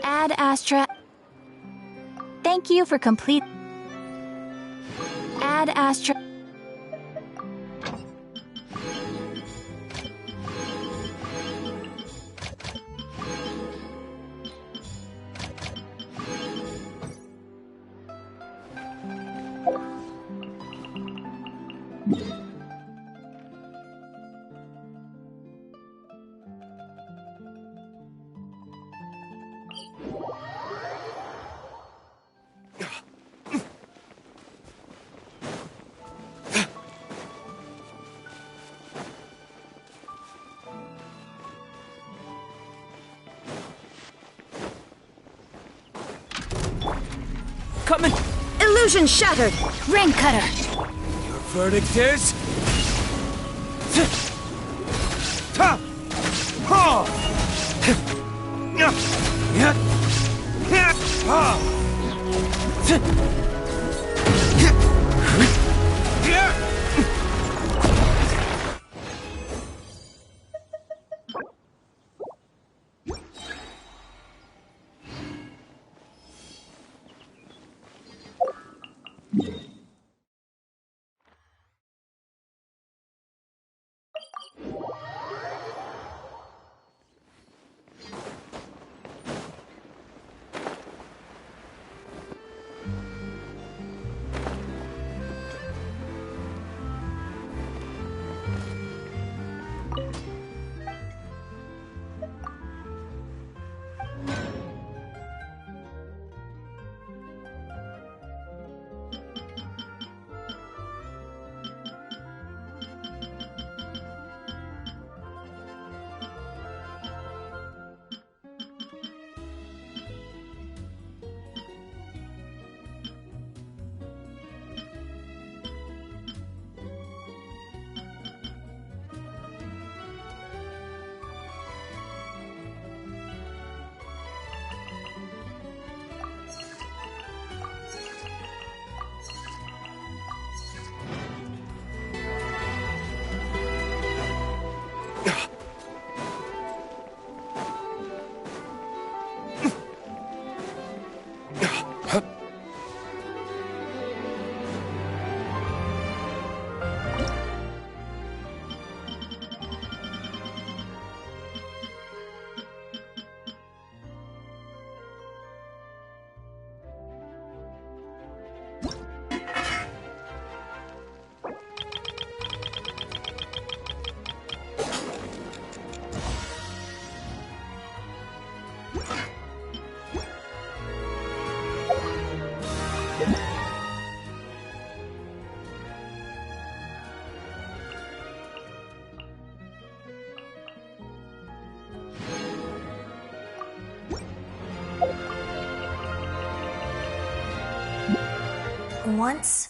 Ad Astra. Thank you for complete. Ad Astra. Coming! Illusion shattered! Ring cutter. Your verdict is... Ta! Ha! Yeah! Ha! Once...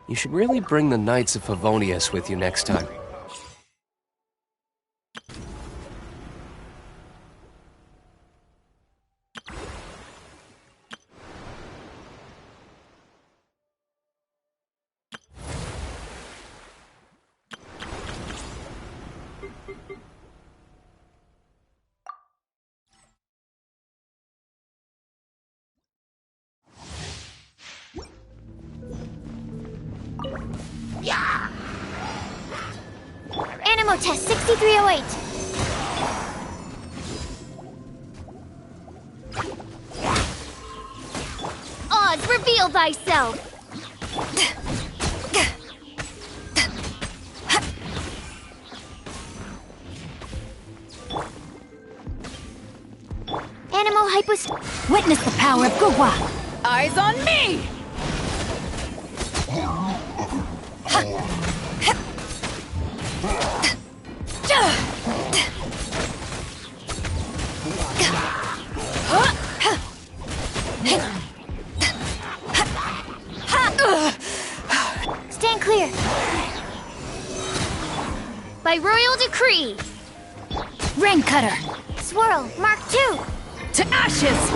You should really bring the Knights of Favonius with you next time. Animal test 6308. Oz, reveal thyself. hypos. Witness the power of Gugwa. Eyes on me! Stand clear. By royal decree. Rain Cutter. Swirl, Mark II. To ashes!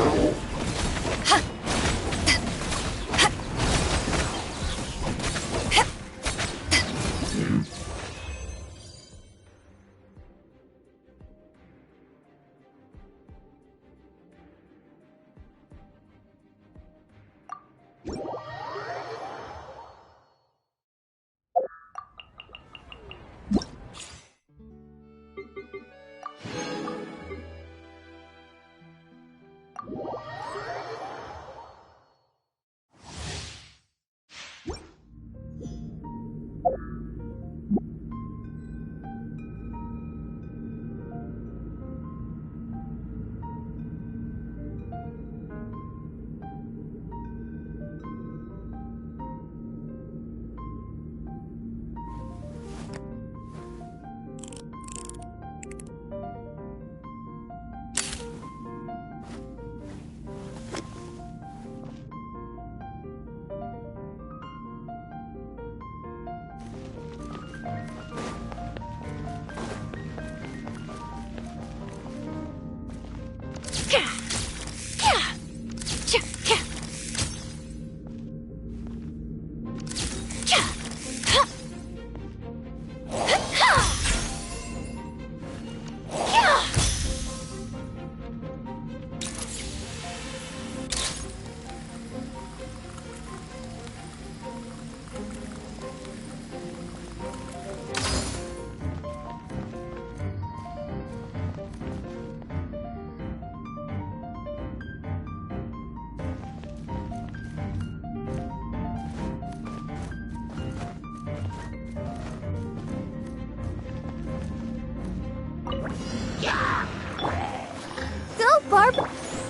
Go, Barb.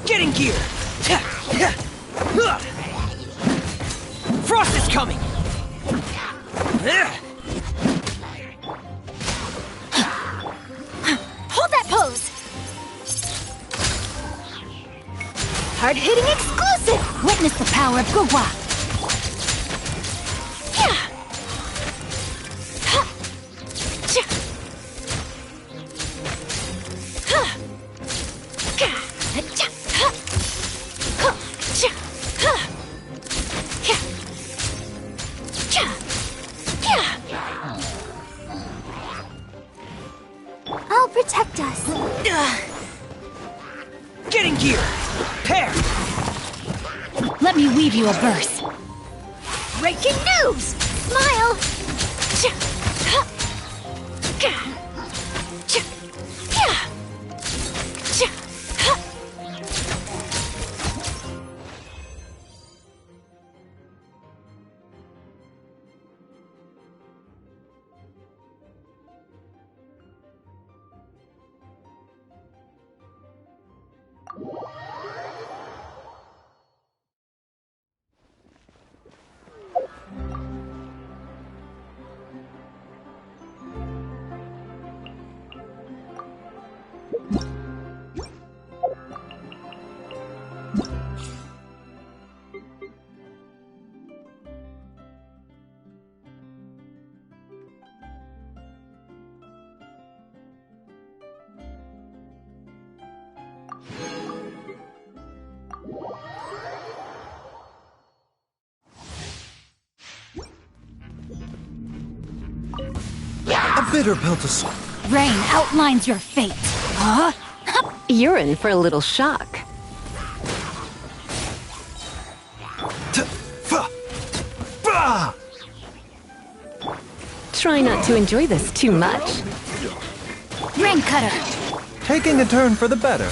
Get in gear! Frost is coming! Hold that pose. Hard-hitting exclusive. Witness the power of Gugwa. I'll protect us. Get in gear! Pair! Let me weave you a verse. Breaking news! Smile! A bitter pill to swallow. Rain outlines your fate. Huh? You're in for a little shock. Try not to enjoy this too much. Rain Cutter. Taking a turn for the better.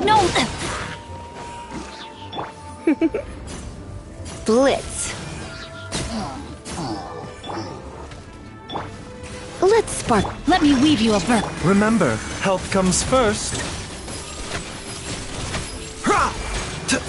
No! Blitz. Let's spark. Let me weave you a burst. Remember, health comes first. Ha! Ta!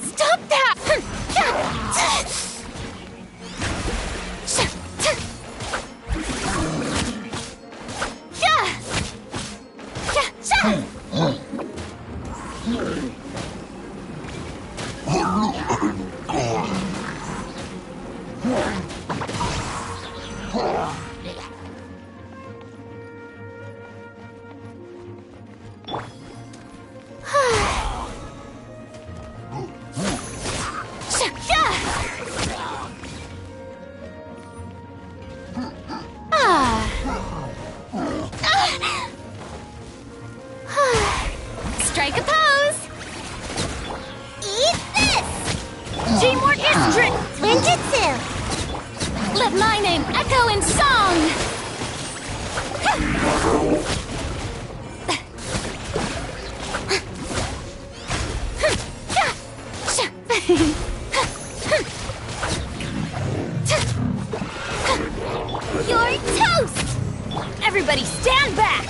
Stop that! Strike a pose! Eat this! Teamwork is Ninjutsu! Let my name echo in song! You're toast! Everybody stand back!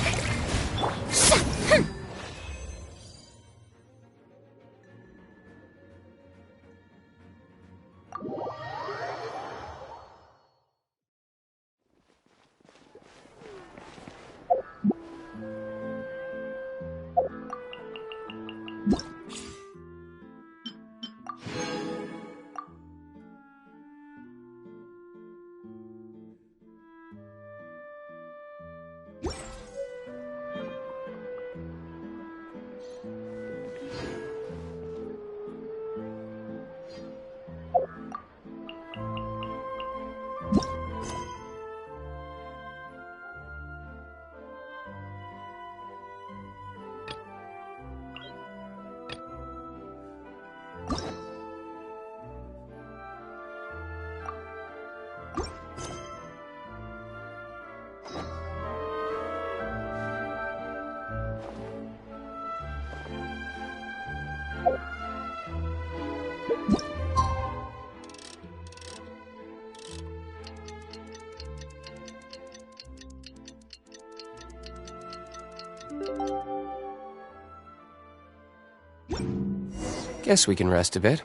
Guess we can rest a bit.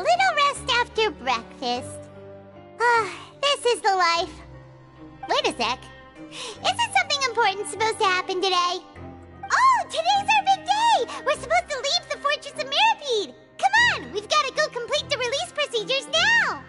little rest after breakfast. This is the life. Wait a sec. Isn't something important supposed to happen today? Oh, today's our big day! We're supposed to leave the Fortress of Mirapede! Come on, we've got to go complete the release procedures now!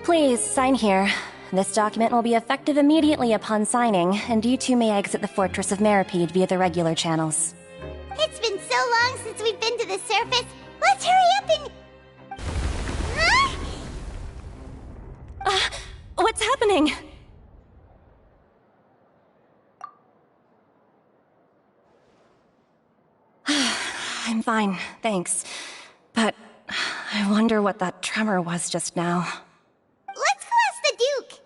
Please, sign here. This document will be effective immediately upon signing, and you two may exit the Fortress of Mirapede via the regular channels. It's been so long since we've been to the surface. Let's hurry up and... Huh? What's happening? I'm fine, thanks. But I wonder what that tremor was just now. Let's go ask the Duke.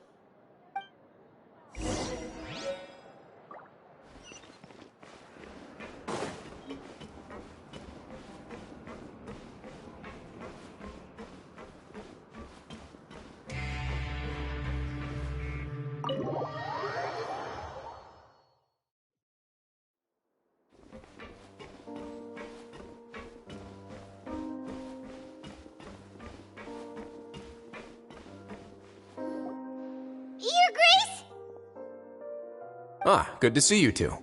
Your Grace? Ah, good to see you two.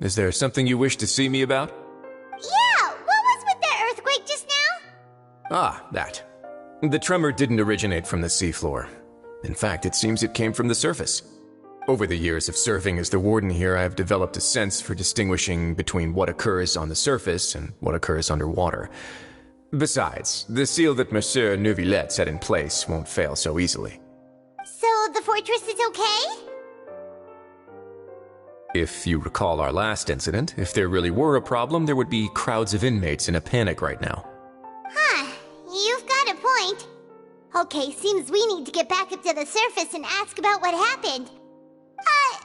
Is there something you wish to see me about? Yeah, what was with that earthquake just now? Ah, that. The tremor didn't originate from the seafloor. In fact, it seems it came from the surface. Over the years of serving as the warden here, I've developed a sense for distinguishing between what occurs on the surface and what occurs underwater. Besides, the seal that Monsieur Neuvillette set in place won't fail so easily. So the fortress is okay? If you recall our last incident, if there really were a problem, there would be crowds of inmates in a panic right now. Huh, you've got a point. Okay, seems we need to get back up to the surface and ask about what happened.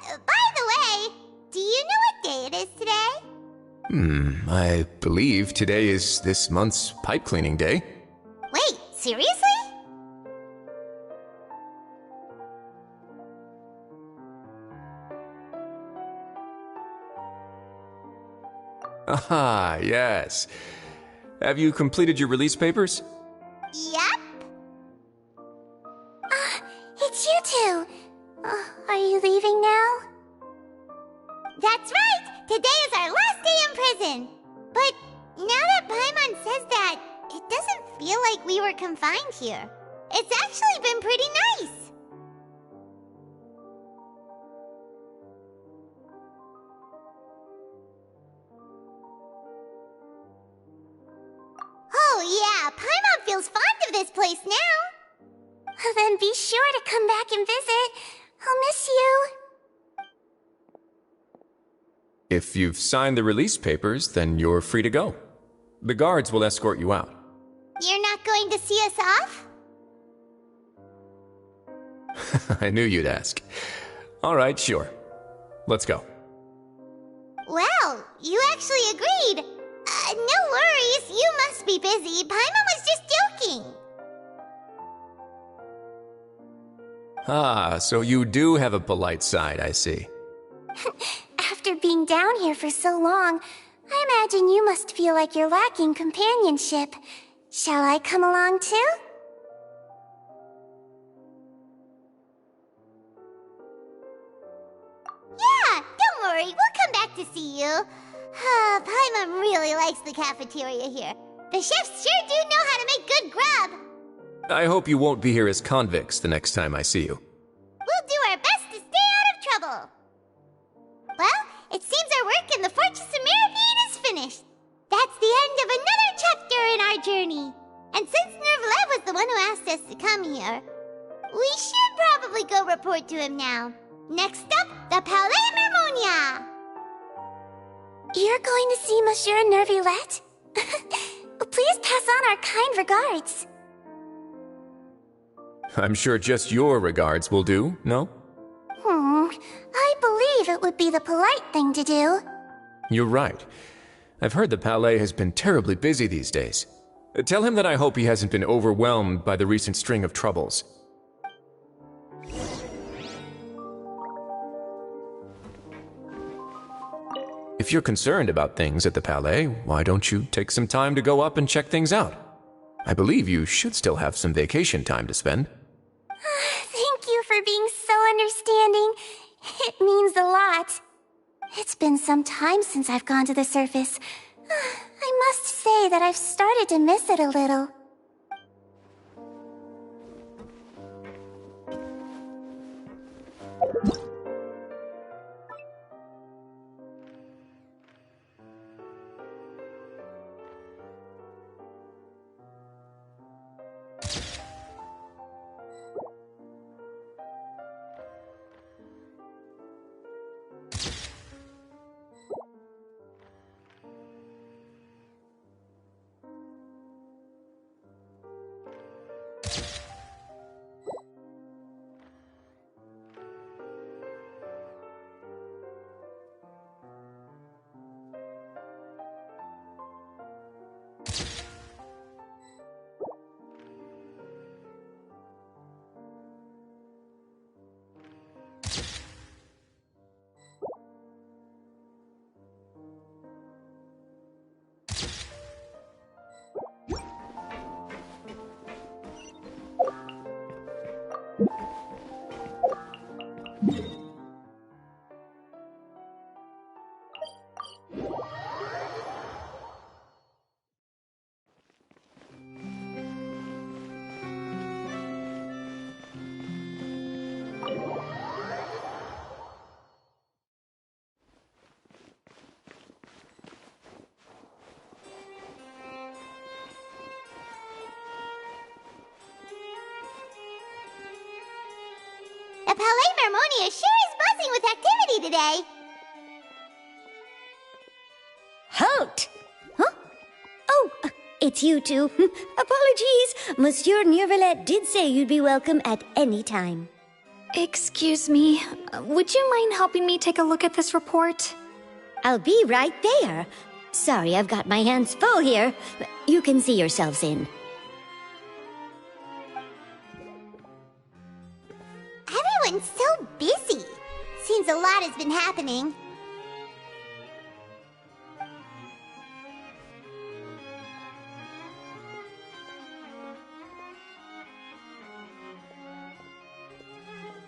By the way, do you know what day it is today? I believe today is this month's pipe cleaning day. Wait, seriously? Aha, yes. Have you completed your release papers? Yep. It's you two. Are you leaving now? That's right! Today is our last day in prison! But now that Paimon says that, it doesn't feel like we were confined here. It's actually been pretty nice! Oh yeah, Paimon feels fond of this place now! Then be sure to come back and visit. I'll miss you. If you've signed the release papers, then you're free to go. The guards will escort you out. You're not going to see us off? I knew you'd ask. All right, sure. Let's go. Well, you actually agreed. No worries, you must be busy. Paimon was just joking. Ah, so you do have a polite side, I see. After being down here for so long, I imagine you must feel like you're lacking companionship. Shall I come along too? Yeah, don't worry, we'll come back to see you. Paimon really likes the cafeteria here. The chefs sure do know how to make good grub. I hope you won't be here as convicts the next time I see you. We'll do our best to stay out of trouble. Well, it seems our work in the Fortress of Mirapede is finished. That's the end of another chapter in our journey. And since Neuvillette was the one who asked us to come here, we should probably go report to him now. Next up, the Palais Mermonia. You're going to see Monsieur Nervulette? Please pass on our kind regards. I'm sure just your regards will do, no? I believe it would be the polite thing to do. You're right. I've heard the Palais has been terribly busy these days. Tell him that I hope he hasn't been overwhelmed by the recent string of troubles. If you're concerned about things at the Palais, why don't you take some time to go up and check things out? I believe you should still have some vacation time to spend. Thank you for being so understanding. It means a lot. It's been some time since I've gone to the surface. I must say that I've started to miss it a little. The Palais Mermonia sure is buzzing with activity today. Halt! Huh? Oh, it's you two. Apologies. Monsieur Nervulette did say you'd be welcome at any time. Excuse me, would you mind helping me take a look at this report? I'll be right there. Sorry, I've got my hands full here. You can see yourselves in. Everyone's so busy. Seems a lot has been happening.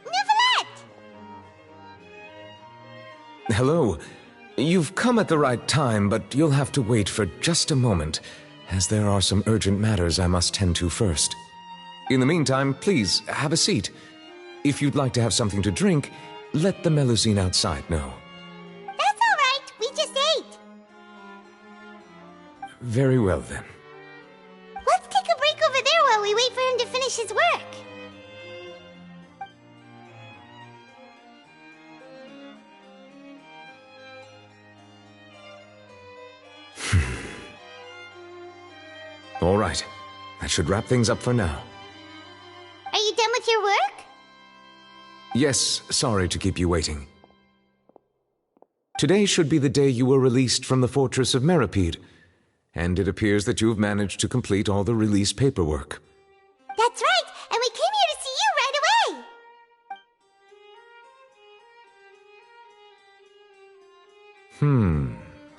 Nervulette! Hello. You've come at the right time, but you'll have to wait for just a moment, as there are some urgent matters I must tend to first. In the meantime, please, have a seat. If you'd like to have something to drink, let the Melusine outside know. That's all right. We just ate. Very well, then. Let's take a break over there while we wait for him to finish his work. All right. That should wrap things up for now. Are you done with your work? Yes, sorry to keep you waiting. Today should be the day you were released from the fortress of Meripede, and it appears that you have managed to complete all the release paperwork. That's right, and we came here to see you right away.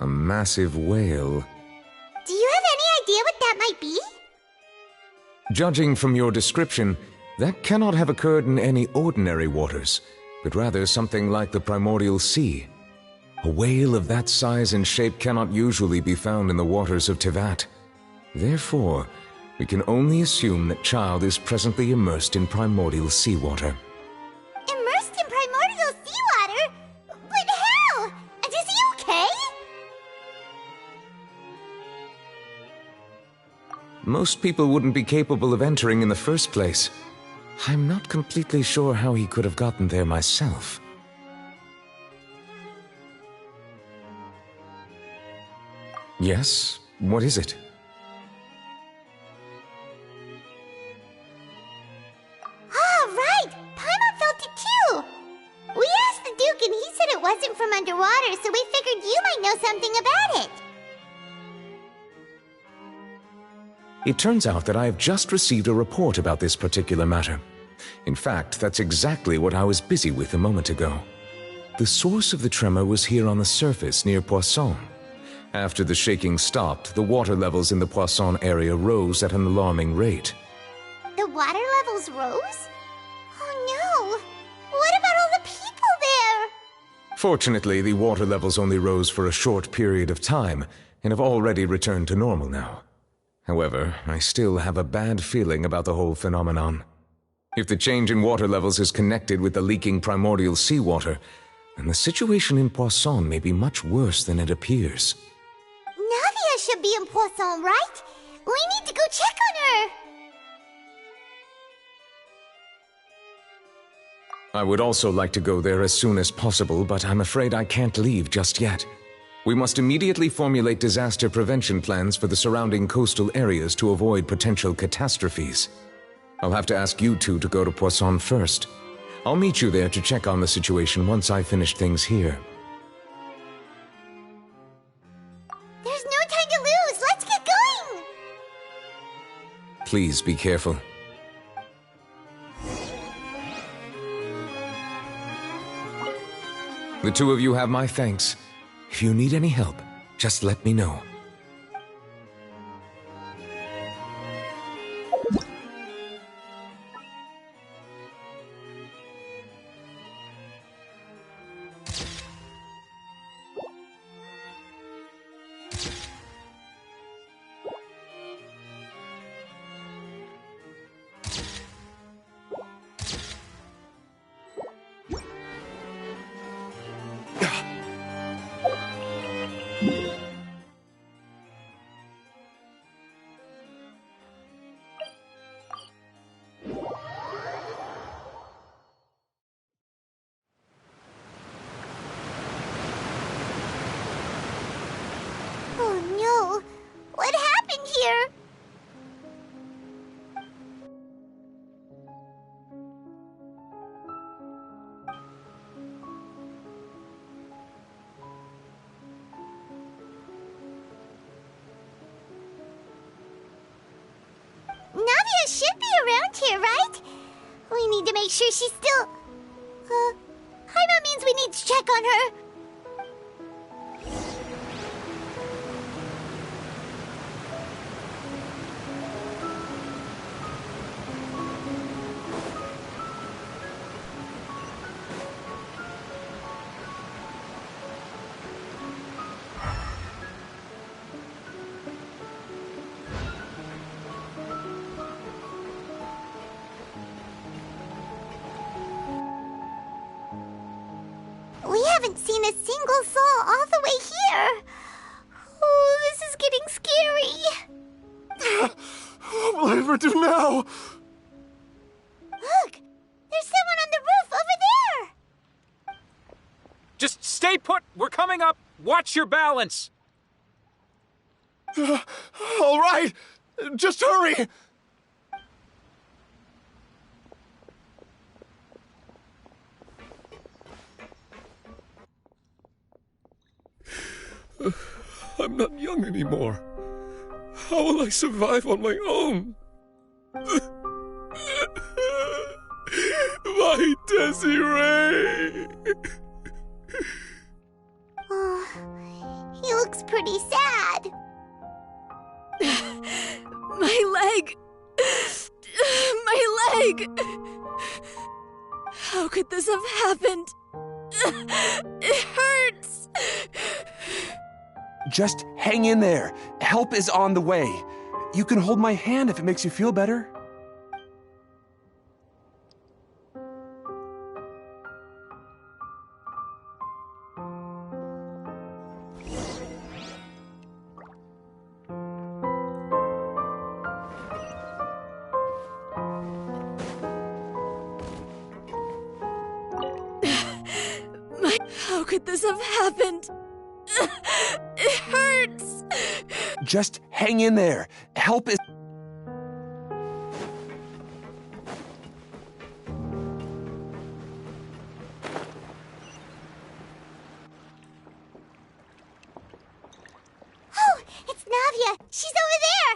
A massive whale. Do you have any idea what that might be? Judging from your description, that cannot have occurred in any ordinary waters, but rather something like the primordial sea. A whale of that size and shape cannot usually be found in the waters of Tevat. Therefore, we can only assume that Child is presently immersed in primordial seawater. Immersed in primordial seawater? But how? And is he okay? Most people wouldn't be capable of entering in the first place. I'm not completely sure how he could have gotten there myself. Yes? What is it? Ah, right! Paimon felt it too! We asked the Duke and he said it wasn't from underwater, so we figured you might know something about it. It turns out that I have just received a report about this particular matter. In fact, that's exactly what I was busy with a moment ago. The source of the tremor was here on the surface near Poisson. After the shaking stopped, the water levels in the Poisson area rose at an alarming rate. The water levels rose? Oh no! What about all the people there? Fortunately, the water levels only rose for a short period of time and have already returned to normal now. However, I still have a bad feeling about the whole phenomenon. If the change in water levels is connected with the leaking primordial seawater, then the situation in Poisson may be much worse than it appears. Navia should be in Poisson, right? We need to go check on her! I would also like to go there as soon as possible, but I'm afraid I can't leave just yet. We must immediately formulate disaster prevention plans for the surrounding coastal areas to avoid potential catastrophes. I'll have to ask you two to go to Poisson first. I'll meet you there to check on the situation once I finish things here. There's no time to lose! Let's get going! Please be careful. The two of you have my thanks. If you need any help, just let me know. Oh no! What happened here? Navia should be around here, right? We need to make sure she's still... Paimon means we need to check on her. We haven't seen a single soul all the way here. Oh, this is getting scary. What will I ever do now? Look, there's someone on the roof over there. Just stay put. We're coming up. Watch your balance. All right, just hurry. I'm not young anymore. How will I survive on my own? My Desiree! Oh, he looks pretty sad. My leg! My leg! How could this have happened? It hurts! Just hang in there. Help is on the way. You can hold my hand if it makes you feel better. How could this have happened? It hurts! Just hang in there. Help is... Oh, it's Navia. She's over there.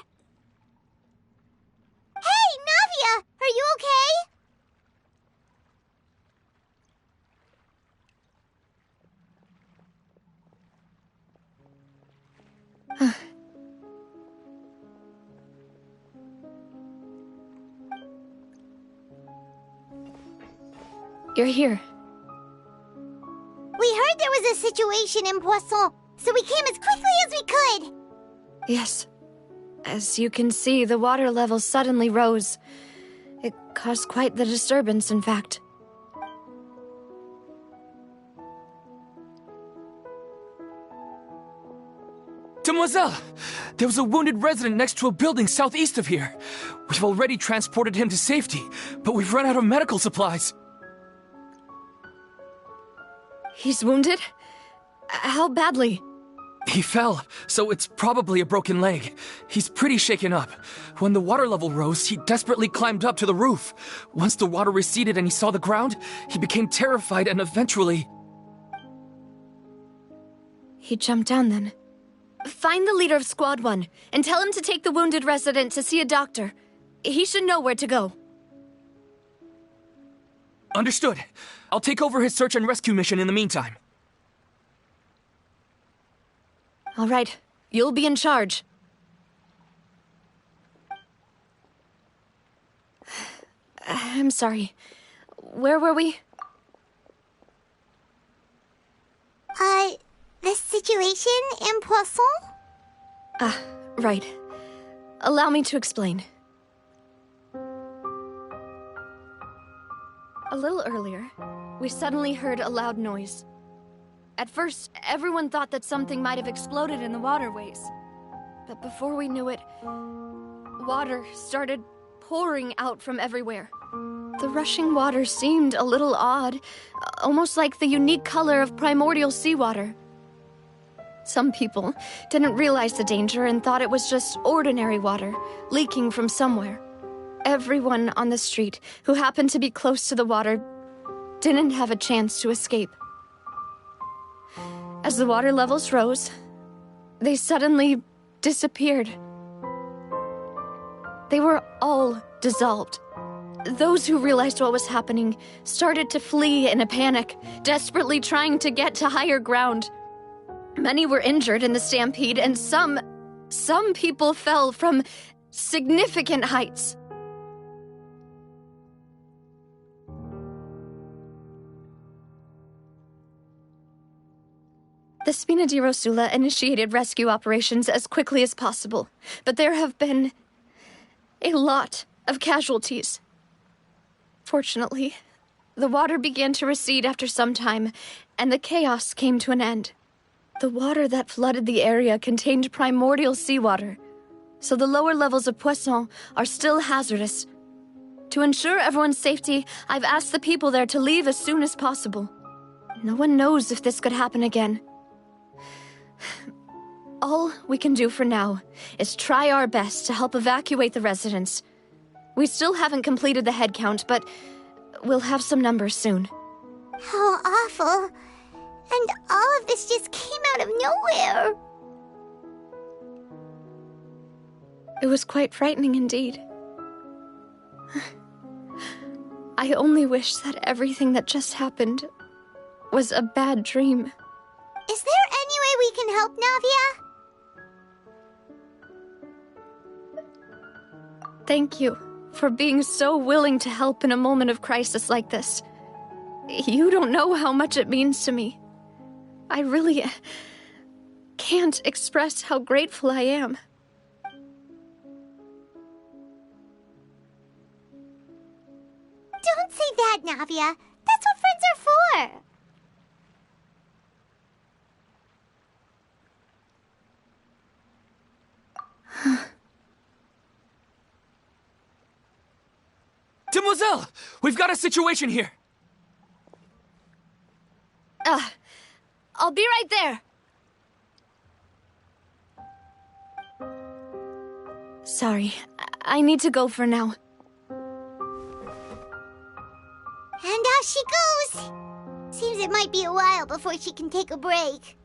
Hey, Navia, are you okay? You're here. We heard there was a situation in Poisson, so we came as quickly as we could. Yes. As you can see, the water level suddenly rose. It caused quite the disturbance, in fact. Demoiselle! There was a wounded resident next to a building southeast of here. We've already transported him to safety, but we've run out of medical supplies. He's wounded? How badly? He fell, so it's probably a broken leg. He's pretty shaken up. When the water level rose, he desperately climbed up to the roof. Once the water receded and he saw the ground, he became terrified and eventually... He jumped down then. Find the leader of Squad 1 and tell him to take the wounded resident to see a doctor. He should know where to go. Understood. I'll take over his search and rescue mission in the meantime. All right. You'll be in charge. I'm sorry. Where were we? The situation in Poisson? Ah, right. Allow me to explain. A little earlier, we suddenly heard a loud noise. At first, everyone thought that something might have exploded in the waterways. But before we knew it, water started pouring out from everywhere. The rushing water seemed a little odd, almost like the unique color of primordial seawater. Some people didn't realize the danger and thought it was just ordinary water leaking from somewhere. Everyone on the street who happened to be close to the water didn't have a chance to escape. As the water levels rose, they suddenly disappeared. They were all dissolved. Those who realized what was happening started to flee in a panic, desperately trying to get to higher ground. Many were injured in the stampede, and some people fell from significant heights. The Spina di Rosula initiated rescue operations as quickly as possible, but there have been a lot of casualties. Fortunately, the water began to recede after some time, and the chaos came to an end. The water that flooded the area contained primordial seawater, so the lower levels of Poisson are still hazardous. To ensure everyone's safety, I've asked the people there to leave as soon as possible. No one knows if this could happen again. All we can do for now is try our best to help evacuate the residents. We still haven't completed the head count, but we'll have some numbers soon. How awful. And all of this just came out of nowhere. It was quite frightening indeed. I only wish that everything that just happened was a bad dream. Is there any way we can help, Navia? Thank you for being so willing to help in a moment of crisis like this. You don't know how much it means to me. I really can't express how grateful I am. Don't say that, Navia. That's what friends are for. Demoiselle! We've got a situation here! I'll be right there. Sorry, I need to go for now. And off she goes! Seems it might be a while before she can take a break.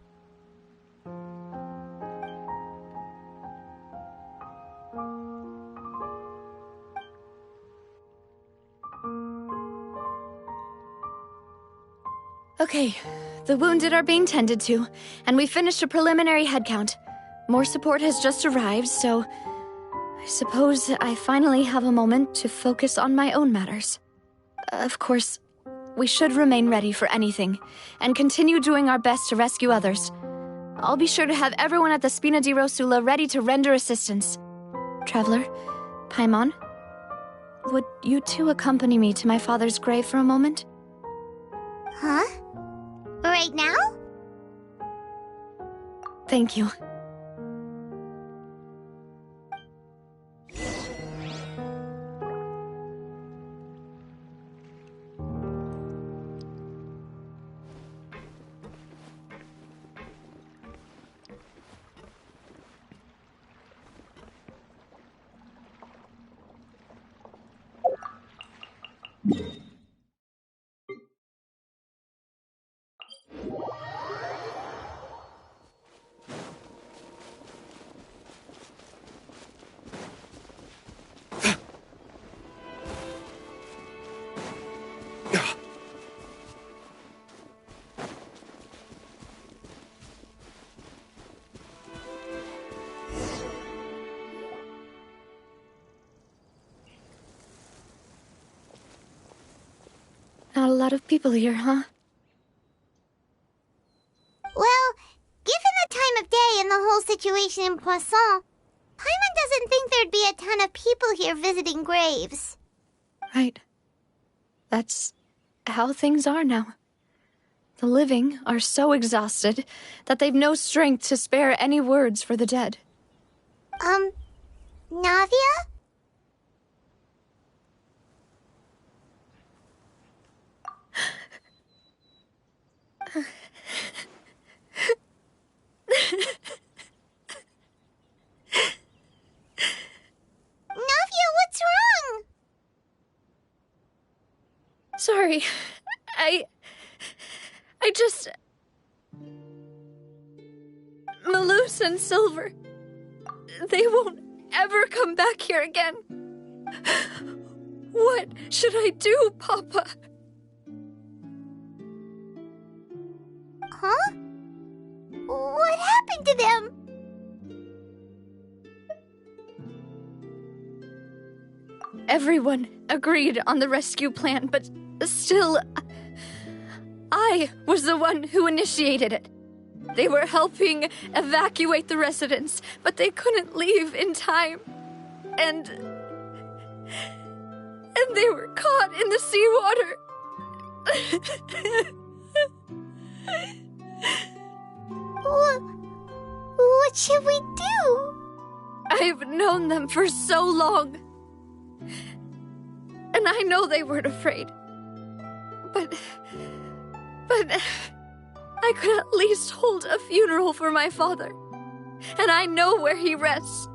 Okay, the wounded are being tended to, and we finished a preliminary head count. More support has just arrived, so I suppose I finally have a moment to focus on my own matters. Of course, we should remain ready for anything, and continue doing our best to rescue others. I'll be sure to have everyone at the Spina di Rosula ready to render assistance. Traveler, Paimon, would you two accompany me to my father's grave for a moment? Huh? Right now? Thank you. Not a lot of people here, huh? Well, given the time of day and the whole situation in Poisson, Paimon doesn't think there'd be a ton of people here visiting graves. Right. That's how things are now. The living are so exhausted that they've no strength to spare any words for the dead. Navia? Navia, what's wrong? Sorry. I just... Malus and Silver... They won't ever come back here again. What should I do, Papa? Huh? What happened to them? Everyone agreed on the rescue plan, but still... I was the one who initiated it. They were helping evacuate the residents, but they couldn't leave in time. And they were caught in the seawater. What should we do? I've known them for so long. And I know they weren't afraid. But I could at least hold a funeral for my father. And I know where he rests.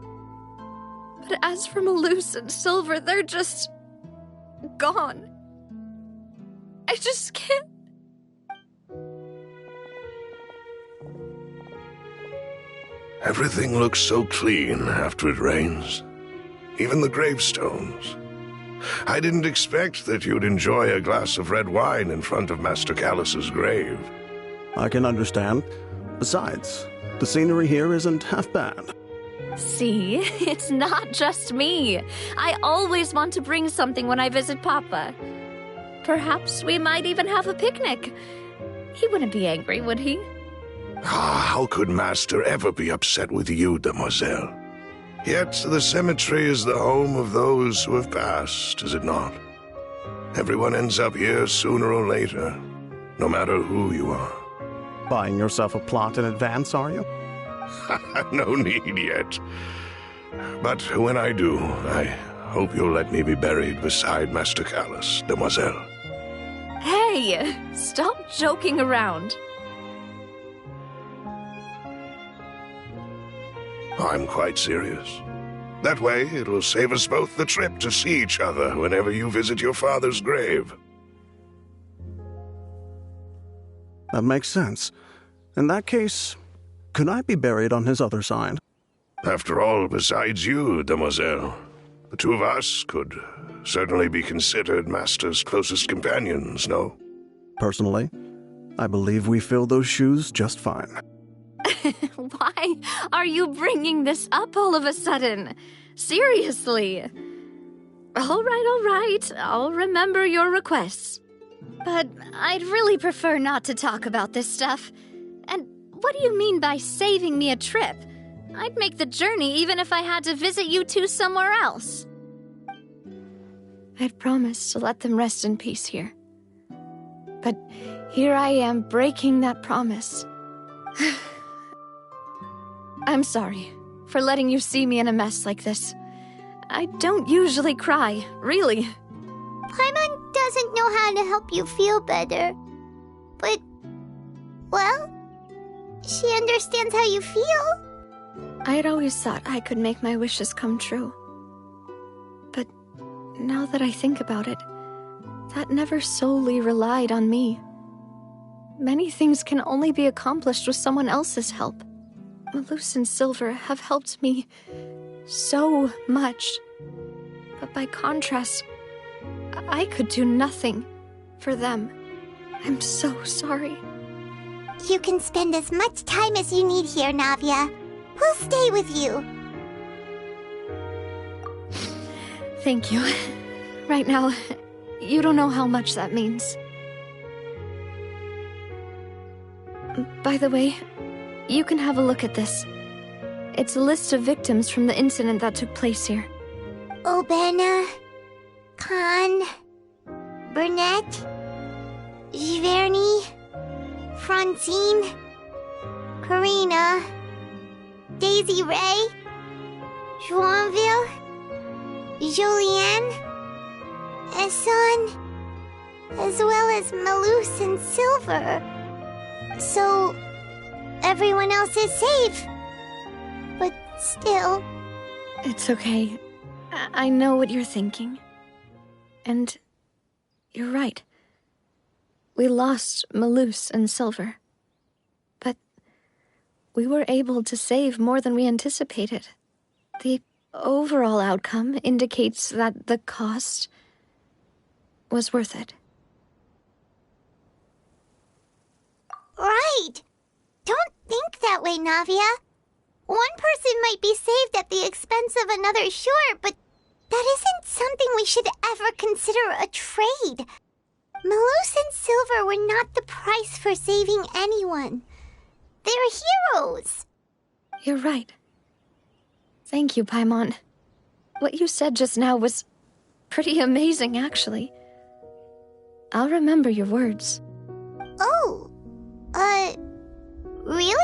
But as for Malus and Silver, they're just... gone. I just can't... Everything looks so clean after it rains. Even the gravestones. I didn't expect that you'd enjoy a glass of red wine in front of Master Callus's grave. I can understand. Besides, the scenery here isn't half bad. See, it's not just me. I always want to bring something when I visit Papa. Perhaps we might even have a picnic. He wouldn't be angry, would he? How could Master ever be upset with you, demoiselle? Yet the cemetery is the home of those who have passed, is it not? Everyone ends up here sooner or later, no matter who you are. Buying yourself a plot in advance, are you? No need yet. But when I do, I hope you'll let me be buried beside Master Callus, demoiselle. Hey, stop joking around. I'm quite serious. That way, it will save us both the trip to see each other whenever you visit your father's grave. That makes sense. In that case, could I be buried on his other side? After all, besides you, demoiselle, the two of us could certainly be considered Master's closest companions, no? Personally, I believe we fill those shoes just fine. Why are you bringing this up all of a sudden? Seriously. All right. I'll remember your requests. But I'd really prefer not to talk about this stuff. And what do you mean by saving me a trip? I'd make the journey even if I had to visit you two somewhere else. I'd promised to let them rest in peace here. But here I am breaking that promise. I'm sorry for letting you see me in a mess like this. I don't usually cry, really. Paimon doesn't know how to help you feel better. But, well, she understands how you feel. I had always thought I could make my wishes come true. But now that I think about it, that never solely relied on me. Many things can only be accomplished with someone else's help. Malus and Silver have helped me so much. But by contrast, I could do nothing for them. I'm so sorry. You can spend as much time as you need here, Navia. We'll stay with you. Thank you. Right now, you don't know how much that means. By the way, you can have a look at this. It's a list of victims from the incident that took place here. Obena, Khan, Burnett, Giverny, Francine, Karina, Daisy Ray, Joinville, Julianne, Esson, as well as Malus and Silver. So, everyone else is safe. But still... It's okay. I know what you're thinking. And you're right. We lost Malus and Silver. But we were able to save more than we anticipated. The overall outcome indicates that the cost was worth it. Right! Don't think that way, Navia. One person might be saved at the expense of another, sure, but that isn't something we should ever consider a trade. Malus and Silver were not the price for saving anyone. They're heroes. You're right. Thank you, Paimon. What you said just now was pretty amazing, actually. I'll remember your words. Oh, really?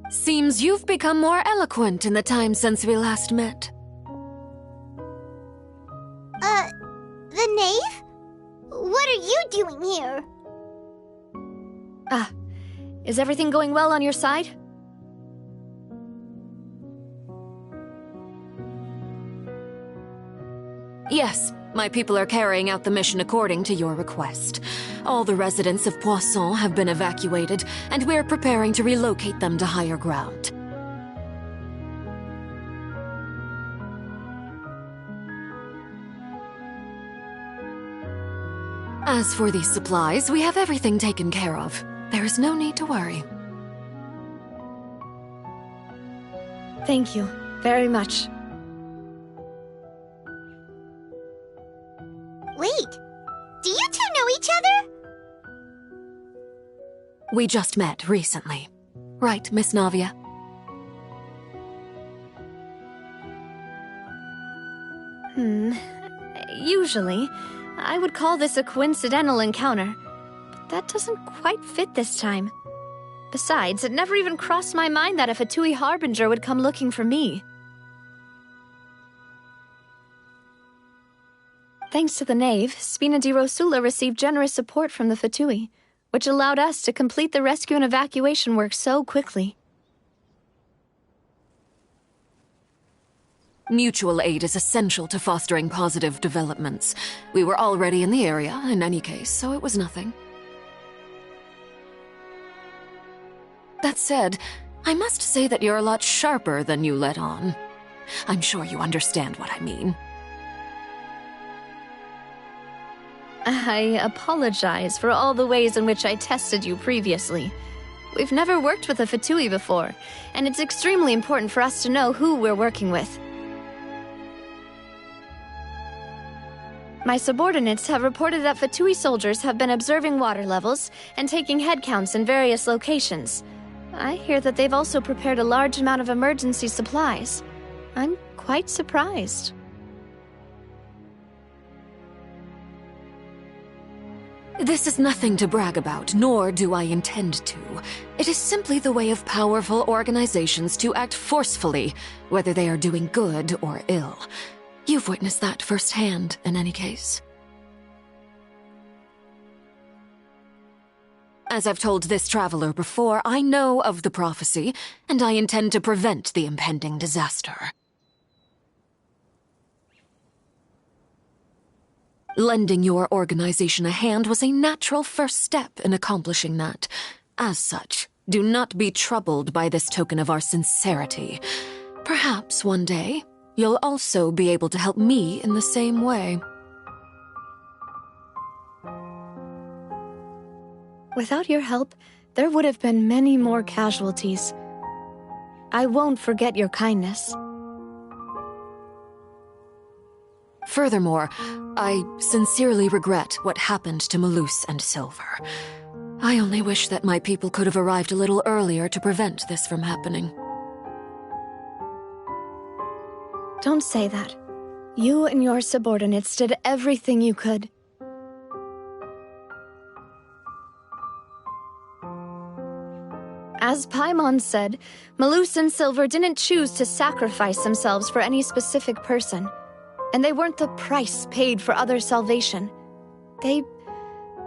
Seems you've become more eloquent in the time since we last met. The knave? What are you doing here? Is everything going well on your side? Yes, my people are carrying out the mission according to your request. All the residents of Poisson have been evacuated, and we're preparing to relocate them to higher ground. As for these supplies, we have everything taken care of. There is no need to worry. Thank you very much. Wait, do you two know each other? We just met recently. Right, Miss Navia? Usually, I would call this a coincidental encounter, but that doesn't quite fit this time. Besides, it never even crossed my mind that a Fatui Harbinger would come looking for me. Thanks to the Knave, Spina di Rosula received generous support from the Fatui, which allowed us to complete the rescue and evacuation work so quickly. Mutual aid is essential to fostering positive developments. We were already in the area, in any case, so it was nothing. That said, I must say that you're a lot sharper than you let on. I'm sure you understand what I mean. I apologize for all the ways in which I tested you previously. We've never worked with a Fatui before, and it's extremely important for us to know who we're working with. My subordinates have reported that Fatui soldiers have been observing water levels and taking head counts in various locations. I hear that they've also prepared a large amount of emergency supplies. I'm quite surprised. This is nothing to brag about, nor do I intend to. It is simply the way of powerful organizations to act forcefully, whether they are doing good or ill. You've witnessed that firsthand, in any case. As I've told this traveler before, I know of the prophecy, and I intend to prevent the impending disaster. Lending your organization a hand was a natural first step in accomplishing that. As such, do not be troubled by this token of our sincerity. Perhaps one day, you'll also be able to help me in the same way. Without your help, there would have been many more casualties. I won't forget your kindness. Furthermore, I sincerely regret what happened to Malus and Silver. I only wish that my people could have arrived a little earlier to prevent this from happening. Don't say that. You and your subordinates did everything you could. As Paimon said, Malus and Silver didn't choose to sacrifice themselves for any specific person, and they weren't the price paid for other salvation. They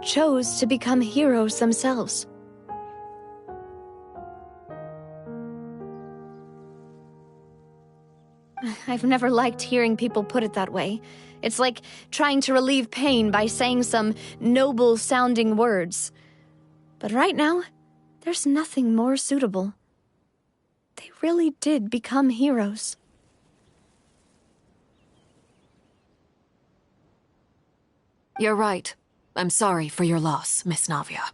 chose to become heroes themselves. I've never liked hearing people put it that way. It's like trying to relieve pain by saying some noble-sounding words. But right now, there's nothing more suitable. They really did become heroes. You're right. I'm sorry for your loss, Miss Navia.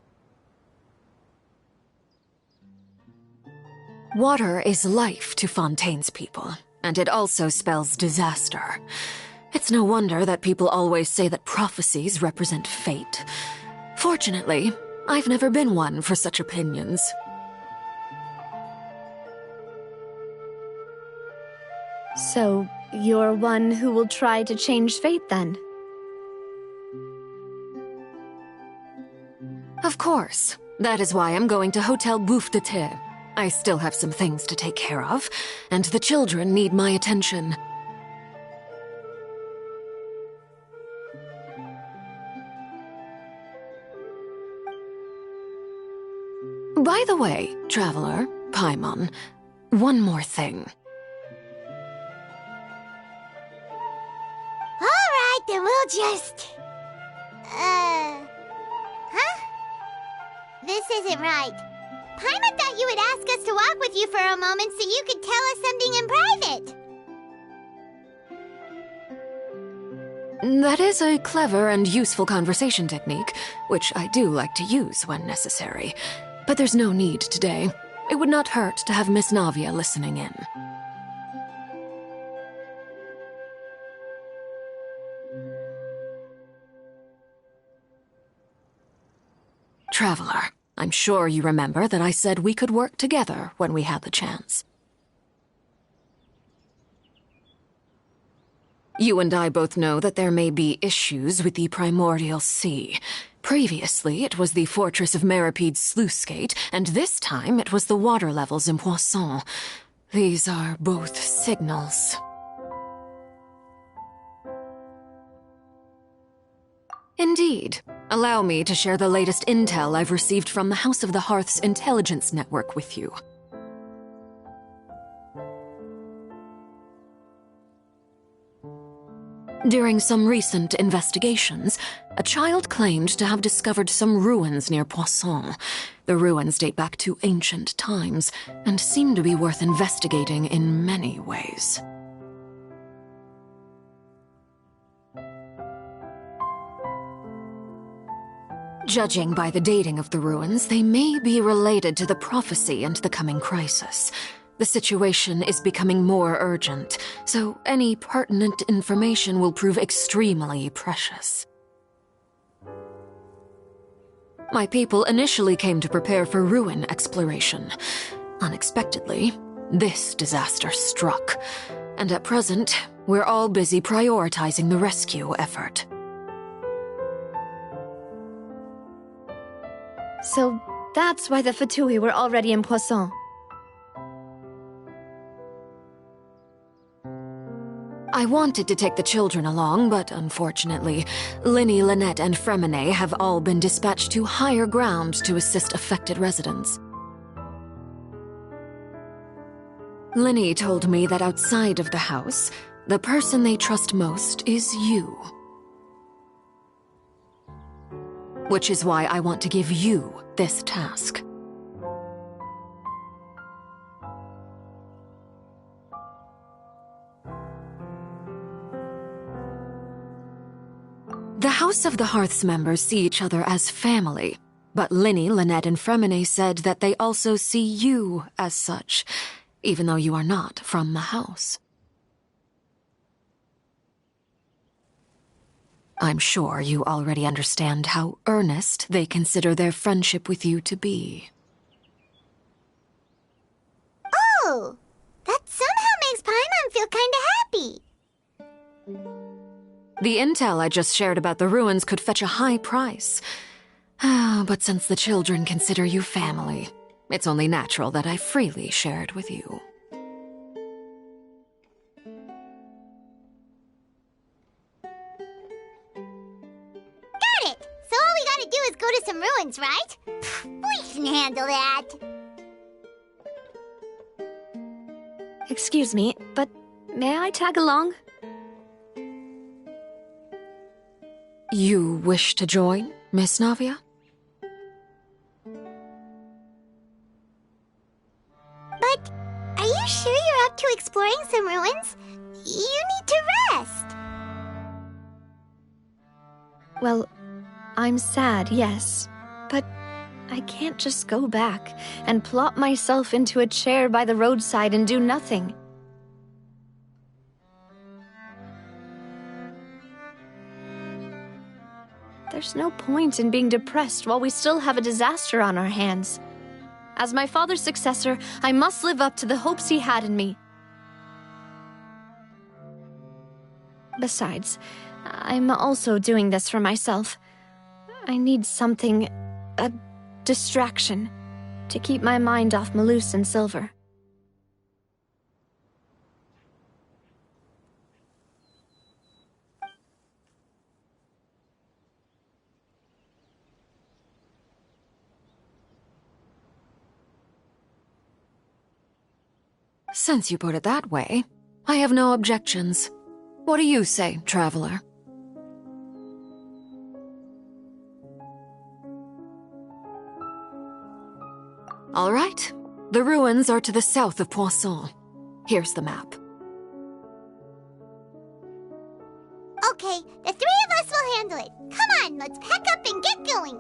Water is life to Fontaine's people, and it also spells disaster. It's no wonder that people always say that prophecies represent fate. Fortunately, I've never been one for such opinions. So, you're one who will try to change fate, then? Of course. That is why I'm going to Hotel Bouffe de Thé. I still have some things to take care of, and the children need my attention. By the way, Traveler, Paimon, one more thing. Alright, then we'll just... Huh? This isn't right. Paimon thought you would ask us to walk with you for a moment so you could tell us something in private. That is a clever and useful conversation technique, which I do like to use when necessary. But there's no need today. It would not hurt to have Miss Navia listening in. Traveler, I'm sure you remember that I said we could work together when we had the chance. You and I both know that there may be issues with the Primordial Sea. Previously, it was the Fortress of Maripede's sluice gate, and this time it was the water levels in Poisson. These are both signals. Indeed. Allow me to share the latest intel I've received from the House of the Hearth's intelligence network with you. During some recent investigations, a child claimed to have discovered some ruins near Poisson. The ruins date back to ancient times and seem to be worth investigating in many ways. Judging by the dating of the ruins, they may be related to the prophecy and the coming crisis. The situation is becoming more urgent, so any pertinent information will prove extremely precious. My people initially came to prepare for ruin exploration. Unexpectedly, this disaster struck, and at present, we're all busy prioritizing the rescue effort. So that's why the Fatui were already in Poisson. I wanted to take the children along, but unfortunately, Linny, Lynette, and Fremine have all been dispatched to higher ground to assist affected residents. Linny told me that outside of the house, the person they trust most is you. Which is why I want to give you this task. The House of the Hearth's members see each other as family, but Linny, Lynette, and Fremine said that they also see you as such, even though you are not from the house. I'm sure you already understand how earnest they consider their friendship with you to be. Oh! That somehow makes Paimon feel kinda happy. The intel I just shared about the ruins could fetch a high price. But since the children consider you family, it's only natural that I freely share it with you. Got it! So all we gotta do is go to some ruins, right? We can handle that. Excuse me, but may I tag along? You wish to join, Miss Navia? But are you sure you're up to exploring some ruins? You need to rest. Well, I'm sad, yes, but I can't just go back and plop myself into a chair by the roadside and do nothing. There's no point in being depressed while we still have a disaster on our hands. As my father's successor, I must live up to the hopes he had in me. Besides, I'm also doing this for myself. I need something, a distraction, to keep my mind off Malus and Silver. Since you put it that way, I have no objections. What do you say, traveler? All right. The ruins are to the south of Poisson. Here's the map. Okay, the three of us will handle it. Come on, let's pack up and get going.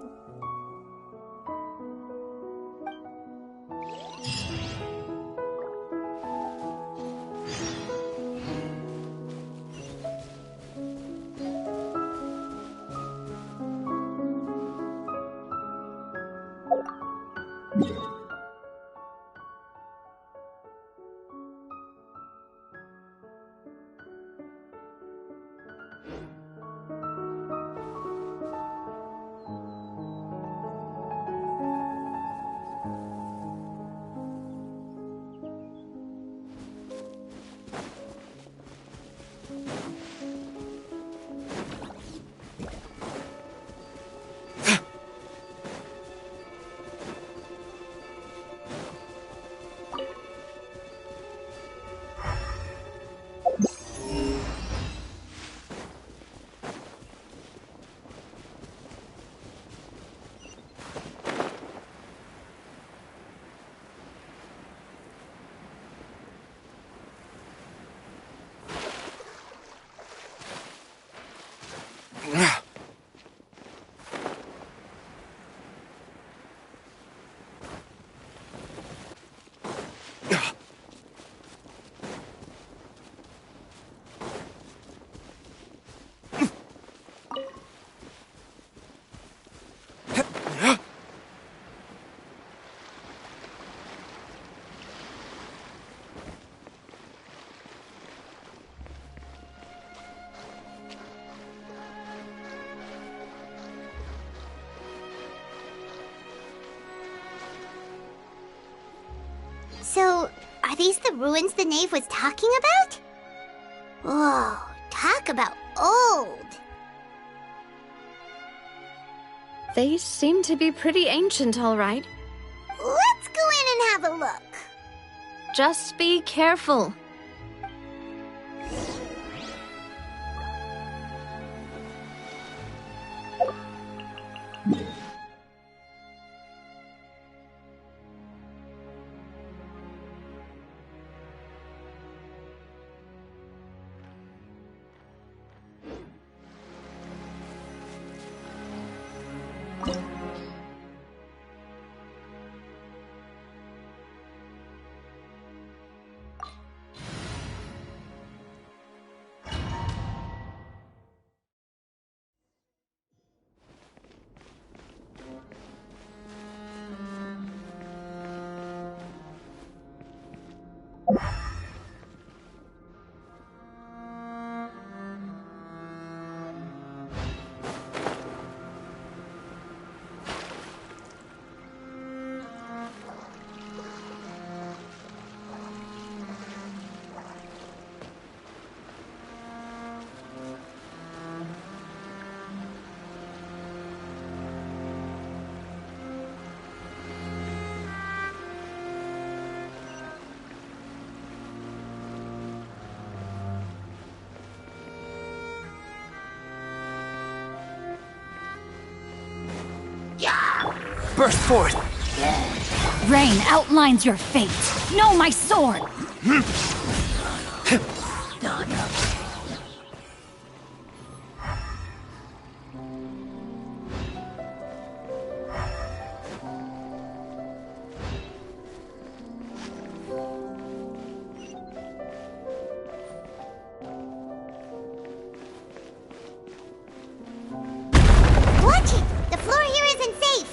Are these the ruins the knave was talking about? Whoa, talk about old. They seem to be pretty ancient, all right. Let's go in and have a look. Just be careful. Burst forth! Rain outlines your fate. Know my sword! Watch it! The floor here isn't safe!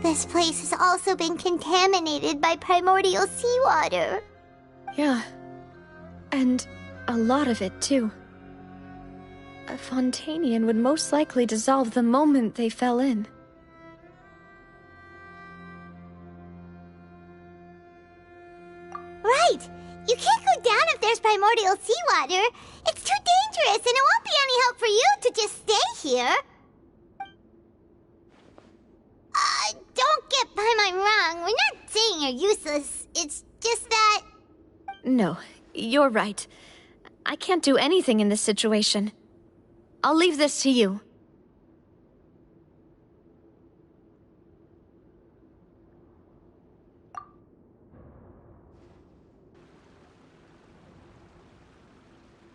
This place has also been contaminated by primordial seawater. Yeah. And a lot of it, too. A Fontanian would most likely dissolve the moment they fell in. Right! You can't go down if there's primordial seawater. It's too dangerous, and it won't be any help for you to just stay here. Don't get Paimon wrong. We're not saying you're useless. It's just that... No, you're right. I can't do anything in this situation. I'll leave this to you.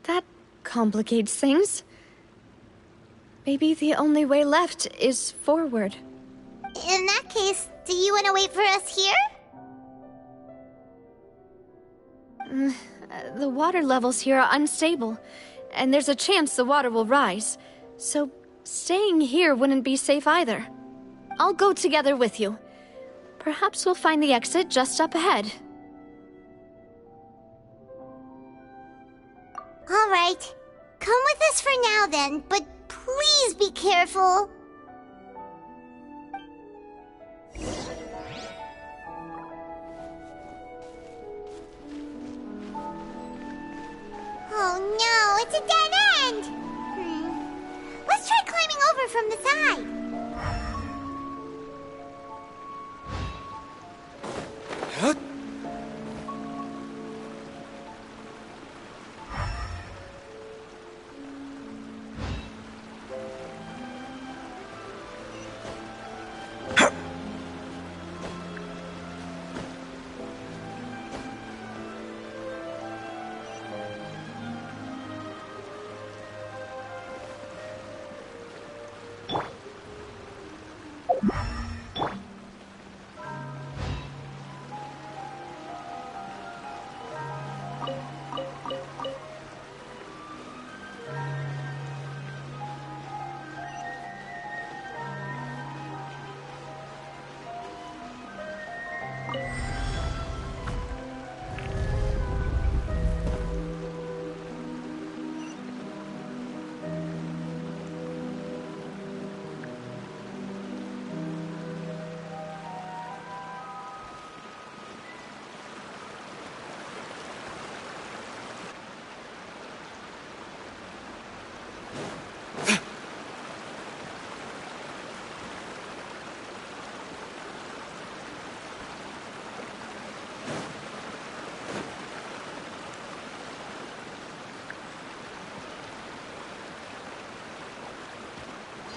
That complicates things. Maybe the only way left is forward. In that case, do you want to wait for us here? The water levels here are unstable, and there's a chance the water will rise. So staying here wouldn't be safe either. I'll go together with you. Perhaps we'll find the exit just up ahead. All right. Come with us for now then, but please be careful. Oh no, it's a dead end! Let's try climbing over from the side.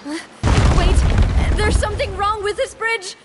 Wait, there's something wrong with this bridge!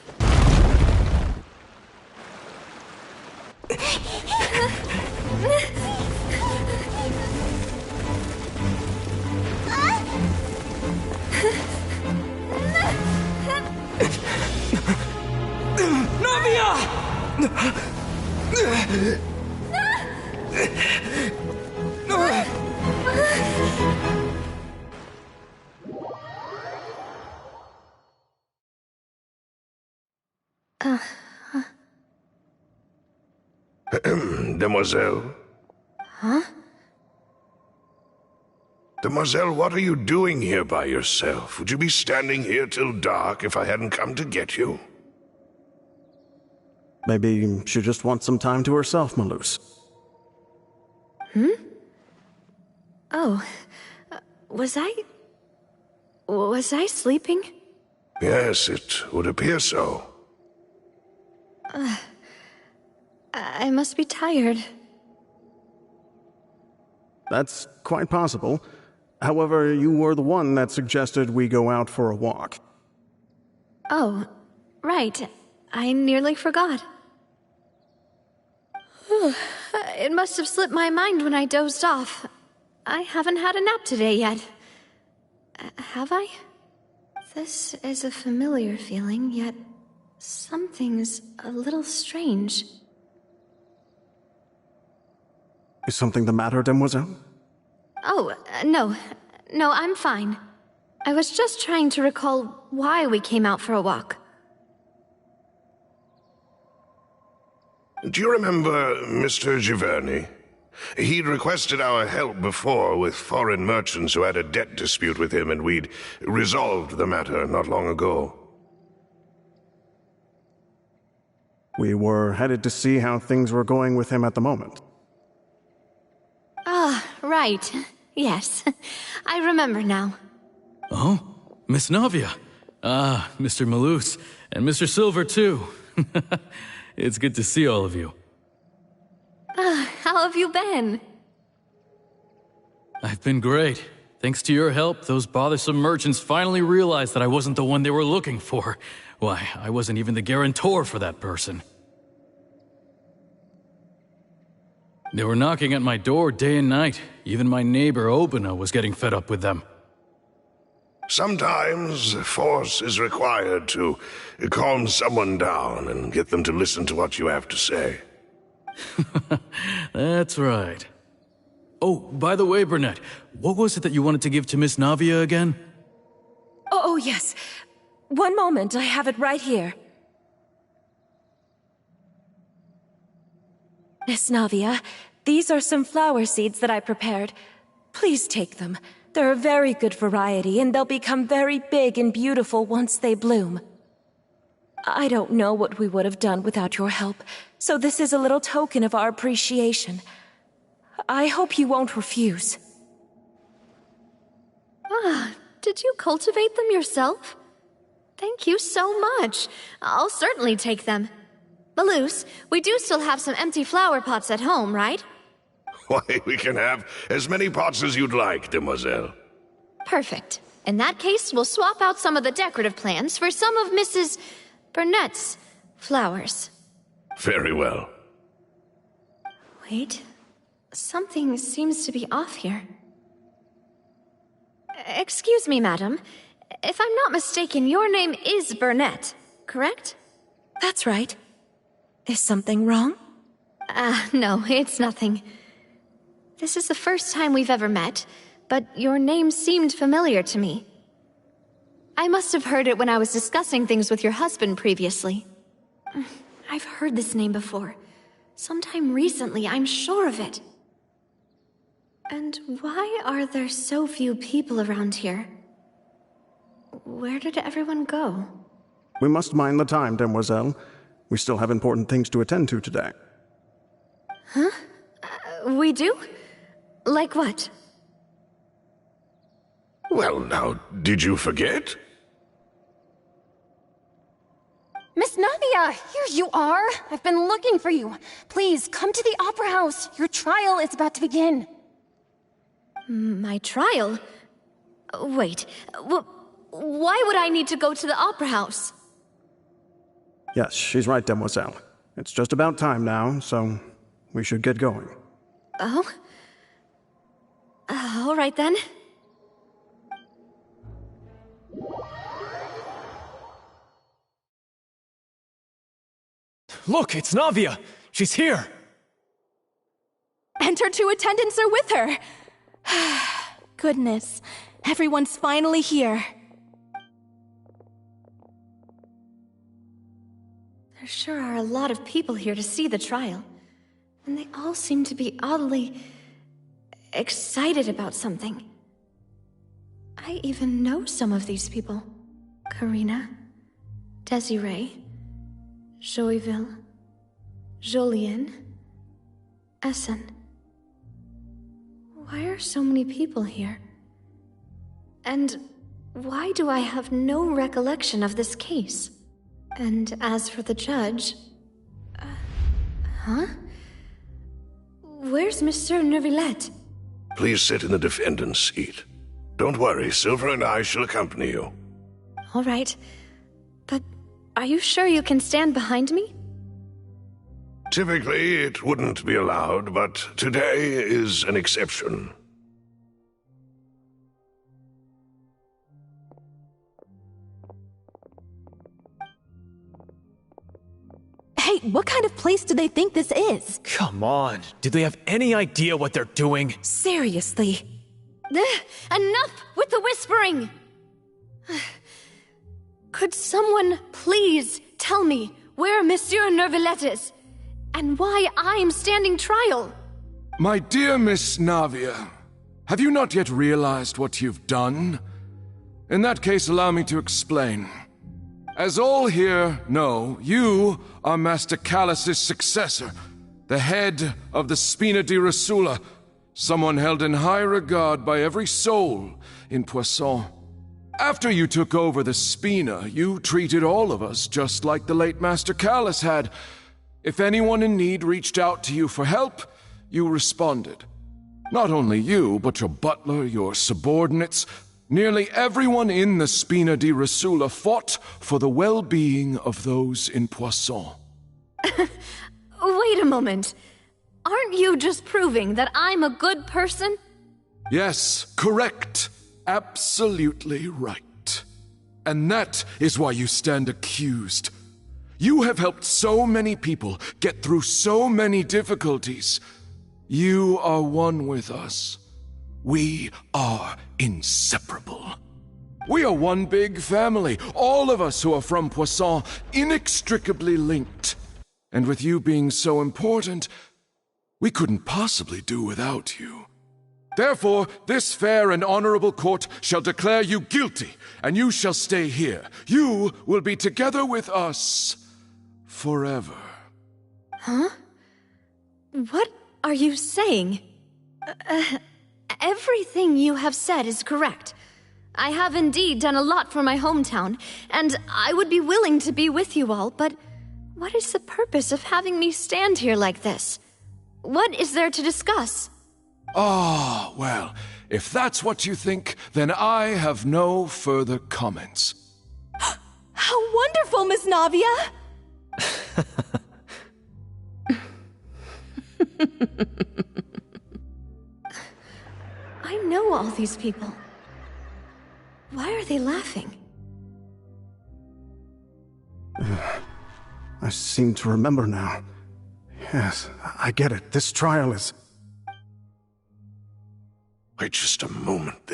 Demoiselle? Huh? Demoiselle, what are you doing here by yourself? Would you be standing here till dark if I hadn't come to get you? Maybe she just wants some time to herself, Malus. Oh, was I sleeping? Yes, it would appear so. I must be tired. That's quite possible. However, you were the one that suggested we go out for a walk. Oh, right. I nearly forgot. It must have slipped my mind when I dozed off. I haven't had a nap today yet. Have I? This is a familiar feeling, yet something's a little strange. Is something the matter, Demoiselle? Oh, no. No, I'm fine. I was just trying to recall why we came out for a walk. Do you remember Mr. Giverny? He'd requested our help before with foreign merchants who had a debt dispute with him, and we'd resolved the matter not long ago. We were headed to see how things were going with him at the moment. Ah, right. Yes. I remember now. Oh, Miss Navia. Ah, Mr. Malus. And Mr. Silver, too. It's good to see all of you. How have you been? I've been great. Thanks to your help, those bothersome merchants finally realized that I wasn't the one they were looking for. Why, I wasn't even the guarantor for that person. They were knocking at my door day and night. Even my neighbor, Obina, was getting fed up with them. Sometimes force is required to calm someone down and get them to listen to what you have to say. That's right. Oh, by the way, Burnett, what was it that you wanted to give to Miss Navia again? Oh, yes. One moment, I have it right here. Miss Navia, these are some flower seeds that I prepared. Please take them. They're a very good variety, and they'll become very big and beautiful once they bloom. I don't know what we would have done without your help, so this is a little token of our appreciation. I hope you won't refuse. Ah, did you cultivate them yourself? Thank you so much. I'll certainly take them. Malus, we do still have some empty flower pots at home, right? Why, we can have as many pots as you'd like, Demoiselle. Perfect. In that case, we'll swap out some of the decorative plants for some of Mrs. Burnett's flowers. Very well. Wait. Something seems to be off here. Excuse me, madam. If I'm not mistaken, your name is Burnett, correct? That's right. Is something wrong? No, it's nothing. This is the first time we've ever met, but your name seemed familiar to me. I must have heard it when I was discussing things with your husband previously. I've heard this name before. Sometime recently, I'm sure of it. And why are there so few people around here? Where did everyone go? We must mind the time, Demoiselle. We still have important things to attend to today. Huh? We do? Like what? Well, now, did you forget? Miss Navia, here you are. I've been looking for you. Please, come to the Opera House. Your trial is about to begin. My trial? Wait, Why would I need to go to the opera house? Yes, she's right, Demoiselle. It's just about time now, so we should get going. Oh? All right then. Look, it's Navia! She's here! And her two attendants are with her! Goodness, everyone's finally here. There sure are a lot of people here to see the trial. And they all seem to be oddly excited about something. I even know some of these people. Karina, Desiree, Joyville, Jolien, Essen. Why are so many people here? And why do I have no recollection of this case? And as for the judge... huh? Where's Monsieur Neuvillette? Please sit in the defendant's seat. Don't worry, Silver and I shall accompany you. All right. But are you sure you can stand behind me? Typically, it wouldn't be allowed, but today is an exception. Hey, what kind of place do they think this is? Come on, do they have any idea what they're doing? Seriously. Enough with the whispering! Could someone please tell me where Monsieur Neuvillette is? And why I'm standing trial? My dear Miss Navia, have you not yet realized what you've done? In that case, allow me to explain. As all here know, you are Master Callus's successor, the head of the Spina di Rosula, someone held in high regard by every soul in Poisson. After you took over the Spina, you treated all of us just like the late Master Callus had. If anyone in need reached out to you for help, you responded. Not only you, but your butler, your subordinates, nearly everyone in the Spina di Rosula fought for the well-being of those in Poisson. Wait a moment. Aren't you just proving that I'm a good person? Yes, correct. Absolutely right. And that is why you stand accused. You have helped so many people get through so many difficulties. You are one with us. We are inseparable. We are one big family, all of us who are from Poisson, inextricably linked. And with you being so important, we couldn't possibly do without you. Therefore, this fair and honorable court shall declare you guilty, and you shall stay here. You will be together with us forever. Huh? What are you saying? Everything you have said is correct. I have indeed done a lot for my hometown, and I would be willing to be with you all, but what is the purpose of having me stand here like this? What is there to discuss? Ah, well, if that's what you think, then I have no further comments. How wonderful, Miss Navia! I know all these people. Why are they laughing? I seem to remember now. Yes, I get it. This trial is... Wait just a moment.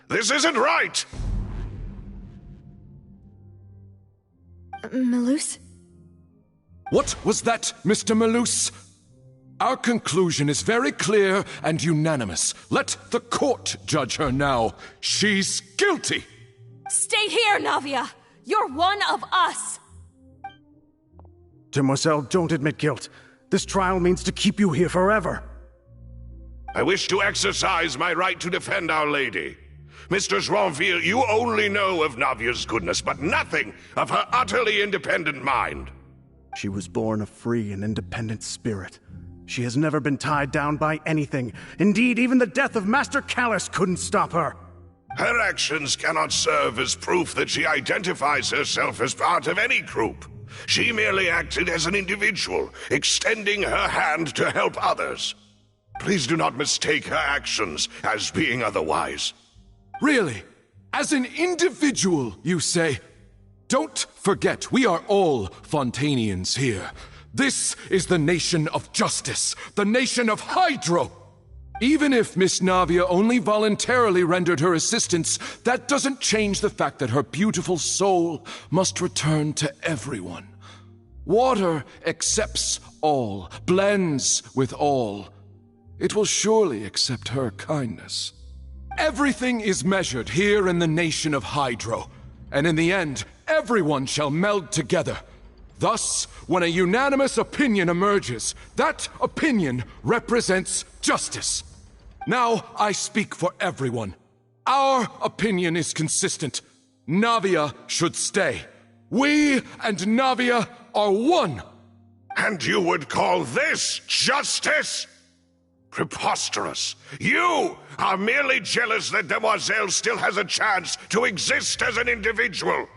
This isn't right! Malus? What was that, Mr. Malus? Our conclusion is very clear and unanimous. Let the court judge her now. She's guilty! Stay here, Navia! You're one of us! Demoiselle, don't admit guilt. This trial means to keep you here forever. I wish to exercise my right to defend Our Lady. Mr. Joinville, you only know of Navia's goodness, but nothing of her utterly independent mind. She was born a free and independent spirit. She has never been tied down by anything. Indeed, even the death of Master Callus couldn't stop her. Her actions cannot serve as proof that she identifies herself as part of any group. She merely acted as an individual, extending her hand to help others. Please do not mistake her actions as being otherwise. Really? As an individual, you say? Don't forget, we are all Fontanians here. This is the nation of justice, the nation of Hydro. Even if Miss Navia only voluntarily rendered her assistance, that doesn't change the fact that her beautiful soul must return to everyone. Water accepts all, blends with all. It will surely accept her kindness. Everything is measured here in the nation of Hydro, and in the end, everyone shall meld together. Thus, when a unanimous opinion emerges, that opinion represents justice. Now I speak for everyone. Our opinion is consistent. Navia should stay. We and Navia are one. And you would call this justice? Preposterous. You are merely jealous that Demoiselle still has a chance to exist as an individual.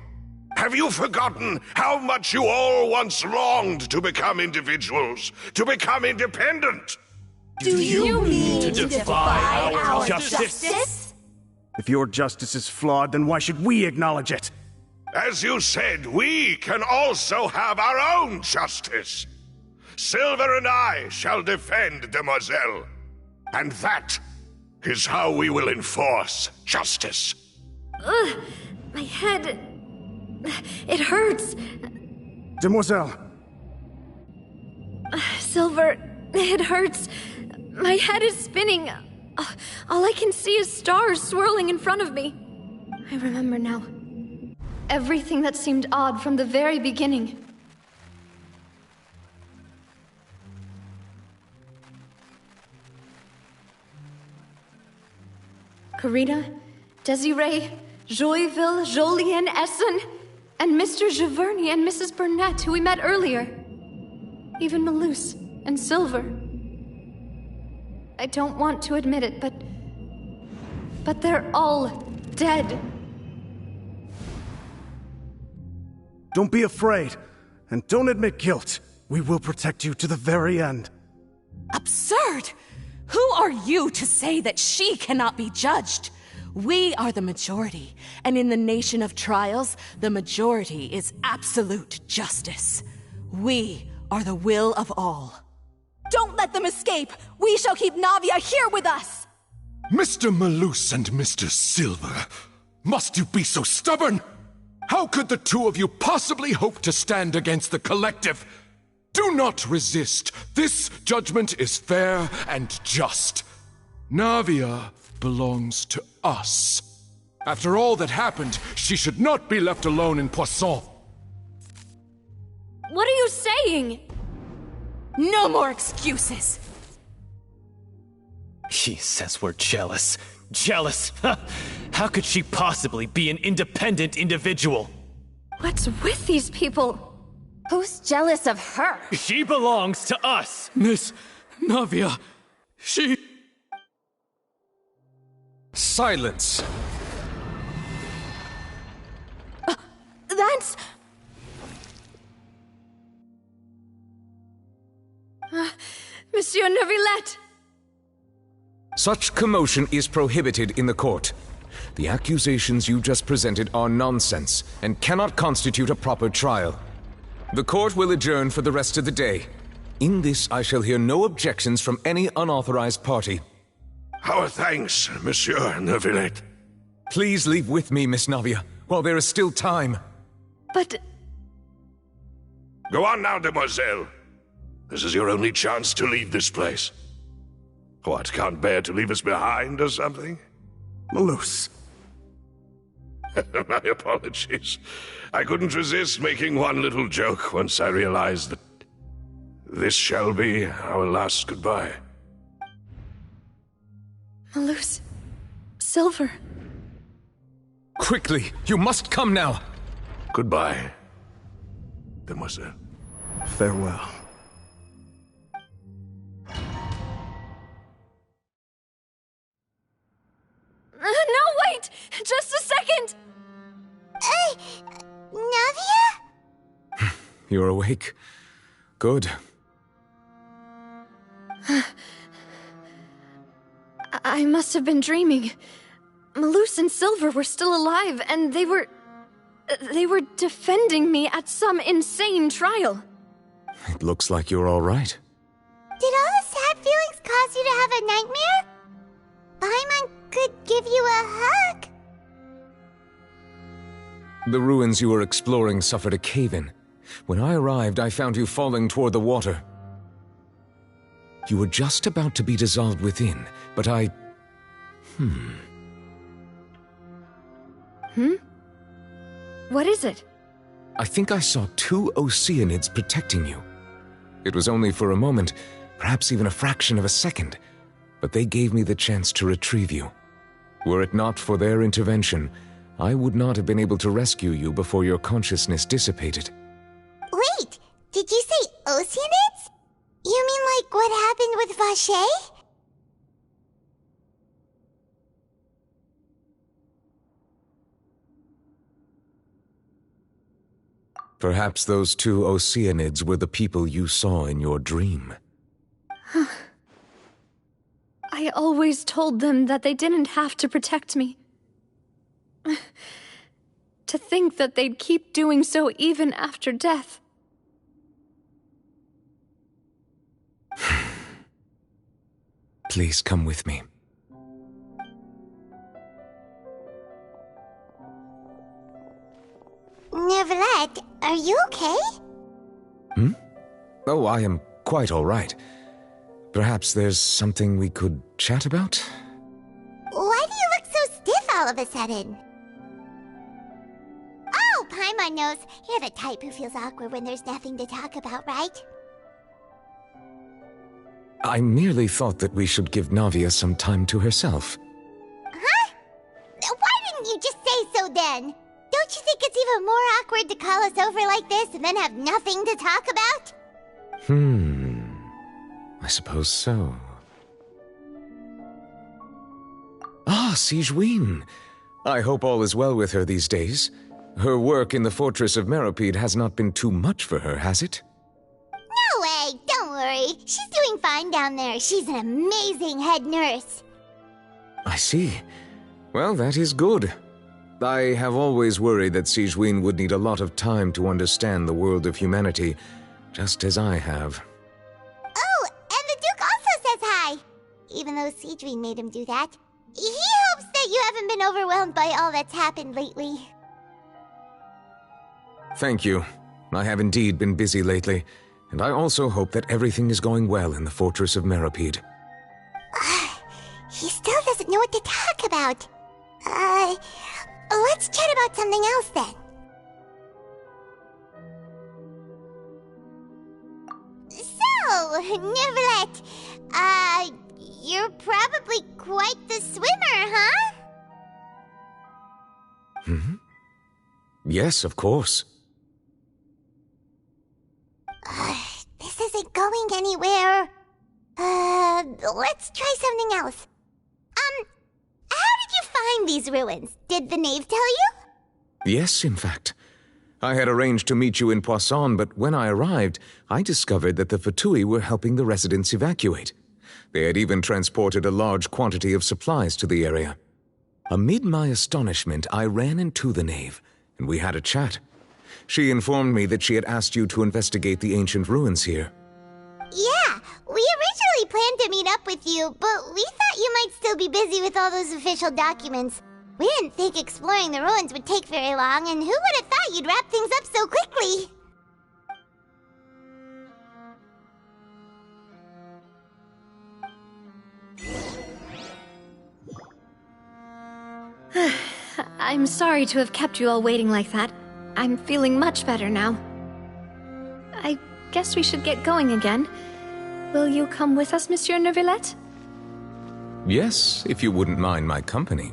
Have you forgotten how much you all once longed to become individuals, to become independent? Do you mean to defy our justice? If your justice is flawed, then why should we acknowledge it? As you said, we can also have our own justice. Silver and I shall defend Demoiselle. And that is how we will enforce justice. Ugh, my head... It hurts. Demoiselle. Silver, it hurts. My head is spinning. All I can see is stars swirling in front of me. I remember now. Everything that seemed odd from the very beginning. Karina, Desiree, Joyville, Jolien, Essen, and Mr. Giverny and Mrs. Burnett, who we met earlier. Even Malus and Silver. I don't want to admit it, but they're all dead. Don't be afraid, and don't admit guilt. We will protect you to the very end. Absurd! Who are you to say that she cannot be judged? We are the majority, and in the nation of trials, the majority is absolute justice. We are the will of all. Don't let them escape! We shall keep Navia here with us! Mr. Malus and Mr. Silver, must you be so stubborn? How could the two of you possibly hope to stand against the collective? Do not resist. This judgment is fair and just. Navia belongs to us. After all that happened, she should not be left alone in Poisson. What are you saying? No more excuses! He says we're jealous. Jealous? How could she possibly be an independent individual? What's with these people? Who's jealous of her? She belongs to us! Miss Navia, she... Silence! That's... Monsieur Neuvillette! Such commotion is prohibited in the court. The accusations you just presented are nonsense and cannot constitute a proper trial. The court will adjourn for the rest of the day. In this, I shall hear no objections from any unauthorized party. Our thanks, Monsieur Neuvillette. Please leave with me, Miss Navia, while there is still time. But... Go on now, Demoiselle. This is your only chance to leave this place. What, can't bear to leave us behind or something? Malus. My apologies. I couldn't resist making one little joke once I realized that this shall be our last goodbye. Malus... Silver... Quickly, you must come now! Goodbye, Demoiselle. Farewell. No, wait! you're awake. Good. I must have been dreaming. Malus and Silver were still alive, and they were defending me at some insane trial. It looks like you're all right. Did all the sad feelings cause you to have a nightmare? Paimon could give you a hug. The ruins you were exploring suffered a cave-in. When I arrived, I found you falling toward the water. You were just about to be dissolved within, but I... What is it? I think I saw 2 Oceanids protecting you. It was only for a moment, perhaps even a fraction of a second, but they gave me the chance to retrieve you. Were it not for their intervention, I would not have been able to rescue you before your consciousness dissipated. Wait, did you say Oceanids? You mean like what happened with Vache? Perhaps those 2 Oceanids were the people you saw in your dream. I always told them that they didn't have to protect me. To think that they'd keep doing so even after death. Please come with me. Neuvillette, are you okay? Oh, I am quite all right. Perhaps there's something we could chat about? Why do you look so stiff all of a sudden? Oh, Paimon knows. You're the type who feels awkward when there's nothing to talk about, right? I merely thought that we should give Navia some time to herself. Huh? Why didn't you just say so then? Don't you think it's even more awkward to call us over like this and then have nothing to talk about? I suppose so. Ah, Sigewinne. I hope all is well with her these days. Her work in the fortress of Meropide has not been too much for her, has it? No way, don't worry. She's doing fine down there. She's an amazing head nurse. I see. Well, that is good. I have always worried that Sigewinne would need a lot of time to understand the world of humanity, just as I have. Oh, and the Duke also says hi. Even though Sigewinne made him do that. He hopes that you haven't been overwhelmed by all that's happened lately. Thank you. I have indeed been busy lately, and I also hope that everything is going well in the fortress of Meropide. He still doesn't know what to talk about. Let's chat about something else then. So, Neuvillette, you're probably quite the swimmer, huh? Yes, of course. This isn't going anywhere. Let's try something else. How did you find these ruins? Did the knave tell you? Yes, in fact. I had arranged to meet you in Poisson, but when I arrived, I discovered that the Fatui were helping the residents evacuate. They had even transported a large quantity of supplies to the area. Amid my astonishment, I ran into the knave, and we had a chat. She informed me that she had asked you to investigate the ancient ruins here. Yeah, we originally planned to meet up with you, but we thought you might still be busy with all those official documents. We didn't think exploring the ruins would take very long, and who would have thought you'd wrap things up so quickly? I'm sorry to have kept you all waiting like that. I'm feeling much better now. I guess we should get going again. Will you come with us, Monsieur Neuvillette? Yes, if you wouldn't mind my company.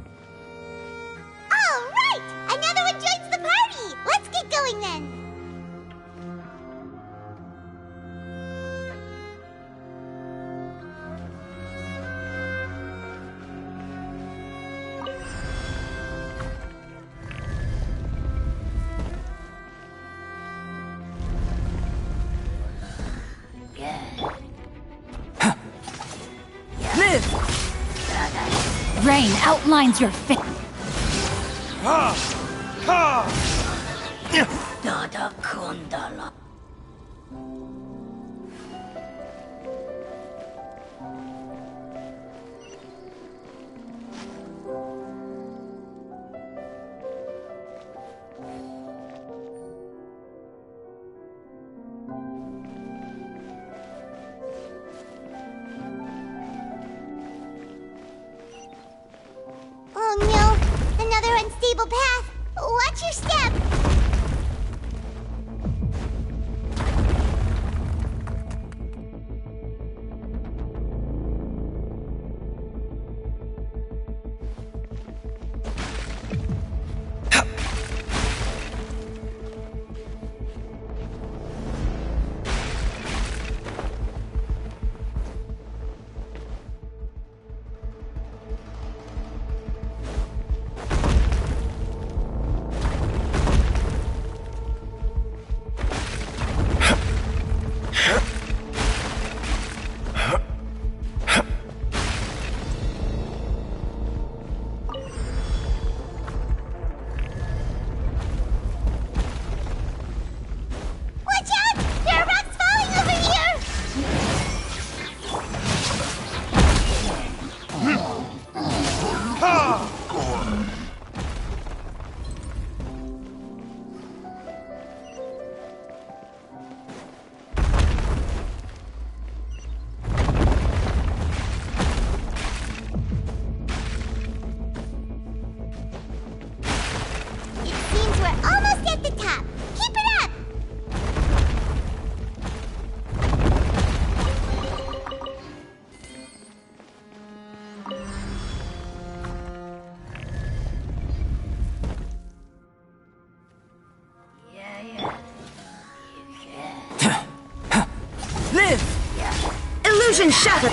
All right! Another one joins the party! Let's get going then! rain outlines your face. Dada Kundala. Oh no! Another unstable path! Watch your step! Illusion shattered!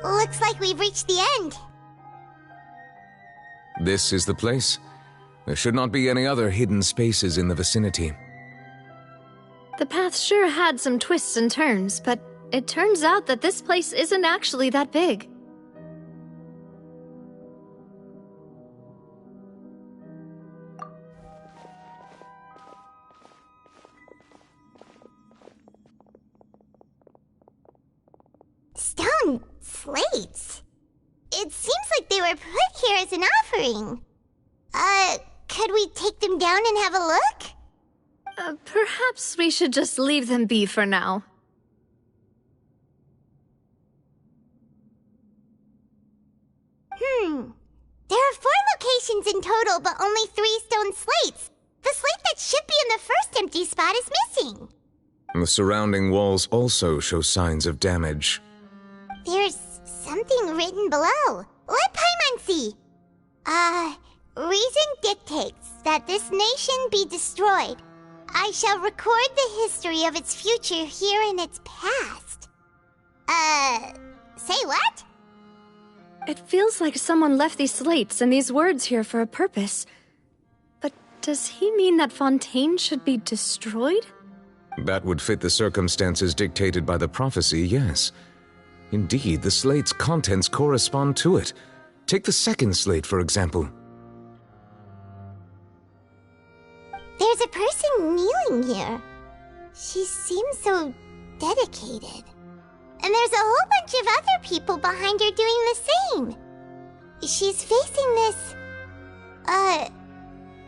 Looks like we've reached the end. This is the place. There should not be any other hidden spaces in the vicinity. The path sure had some twists and turns, but it turns out that this place isn't actually that big. Stone slates? It seems like they were put here as an offering. Could we take them down and have a look? Perhaps we should just leave them be for now. There are 4 locations in total, but only 3 stone slates. The slate that should be in the first empty spot is missing. The surrounding walls also show signs of damage. There's something written below. Let Paimon see. reason dictates that this nation be destroyed. I shall record the history of its future here in its past. Say what? It feels like someone left these slates and these words here for a purpose. But does he mean that Fontaine should be destroyed? That would fit the circumstances dictated by the prophecy, yes. Indeed, the slate's contents correspond to it. Take the second slate, for example. There's a person kneeling here. She seems so dedicated. And there's a whole bunch of other people behind her doing the same. She's facing this...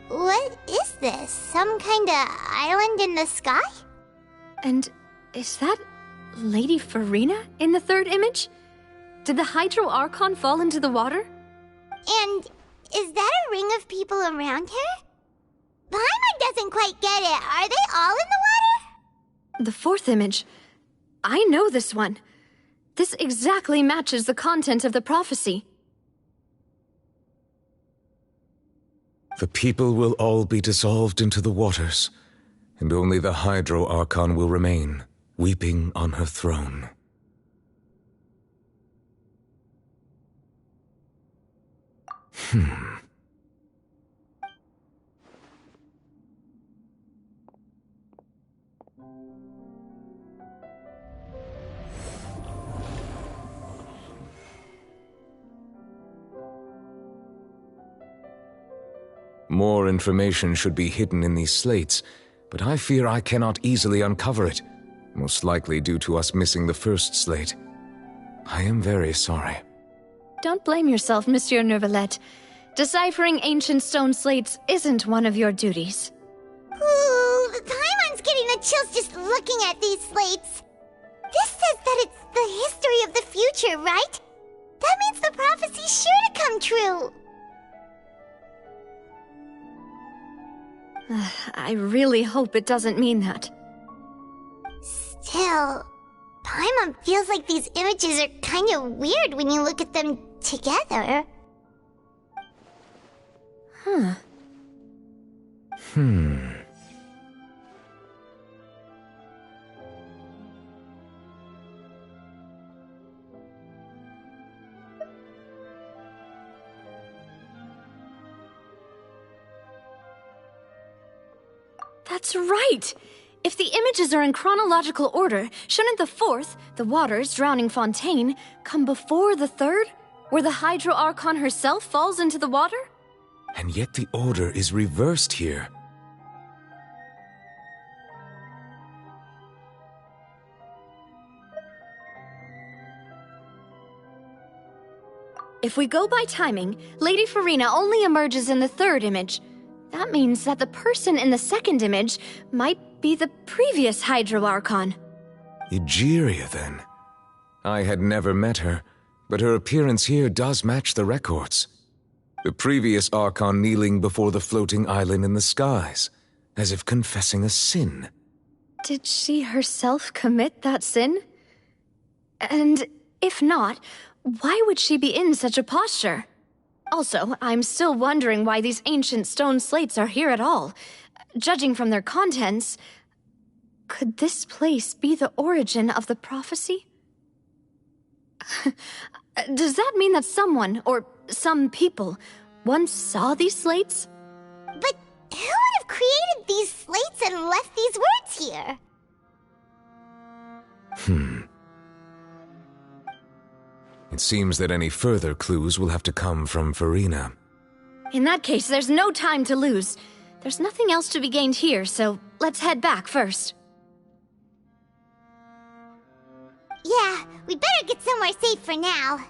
what is this? Some kind of island in the sky? And is that Lady Farina in the third image? Did the Hydro Archon fall into the water? And is that a ring of people around her? Paimon doesn't quite get it. Are they all in the water? The fourth image. I know this one. This exactly matches the content of the prophecy. The people will all be dissolved into the waters, and only the Hydro Archon will remain, weeping on her throne. More information should be hidden in these slates, but I fear I cannot easily uncover it, most likely due to us missing the first slate. I am very sorry. Don't blame yourself, Monsieur Neuvillette. Deciphering ancient stone slates isn't one of your duties. Ooh, Paimon's getting the chills just looking at these slates. This says that it's the history of the future, right? That means the prophecy's sure to come true. I really hope it doesn't mean that. Still, Paimon feels like these images are kind of weird when you look at them together. That's right! If the images are in chronological order, shouldn't the fourth, the waters drowning Fontaine, come before the third, where the Hydro Archon herself falls into the water? And yet the order is reversed here. If we go by timing, Lady Farina only emerges in the third image. That means that the person in the second image might be the previous Hydro Archon. Egeria, then. I had never met her, but her appearance here does match the records. The previous Archon kneeling before the floating island in the skies, as if confessing a sin. Did she herself commit that sin? And if not, why would she be in such a posture? Also, I'm still wondering why these ancient stone slates are here at all. Judging from their contents, could this place be the origin of the prophecy? Does that mean that someone, or some people, once saw these slates? But who would have created these slates and left these words here? It seems that any further clues will have to come from Farina. In that case, there's no time to lose. There's nothing else to be gained here, so let's head back first. Yeah, we better get somewhere safe for now.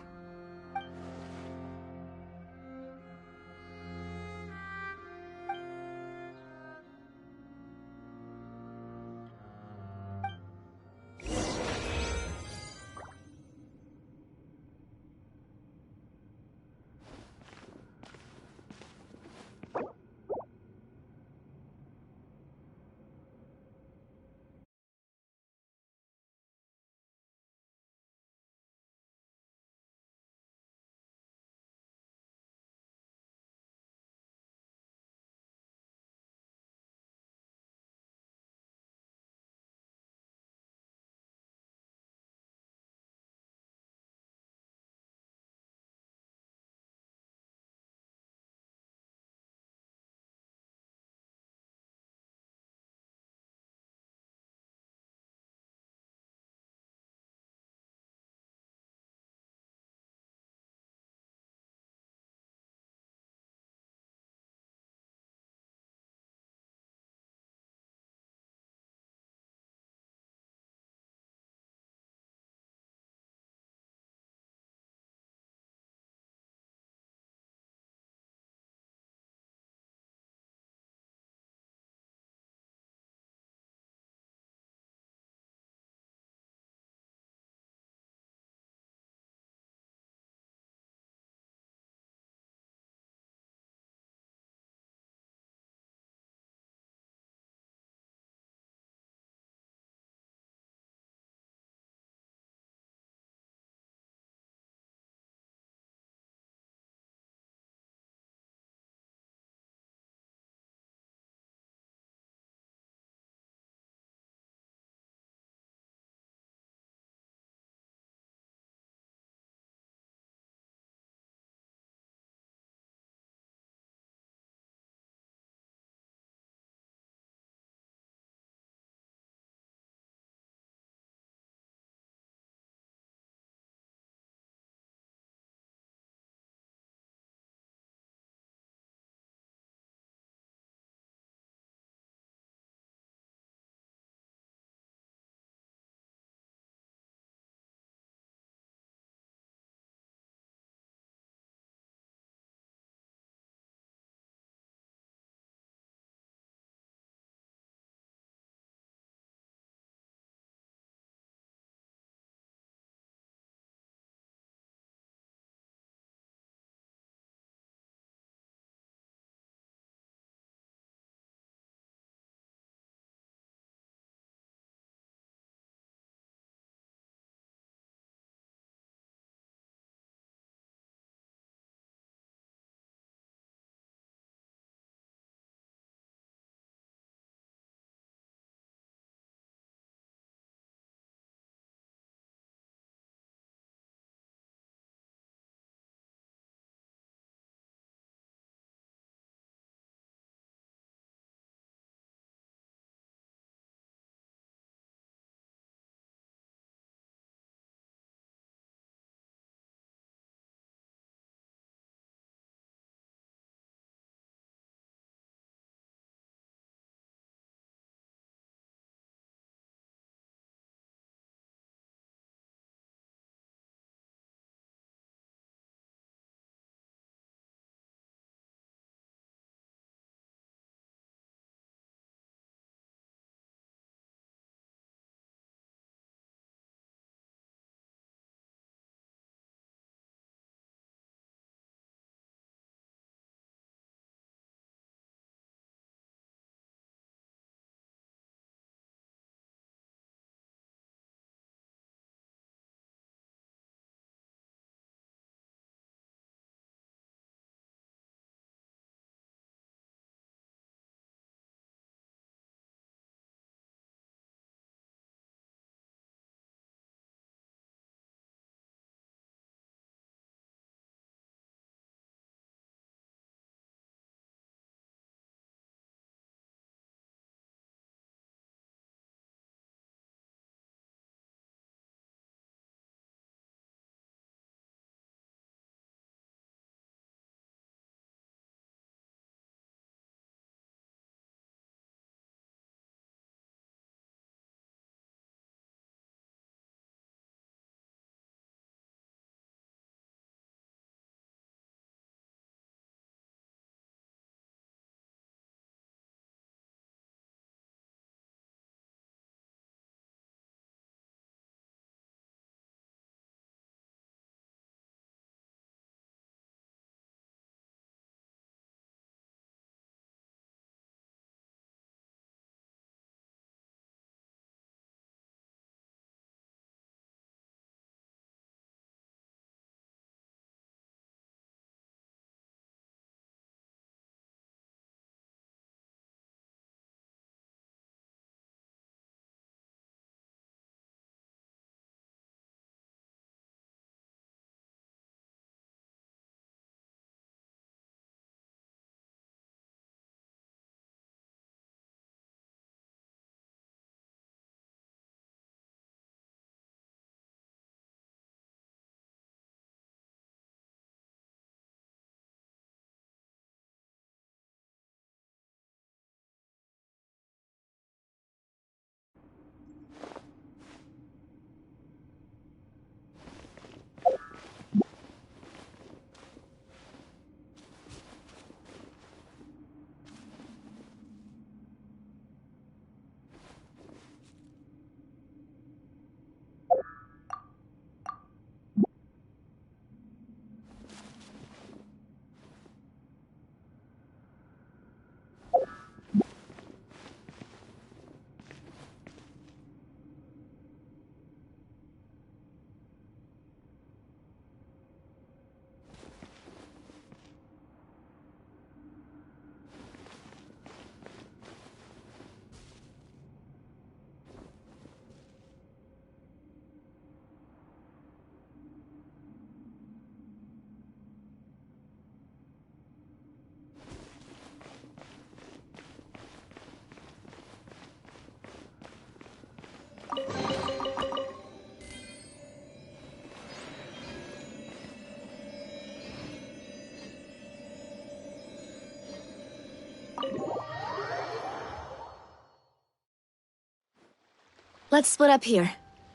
Let's split up here.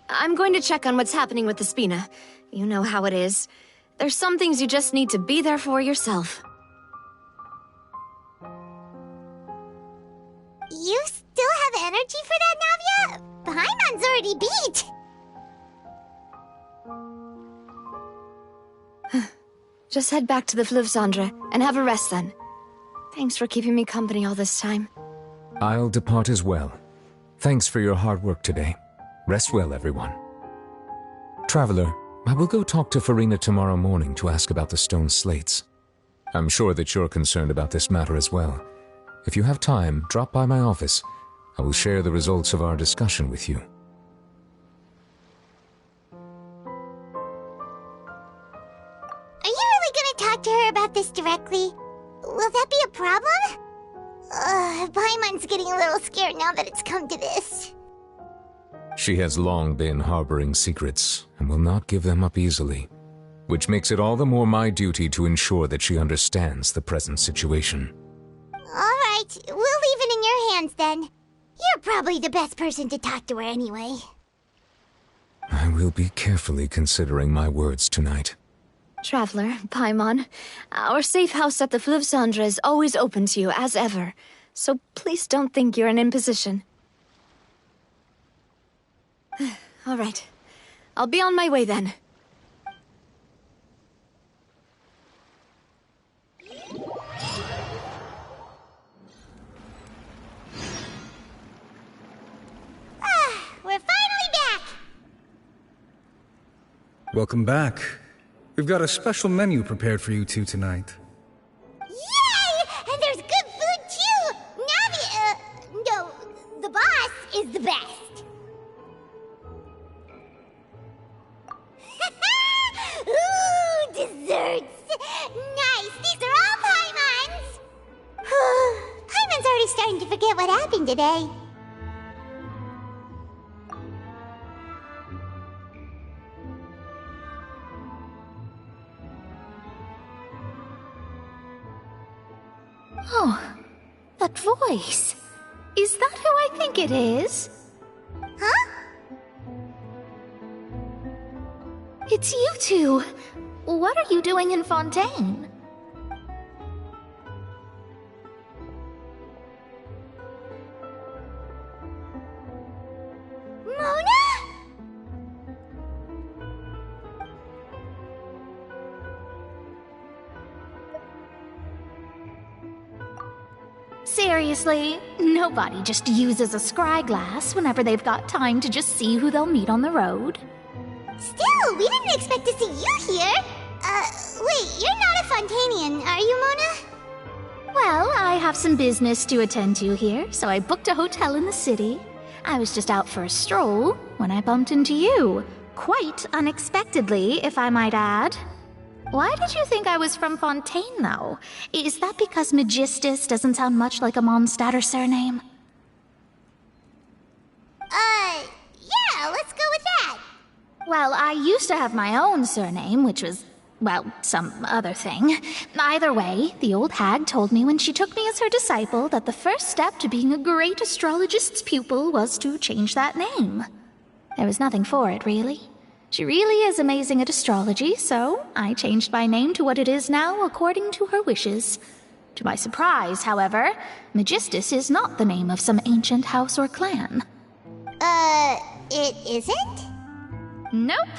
I'm going to check on what's happening with the Spina. You know how it is. There's some things you just need to be there for yourself. You still have energy for that, Navia? Paimon's already beat! Just head back to the Fluvsandre and have a rest then. Thanks for keeping me company all this time. I'll depart as well. Thanks for your hard work today. Rest well, everyone. Traveler, I will go talk to Farina tomorrow morning to ask about the stone slates. I'm sure that you're concerned about this matter as well. If you have time, drop by my office. I will share the results of our discussion with you. Are you really gonna talk to her about this directly? Will that be a problem? Paimon's getting a little scared now that it's come to this. She has long been harboring secrets and will not give them up easily, which makes it all the more my duty to ensure that she understands the present situation. Alright, we'll leave it in your hands then. You're probably the best person to talk to her anyway. I will be carefully considering my words tonight. Traveler, Paimon, our safe house at the Fluvsandre is always open to you, as ever. So please don't think you're an imposition. All right. I'll be on my way then. We're finally back! Welcome back. We've got a special menu prepared for you two tonight. Yay! And there's good food too! Navi, no, the boss is the best. Ooh, desserts! Nice, these are all Paimon's! Paimon's already starting to forget what happened today. Oh, that voice. Is that who I think it is? Huh? It's you two. What are you doing in Fontaine? Mona? Seriously, nobody just uses a scry glass whenever they've got time to just see who they'll meet on the road. Still, we didn't expect to see you here. Wait, you're not a Fontanian, are you, Mona? Well, I have some business to attend to here, so I booked a hotel in the city. I was just out for a stroll when I bumped into you. Quite unexpectedly, if I might add. Why did you think I was from Fontaine, though? Is that because Magistus doesn't sound much like a Mondstatter surname? Yeah, let's go with that. Well, I used to have my own surname, which was, well, some other thing. Either way, the old hag told me when she took me as her disciple that the first step to being a great astrologist's pupil was to change that name. There was nothing for it, really. She really is amazing at astrology, so I changed my name to what it is now according to her wishes. To my surprise, however, Magistus is not the name of some ancient house or clan. It isn't? Nope.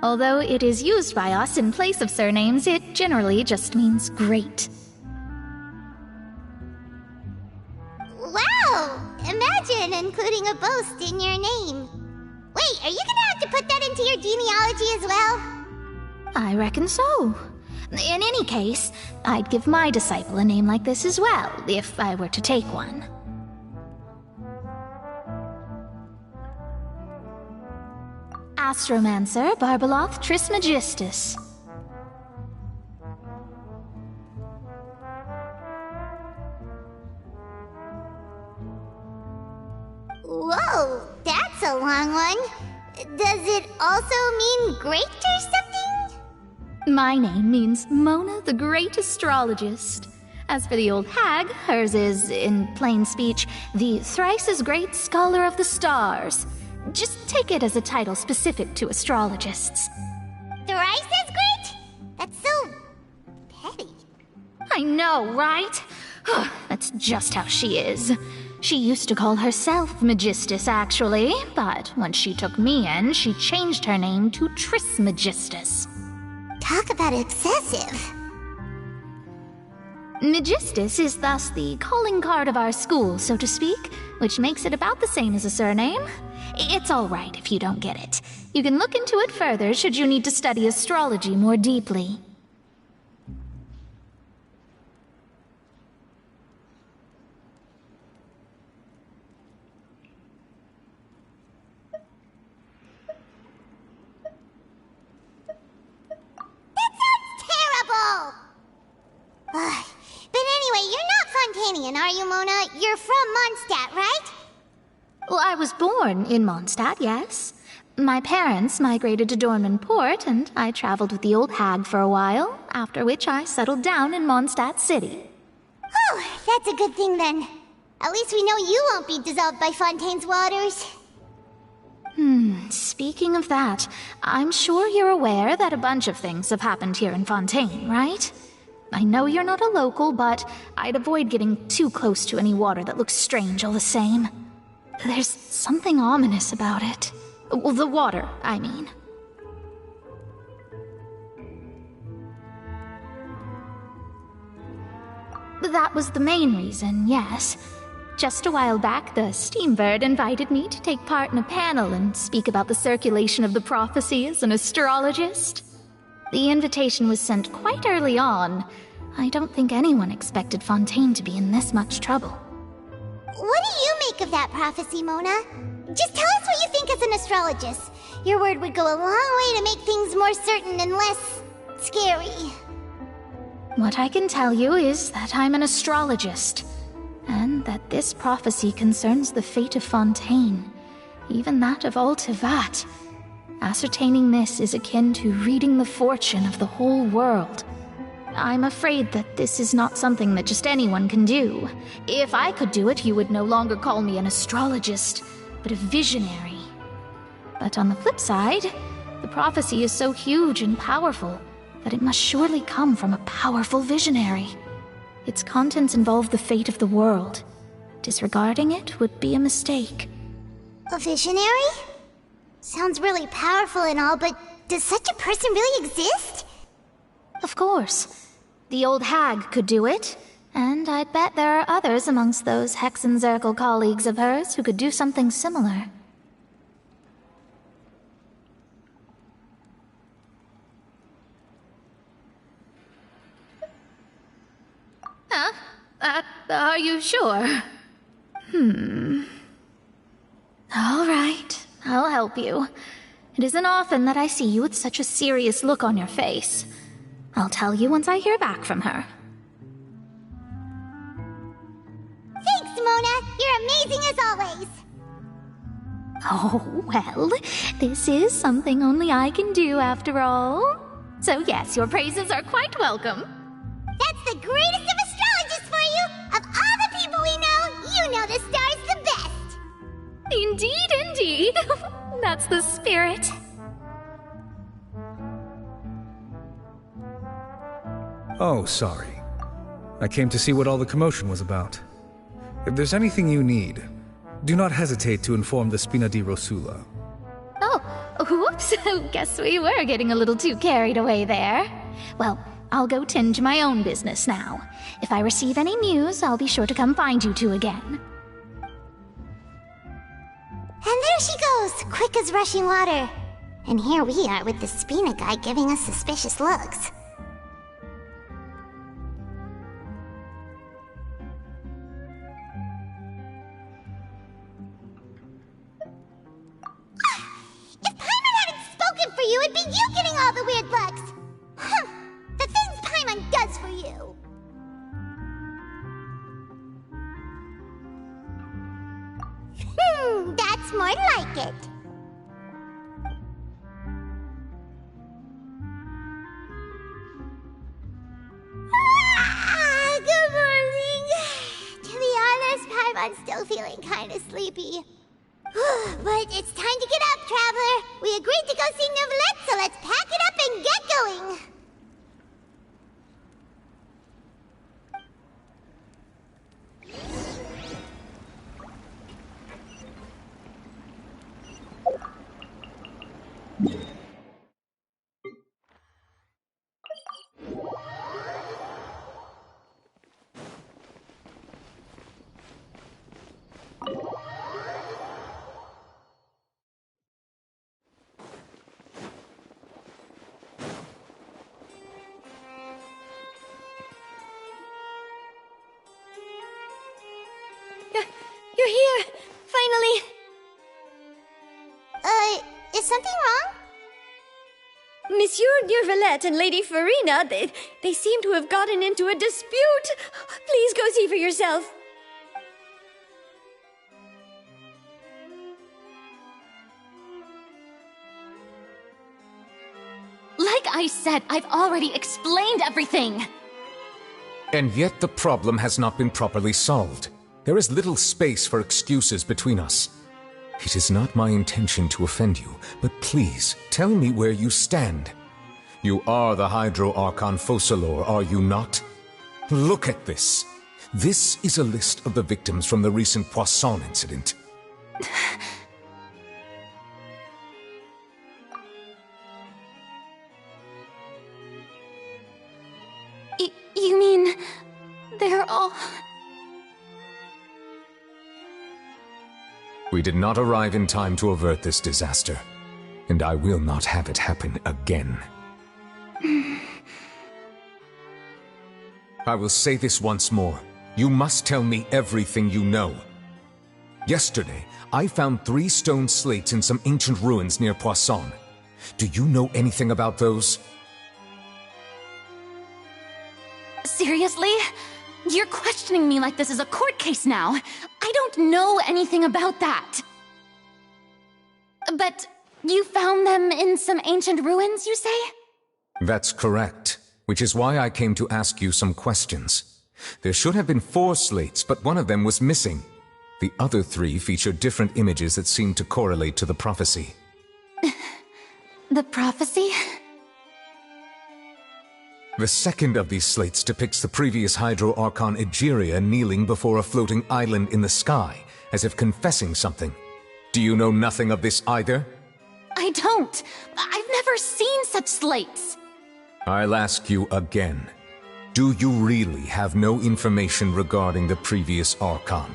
Although it is used by us in place of surnames, it generally just means great. Wow! Imagine including a boast in your name. Wait, are you gonna have to put that into your genealogy as well? I reckon so. In any case, I'd give my disciple a name like this as well, if I were to take one. Astromancer Barbeloth Trismegistus. Whoa, that's a long one. Does it also mean great or something? My name means Mona the Great Astrologist. As for the old hag, hers is, in plain speech, the thrice as great Scholar of the Stars. Just take it as a title specific to astrologists. Thrice as great? That's so petty. I know, right? That's just how she is. She used to call herself Magistus, actually, but when she took me in, she changed her name to Trismegistus. Talk about excessive. Magistus is thus the calling card of our school, so to speak, which makes it about the same as a surname. It's all right if you don't get it. You can look into it further should you need to study astrology more deeply. Terrible! But anyway, you're not Fontanian, are you, Mona? You're from Mondstadt, right? Well, I was born in Mondstadt, yes. My parents migrated to Dornman Port, and I traveled with the old hag for a while, after which I settled down in Mondstadt City. Oh, that's a good thing then. At least we know you won't be dissolved by Fontaine's waters. Speaking of that, I'm sure you're aware that a bunch of things have happened here in Fontaine, right? I know you're not a local, but I'd avoid getting too close to any water that looks strange all the same. There's something ominous about it. Well, the water, I mean. That was the main reason, yes. Just a while back, the Steambird invited me to take part in a panel and speak about the circulation of the prophecy as an astrologist. The invitation was sent quite early on. I don't think anyone expected Fontaine to be in this much trouble. What do you make of that prophecy, Mona? Just tell us what you think as an astrologist. Your word would go a long way to make things more certain and less scary. What I can tell you is that I'm an astrologist, and that this prophecy concerns the fate of Fontaine, even that of all Tevat. Ascertaining this is akin to reading the fortune of the whole world. I'm afraid that this is not something that just anyone can do. If I could do it, you would no longer call me an astrologist, but a visionary. But on the flip side, the prophecy is so huge and powerful that it must surely come from a powerful visionary. Its contents involve the fate of the world. Disregarding it would be a mistake. A visionary? Sounds really powerful and all, but does such a person really exist? Of course. The old hag could do it, and I bet there are others amongst those Hexenzirkel colleagues of hers who could do something similar. Huh? Are you sure? All right, I'll help you. It isn't often that I see you with such a serious look on your face. I'll tell you once I hear back from her. Thanks, Mona! You're amazing as always! Oh, well, this is something only I can do after all. So yes, your praises are quite welcome. That's the greatest of astrologists for you! Of all the people we know, you know the star's the best! Indeed, indeed. That's the spirit. Oh, sorry. I came to see what all the commotion was about. If there's anything you need, do not hesitate to inform the Spina di Rosula. Oh, whoops. Guess we were getting a little too carried away there. Well, I'll go tend to my own business now. If I receive any news, I'll be sure to come find you two again. And there she goes, quick as rushing water. And here we are with the Spina guy giving us suspicious looks. If Paimon hadn't spoken for you, it'd be you getting all the weird looks! The things Paimon does for you! That's more like it. Good morning. To be honest, Paimon's still feeling kind of sleepy. But it's time to get up, Traveler. We agreed to go see Neuvillette, so let's pack it up and get going. You're here! Finally! Is something wrong? Monsieur Neuvillette and Lady Farina, they seem to have gotten into a dispute. Please go see for yourself. Like I said, I've already explained everything. And yet the problem has not been properly solved. There is little space for excuses between us. It is not my intention to offend you, but please, tell me where you stand. You are the Hydro Archon Focalor, are you not? Look at this. This is a list of the victims from the recent Poisson incident. You mean... they're all... We did not arrive in time to avert this disaster, and I will not have it happen again. I will say this once more. You must tell me everything you know. Yesterday, I found 3 stone slates in some ancient ruins near Poisson. Do you know anything about those? Seriously? You're questioning me like this is a court case now. I don't know anything about that. But you found them in some ancient ruins, you say? That's correct, which is why I came to ask you some questions. There should have been 4 slates, but one of them was missing. The other 3 featured different images that seemed to correlate to the prophecy. The prophecy? The second of these slates depicts the previous Hydro Archon Egeria kneeling before a floating island in the sky, as if confessing something. Do you know nothing of this either? I don't. I've never seen such slates. I'll ask you again. Do you really have no information regarding the previous Archon?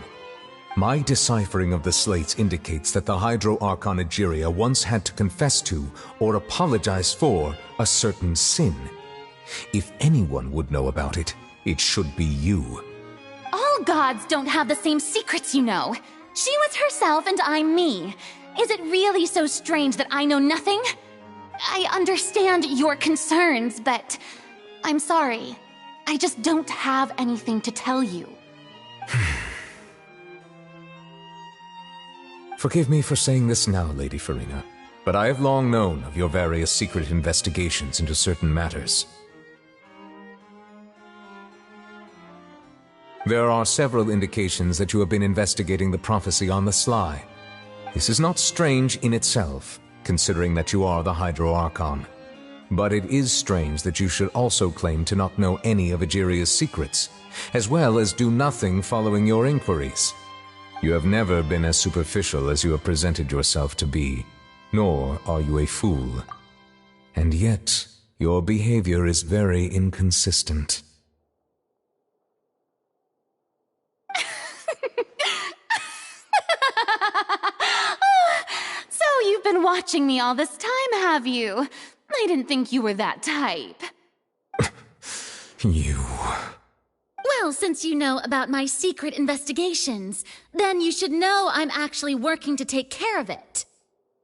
My deciphering of the slates indicates that the Hydro Archon Egeria once had to confess to, or apologize for, a certain sin. If anyone would know about it, it should be you. All gods don't have the same secrets, you know. She was herself and I'm me. Is it really so strange that I know nothing? I understand your concerns, but I'm sorry. I just don't have anything to tell you. Forgive me for saying this now, Lady Farina, but I have long known of your various secret investigations into certain matters. There are several indications that you have been investigating the prophecy on the sly. This is not strange in itself, considering that you are the Hydro Archon. But it is strange that you should also claim to not know any of Egeria's secrets, as well as do nothing following your inquiries. You have never been as superficial as you have presented yourself to be, nor are you a fool. And yet, your behavior is very inconsistent. So you've been watching me all this time, have you? I didn't think you were that type. You... Well, since you know about my secret investigations, then you should know I'm actually working to take care of it.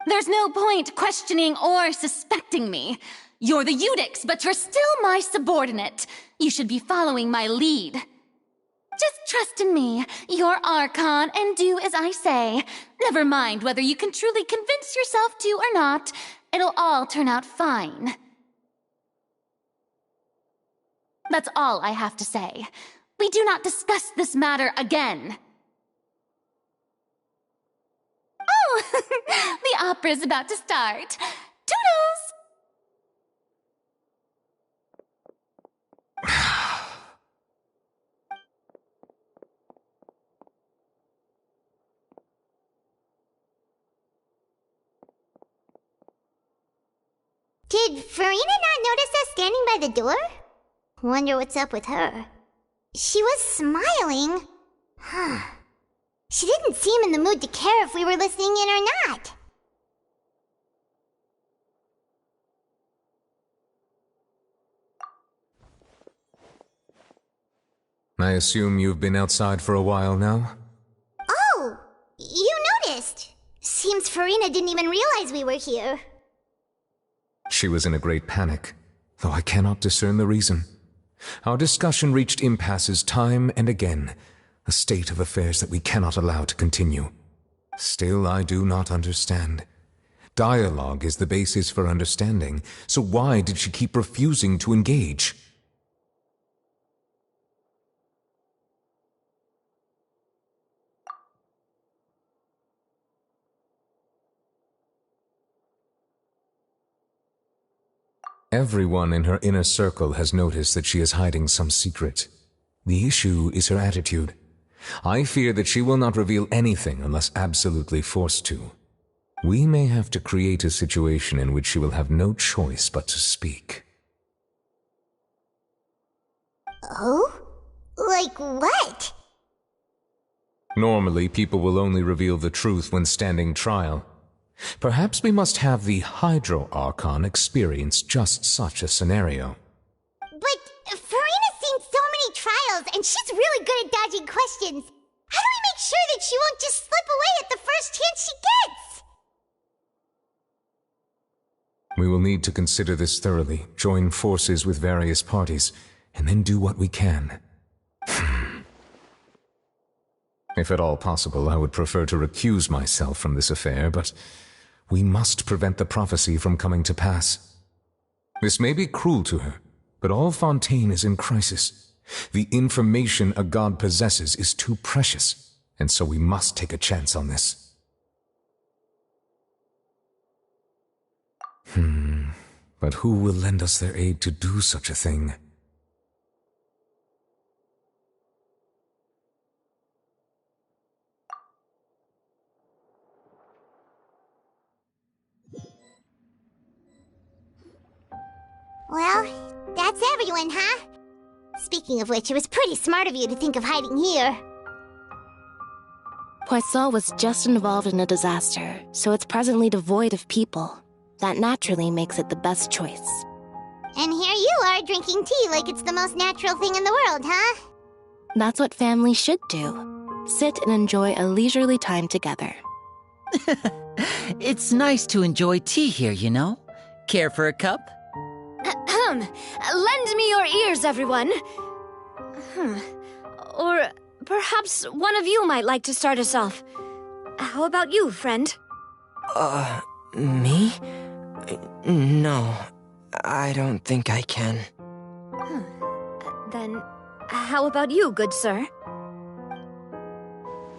There's no point questioning or suspecting me. You're the Eudix, but you're still my subordinate. You should be following my lead. Just trust in me, your Archon, and do as I say. Never mind whether you can truly convince yourself to or not. It'll all turn out fine. That's all I have to say. We do not discuss this matter again. Oh, the opera's about to start. Toodles! Did Farina not notice us standing by the door? Wonder what's up with her. She was smiling. Huh. She didn't seem in the mood to care if we were listening in or not. I assume you've been outside for a while now? Oh, you noticed. Seems Farina didn't even realize we were here. She was in a great panic, though I cannot discern the reason. Our discussion reached impasses time and again, a state of affairs that we cannot allow to continue. Still, I do not understand. Dialogue is the basis for understanding, so why did she keep refusing to engage? Everyone in her inner circle has noticed that she is hiding some secret. The issue is her attitude. I fear that she will not reveal anything unless absolutely forced to. We may have to create a situation in which she will have no choice but to speak. Oh? Like what? Normally, people will only reveal the truth when standing trial. Perhaps we must have the Hydro Archon experience just such a scenario. But Farina's seen so many trials, and she's really good at dodging questions. How do we make sure that she won't just slip away at the first chance she gets? We will need to consider this thoroughly, join forces with various parties, and then do what we can. If at all possible, I would prefer to recuse myself from this affair, but we must prevent the prophecy from coming to pass. This may be cruel to her, but all Fontaine is in crisis. The information a god possesses is too precious, and so we must take a chance on this. But who will lend us their aid to do such a thing? Well, that's everyone, huh? Speaking of which, it was pretty smart of you to think of hiding here. Poisson was just involved in a disaster, so it's presently devoid of people. That naturally makes it the best choice. And here you are drinking tea like it's the most natural thing in the world, huh? That's what families should do. Sit and enjoy a leisurely time together. It's nice to enjoy tea here, you know? Care for a cup? Lend me your ears, everyone. Or perhaps one of you might like to start us off. How about you, friend? Me? No, I don't think I can. Then, how about you, good sir?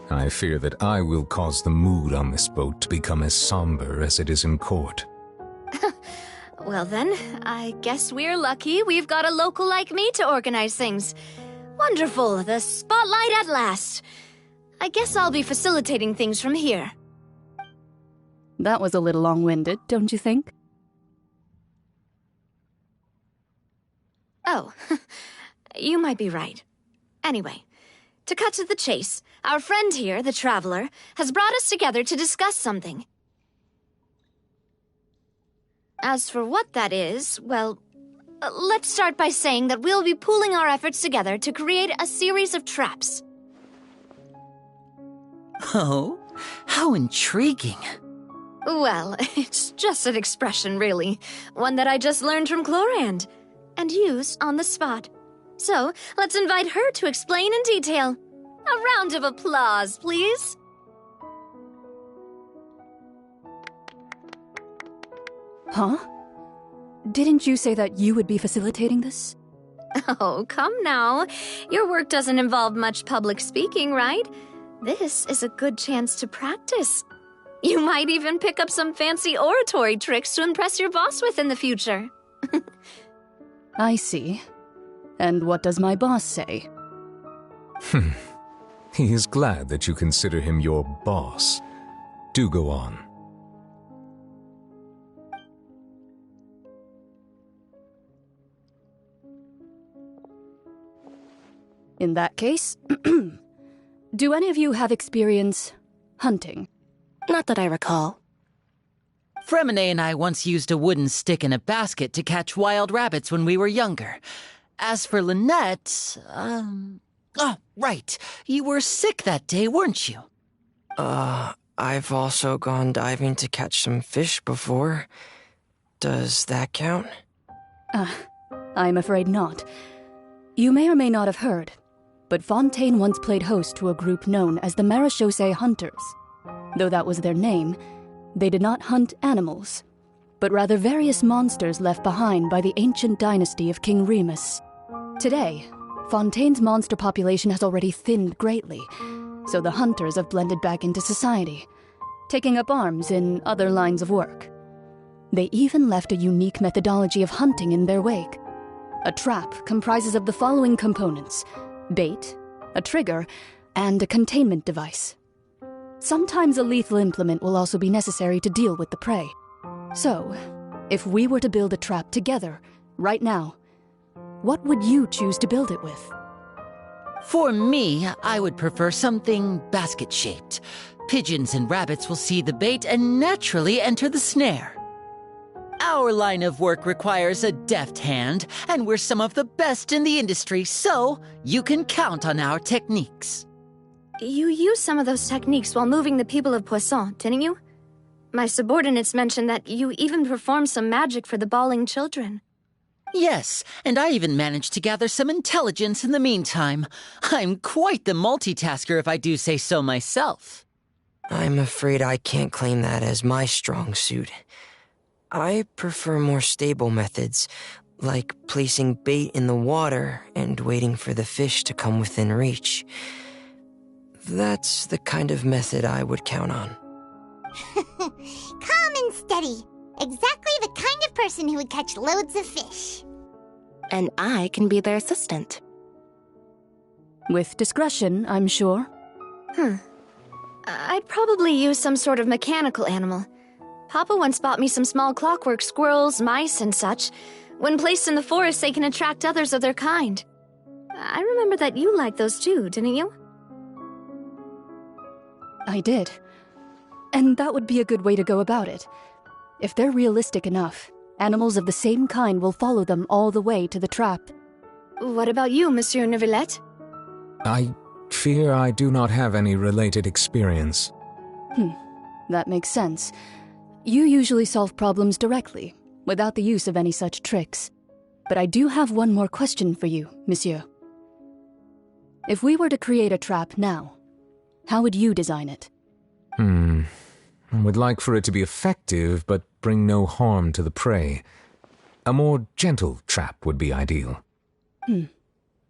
I fear that I will cause the mood on this boat to become as somber as it is in court. Well then, I guess we're lucky we've got a local like me to organize things. Wonderful, the spotlight at last. I guess I'll be facilitating things from here. That was a little long-winded, don't you think? Oh, you might be right. Anyway, to cut to the chase, our friend here, the Traveler, has brought us together to discuss something. As for what that is, well, let's start by saying that we'll be pooling our efforts together to create a series of traps. Oh, how intriguing. Well, it's just an expression, really. One that I just learned from Chlorand, and use on the spot. So, let's invite her to explain in detail. A round of applause, please. Huh? Didn't you say that you would be facilitating this? Oh, come now. Your work doesn't involve much public speaking, right? This is a good chance to practice. You might even pick up some fancy oratory tricks to impress your boss with in the future. I see. And what does my boss say? He is glad that you consider him your boss. Do go on. In that case, do any of you have experience hunting? Not that I recall. Fremine and I once used a wooden stick in a basket to catch wild rabbits when we were younger. As for Lynette, oh, right. You were sick that day, weren't you? I've also gone diving to catch some fish before. Does that count? I'm afraid not. You may or may not have heard, but Fontaine once played host to a group known as the Marechaussee Hunters. Though that was their name, they did not hunt animals, but rather various monsters left behind by the ancient dynasty of King Remus. Today, Fontaine's monster population has already thinned greatly, so the hunters have blended back into society, taking up arms in other lines of work. They even left a unique methodology of hunting in their wake. A trap comprises of the following components: bait, a trigger, and a containment device. Sometimes a lethal implement will also be necessary to deal with the prey. So, if we were to build a trap together, right now, what would you choose to build it with? For me, I would prefer something basket-shaped. Pigeons and rabbits will see the bait and naturally enter the snare. Our line of work requires a deft hand, and we're some of the best in the industry, so you can count on our techniques. You used some of those techniques while moving the people of Poisson, didn't you? My subordinates mentioned that you even performed some magic for the bawling children. Yes, and I even managed to gather some intelligence in the meantime. I'm quite the multitasker if I do say so myself. I'm afraid I can't claim that as my strong suit. I prefer more stable methods, like placing bait in the water and waiting for the fish to come within reach. That's the kind of method I would count on. Calm and steady. Exactly the kind of person who would catch loads of fish. And I can be their assistant. With discretion, I'm sure. I'd probably use some sort of mechanical animal. Papa once bought me some small clockwork squirrels, mice, and such. When placed in the forest, they can attract others of their kind. I remember that you liked those too, didn't you? I did. And that would be a good way to go about it. If they're realistic enough, animals of the same kind will follow them all the way to the trap. What about you, Monsieur Neuvillette? I fear I do not have any related experience. That makes sense. You usually solve problems directly, without the use of any such tricks. But I do have one more question for you, monsieur. If we were to create a trap now, how would you design it? I would like for it to be effective, but bring no harm to the prey. A more gentle trap would be ideal.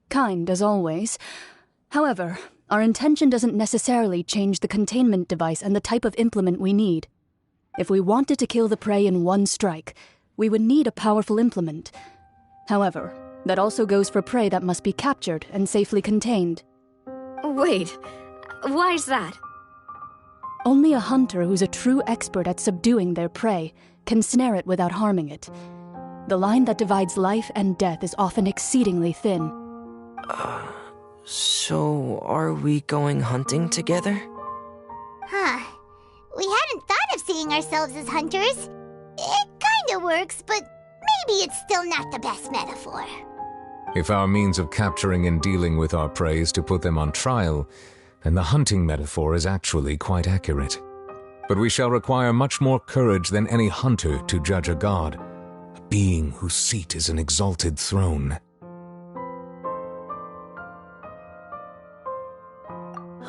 Kind, as always. However, our intention doesn't necessarily change the containment device and the type of implement we need. If we wanted to kill the prey in one strike, we would need a powerful implement. However, that also goes for prey that must be captured and safely contained. Wait, why is that? Only a hunter who's a true expert at subduing their prey can snare it without harming it. The line that divides life and death is often exceedingly thin. So are we going hunting together? We hadn't thought of seeing ourselves as hunters. It kinda works, but maybe it's still not the best metaphor. If our means of capturing and dealing with our prey is to put them on trial, then the hunting metaphor is actually quite accurate. But we shall require much more courage than any hunter to judge a god, a being whose seat is an exalted throne.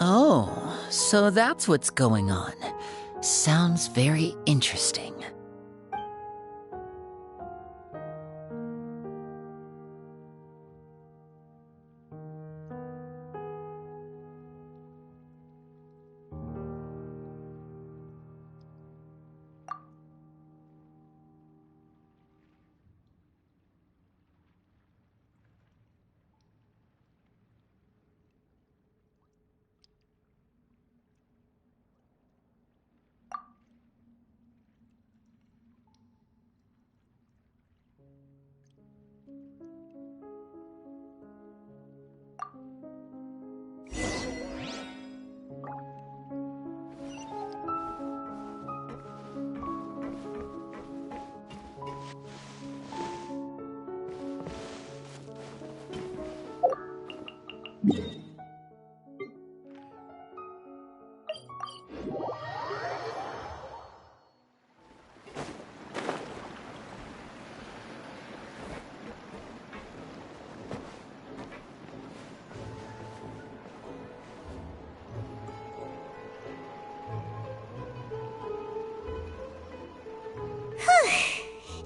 Oh, so that's what's going on. Sounds very interesting.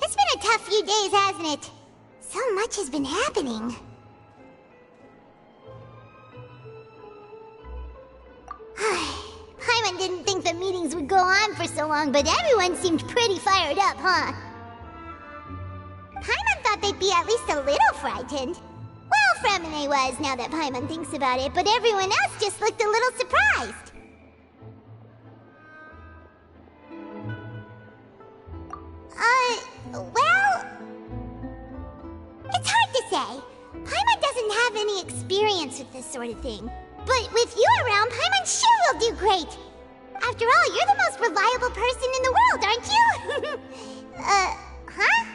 It's been a tough few days, hasn't it? So much has been happening. Paimon didn't think the meetings would go on for so long, but everyone seemed pretty fired up, huh? Paimon thought they'd be at least a little frightened. Well, Fremine was, now that Paimon thinks about it, but everyone else just looked a little surprised. Well... It's hard to say. Paimon doesn't have any experience with this sort of thing. But with you around, Paimon sure will do great. After all, you're the most reliable person in the world, aren't you? Huh?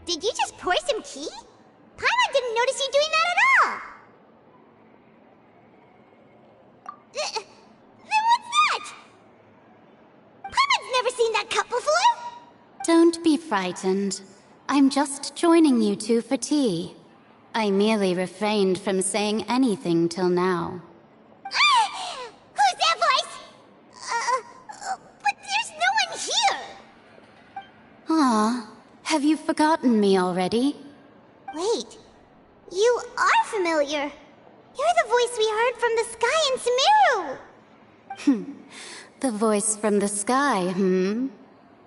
Did you just pour some tea? Paimon didn't notice you doing that at all. Then what's that? Paimon's never seen that cup before. Don't be frightened. I'm just joining you two for tea. I merely refrained from saying anything till now. Who's that voice? But there's no one here. Ah, have you forgotten me already? Wait, you are familiar. You're the voice we heard from the sky in Sumeru. The voice from the sky,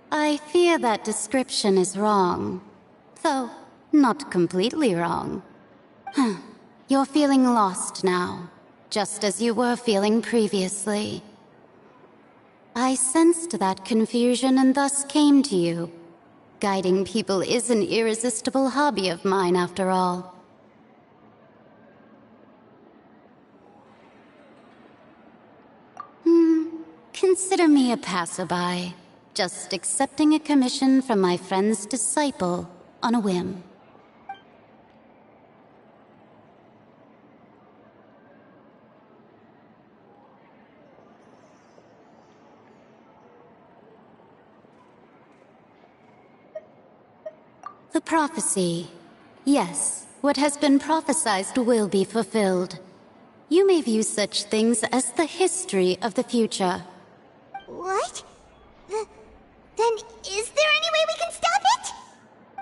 I fear that description is wrong. Though, not completely wrong. You're feeling lost now, just as you were feeling previously. I sensed that confusion and thus came to you. Guiding people is an irresistible hobby of mine, after all. Consider me a passerby, just accepting a commission from my friend's disciple on a whim. The prophecy. Yes, what has been prophesied will be fulfilled. You may view such things as the history of the future. What? Then is there any way we can stop it?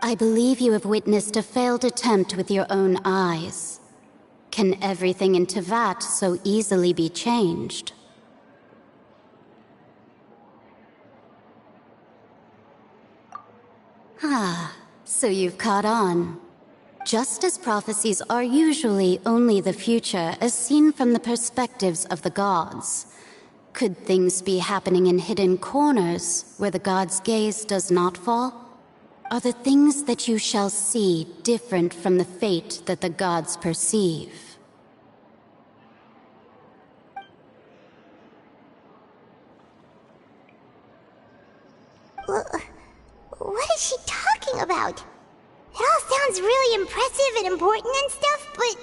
I believe you have witnessed a failed attempt with your own eyes. Can everything in Tevat so easily be changed? So you've caught on. Just as prophecies are usually only the future as seen from the perspectives of the gods, could things be happening in hidden corners where the gods' gaze does not fall? Are the things that you shall see different from the fate that the gods perceive? What is she talking about? It all sounds really impressive and important and stuff, but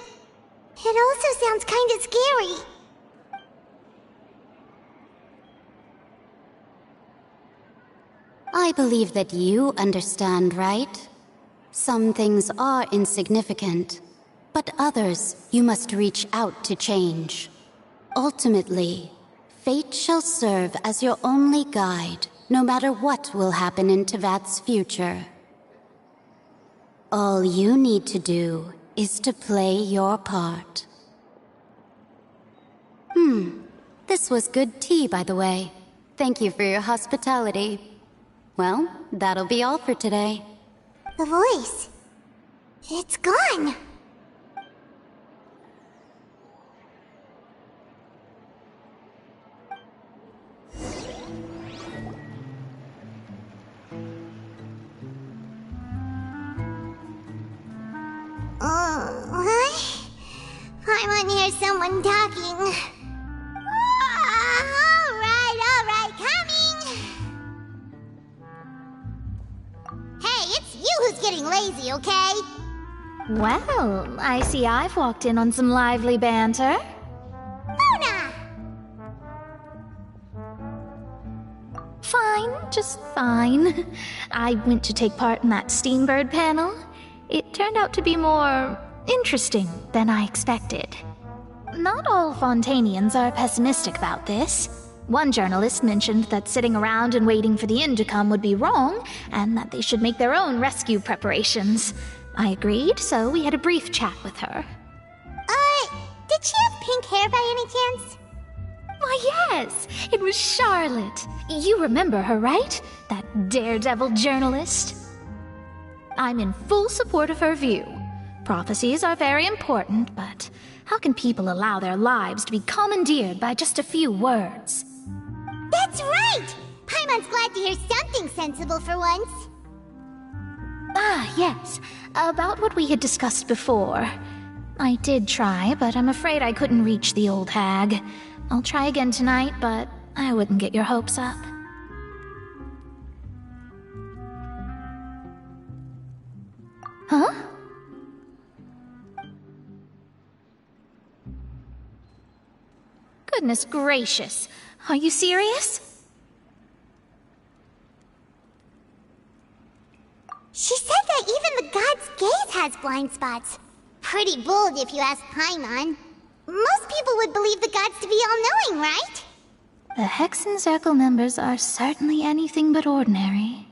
it also sounds kinda scary. I believe that you understand, right? Some things are insignificant, but others you must reach out to change. Ultimately, fate shall serve as your only guide, no matter what will happen in Tevat's future. All you need to do is to play your part. This was good tea, by the way. Thank you for your hospitality. Well, that'll be all for today. The voice. It's gone. someone talking. Alright, coming! Hey, it's you who's getting lazy, okay? Well, I see I've walked in on some lively banter. Mona! Fine, just fine. I went to take part in that Steambird panel. It turned out to be more interesting than I expected. Not all Fontanians are pessimistic about this. One journalist mentioned that sitting around and waiting for the end to come would be wrong, and that they should make their own rescue preparations. I agreed, so we had a brief chat with her. Did she have pink hair by any chance? Why, yes! It was Charlotte. You remember her, right? That daredevil journalist? I'm in full support of her view. Prophecies are very important, but how can people allow their lives to be commandeered by just a few words? That's right! Paimon's glad to hear something sensible for once. Ah, yes. About what we had discussed before. I did try, but I'm afraid I couldn't reach the old hag. I'll try again tonight, but I wouldn't get your hopes up. Huh? Goodness gracious. Are you serious? She said that even the god's gaze has blind spots. Pretty bold if you ask Paimon. Most people would believe the gods to be all-knowing, right? The Hexen Circle members are certainly anything but ordinary.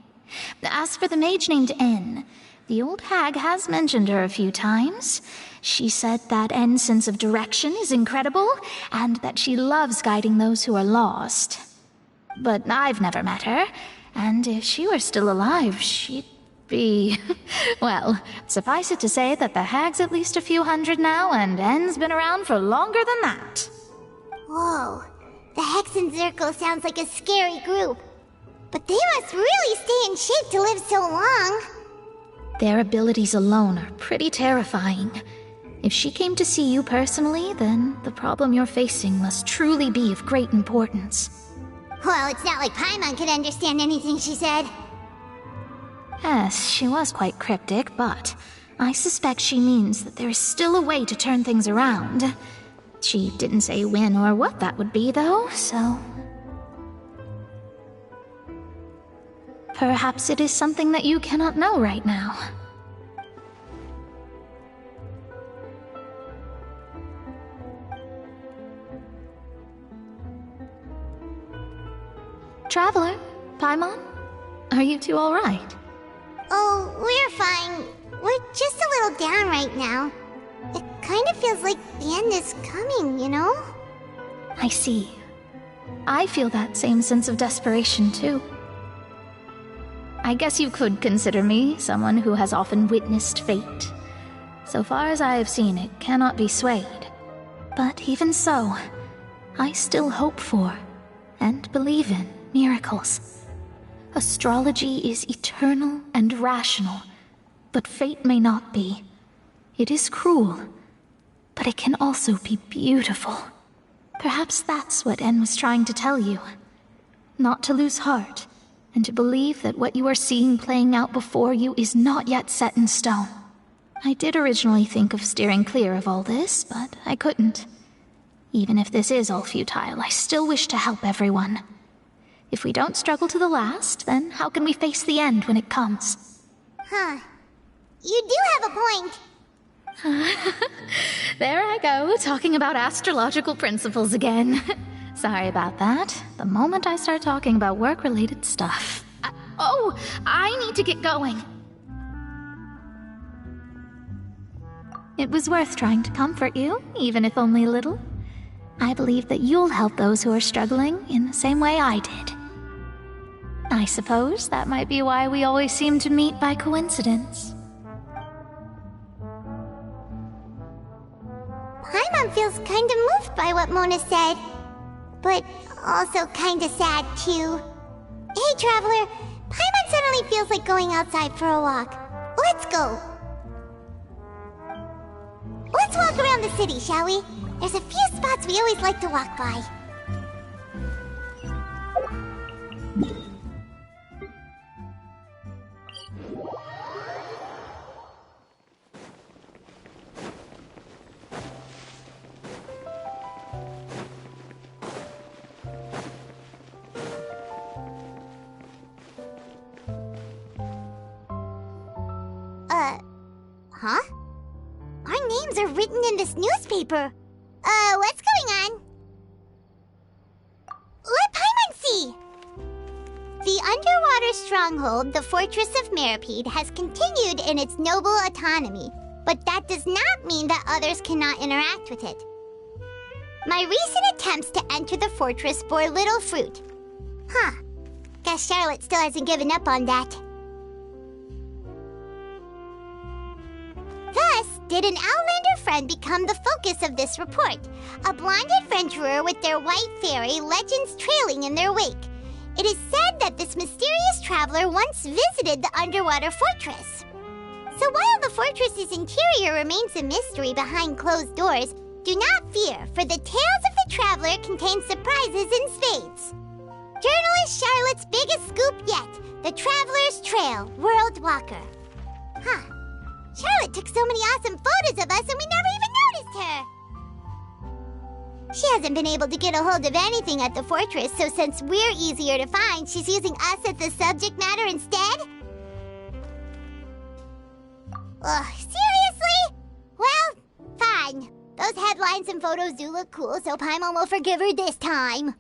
As for the mage named N, the old hag has mentioned her a few times. She said that N's sense of direction is incredible, and that she loves guiding those who are lost. But I've never met her, and if she were still alive, she'd be... Well, suffice it to say that the hag's at least a few hundred now, and N's been around for longer than that. Whoa, the Hexen Circle sounds like a scary group. But they must really stay in shape to live so long. Their abilities alone are pretty terrifying. If she came to see you personally, then the problem you're facing must truly be of great importance. Well, it's not like Paimon could understand anything she said. Yes, she was quite cryptic, but I suspect she means that there is still a way to turn things around. She didn't say when or what that would be, though, so... Perhaps it is something that you cannot know right now. Traveler, Paimon, are you two all right? Oh, we're fine. We're just a little down right now. It kind of feels like the end is coming, you know? I see. I feel that same sense of desperation, too. I guess you could consider me someone who has often witnessed fate. So far as I have seen, it cannot be swayed. But even so, I still hope for, and believe in, miracles. Astrology is eternal and rational, but fate may not be. It is cruel, but it can also be beautiful. Perhaps that's what En was trying to tell you. Not to lose heart, and to believe that what you are seeing playing out before you is not yet set in stone. I did originally think of steering clear of all this, but I couldn't. Even if this is all futile, I still wish to help everyone. If we don't struggle to the last, then how can we face the end when it comes? Huh. You do have a point. There I go, talking about astrological principles again. Sorry about that. The moment I start talking about work-related stuff... I need to get going. It was worth trying to comfort you, even if only a little. I believe that you'll help those who are struggling in the same way I did. I suppose that might be why we always seem to meet by coincidence. Paimon feels kinda moved by what Mona said. But also kinda sad, too. Hey, Traveler, Paimon suddenly feels like going outside for a walk. Let's go. Let's walk around the city, shall we? There's a few spots we always like to walk by. Huh? Our names are written in this newspaper. What's going on? Let Paimon see! The underwater stronghold, the Fortress of Meripede, has continued in its noble autonomy, but that does not mean that others cannot interact with it. My recent attempts to enter the fortress bore little fruit. Huh. Guess Charlotte still hasn't given up on that. Thus, did an Outlander friend become the focus of this report? A blonde adventurer with their white fairy, legends trailing in their wake. It is said that this mysterious traveler once visited the underwater fortress. So while the fortress's interior remains a mystery behind closed doors, do not fear, for the tales of the traveler contain surprises in spades. Journalist Charlotte's biggest scoop yet, the Traveler's Trail, World Walker. Huh. Charlotte took so many awesome photos of us and we never even noticed her! She hasn't been able to get a hold of anything at the fortress, so since we're easier to find, she's using us as the subject matter instead? Ugh, seriously? Well, fine. Those headlines and photos do look cool, so Paimon will forgive her this time.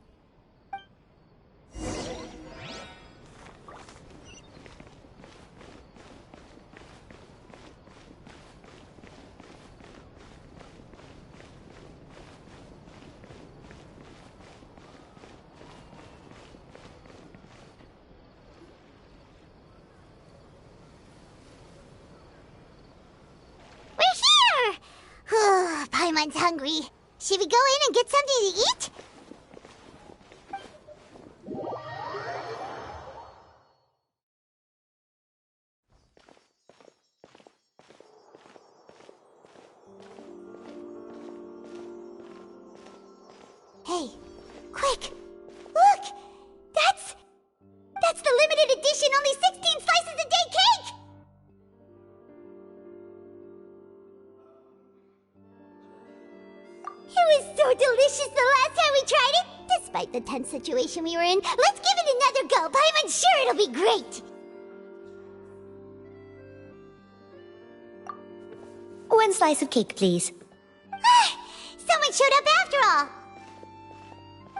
Paimon's hungry. Should we go in and get something to eat? Hey, quick! Look! That's the limited edition, only 16 slices a day cake! It was so delicious the last time we tried it! Despite the tense situation we were in, let's give it another go! I'm sure it'll be great! One slice of cake, please. Someone showed up after all!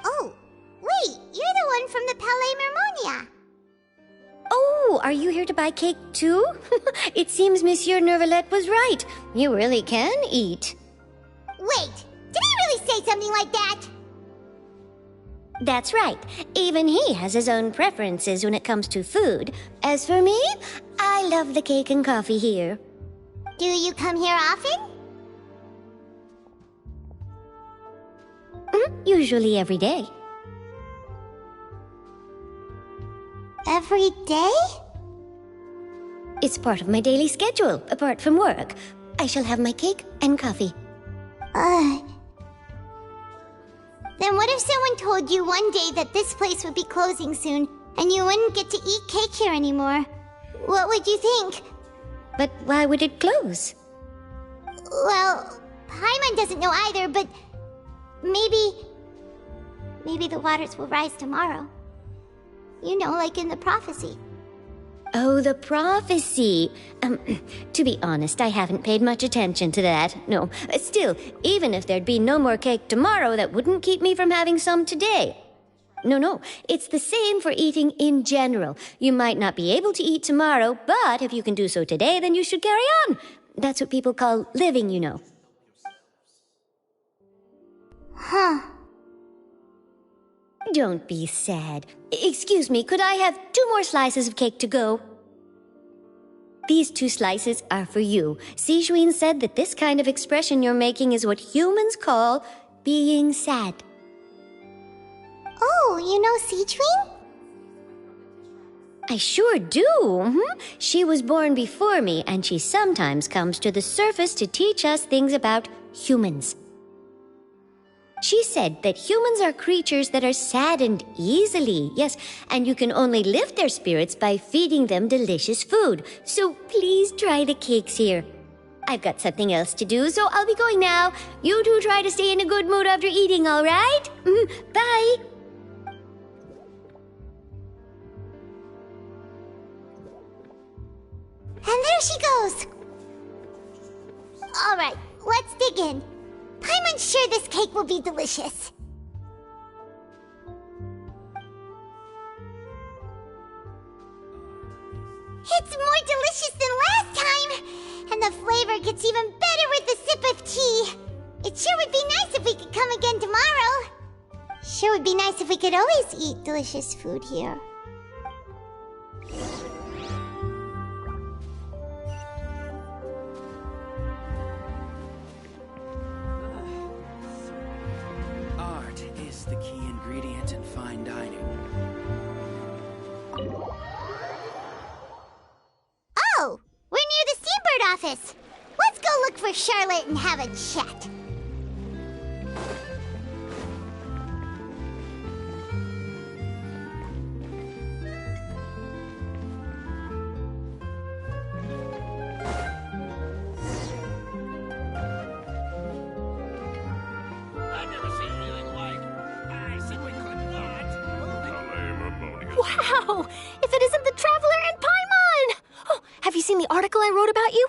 Oh, wait, you're the one from the Palais Mermonia. Oh, are you here to buy cake too? It seems Monsieur Nervalette was right. You really can eat. Wait, did he really say something like that? That's right. Even he has his own preferences when it comes to food. As for me, I love the cake and coffee here. Do you come here often? Usually every day. Every day? It's part of my daily schedule, apart from work. I shall have my cake and coffee. Then what if someone told you one day that this place would be closing soon, and you wouldn't get to eat cake here anymore? What would you think? But why would it close? Well, Paimon doesn't know either, but maybe the waters will rise tomorrow. You know, like in the prophecy. Oh, the prophecy. To be honest, I haven't paid much attention to that. No, still, even if there'd be no more cake tomorrow, that wouldn't keep me from having some today. No, it's the same for eating in general. You might not be able to eat tomorrow, but if you can do so today, then you should carry on. That's what people call living, you know. Huh. Don't be sad. Excuse me, could I have 2 more slices of cake to go? These 2 slices are for you. Sijuin said that this kind of expression you're making is what humans call being sad. Oh, you know Sijuin? I sure do. She was born before me, and she sometimes comes to the surface to teach us things about humans. She said that humans are creatures that are saddened easily, yes, and you can only lift their spirits by feeding them delicious food. So please try the cakes here. I've got something else to do, so I'll be going now. You two try to stay in a good mood after eating, all right? Bye. And there she goes. All right, let's dig in. Paimon's sure this cake will be delicious. It's more delicious than last time, and the flavor gets even better with a sip of tea. It sure would be nice if we could come again tomorrow. Sure would be nice if we could always eat delicious food here. Art is the key ingredient in fine dining. Oh, we're near the Seabird office. Let's go look for Charlotte and have a chat. Wow! If it isn't the Traveler and Paimon! Oh, have you seen the article I wrote about you?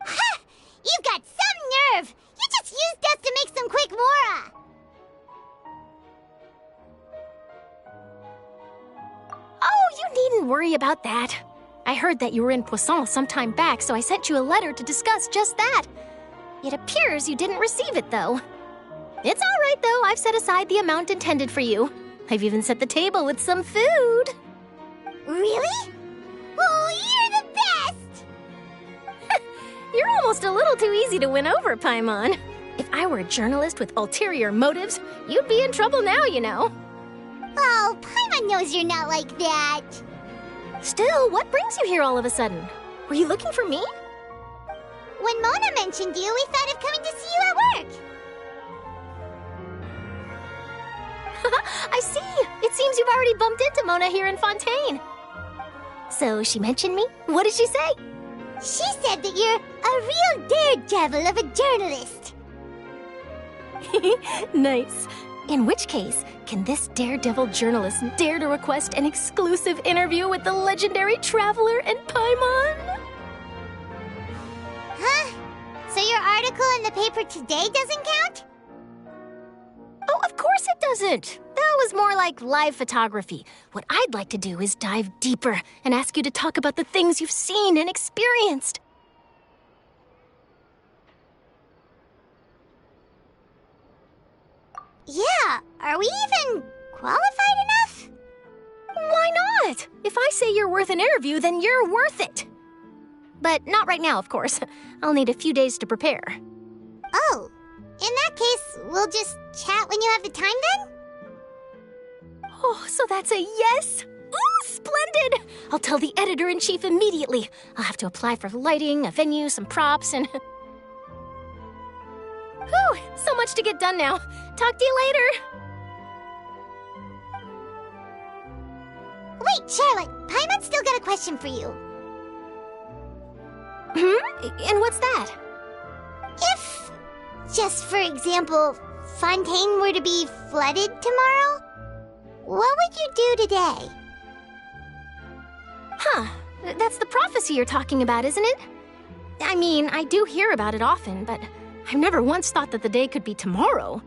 Ha! You've got some nerve! You just used us to make some quick mora! Oh, you needn't worry about that. I heard that you were in Poisson some time back, so I sent you a letter to discuss just that. It appears you didn't receive it, though. It's all right, though. I've set aside the amount intended for you. I've even set the table with some food. Really? Oh, you're the best! You're almost a little too easy to win over, Paimon. If I were a journalist with ulterior motives, you'd be in trouble now, you know. Oh, Paimon knows you're not like that. Still, what brings you here all of a sudden? Were you looking for me? When Mona mentioned you, we thought of coming to see you at work. I see. It seems you've already bumped into Mona here in Fontaine. So she mentioned me? What did she say? She said that you're a real daredevil of a journalist. Nice. In which case, can this daredevil journalist dare to request an exclusive interview with the legendary Traveler and Paimon? Huh? So your article in the paper today doesn't count? Oh, of course it doesn't. That was more like live photography. What I'd like to do is dive deeper and ask you to talk about the things you've seen and experienced. Yeah, are we even qualified enough? Why not? If I say you're worth an interview, then you're worth it. But not right now, of course. I'll need a few days to prepare. Oh, in that case, we'll just chat when you have the time then? Oh, so that's a yes? Ooh, splendid! I'll tell the editor-in-chief immediately. I'll have to apply for lighting, a venue, some props, and... Whew, so much to get done now. Talk to you later. Wait, Charlotte, Paimon's still got a question for you. And what's that? If, just for example, Fontaine were to be flooded tomorrow, what would you do today? Huh, that's the prophecy you're talking about, isn't it? I mean, I do hear about it often, but I've never once thought that the day could be tomorrow.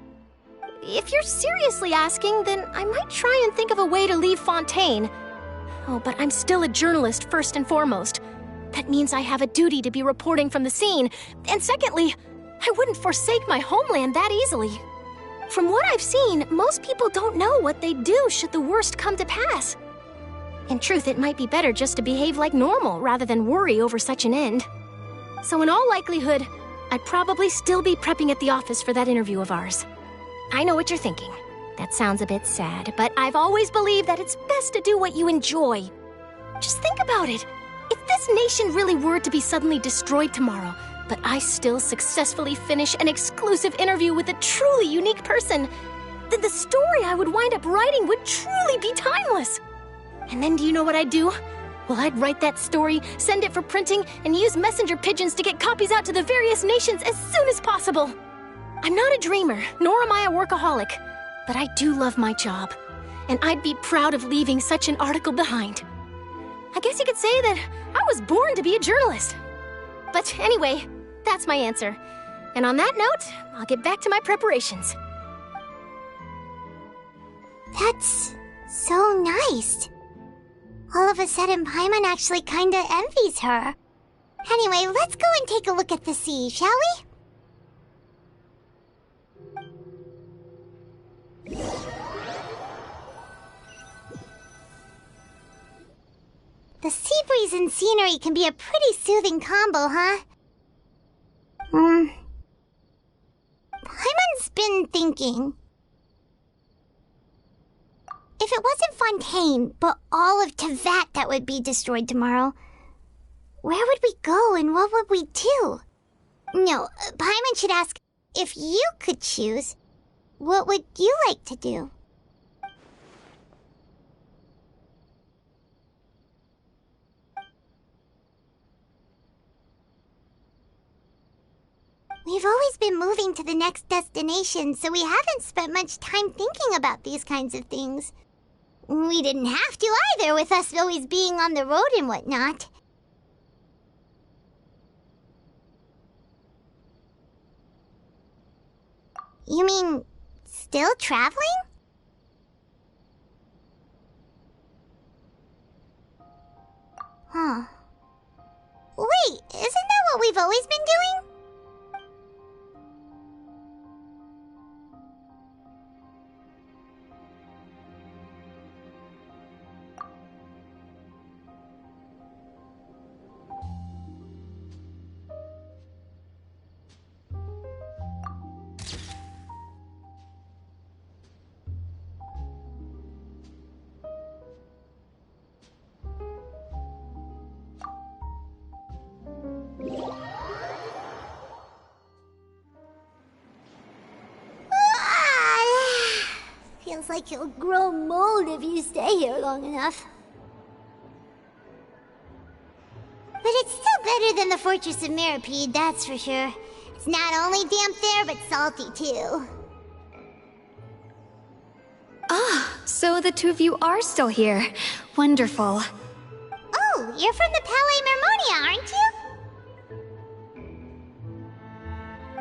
If you're seriously asking, then I might try and think of a way to leave Fontaine. Oh, but I'm still a journalist first and foremost. That means I have a duty to be reporting from the scene. And secondly, I wouldn't forsake my homeland that easily. From what I've seen, most people don't know what they'd do should the worst come to pass. In truth, it might be better just to behave like normal rather than worry over such an end. So in all likelihood, I'd probably still be prepping at the office for that interview of ours. I know what you're thinking. That sounds a bit sad, but I've always believed that it's best to do what you enjoy. Just think about it. If this nation really were to be suddenly destroyed tomorrow, but I still successfully finish an exclusive interview with a truly unique person, then the story I would wind up writing would truly be timeless. And then do you know what I'd do? Well, I'd write that story, send it for printing, and use messenger pigeons to get copies out to the various nations as soon as possible. I'm not a dreamer, nor am I a workaholic, but I do love my job, and I'd be proud of leaving such an article behind. I guess you could say that I was born to be a journalist. But anyway, that's my answer. And on that note, I'll get back to my preparations. That's so nice. All of a sudden, Paimon actually kinda envies her. Anyway, let's go and take a look at the sea, shall we? The sea breeze and scenery can be a pretty soothing combo, huh? Paimon's been thinking. If it wasn't Fontaine, but all of Tevat that would be destroyed tomorrow, where would we go and what would we do? No, Paimon should ask, if you could choose, what would you like to do? We've always been moving to the next destination, so we haven't spent much time thinking about these kinds of things. We didn't have to either, with us always being on the road and whatnot. You mean, still traveling? Huh. Wait, isn't that what we've always been doing? Feels like you'll grow mold if you stay here long enough. But it's still better than the Fortress of Meripede, that's for sure. It's not only damp there, but salty too. Ah, so the two of you are still here. Wonderful. Oh, you're from the Palais Mermonia, aren't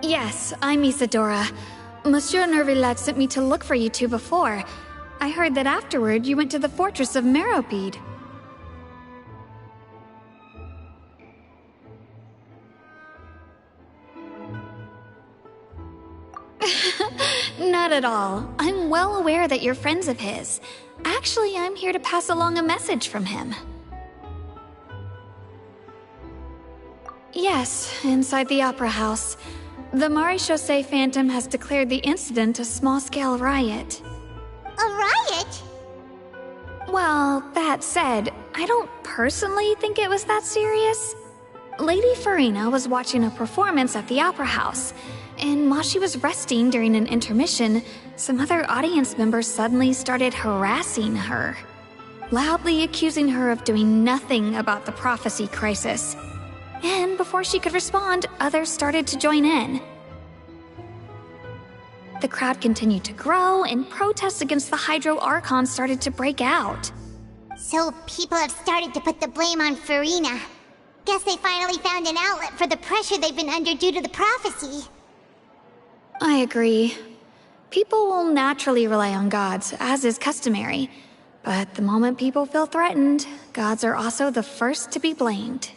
you? Yes, I'm Isadora. Monsieur Nervillet sent me to look for you two before. I heard that afterward you went to the Fortress of Meropide. Not at all. I'm well aware that you're friends of his. Actually, I'm here to pass along a message from him. Yes, inside the Opera House. The Maréchaussée Phantom has declared the incident a small-scale riot. A riot? Well, that said, I don't personally think it was that serious. Lady Farina was watching a performance at the Opera House, and while she was resting during an intermission, some other audience members suddenly started harassing her, loudly accusing her of doing nothing about the prophecy crisis. And before she could respond, others started to join in. The crowd continued to grow, and protests against the Hydro Archon started to break out. So people have started to put the blame on Farina. Guess they finally found an outlet for the pressure they've been under due to the prophecy. I agree. People will naturally rely on gods, as is customary. But the moment people feel threatened, gods are also the first to be blamed.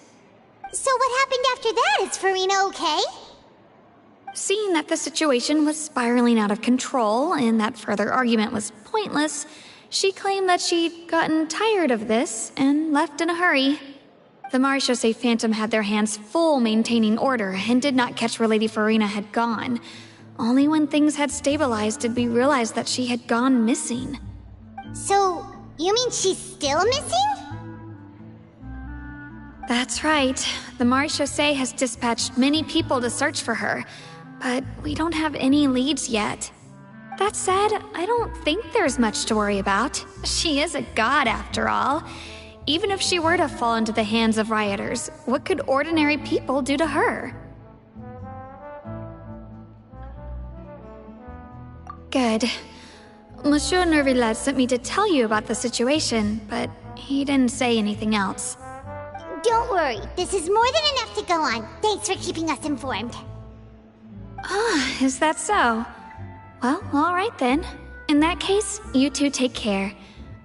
So what happened after that? Is Farina okay? Seeing that the situation was spiraling out of control and that further argument was pointless, she claimed that she'd gotten tired of this and left in a hurry. The Maréchaussée Phantom had their hands full maintaining order and did not catch where Lady Farina had gone. Only when things had stabilized did we realize that she had gone missing. So, you mean she's still missing? That's right. The marechaussee has dispatched many people to search for her, but we don't have any leads yet. That said, I don't think there's much to worry about. She is a god after all. Even if she were to fall into the hands of rioters, what could ordinary people do to her? Good. Monsieur Nervillet sent me to tell you about the situation, but he didn't say anything else. Don't worry, this is more than enough to go on. Thanks for keeping us informed. Ah, is that so? Well, alright then. In that case, you two take care.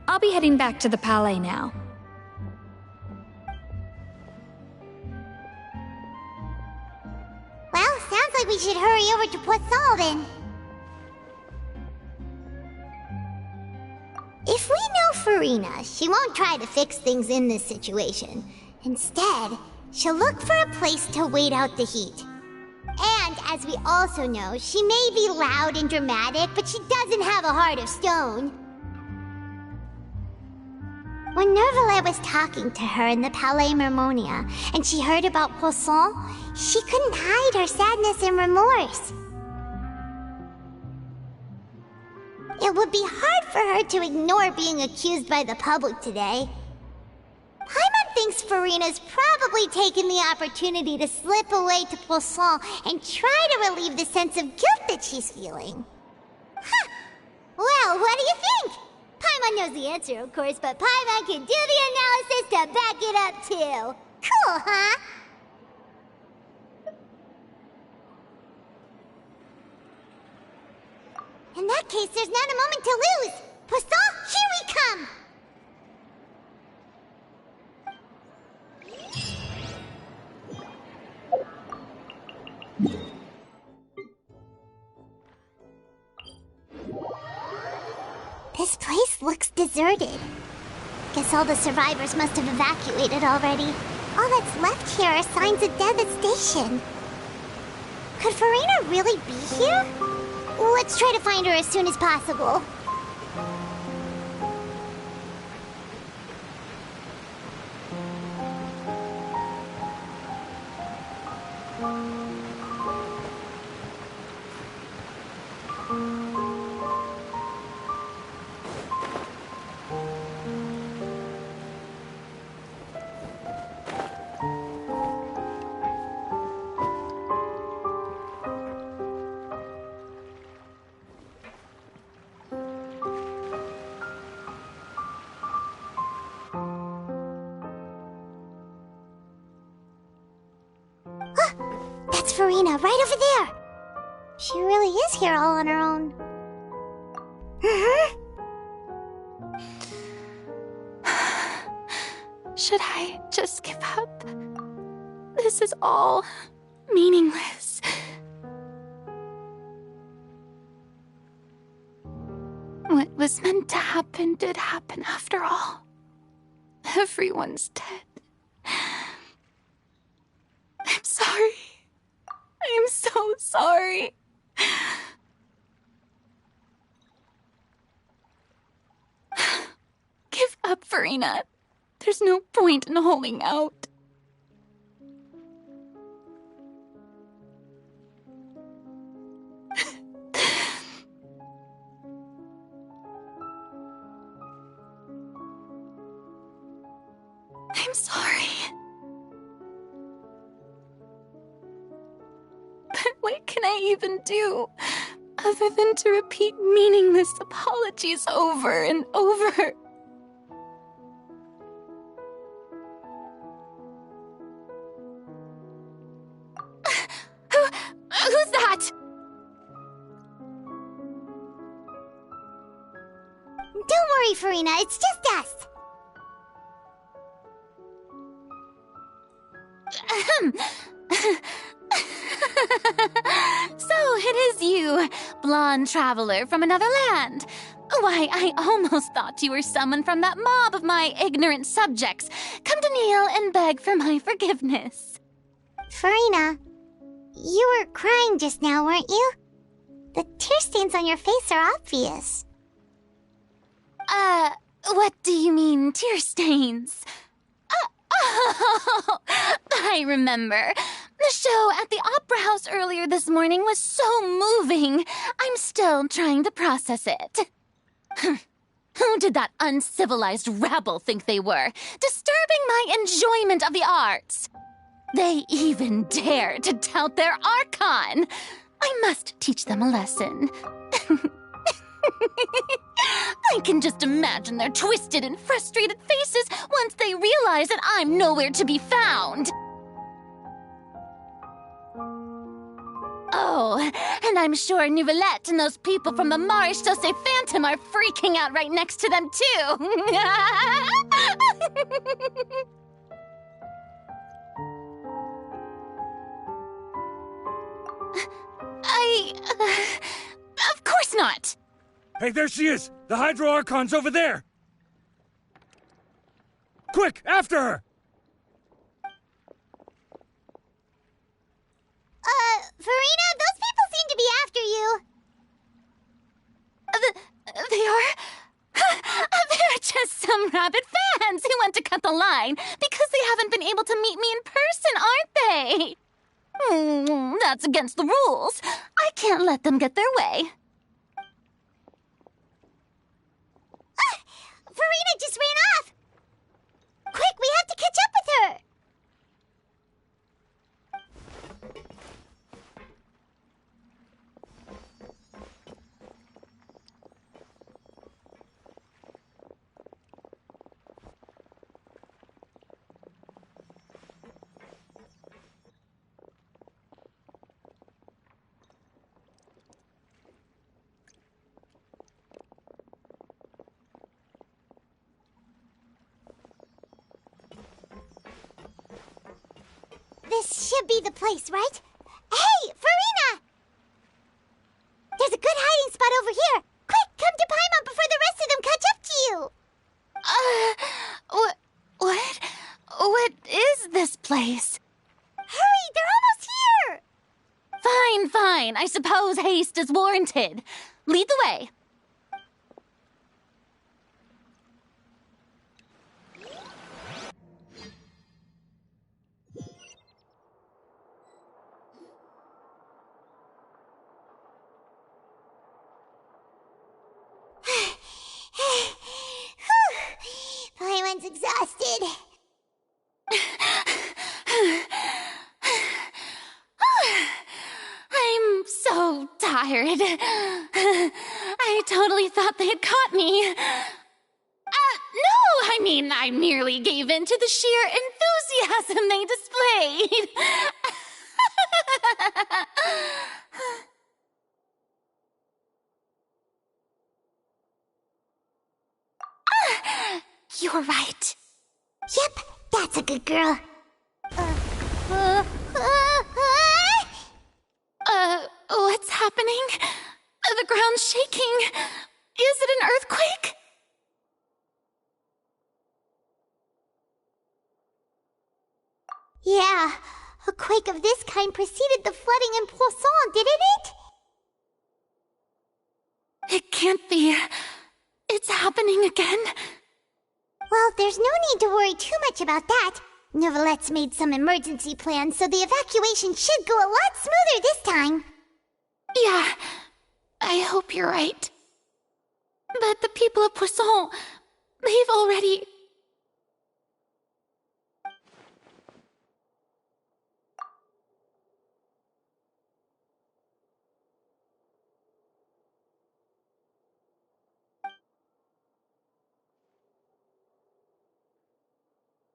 I'll be heading back to the Palais now. Well, sounds like we should hurry over to Poisson then. If we know Farina, she won't try to fix things in this situation. Instead, she'll look for a place to wait out the heat. And, as we also know, she may be loud and dramatic, but she doesn't have a heart of stone. When Nervillet was talking to her in the Palais Mermonia, and she heard about Poisson, she couldn't hide her sadness and remorse. It would be hard for her to ignore being accused by the public today. Paimon thinks Farina's probably taken the opportunity to slip away to Poisson and try to relieve the sense of guilt that she's feeling. Huh. Well, what do you think? Paimon knows the answer, of course, but Paimon can do the analysis to back it up, too. Cool, huh? In that case, there's not a moment to lose! Poisson, here we come! This place looks deserted. Guess all the survivors must have evacuated already. All that's left here are signs of death at station. Could Farina really be here? Let's try to find her as soon as possible. That's Farina, right over there! She really is here all on her own. Should I just give up? This is all meaningless. What was meant to happen did happen after all. Everyone's dead. I'm sorry. I'm so sorry. Give up, Farina. There's no point in holding out. I'm sorry. But what can I even do other than to repeat meaningless apologies over and over? Who's that? Don't worry, Farina, it's just us. So it is you, blonde traveler from another land. Why, I almost thought you were someone from that mob of my ignorant subjects. Come to kneel and beg for my forgiveness. Farina, you were crying just now, weren't you? The tear stains on your face are obvious. What do you mean, tear stains? Oh, I remember. The show at the Opera House earlier this morning was so moving. I'm still trying to process it. Who did that uncivilized rabble think they were, disturbing my enjoyment of the arts? They even dare to tout their Archon. I must teach them a lesson. I can just imagine their twisted and frustrated faces once they realize that I'm nowhere to be found. Oh, and I'm sure Nouvellette and those people from the Marish Chaussee Phantom are freaking out right next to them, too. Of course not. Hey, there she is! The Hydro Archon's over there! Quick, after her! Farina, those people seem to be after you. They are? They're just some rabid fans who want to cut the line because they haven't been able to meet me in person, aren't they? That's against the rules. I can't let them get their way. Farina just ran off! Quick, we have to catch up with her! This should be the place, right? Hey, Farina! There's a good hiding spot over here. Quick, come to Paimon before the rest of them catch up to you. What is this place? Hurry, they're almost here! Fine. I suppose haste is warranted. Lead the way. Paimon's exhausted. I'm so tired. I totally thought they had caught me. No, I merely gave in to the sheer enthusiasm they displayed. You're right. Yep, that's a good girl. What's happening? The ground's shaking. Is it an earthquake? Yeah, a quake of this kind preceded the flooding in Poisson, didn't it? It can't be. It's happening again. Well, there's no need to worry too much about that. Nouvellette's made some emergency plans, so the evacuation should go a lot smoother this time. Yeah, I hope you're right. But the people of Poisson, they've already...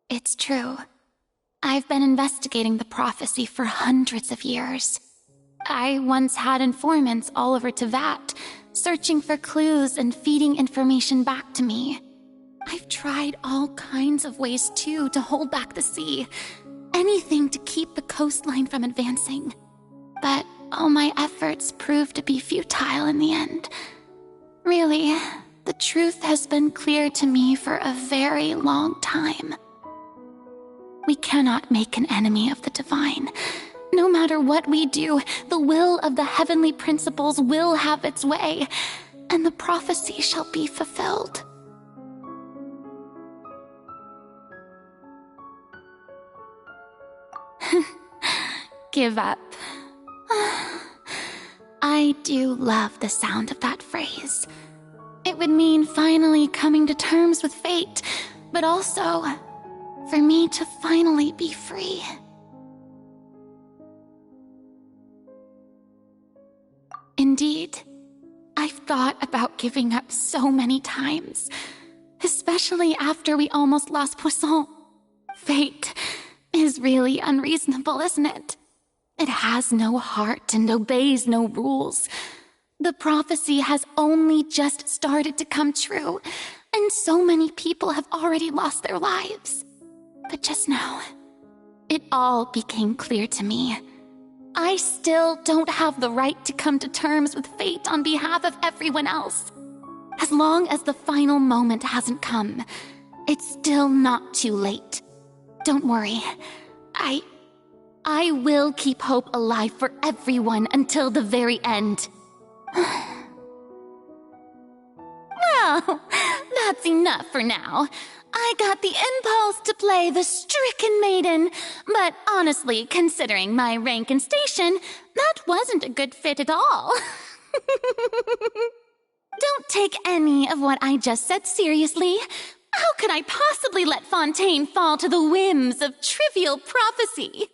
It's true. I've been investigating the prophecy for hundreds of years. I once had informants all over Tevat, searching for clues and feeding information back to me. I've tried all kinds of ways, too, to hold back the sea. Anything to keep the coastline from advancing. But all my efforts proved to be futile in the end. Really, the truth has been clear to me for a very long time. We cannot make an enemy of the divine. No matter what we do, the will of the heavenly principles will have its way, and the prophecy shall be fulfilled. Give up. I do love the sound of that phrase. It would mean finally coming to terms with fate, but also for me to finally be free. Indeed, I've thought about giving up so many times, especially after we almost lost Poisson. Fate is really unreasonable, isn't it? It has no heart and obeys no rules. The prophecy has only just started to come true, and so many people have already lost their lives. But just now, it all became clear to me. I still don't have the right to come to terms with fate on behalf of everyone else. As long as the final moment hasn't come, it's still not too late. Don't worry. I will keep hope alive for everyone until the very end. Well, that's enough for now. I got the impulse to play the stricken maiden, but honestly, considering my rank and station, that wasn't a good fit at all. Don't take any of what I just said seriously. How could I possibly let Fontaine fall to the whims of trivial prophecy?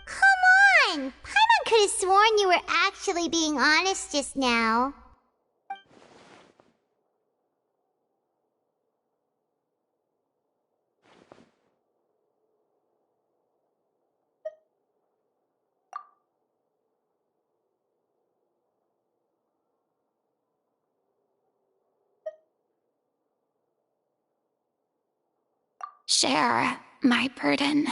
Come on! Paimon could have sworn you were actually being honest just now. Share my burden.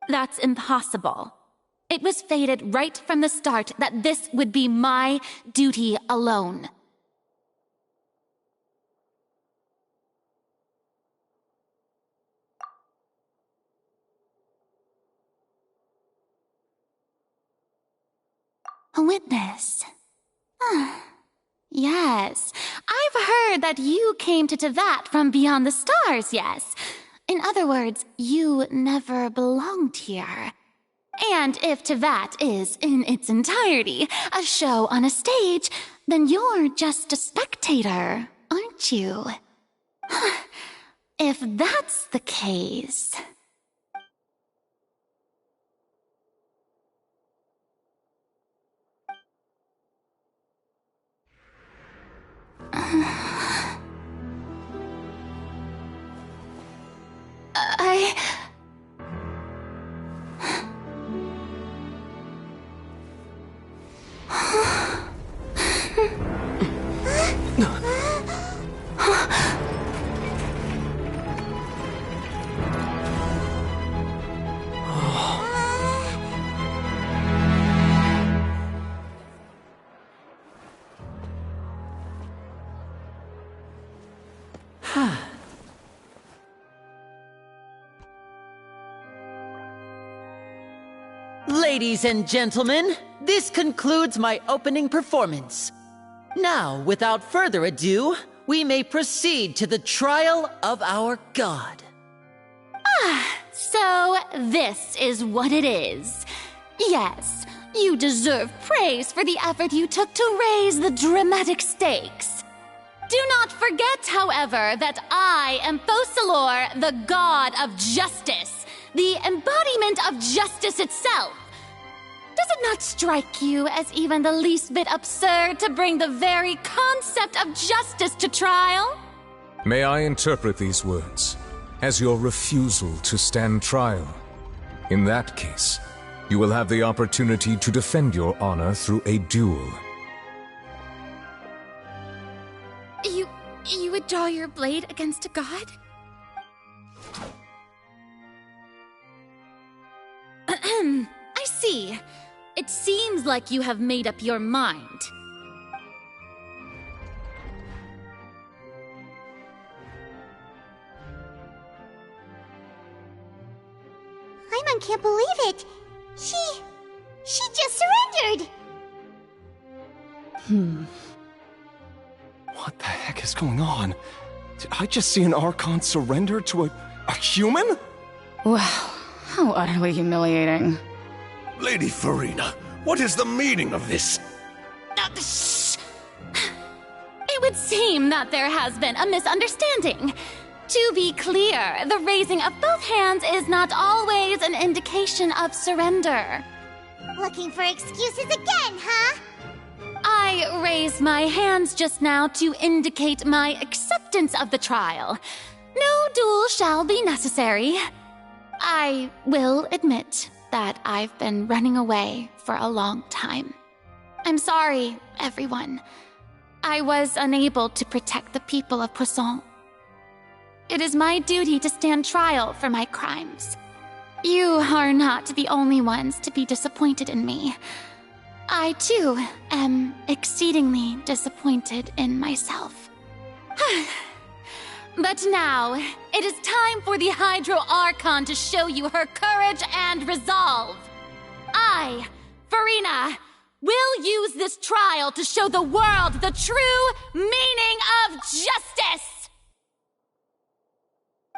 That's impossible. It was fated right from the start that this would be my duty alone. A witness. Yes, I've heard that you came to Tevat from beyond the stars, yes. In other words, you never belonged here. And if Tevat is, in its entirety, a show on a stage, then you're just a spectator, aren't you? If that's the case... Ladies and gentlemen, this concludes my opening performance. Now, without further ado, we may proceed to the trial of our god. So this is what it is. Yes, you deserve praise for the effort you took to raise the dramatic stakes. Do not forget, however, that I am Focalor, the god of justice, the embodiment of justice itself. Does it not strike you as even the least bit absurd to bring the very concept of justice to trial? May I interpret these words as your refusal to stand trial? In that case, you will have the opportunity to defend your honor through a duel. You would draw your blade against a god? I see. It seems like you have made up your mind. Paimon can't believe it. She just surrendered. What the heck is going on? Did I just see an Archon surrender to a A human? Wow, how utterly humiliating. Lady Farina, what is the meaning of this? Shh! It would seem that there has been a misunderstanding. To be clear, the raising of both hands is not always an indication of surrender. Looking for excuses again, huh? I raised my hands just now to indicate my acceptance of the trial. No duel shall be necessary. I will admit that I've been running away for a long time. I'm sorry, everyone. I was unable to protect the people of Poisson. It is my duty to stand trial for my crimes. You are not the only ones to be disappointed in me. I, too, am exceedingly disappointed in myself. But now, it is time for the Hydro Archon to show you her courage and resolve. I, Farina, will use this trial to show the world the true meaning of justice!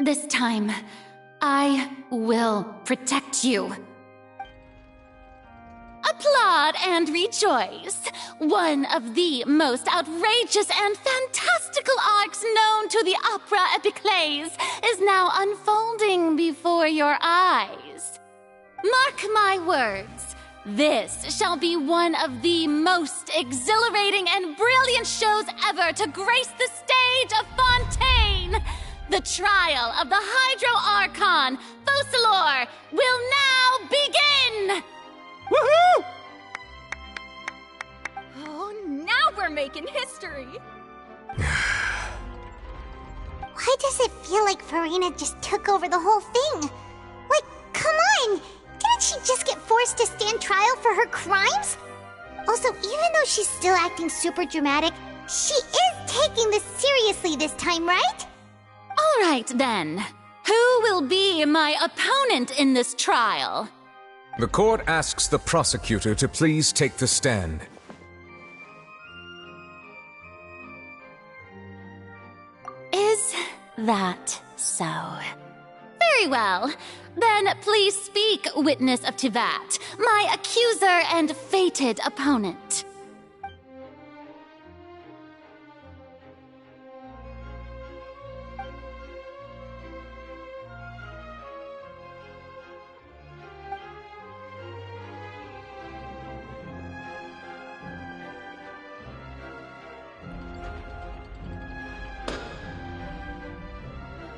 This time, I will protect you. Applaud and rejoice! One of the most outrageous and fantastical arcs known to the opera epiclese is now unfolding before your eyes. Mark my words, this shall be one of the most exhilarating and brilliant shows ever to grace the stage of Fontaine! The trial of the Hydro Archon, Focalor, will now begin! Woohoo! Oh, now we're making history! Why does it feel like Farina just took over the whole thing? Like, come on! Didn't she just get forced to stand trial for her crimes? Also, even though she's still acting super dramatic, she is taking this seriously this time, right? All right, then. Who will be my opponent in this trial? The court asks the prosecutor to please take the stand. Is that so? Very well. Then please speak, witness of Tivat, my accuser and fated opponent.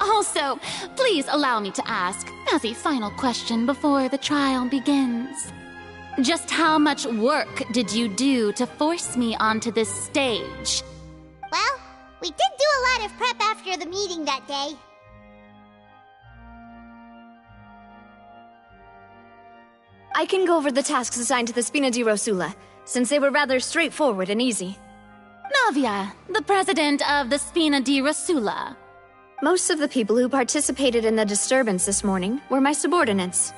Also, please allow me to ask, as a final question before the trial begins. Just how much work did you do to force me onto this stage? Well, we did do a lot of prep after the meeting that day. I can go over the tasks assigned to the Spina di Rosula, since they were rather straightforward and easy. Navia, the president of the Spina di Rosula. Most of the people who participated in the disturbance this morning were my subordinates.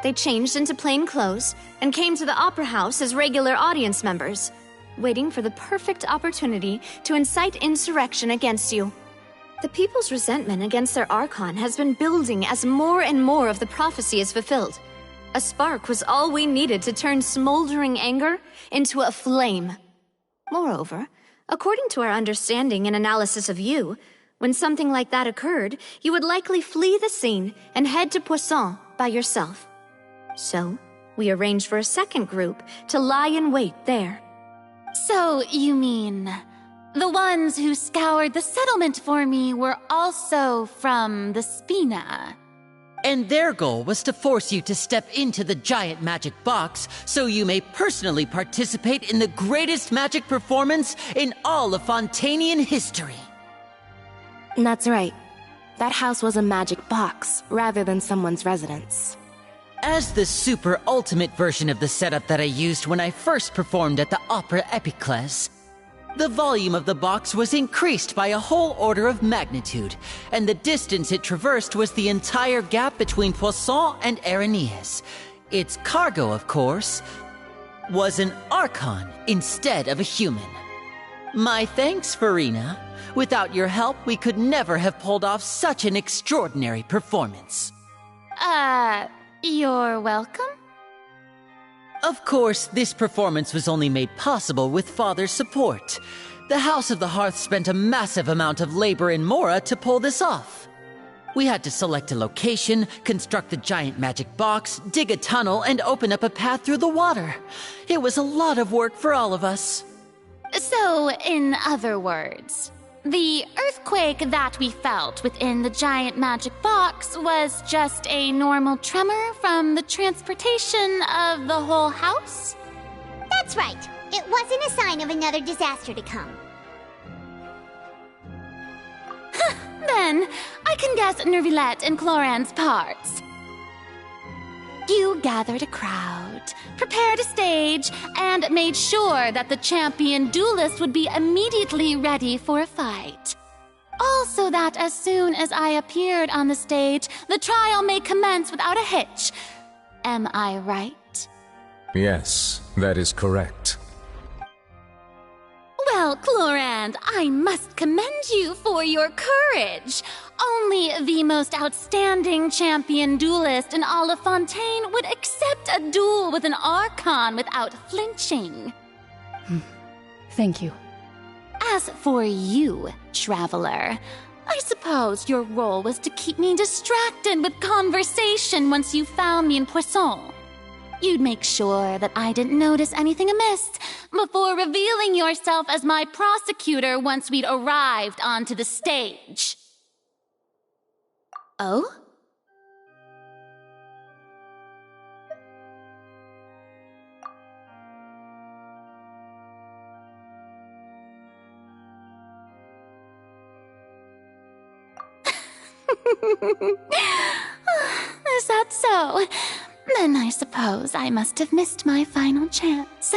They changed into plain clothes and came to the Opera House as regular audience members, waiting for the perfect opportunity to incite insurrection against you. The people's resentment against their Archon has been building as more and more of the prophecy is fulfilled. A spark was all we needed to turn smoldering anger into a flame. Moreover, according to our understanding and analysis of you, when something like that occurred, you would likely flee the scene and head to Poisson by yourself. So, we arranged for a second group to lie in wait there. So, you mean, the ones who scoured the settlement for me were also from the Spina? And their goal was to force you to step into the giant magic box so you may personally participate in the greatest magic performance in all of Fontainian history. That's right. That house was a magic box, rather than someone's residence. As the super ultimate version of the setup that I used when I first performed at the Opera Epiclese, the volume of the box was increased by a whole order of magnitude, and the distance it traversed was the entire gap between Poisson and Areneas. Its cargo, of course, was an Archon instead of a human. My thanks, Farina. Without your help, we could never have pulled off such an extraordinary performance. You're welcome? Of course, this performance was only made possible with Father's support. The House of the Hearth spent a massive amount of labor in Mora to pull this off. We had to select a location, construct the giant magic box, dig a tunnel, and open up a path through the water. It was a lot of work for all of us. So, in other words, the earthquake that we felt within the giant magic box was just a normal tremor from the transportation of the whole house? That's right. It wasn't a sign of another disaster to come. Then, I can guess Nervilette and Cloran's parts. You gathered a crowd, prepared a stage, and made sure that the champion duelist would be immediately ready for a fight. Also that as soon as I appeared on the stage, the trial may commence without a hitch. Am I right? Yes, that is correct. Well, Clorand, I must commend you for your courage. Only the most outstanding champion duelist in all of Fontaine would accept a duel with an Archon without flinching. Thank you. As for you, Traveler, I suppose your role was to keep me distracted with conversation once you found me in Poisson. You'd make sure that I didn't notice anything amiss before revealing yourself as my prosecutor once we'd arrived onto the stage. Oh? Is that so? Then I suppose I must have missed my final chance.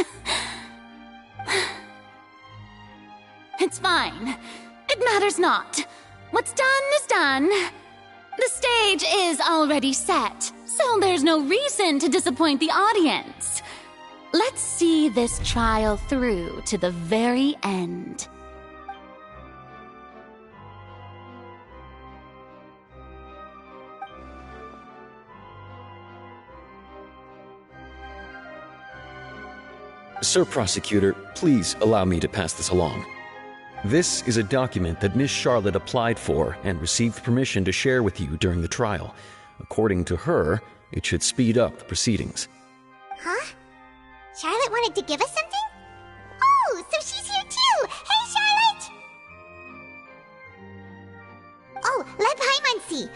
It's fine. It matters not. What's done is done. The stage is already set, so there's no reason to disappoint the audience. Let's see this trial through to the very end. Sir Prosecutor, please allow me to pass this along. This is a document that Miss Charlotte applied for and received permission to share with you during the trial. According to her, it should speed up the proceedings. Huh? Charlotte wanted to give us something? Oh, so she's here too! Hey, Charlotte! Oh, let Paimon see.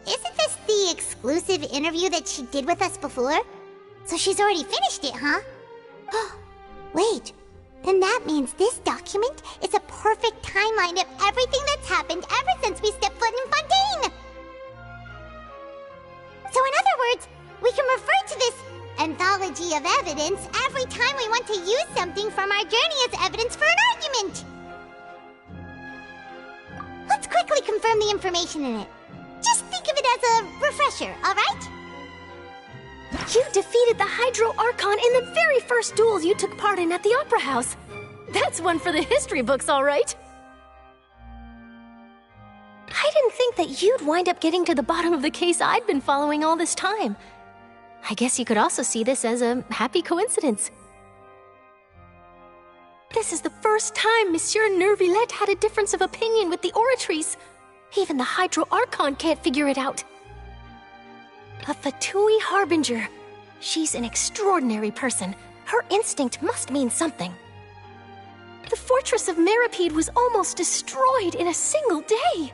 Isn't this the exclusive interview that she did with us before? So she's already finished it, huh? Wait, then that means this document is a perfect timeline of everything that's happened ever since we stepped foot in Fontaine! So in other words, we can refer to this anthology of evidence every time we want to use something from our journey as evidence for an argument! Let's quickly confirm the information in it. Just think of it as a refresher, alright? You defeated the Hydro Archon in the very first duels you took part in at the Opera House. That's one for the history books, all right. I didn't think that you'd wind up getting to the bottom of the case I'd been following all this time. I guess you could also see this as a happy coincidence. This is the first time Monsieur Nervilette had a difference of opinion with the Oratrice. Even the Hydro Archon can't figure it out. A Fatui Harbinger. She's an extraordinary person. Her instinct must mean something. The fortress of Meripede was almost destroyed in a single day.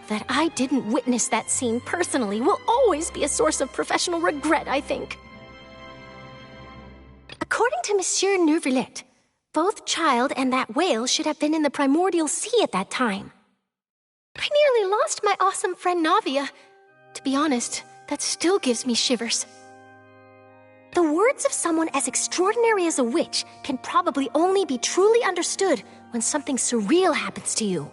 That I didn't witness that scene personally will always be a source of professional regret, I think. According to Monsieur Nervilette, both Child and that whale should have been in the primordial sea at that time. I nearly lost my awesome friend Navia. To be honest, that still gives me shivers. The words of someone as extraordinary as a witch can probably only be truly understood when something surreal happens to you.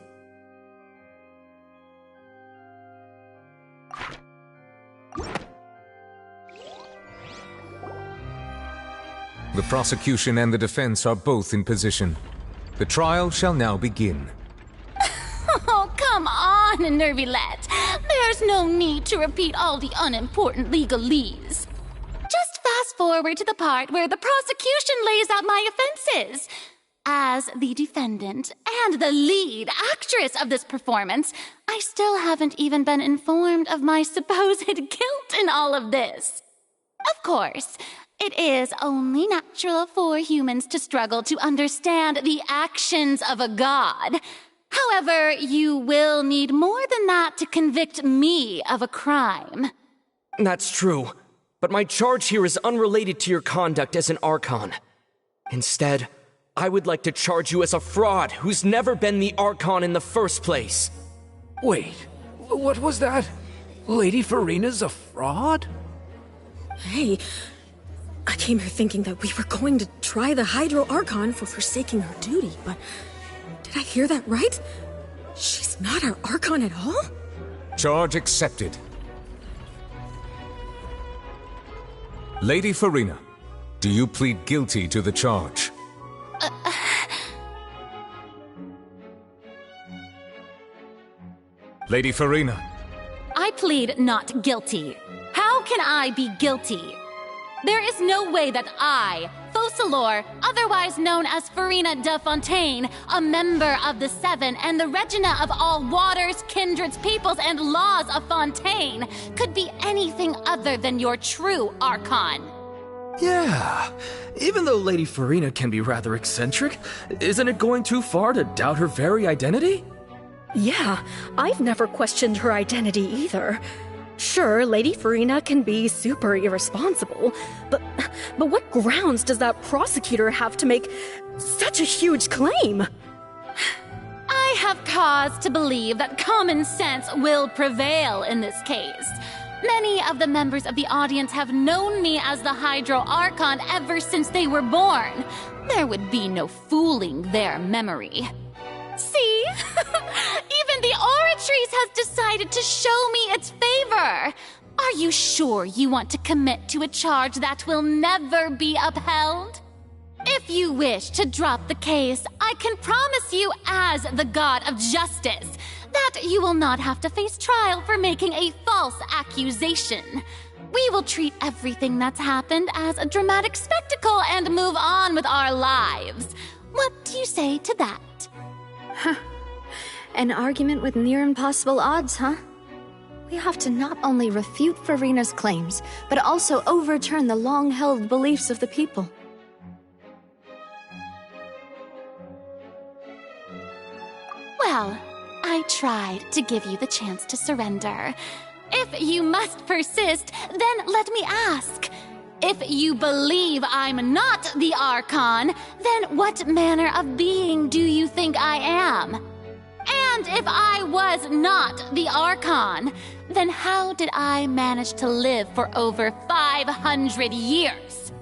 The prosecution and the defense are both in position. The trial shall now begin. Oh, come on, Nervylette. There's no need to repeat all the unimportant legalese. Just fast forward to the part where the prosecution lays out my offenses. As the defendant and the lead actress of this performance, I still haven't even been informed of my supposed guilt in all of this. Of course, it is only natural for humans to struggle to understand the actions of a god. However, you will need more than that to convict me of a crime. That's true, but my charge here is unrelated to your conduct as an Archon. Instead, I would like to charge you as a fraud who's never been the Archon in the first place. Wait, what was that? Lady Farina's a fraud? Hey, I came here thinking that we were going to try the Hydro Archon for forsaking her duty, but did I hear that right? She's not our Archon at all? Charge accepted. Lady Farina, do you plead guilty to the charge? Lady Farina. I plead not guilty. How can I be guilty? There is no way that I, Focalor, otherwise known as Farina de Fontaine, a member of the Seven and the Regina of all waters, kindreds, peoples, and laws of Fontaine, could be anything other than your true Archon. Yeah, even though Lady Farina can be rather eccentric, isn't it going too far to doubt her very identity? Yeah, I've never questioned her identity either. Sure, Lady Farina can be super irresponsible, but what grounds does that prosecutor have to make such a huge claim? I have cause to believe that common sense will prevail in this case. Many of the members of the audience have known me as the Hydro Archon ever since they were born. There would be no fooling their memory. See? Even the Oratrice has decided to show me its favor. Are you sure you want to commit to a charge that will never be upheld? If you wish to drop the case, I can promise you as the God of Justice that you will not have to face trial for making a false accusation. We will treat everything that's happened as a dramatic spectacle and move on with our lives. What do you say to that? Huh. An argument with near impossible odds, huh? We have to not only refute Farina's claims, but also overturn the long-held beliefs of the people. Well, I tried to give you the chance to surrender. If you must persist, then let me ask. If you believe I'm not the Archon, then what manner of being do you think I am? And if I was not the Archon, then how did I manage to live for over 500 years?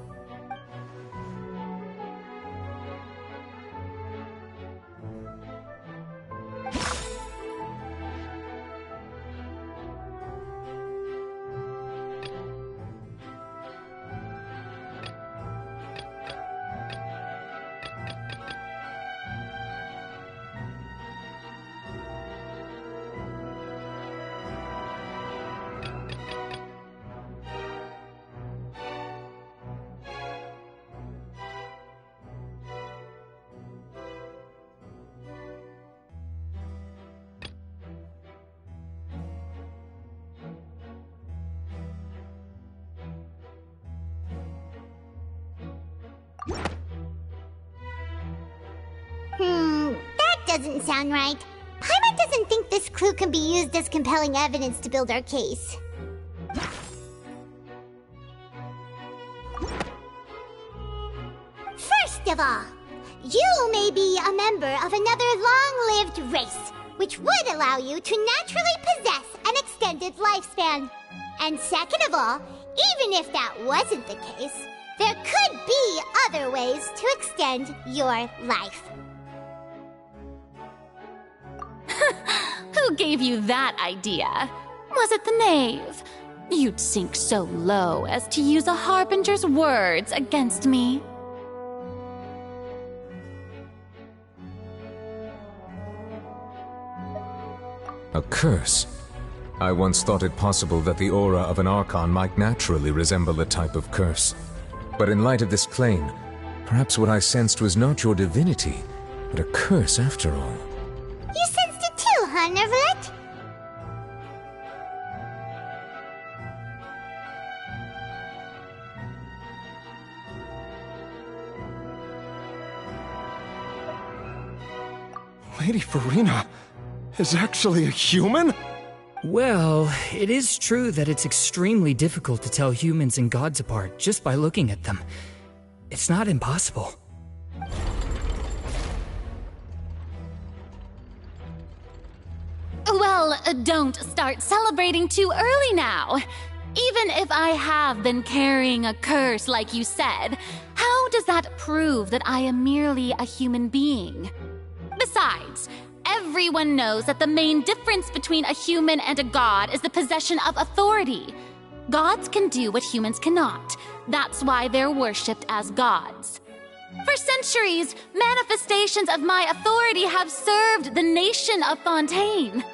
That doesn't sound right. Paimon doesn't think this clue can be used as compelling evidence to build our case. First of all, you may be a member of another long-lived race, which would allow you to naturally possess an extended lifespan. And second of all, even if that wasn't the case, there could be other ways to extend your life. Who gave you that idea? Was it the knave? You'd sink so low as to use a harbinger's words against me. A curse? I once thought it possible that the aura of an Archon might naturally resemble a type of curse. But in light of this claim, perhaps what I sensed was not your divinity, but a curse after all. You sensed it too, huh, Nervlet? Lady Farina is actually a human? Well, it is true that it's extremely difficult to tell humans and gods apart just by looking at them. It's not impossible. Well, don't start celebrating too early now. Even if I have been carrying a curse like you said, how does that prove that I am merely a human being? Besides, everyone knows that the main difference between a human and a god is the possession of authority. Gods can do what humans cannot. That's why they're worshipped as gods. For centuries, manifestations of my authority have served the nation of Fontaine.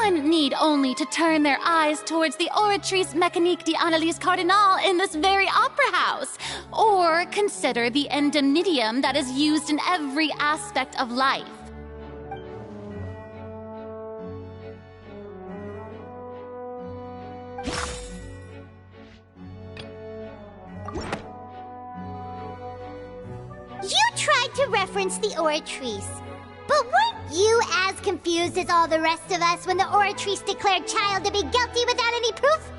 One need only to turn their eyes towards the Oratrice Mécanique d'Analyse Cardinal in this very opera house, or consider the indemnitium that is used in every aspect of life. You tried to reference the Oratrice. But weren't you as confused as all the rest of us when the Oratrice declared Child to be guilty without any proof?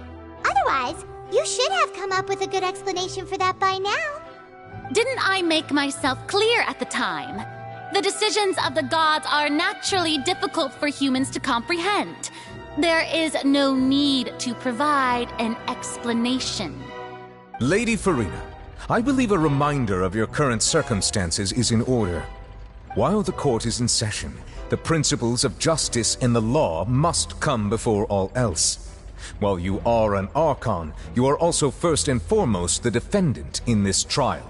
Otherwise, you should have come up with a good explanation for that by now. Didn't I make myself clear at the time? The decisions of the gods are naturally difficult for humans to comprehend. There is no need to provide an explanation. Lady Farina, I believe a reminder of your current circumstances is in order. While the court is in session, the principles of justice and the law must come before all else. While you are an Archon, you are also first and foremost the defendant in this trial.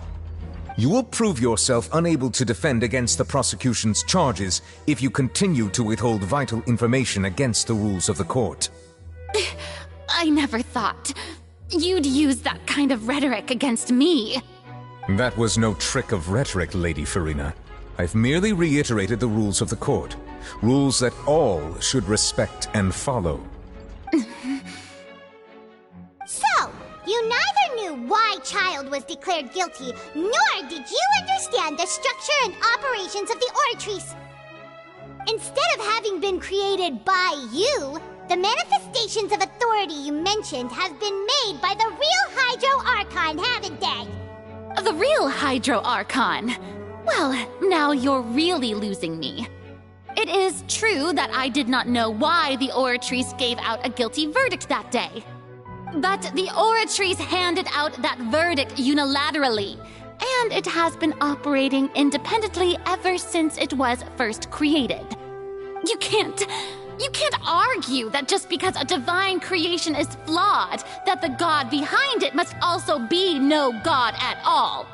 You will prove yourself unable to defend against the prosecution's charges if you continue to withhold vital information against the rules of the court. I never thought you'd use that kind of rhetoric against me. That was no trick of rhetoric, Lady Farina. I've merely reiterated the rules of the court. Rules that all should respect and follow. So, you neither knew why Child was declared guilty, nor did you understand the structure and operations of the Oratrice. Instead of having been created by you, the manifestations of authority you mentioned have been made by the real Hydro Archon, haven't they? The real Hydro Archon? Well, now you're really losing me. It is true that I did not know why the Oratrice gave out a guilty verdict that day. But the Oratrice handed out that verdict unilaterally, and it has been operating independently ever since it was first created. You can't argue that just because a divine creation is flawed, that the god behind it must also be no god at all.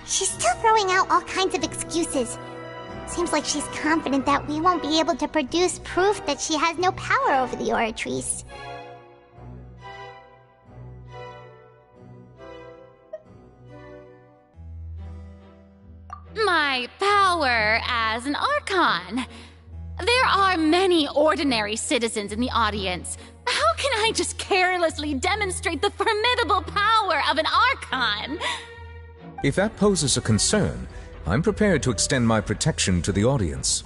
She's still throwing out all kinds of excuses. Seems like she's confident that we won't be able to produce proof that she has no power over the Oratrice. My power as an Archon. There are many ordinary citizens in the audience. How can I just carelessly demonstrate the formidable power of an Archon? If that poses a concern, I'm prepared to extend my protection to the audience.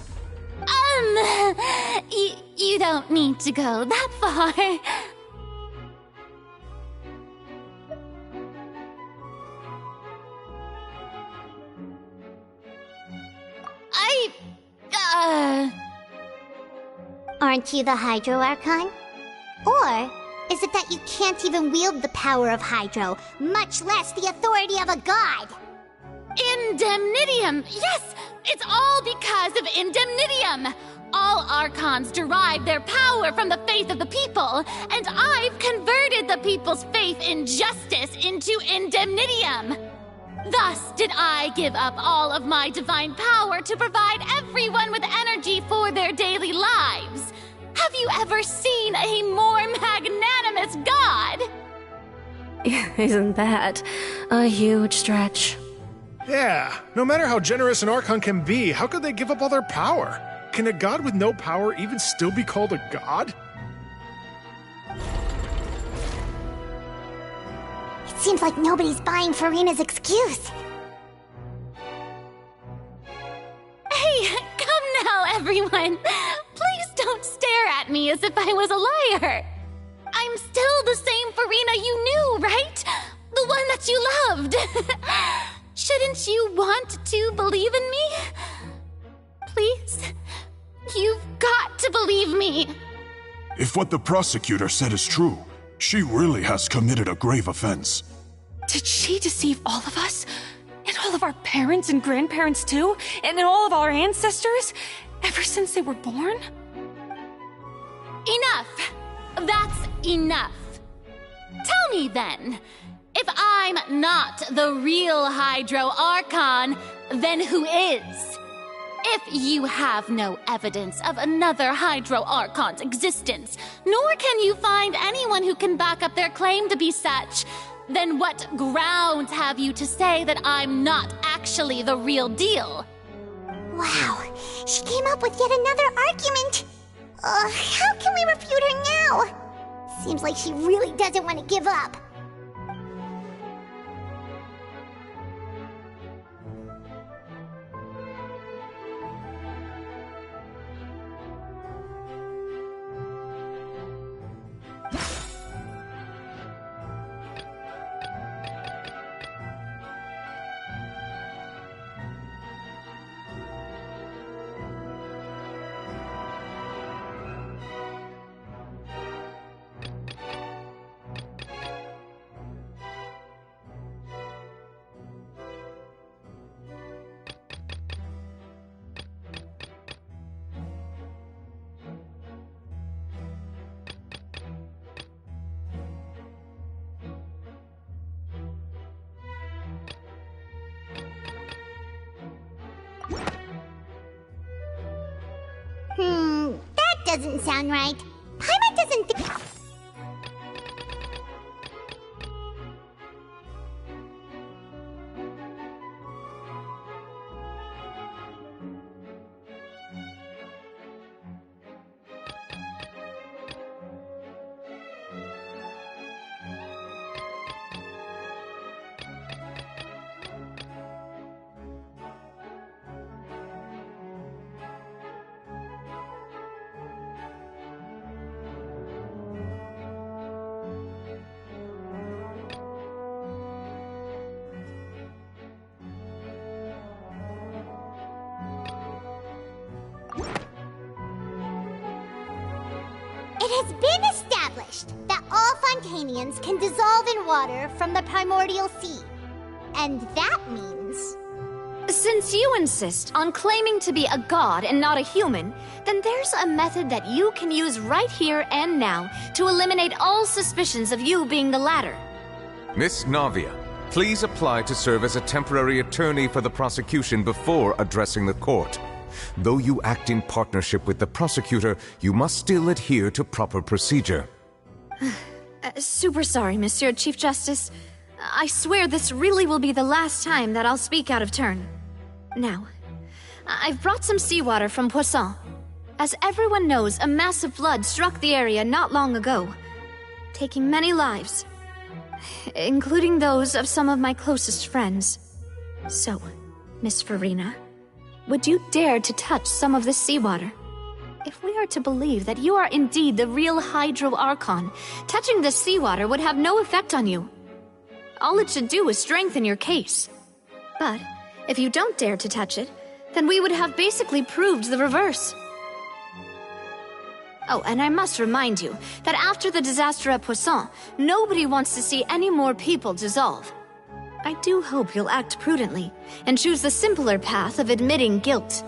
You don't need to go that far. Aren't you the Hydro Archon? Or is it that you can't even wield the power of Hydro, much less the authority of a god? Indemnitium! Yes! It's all because of Indemnitium! All Archons derive their power from the faith of the people, and I've converted the people's faith in justice into Indemnitium! Thus did I give up all of my divine power to provide everyone with energy for their daily lives. you ever seen a more magnanimous god? Isn't that a huge stretch? Yeah, no matter how generous an Archon can be, how could they give up all their power? Can a god with no power even still be called a god? It seems like nobody's buying Farina's excuse. Hey, come now, everyone. Please don't stare at me as if I was a liar. I'm still the same Farina you knew, right? The one that you loved. Shouldn't you want to believe in me? Please? You've got to believe me. If what the prosecutor said is true, she really has committed a grave offense. Did she deceive all of us? And all of our parents and grandparents too? And all of our ancestors? Ever since they were born? Enough! That's enough. Tell me then, if I'm not the real Hydro Archon, then who is? If you have no evidence of another Hydro Archon's existence, nor can you find anyone who can back up their claim to be such, then what grounds have you to say that I'm not actually the real deal? Wow, she came up with yet another argument. How can we refute her now? Seems like she really doesn't want to give up. That doesn't sound right. Paimon doesn't think... It has been established that all Fontanians can dissolve in water from the primordial sea. And that means... Since you insist on claiming to be a god and not a human, then there's a method that you can use right here and now to eliminate all suspicions of you being the latter. Miss Navia, please apply to serve as a temporary attorney for the prosecution before addressing the court. Though you act in partnership with the prosecutor, you must still adhere to proper procedure. Super sorry, Monsieur Chief Justice. I swear this really will be the last time that I'll speak out of turn. Now, I've brought some seawater from Poisson. As everyone knows, a massive flood struck the area not long ago, taking many lives, including those of some of my closest friends. So, Miss Farina, would you dare to touch some of this seawater? If we are to believe that you are indeed the real Hydro Archon, touching this seawater would have no effect on you. All it should do is strengthen your case. But if you don't dare to touch it, then we would have basically proved the reverse. Oh, and I must remind you that after the disaster at Poisson, nobody wants to see any more people dissolve. I do hope you'll act prudently and choose the simpler path of admitting guilt.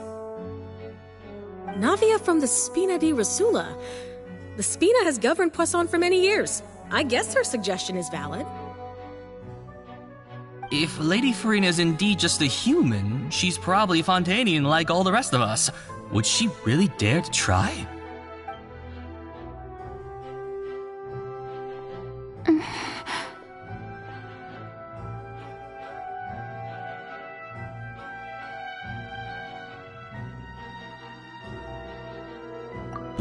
Navia from the Spina di Rasula. The Spina has governed Poisson for many years. I guess her suggestion is valid. If Lady Farina is indeed just a human, she's probably Fontanian like all the rest of us. Would she really dare to try?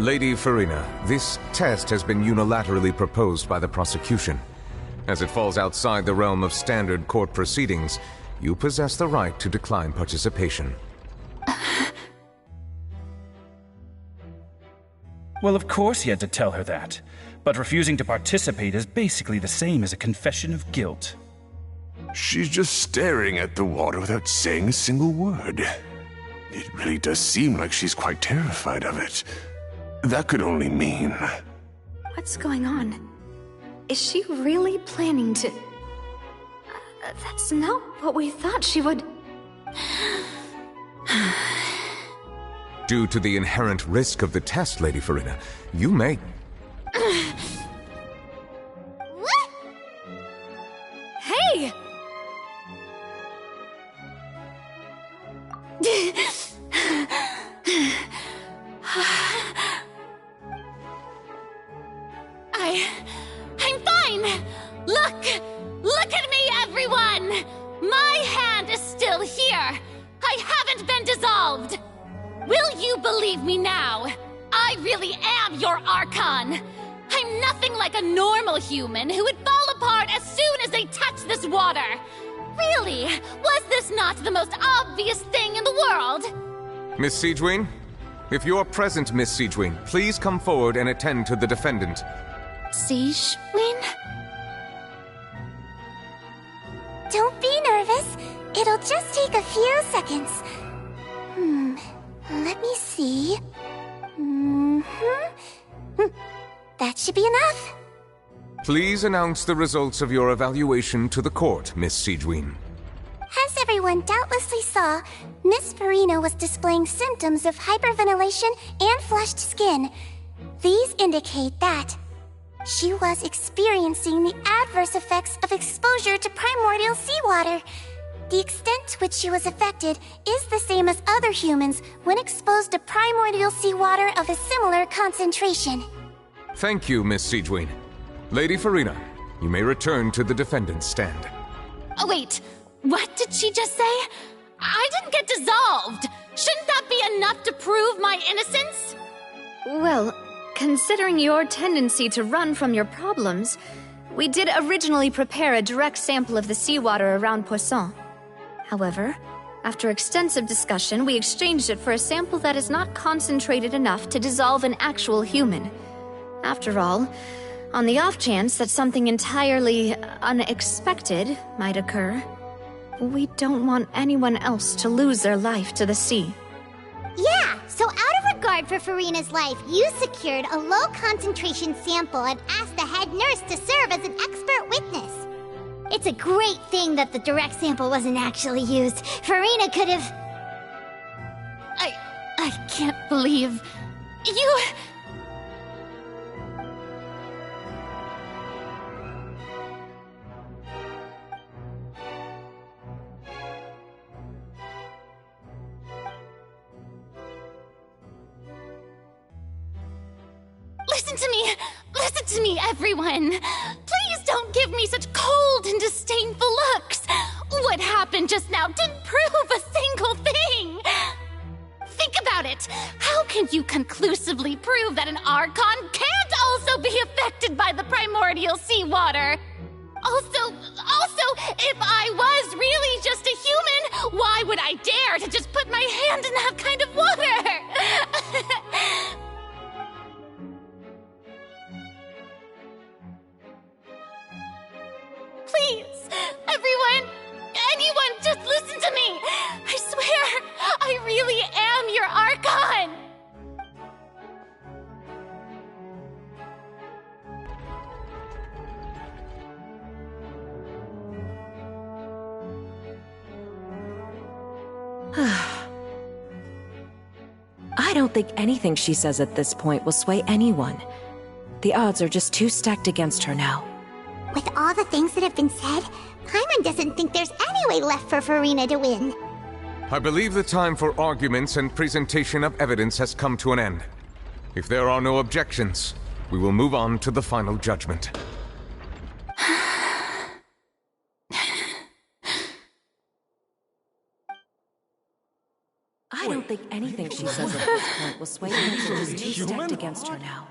Lady Farina, this test has been unilaterally proposed by the prosecution. As it falls outside the realm of standard court proceedings, you possess the right to decline participation. Well, of course he had to tell her that. But refusing to participate is basically the same as a confession of guilt. She's just staring at the water without saying a single word. It really does seem like she's quite terrified of it. That could only mean... What's going on? Is she really planning to... that's not what we thought she would... Due to the inherent risk of the test, Lady Farina, you may... What? Hey! I'm fine! Look at me, everyone! My hand is still here! I haven't been dissolved! Will you believe me now? I really am your Archon! I'm nothing like a normal human who would fall apart as soon as they touch this water! Really? Was this not the most obvious thing in the world? Miss Siegewien? If you're present, Miss Siegewien, please come forward and attend to the defendant. Siegewien? Don't be nervous. It'll just take a few seconds. Let me see. That should be enough. Please announce the results of your evaluation to the court, Miss Siegewien. As everyone doubtlessly saw, Miss Farina was displaying symptoms of hyperventilation and flushed skin. These indicate that she was experiencing the adverse effects of exposure to primordial seawater. The extent to which she was affected is the same as other humans when exposed to primordial seawater of a similar concentration. Thank you, Miss Siegewien. Lady Farina, you may return to the defendant's stand. Oh, wait. What did she just say? I didn't get dissolved. Shouldn't that be enough to prove my innocence? Well, considering your tendency to run from your problems, we did originally prepare a direct sample of the seawater around Poisson. However, after extensive discussion, we exchanged it for a sample that is not concentrated enough to dissolve an actual human. After all, on the off chance that something entirely unexpected might occur, we don't want anyone else to lose their life to the sea. Yeah, so out of regard for Farina's life, you secured a low-concentration sample and asked the head nurse to serve as an expert witness. It's a great thing that the direct sample wasn't actually used. Farina could have... I can't believe... you... Listen to me, everyone! Please don't give me such cold and disdainful looks! What happened just now didn't prove a single thing! Think about it! How can you conclusively prove that an Archon can't also be affected by the primordial seawater? Also, if I was really just a human, why would I dare to just put my hand in that kind of water? Please, everyone, anyone, just listen to me. I swear, I really am your Archon. I don't think anything she says at this point will sway anyone. The odds are just too stacked against her now. With all the things that have been said, Paimon doesn't think there's any way left for Farina to win. I believe the time for arguments and presentation of evidence has come to an end. If there are no objections, we will move on to the final judgment. I don't think anything she says at this point will sway me to just too stacked against her now.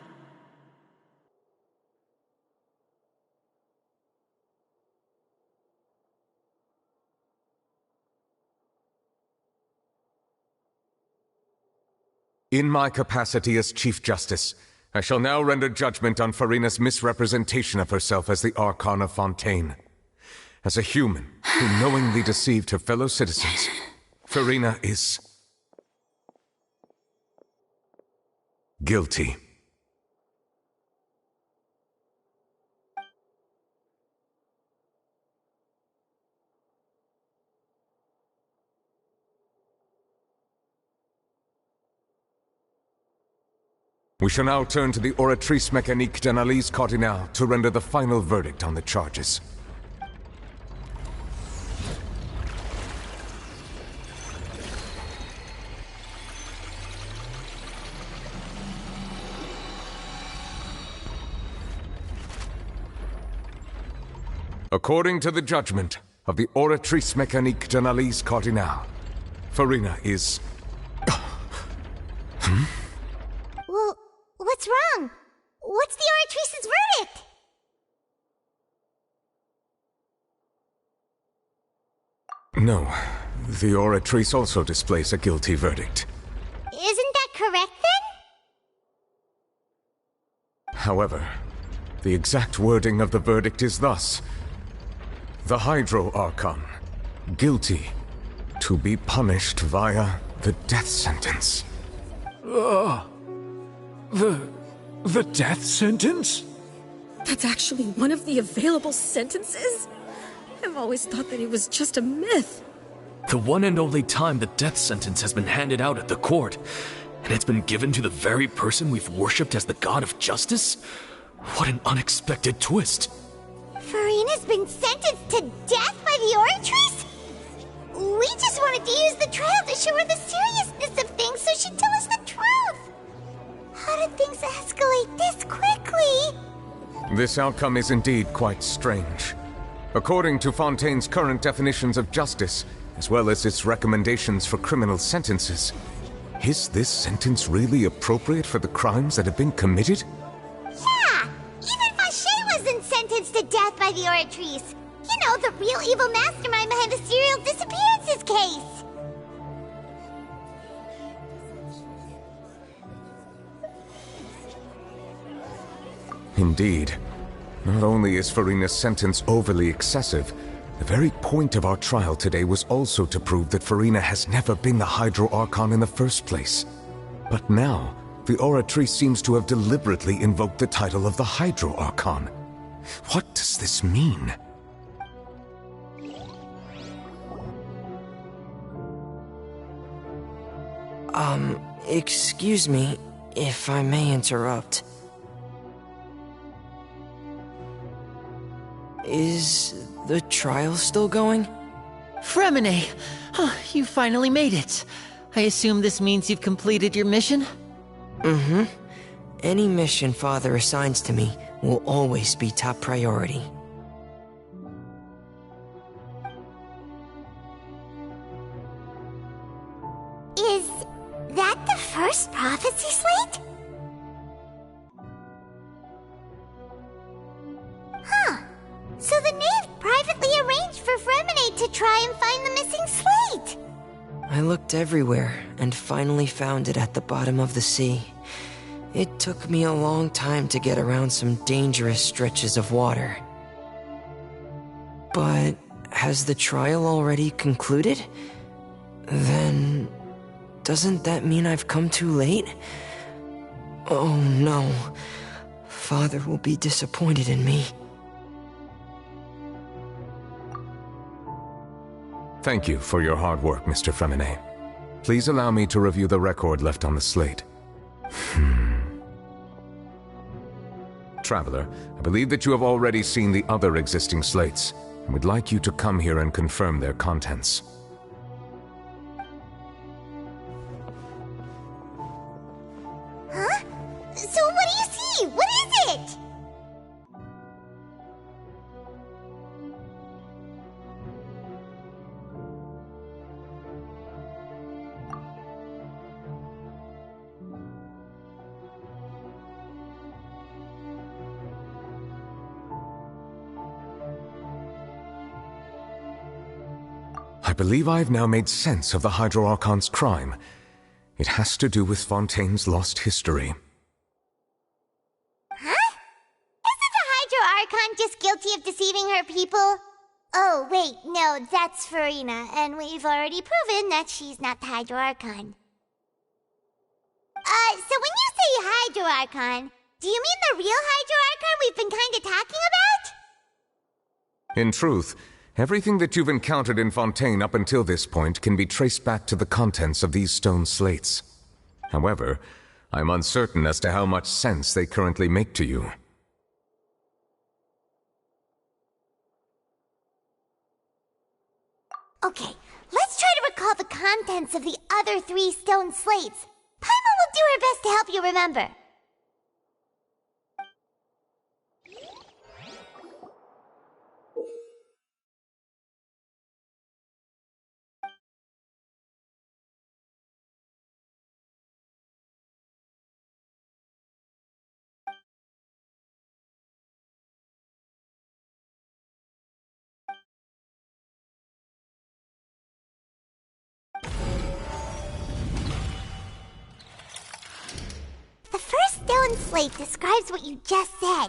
In my capacity as Chief Justice, I shall now render judgment on Farina's misrepresentation of herself as the Archon of Fontaine. As a human who knowingly deceived her fellow citizens, Farina is guilty. We shall now turn to the Oratrice Mécanique d'Analyse Cardinale to render the final verdict on the charges. According to the judgment of the Oratrice Mécanique d'Analyse Cardinale, Farina is... Well, what's wrong? What's the Oratrice's verdict? No, the Oratrice also displays a guilty verdict. Isn't that correct then? However, the exact wording of the verdict is thus: the Hydro Archon, guilty, to be punished via the death sentence. The death sentence? That's actually one of the available sentences? I've always thought that it was just a myth. The one and only time the death sentence has been handed out at the court, and it's been given to the very person we've worshipped as the god of justice? What an unexpected twist. Farina's been sentenced to death by the Oratrice? We just wanted to use the trial to show her the seriousness of things so she'd tell us the truth. How did things escalate this quickly? This outcome is indeed quite strange. According to Fontaine's current definitions of justice, as well as its recommendations for criminal sentences, is this sentence really appropriate for the crimes that have been committed? Yeah! Even Vacher wasn't sentenced to death by the Oratrice. You know, the real evil mastermind behind the serial disappearances case. Indeed. Not only is Farina's sentence overly excessive, the very point of our trial today was also to prove that Farina has never been the Hydro Archon in the first place. But now, the Oratrice seems to have deliberately invoked the title of the Hydro Archon. What does this mean? Excuse me, if I may interrupt. Is the trial still going? Fremine! You finally made it. I assume this means you've completed your mission? Mm-hmm. Any mission Father assigns to me will always be top priority. Is that the first prophecy slate? Huh. So the knave privately arranged for Fremine to try and find the missing slate. I looked everywhere and finally found it at the bottom of the sea. It took me a long time to get around some dangerous stretches of water. But has the trial already concluded? Then doesn't that mean I've come too late? Oh no. Father will be disappointed in me. Thank you for your hard work, Mr. Fremine. Please allow me to review the record left on the slate. Traveler, I believe that you have already seen the other existing slates, and would like you to come here and confirm their contents. Huh? So what do you see? What is it? I believe I've now made sense of the Hydro Archon's crime. It has to do with Fontaine's lost history. Huh? Isn't the Hydro Archon just guilty of deceiving her people? Oh, wait, no, that's Farina, and we've already proven that she's not the Hydro Archon. So when you say Hydro Archon, do you mean the real Hydro Archon we've been kinda talking about? In truth, everything that you've encountered in Fontaine up until this point can be traced back to the contents of these stone slates. However, I'm uncertain as to how much sense they currently make to you. Okay, let's try to recall the contents of the other 3 stone slates. Paimon will do her best to help you remember. The first stone slate describes what you just said.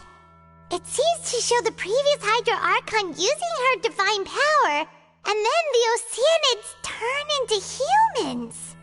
It seems to show the previous Hydro Archon using her divine power, and then the Oceanids turn into humans.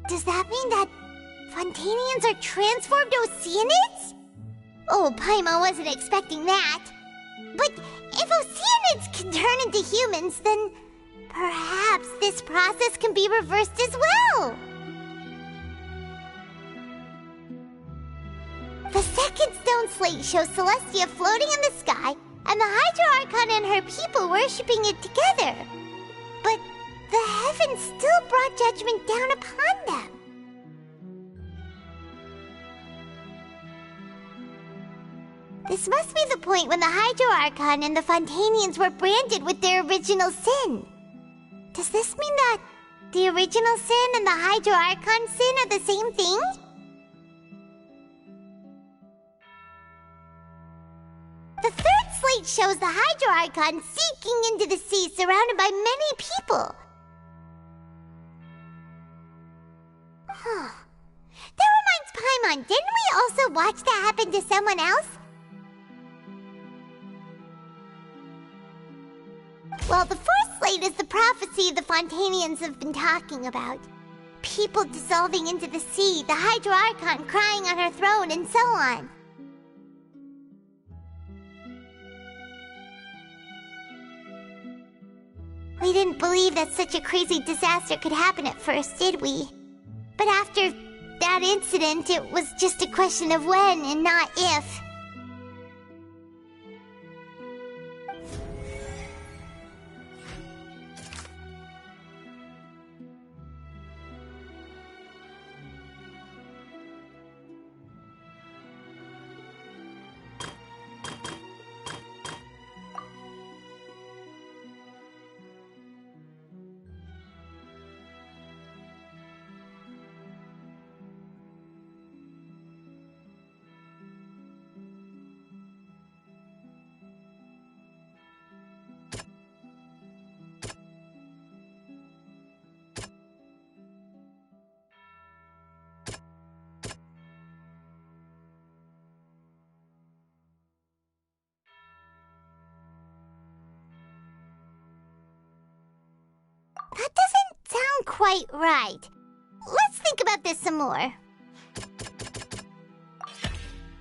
Does that mean that Fontanians are transformed Oceanids? Oh, Paimon wasn't expecting that. But if Oceanids can turn into humans, then perhaps this process can be reversed as well. The second stone slate shows Celestia floating in the sky, and the Hydro Archon and her people worshipping it together. But the heavens still brought judgment down upon them. This must be the point when the Hydro Archon and the Fontanians were branded with their original sin. Does this mean that the original sin and the Hydro Archon sin are the same thing? The third slate shows the Hydro Archon sinking into the sea surrounded by many people. Huh. That reminds Paimon, didn't we also watch that happen to someone else? Well, the fourth slate is the prophecy the Fontanians have been talking about. People dissolving into the sea, the Hydro Archon crying on her throne, and so on. We didn't believe that such a crazy disaster could happen at first, did we? But after that incident, it was just a question of when and not if. That doesn't sound quite right. Let's think about this some more.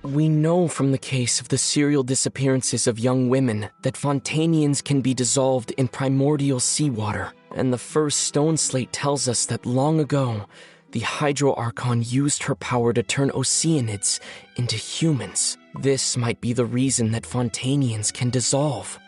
We know from the case of the serial disappearances of young women that Fontanians can be dissolved in primordial seawater, and the first stone slate tells us that long ago, the Hydro Archon used her power to turn Oceanids into humans. This might be the reason that Fontanians can dissolve.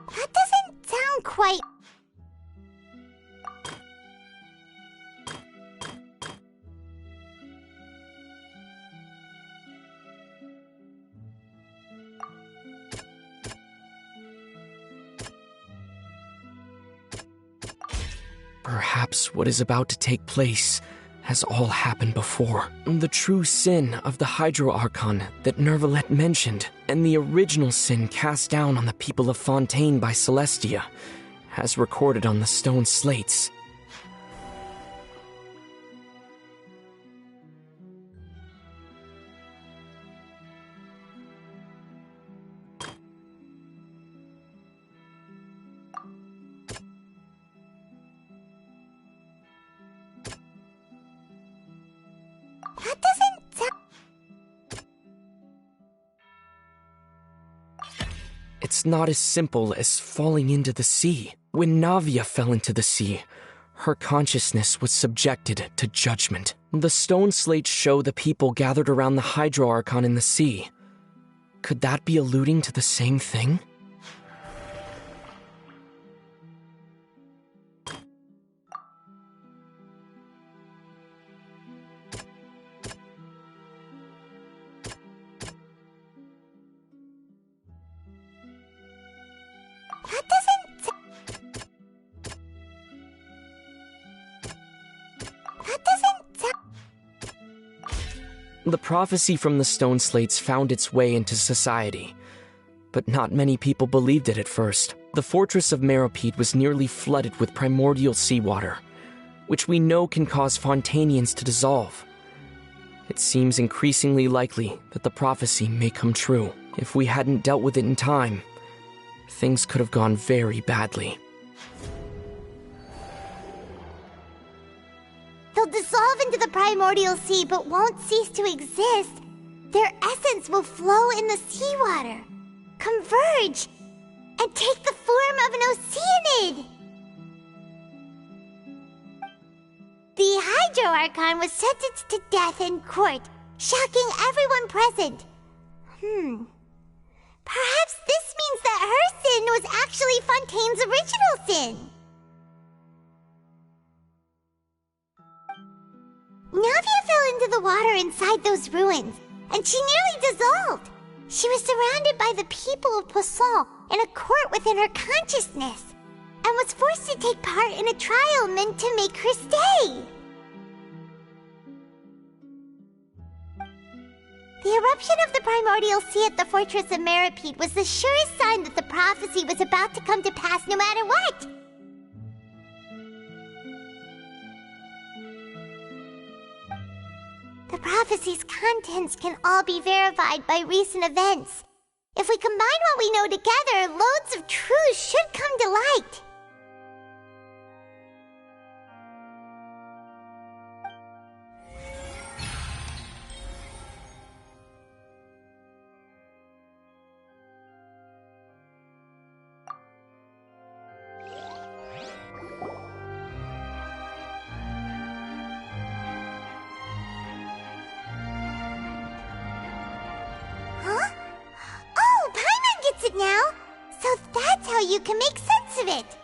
That doesn't sound quite... Perhaps what is about to take place has all happened before. The true sin of the Hydro Archon that Nervalet mentioned, and the original sin cast down on the people of Fontaine by Celestia, as recorded on the stone slates. It's not as simple as falling into the sea. When Navia fell into the sea, her consciousness was subjected to judgment. The stone slates show the people gathered around the Hydro Archon in the sea. Could that be alluding to the same thing? The prophecy from the stone slates found its way into society, but not many people believed it at first. The fortress of Meropide was nearly flooded with primordial seawater, which we know can cause Fontanians to dissolve. It seems increasingly likely that the prophecy may come true. If we hadn't dealt with it in time, things could have gone very badly. They'll dissolve into the primordial sea but won't cease to exist. Their essence will flow in the seawater, converge, and take the form of an Oceanid. The Hydro Archon was sentenced to death in court, shocking everyone present. Perhaps this means that her sin was actually Fontaine's original sin. Navia fell into the water inside those ruins, and she nearly dissolved. She was surrounded by the people of Poisson in a court within her consciousness, and was forced to take part in a trial meant to make her stay. The eruption of the primordial sea at the fortress of Meropide was the surest sign that the prophecy was about to come to pass no matter what. The prophecy's contents can all be verified by recent events. If we combine what we know together, loads of truths should come to light. Now, so that's how you can make sense of it.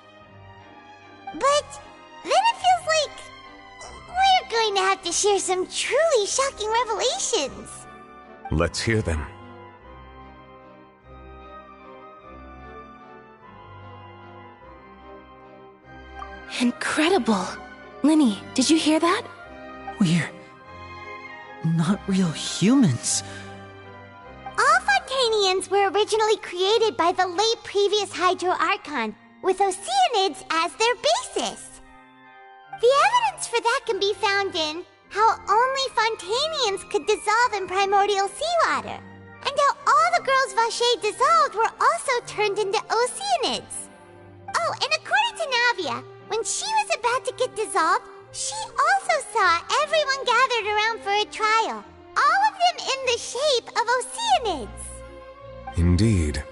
But then it feels like we're going to have to share some truly shocking revelations. Let's hear them. Incredible. Linny, did you hear that? We're not real humans. All Fontanians were originally created by the late previous Hydro Archon, with Oceanids as their basis. The evidence for that can be found in how only Fontanians could dissolve in primordial seawater, and how all the girls Vacher dissolved were also turned into Oceanids. Oh, and according to Navia, when she was about to get dissolved, she also saw everyone gathered around for a trial, all of them in the shape of Oceanids. Indeed.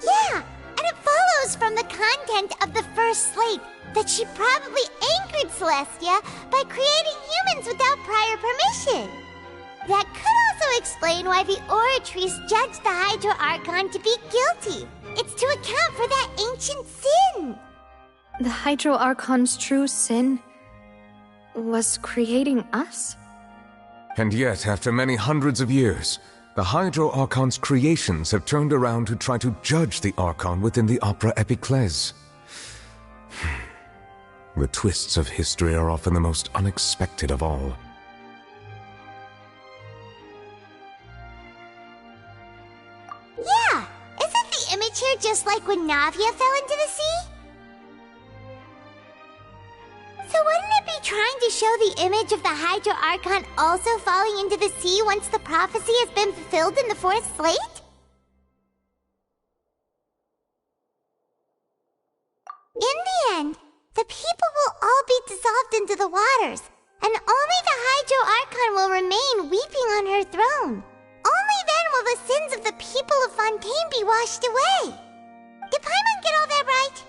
Yeah, and it follows from the content of the first slate that she probably angered Celestia by creating humans without prior permission. That could also explain why the Oratrice judged the Hydro Archon to be guilty. It's to account for that ancient sin. The Hydro Archon's true sin was creating us? And yet, after many hundreds of years, the Hydro Archon's creations have turned around to try to judge the Archon within the Opera Epiclese. The twists of history are often the most unexpected of all. Yeah, isn't the image here just like when Navia fell into the sea? So wouldn't it be trying to show the image of the Hydro Archon also falling into the sea once the prophecy has been fulfilled in the fourth slate? In the end, the people will all be dissolved lost into the waters, and only the Hydro Archon will remain weeping on her throne. Only then will the sins of the people of Fontaine be washed away. Did Paimon get all that right?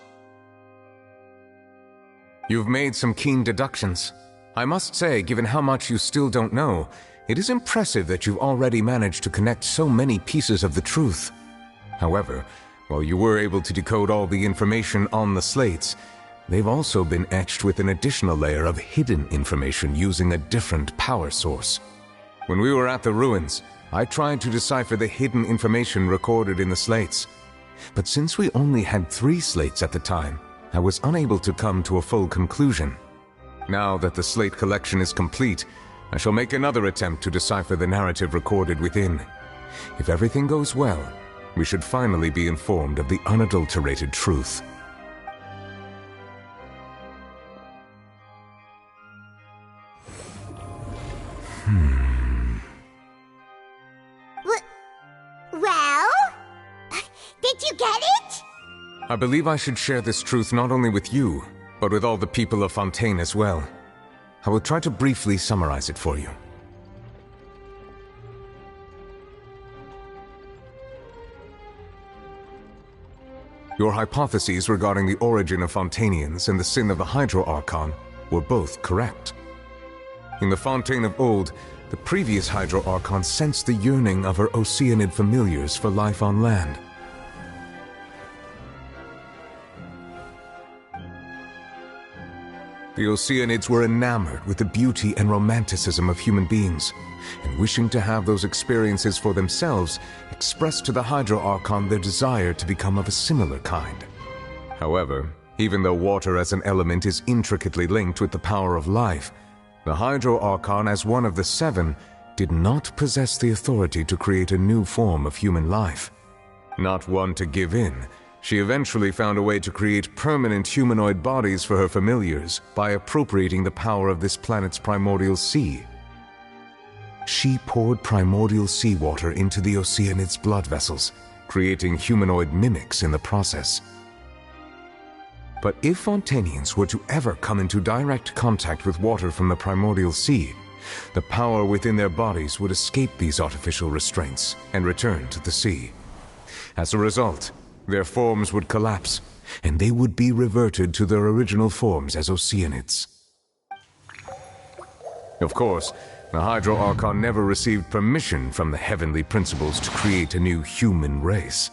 You've made some keen deductions. I must say, given how much you still don't know, it is impressive that you've already managed to connect so many pieces of the truth. However, while you were able to decode all the information on the slates, they've also been etched with an additional layer of hidden information using a different power source. When we were at the ruins, I tried to decipher the hidden information recorded in the slates. But since we only had 3 slates at the time, I was unable to come to a full conclusion. Now that the slate collection is complete, I shall make another attempt to decipher the narrative recorded within. If everything goes well, we should finally be informed of the unadulterated truth. Well? Did you get it? I believe I should share this truth not only with you, but with all the people of Fontaine as well. I will try to briefly summarize it for you. Your hypotheses regarding the origin of Fontainians and the sin of the Hydro Archon were both correct. In the Fontaine of old, the previous Hydro Archon sensed the yearning of her Oceanid familiars for life on land. The Oceanids were enamored with the beauty and romanticism of human beings, and wishing to have those experiences for themselves, expressed to the Hydro Archon their desire to become of a similar kind. However, even though water as an element is intricately linked with the power of life, the Hydro Archon, as one of the 7, did not possess the authority to create a new form of human life. Not one to give in, she eventually found a way to create permanent humanoid bodies for her familiars by appropriating the power of this planet's primordial sea. She poured primordial seawater into the Oceanids' blood vessels, creating humanoid mimics in the process. But if Fontainians were to ever come into direct contact with water from the primordial sea, the power within their bodies would escape these artificial restraints and return to the sea. As a result, their forms would collapse, and they would be reverted to their original forms as Oceanids. Of course, the Hydro Archon never received permission from the heavenly principles to create a new human race.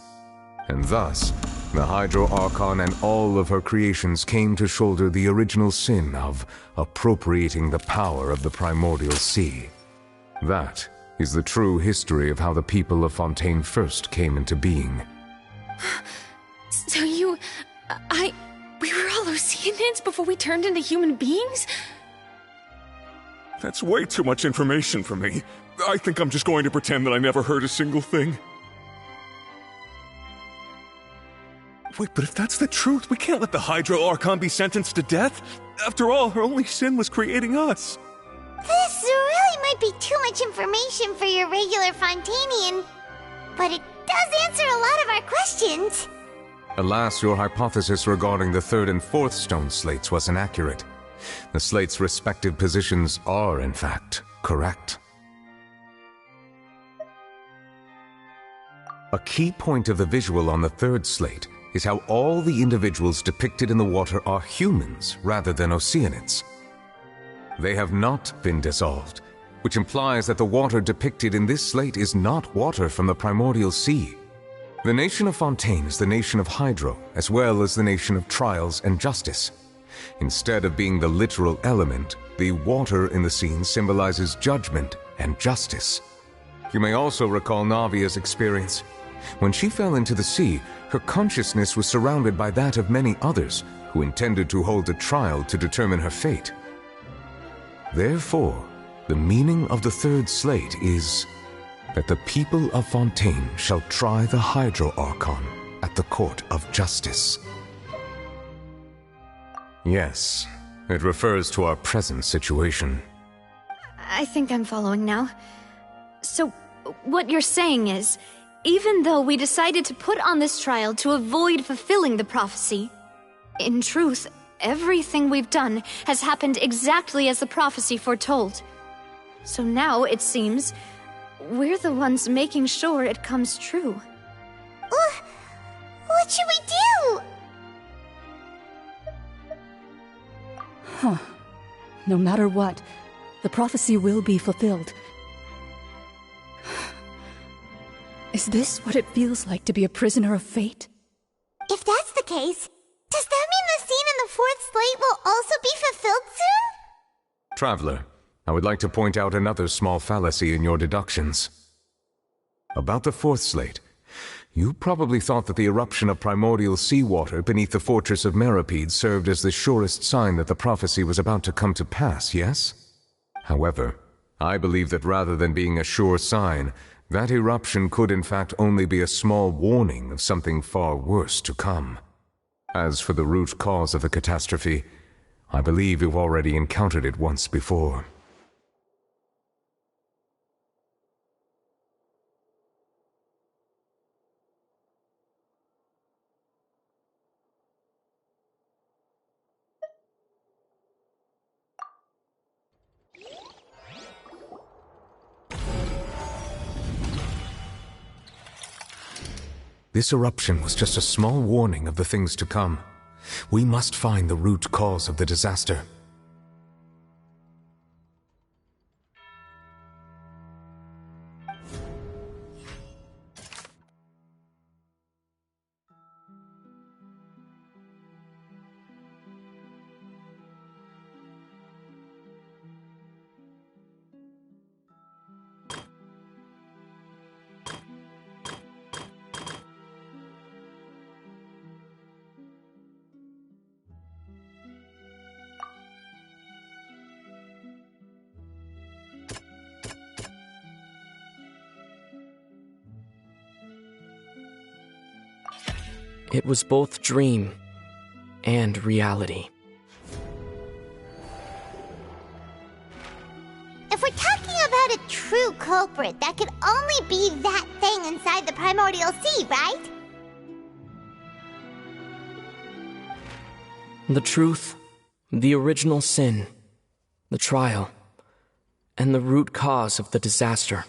And thus, the Hydro Archon and all of her creations came to shoulder the original sin of appropriating the power of the primordial sea. That is the true history of how the people of Fontaine first came into being. So we were all Oceanids before we turned into human beings? That's way too much information for me. I think I'm just going to pretend that I never heard a single thing. Wait, but if that's the truth, we can't let the Hydro Archon be sentenced to death. After all, her only sin was creating us. This really might be too much information for your regular Fontainian, but it does answer a lot of our questions. Alas, your hypothesis regarding the 3rd and 4th stone slates was inaccurate. The slates' respective positions are, in fact, correct. A key point of the visual on the 3rd slate is how all the individuals depicted in the water are humans rather than Oceanids. They have not been dissolved, which implies that the water depicted in this slate is not water from the primordial sea. The nation of Fontaine is the nation of Hydro, as well as the nation of trials and justice. Instead of being the literal element, the water in the scene symbolizes judgment and justice. You may also recall Navia's experience. When she fell into the sea, her consciousness was surrounded by that of many others who intended to hold a trial to determine her fate. Therefore, the meaning of the 3rd slate is that the people of Fontaine shall try the Hydro Archon at the court of justice. Yes, it refers to our present situation. I think I'm following now. So, what you're saying is, even though we decided to put on this trial to avoid fulfilling the prophecy, in truth, everything we've done has happened exactly as the prophecy foretold. So now, it seems, we're the ones making sure it comes true. What should we do? Huh. No matter what, the prophecy will be fulfilled. Is this what it feels like to be a prisoner of fate? If that's the case, does that mean the scene in the fourth slate will also be fulfilled soon? Traveler, I would like to point out another small fallacy in your deductions. About the fourth slate, you probably thought that the eruption of primordial seawater beneath the fortress of Meripede served as the surest sign that the prophecy was about to come to pass, yes? However, I believe that rather than being a sure sign, that eruption could in fact only be a small warning of something far worse to come. As for the root cause of the catastrophe, I believe you've already encountered it once before. This eruption was just a small warning of the things to come. We must find the root cause of the disaster. It was both dream and reality. If we're talking about a true culprit, that could only be that thing inside the primordial sea, right? The truth, the original sin, the trial, and the root cause of the disaster.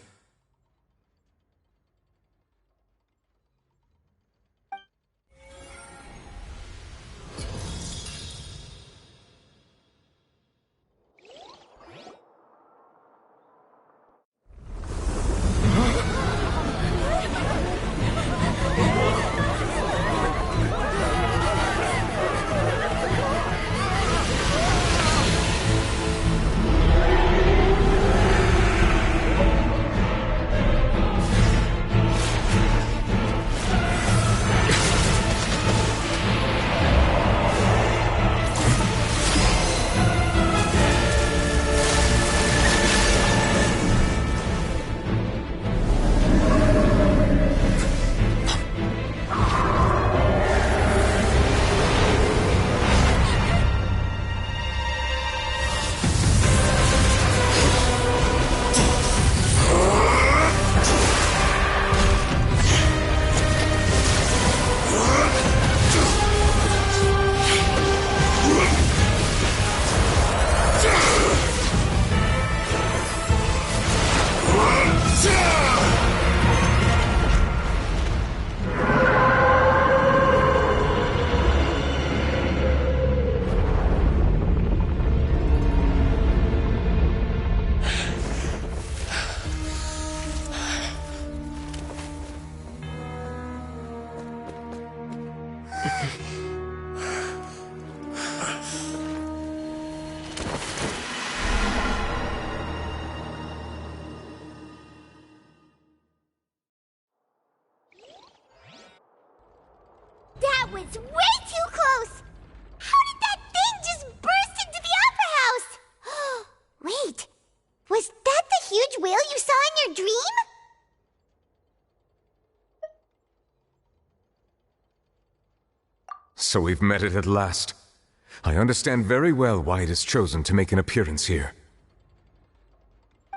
That was way too close! How did that thing just burst into the Opera House? Wait, was that the huge whale you saw in your dream? So we've met it at last. I understand very well why it has chosen to make an appearance here.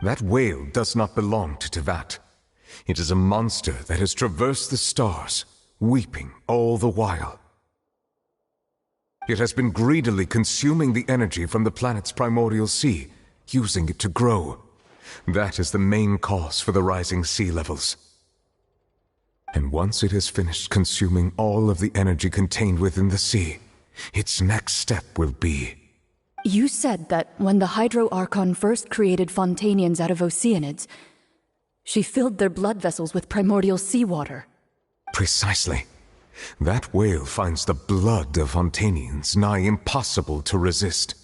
That whale does not belong to Tevat. It is a monster that has traversed the stars, weeping all the while. It has been greedily consuming the energy from the planet's primordial sea, using it to grow. That is the main cause for the rising sea levels. And once it has finished consuming all of the energy contained within the sea, its next step will be... You said that when the Hydro Archon first created Fontanians out of Oceanids, she filled their blood vessels with primordial seawater. Precisely. That whale finds the blood of Fontanians nigh impossible to resist.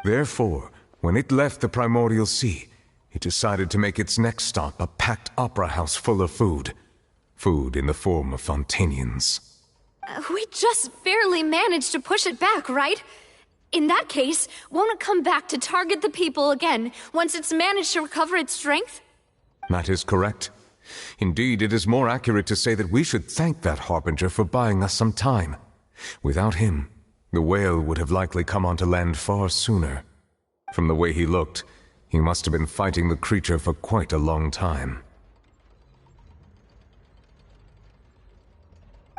Therefore, when it left the primordial sea, it decided to make its next stop a packed opera house full of food. Food in the form of Fontanians. We just barely managed to push it back, right? In that case, won't it come back to target the people again once it's managed to recover its strength? That is correct. Indeed, it is more accurate to say that we should thank that Harbinger for buying us some time. Without him, the whale would have likely come onto land far sooner. From the way he looked, he must have been fighting the creature for quite a long time.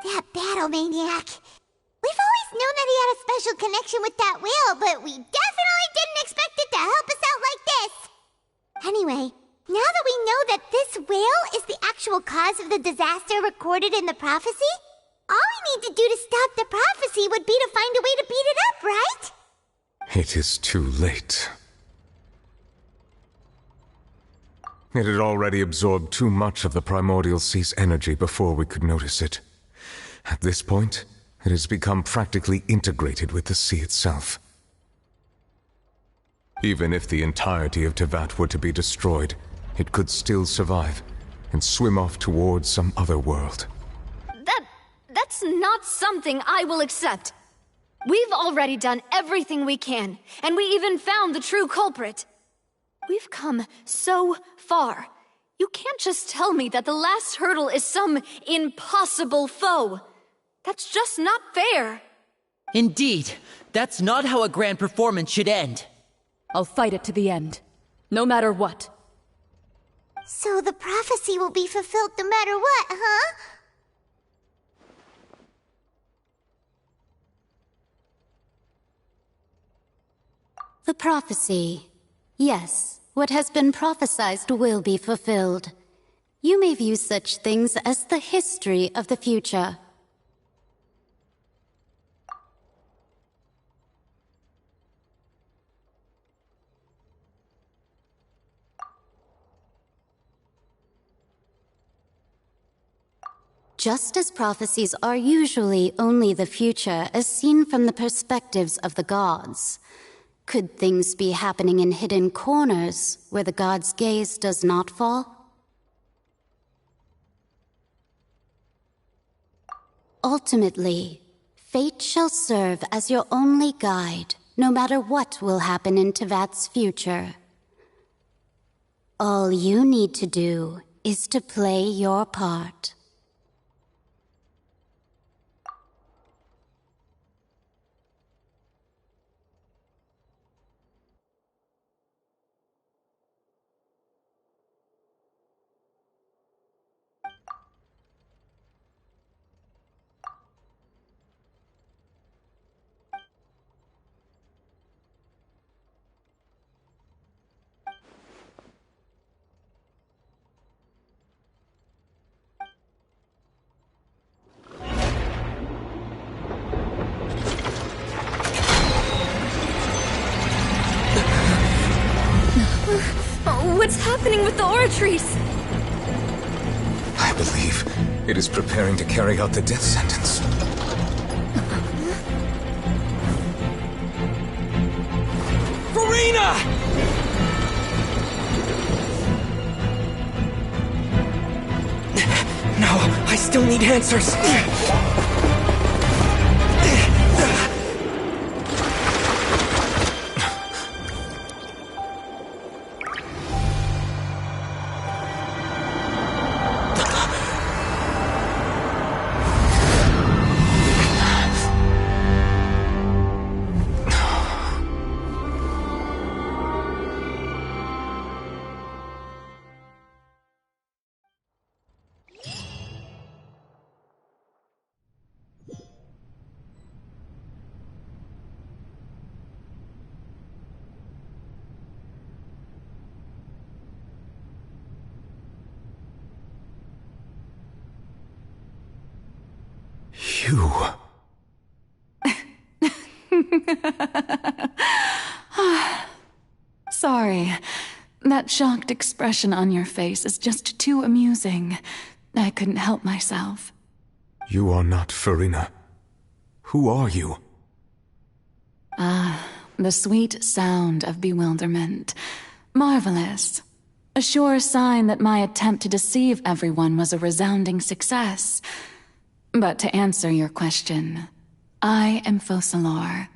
That battle maniac. We've always known that he had a special connection with that whale, but we definitely didn't expect it to help us out like this. Anyway, now that we know that this whale is the actual cause of the disaster recorded in the prophecy, all we need to do to stop the prophecy would be to find a way to beat it up, right? It is too late. It had already absorbed too much of the primordial sea's energy before we could notice it. At this point, it has become practically integrated with the sea itself. Even if the entirety of Tevat were to be destroyed, it could still survive and swim off towards some other world. That's not something I will accept. We've already done everything we can, and we even found the true culprit. We've come so far. You can't just tell me that the last hurdle is some impossible foe. That's just not fair. Indeed, that's not how a grand performance should end. I'll fight it to the end, no matter what. So the prophecy will be fulfilled no matter what, huh? The prophecy. Yes, what has been prophesied will be fulfilled. You may view such things as the history of the future. Just as prophecies are usually only the future as seen from the perspectives of the gods, could things be happening in hidden corners where the god's gaze does not fall? Ultimately, fate shall serve as your only guide, no matter what will happen in Tevat's future. All you need to do is to play your part. What's happening with the aura trees? I believe it is preparing to carry out the death sentence. Farina! No, I still need answers. You... Sorry. That shocked expression on your face is just too amusing. I couldn't help myself. You are not Farina. Who are you? The sweet sound of bewilderment. Marvelous. A sure sign that my attempt to deceive everyone was a resounding success. But to answer your question, I am Focalor.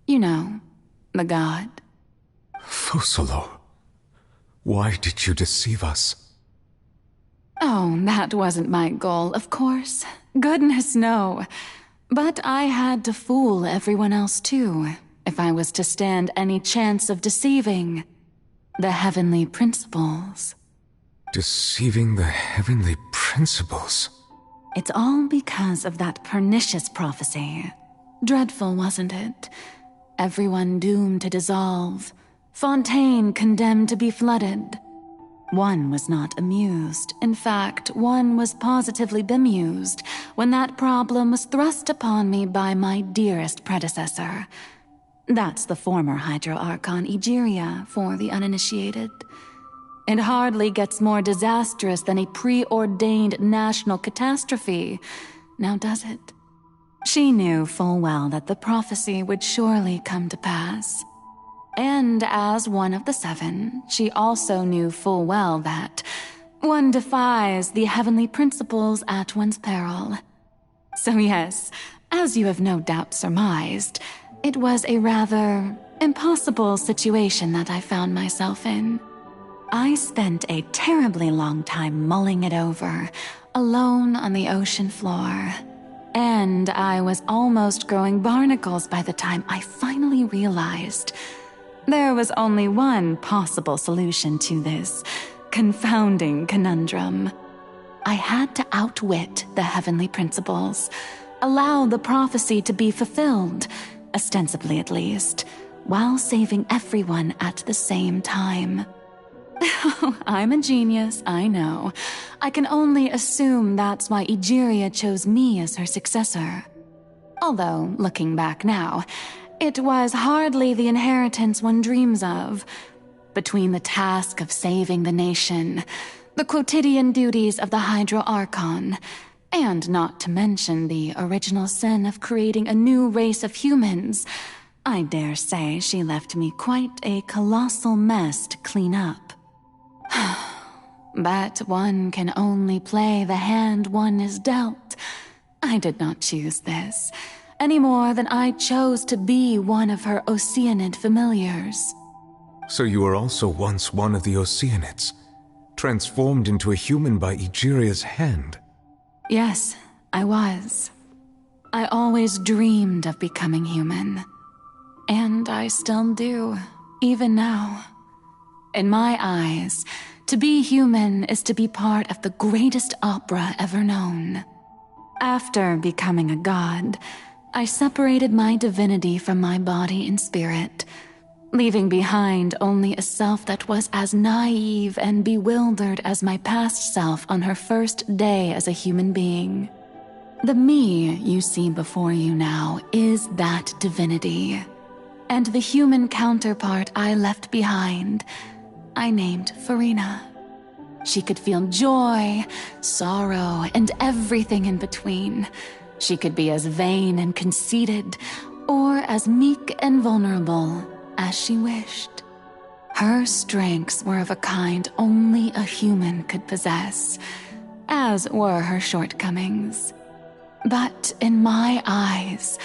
You know, the god. Focalor? Why did you deceive us? Oh, that wasn't my goal, of course. Goodness, no. But I had to fool everyone else too, if I was to stand any chance of deceiving the heavenly principles. Deceiving the heavenly principles? It's all because of that pernicious prophecy. Dreadful, wasn't it? Everyone doomed to dissolve. Fontaine condemned to be flooded. One was not amused. In fact, one was positively bemused when that problem was thrust upon me by my dearest predecessor. That's the former Hydro Archon Egeria for the uninitiated. It hardly gets more disastrous than a preordained national catastrophe, now does it? She knew full well that the prophecy would surely come to pass. And as one of the seven, she also knew full well that one defies the heavenly principles at one's peril. So yes, as you have no doubt surmised, it was a rather impossible situation that I found myself in. I spent a terribly long time mulling it over, alone on the ocean floor. And I was almost growing barnacles by the time I finally realized there was only one possible solution to this confounding conundrum. I had to outwit the heavenly principles, allow the prophecy to be fulfilled, ostensibly at least, while saving everyone at the same time. I'm a genius, I know. I can only assume that's why Egeria chose me as her successor. Although, looking back now, it was hardly the inheritance one dreams of. Between the task of saving the nation, the quotidian duties of the Hydro Archon, and not to mention the original sin of creating a new race of humans, I dare say she left me quite a colossal mess to clean up. But one can only play the hand one is dealt. I did not choose this, any more than I chose to be one of her Oceanid familiars. So you were also once one of the Oceanids, transformed into a human by Egeria's hand? Yes, I was. I always dreamed of becoming human. And I still do, even now. In my eyes, to be human is to be part of the greatest opera ever known. After becoming a god, I separated my divinity from my body and spirit, leaving behind only a self that was as naive and bewildered as my past self on her first day as a human being. The me you see before you now is that divinity, and the human counterpart I left behind, I named Farina. She could feel joy, sorrow, and everything in between. She could be as vain and conceited, or as meek and vulnerable as she wished. Her strengths were of a kind only a human could possess, as were her shortcomings. But in my eyes,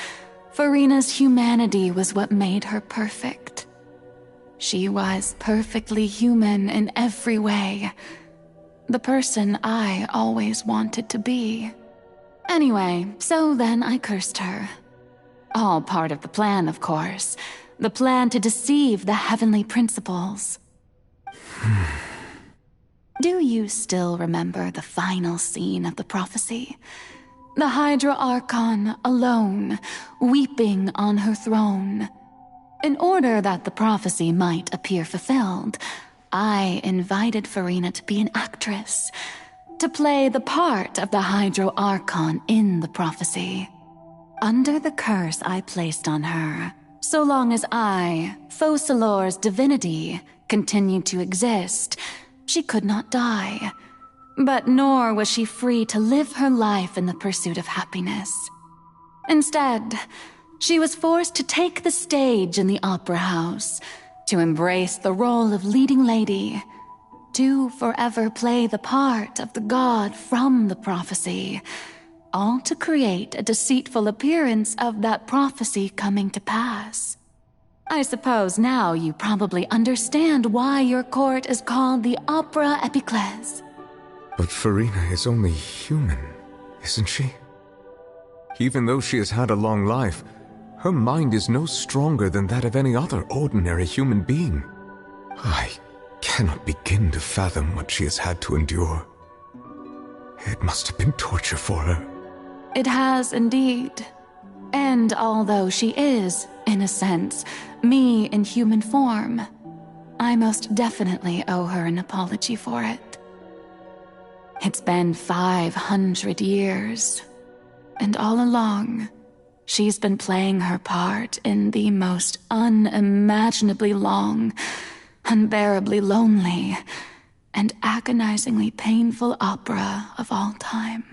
Farina's humanity was what made her perfect. She was perfectly human in every way. The person I always wanted to be. Anyway, so then I cursed her. All part of the plan, of course. The plan to deceive the heavenly principles. Do you still remember the final scene of the prophecy? The Hydra Archon alone, weeping on her throne. In order that the prophecy might appear fulfilled, I invited Farina to be an actress, to play the part of the Hydro Archon in the prophecy. Under the curse I placed on her, so long as I, Focalor's divinity, continued to exist, she could not die. But nor was she free to live her life in the pursuit of happiness. Instead, she was forced to take the stage in the opera house, to embrace the role of leading lady, to forever play the part of the god from the prophecy, all to create a deceitful appearance of that prophecy coming to pass. I suppose now you probably understand why your court is called the Opera Epiclese. But Farina is only human, isn't she? Even though she has had a long life, her mind is no stronger than that of any other ordinary human being. I cannot begin to fathom what she has had to endure. It must have been torture for her. It has indeed. And although she is, in a sense, me in human form, I most definitely owe her an apology for it. It's been 500 years, and all along, she's been playing her part in the most unimaginably long, unbearably lonely, and agonizingly painful opera of all time.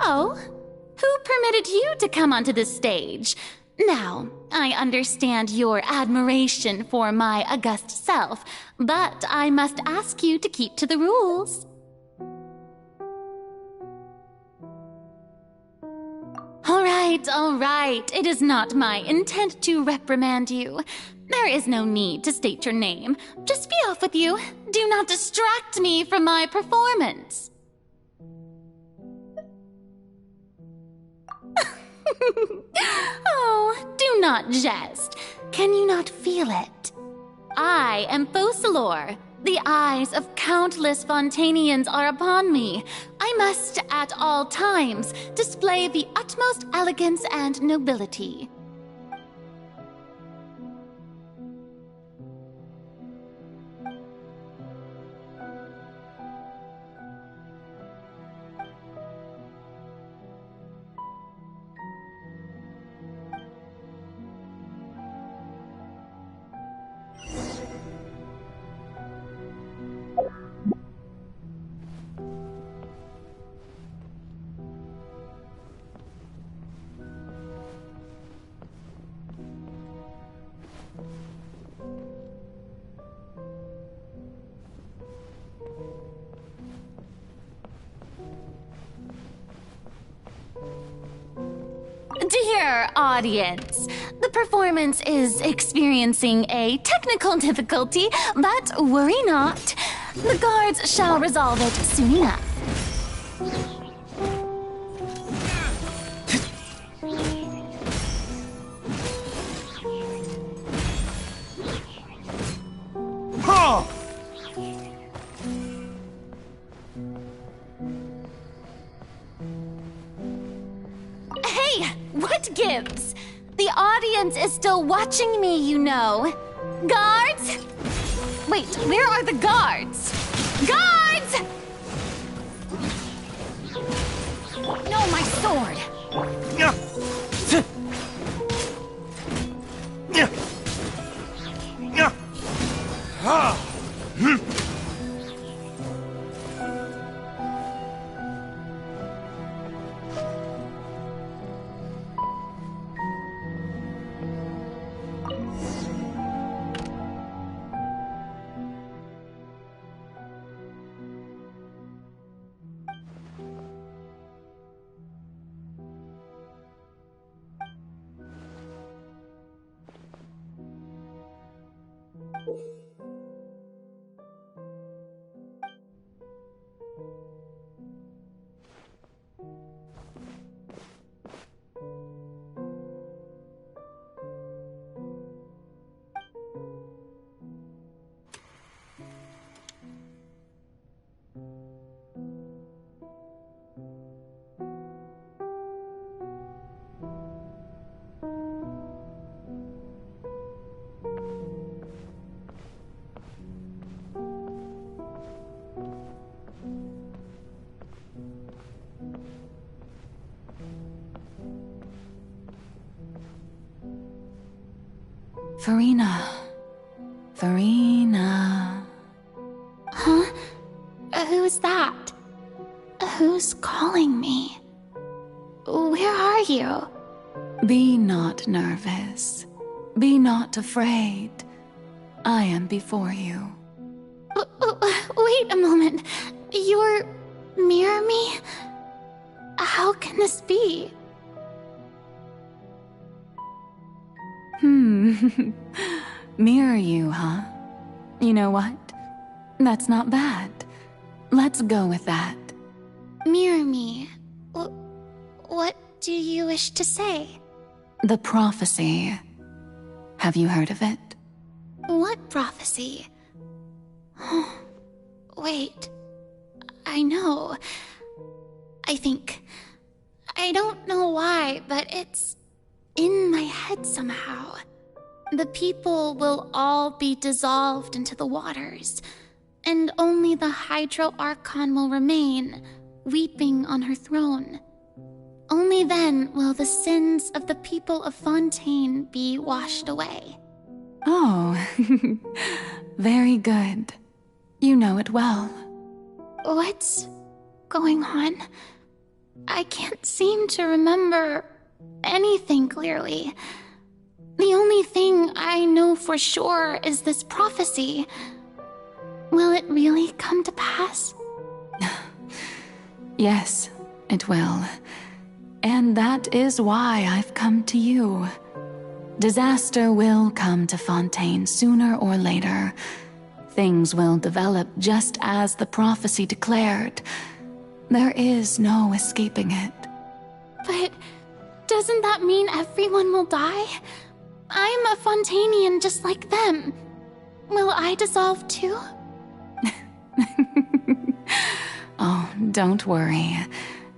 Oh, who permitted you to come onto the stage? Now, I understand your admiration for my august self, but I must ask you to keep to the rules. All right. It is not my intent to reprimand you. There is no need to state your name. Just be off with you. Do not distract me from my performance. Oh, do not jest. Can you not feel it? I am Focalor. The eyes of countless Fontanians are upon me. I must, at all times, display the utmost elegance and nobility. here, audience. The performance is experiencing a technical difficulty, but worry not. The guards shall resolve it soon enough. Ha! Hey, what gives? The audience is still watching me, you know. Guards? Wait, where are the guards? Guards! No, my sword. Farina. Huh? Who's that? Who's calling me? Where are you? Be not nervous. Be not afraid. I am before you. Wait a moment. You're mirror me? How can this be? Mirror you, huh? You know what? That's not bad. Let's go with that. Mirror me. What do you wish to say? The prophecy. Have you heard of it? What prophecy? Wait. I know. I think. I don't know why, but it's in my head somehow. The people will all be dissolved into the waters, and only the Hydro Archon will remain, weeping on her throne. Only then will the sins of the people of Fontaine be washed away. Oh, very good. You know it well. What's going on? I can't seem to remember anything clearly. The only thing I know for sure is this prophecy. Will it really come to pass? Yes, it will. And that is why I've come to you. Disaster will come to Fontaine sooner or later. Things will develop just as the prophecy declared. There is no escaping it. But doesn't that mean everyone will die? I'm a Fontainian just like them. Will I dissolve too? Oh, don't worry.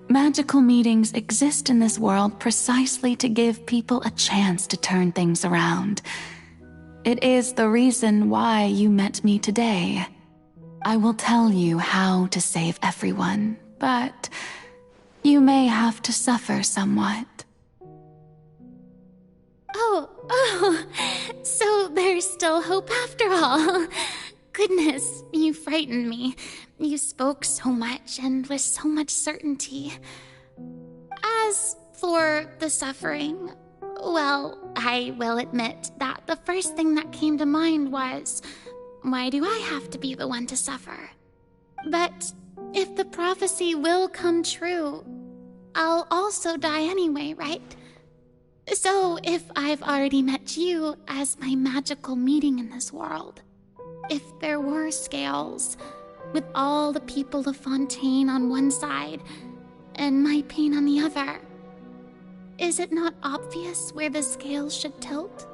Magical meetings exist in this world precisely to give people a chance to turn things around. It is the reason why you met me today. I will tell you how to save everyone, but you may have to suffer somewhat. Oh, so there's still hope after all. Goodness, you frightened me. You spoke so much and with so much certainty. As for the suffering, well, I will admit that the first thing that came to mind was, why do I have to be the one to suffer? But if the prophecy will come true, I'll also die anyway, right? So, if I've already met you as my magical meeting in this world, if there were scales, with all the people of Fontaine on one side and my pain on the other, is it not obvious where the scales should tilt?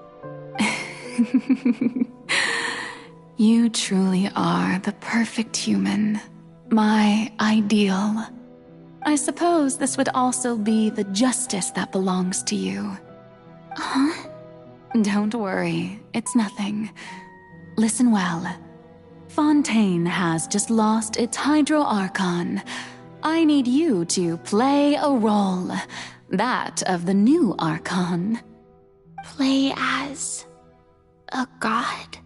You truly are the perfect human, my ideal. I suppose this would also be the justice that belongs to you. Huh? Don't worry, it's nothing. Listen well. Fontaine has just lost its Hydro Archon. I need you to play a role, that of the new Archon. Play as a god?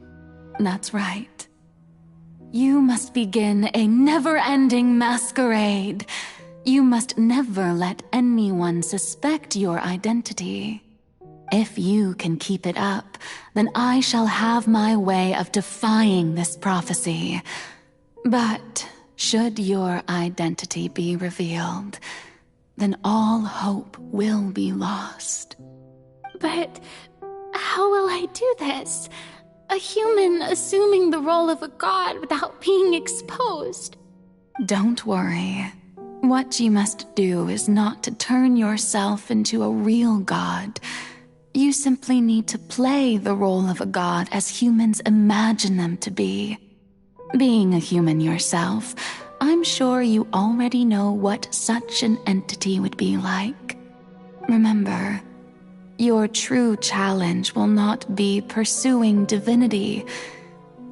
That's right. You must begin a never-ending masquerade. You must never let anyone suspect your identity. If you can keep it up, then I shall have my way of defying this prophecy. But should your identity be revealed, then all hope will be lost. But how will I do this? A human assuming the role of a god without being exposed. Don't worry. What you must do is not to turn yourself into a real god. You simply need to play the role of a god as humans imagine them to be. Being a human yourself, I'm sure you already know what such an entity would be like. Remember, your true challenge will not be pursuing divinity,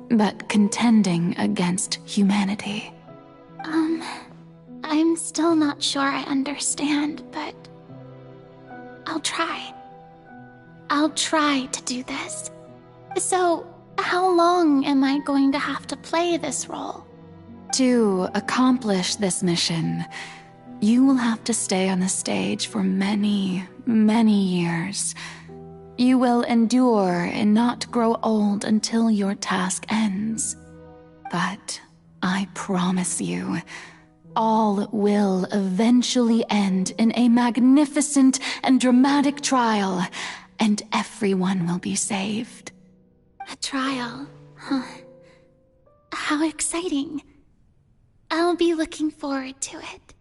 but contending against humanity. I'm still not sure I understand, but I'll try. I'll try to do this. So, how long am I going to have to play this role? To accomplish this mission, you will have to stay on the stage for many, many years. You will endure and not grow old until your task ends. But I promise you, all will eventually end in a magnificent and dramatic trial, and everyone will be saved. A trial, huh? How exciting. I'll be looking forward to it.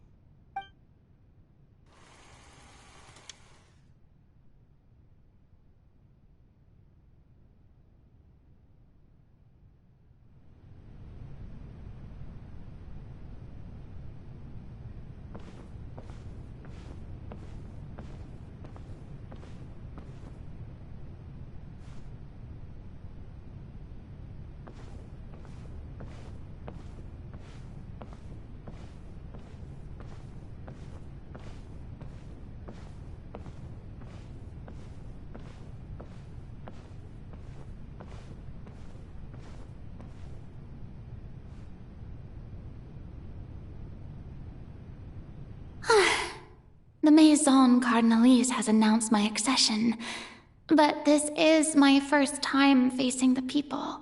The Maison Cardinalise has announced my accession, but this is my first time facing the people.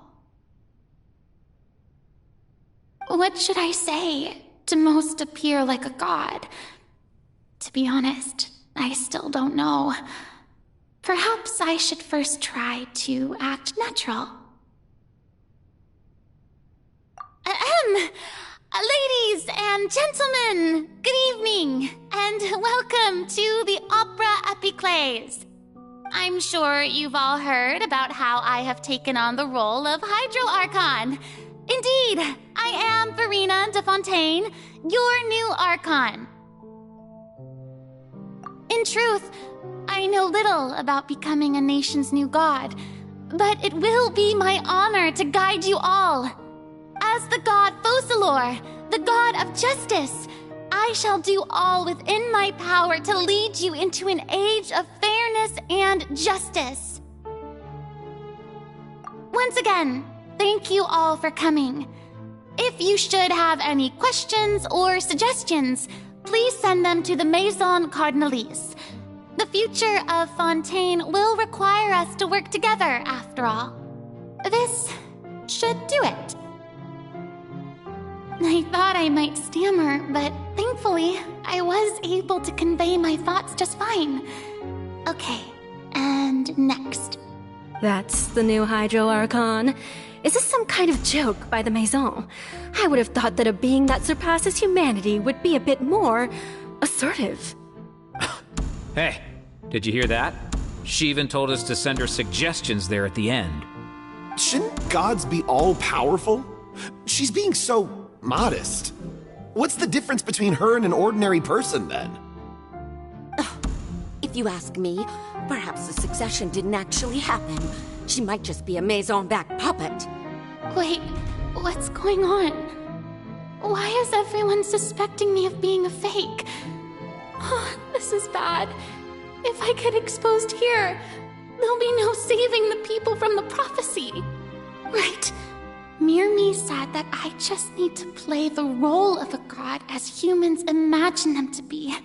What should I say to most appear like a god? To be honest, I still don't know. Perhaps I should first try to act natural. Ladies and gentlemen, good evening, and welcome to the Opera Epiclese. I'm sure you've all heard about how I have taken on the role of Hydro Archon. Indeed, I am Verena de Fontaine, your new Archon. In truth, I know little about becoming a nation's new god, but it will be my honor to guide you all. As the god Focalor, the god of justice, I shall do all within my power to lead you into an age of fairness and justice. Once again, thank you all for coming. If you should have any questions or suggestions, please send them to the Maison Cardinalise. The future of Fontaine will require us to work together, after all. This should do it. I thought I might stammer, but thankfully, I was able to convey my thoughts just fine. Okay, happened next. That's the new Hydro Archon. Is this some kind of joke by the Maison? I would have thought that a being that surpasses humanity would be a bit more assertive. Hey, did you hear that? She even told us to send her suggestions there at the end. Shouldn't gods be all-powerful? She's being so modest. What's the difference between her and an ordinary person, then? If you ask me, perhaps the succession didn't actually happen. She might just be a Maison-backed puppet. Wait, what's going on? Why is everyone suspecting me of being a fake? Oh, this is bad. If I get exposed here, there'll be no saving the people from the prophecy. Right. Mirmi said that I just need to play the role of a god as humans imagine them to be.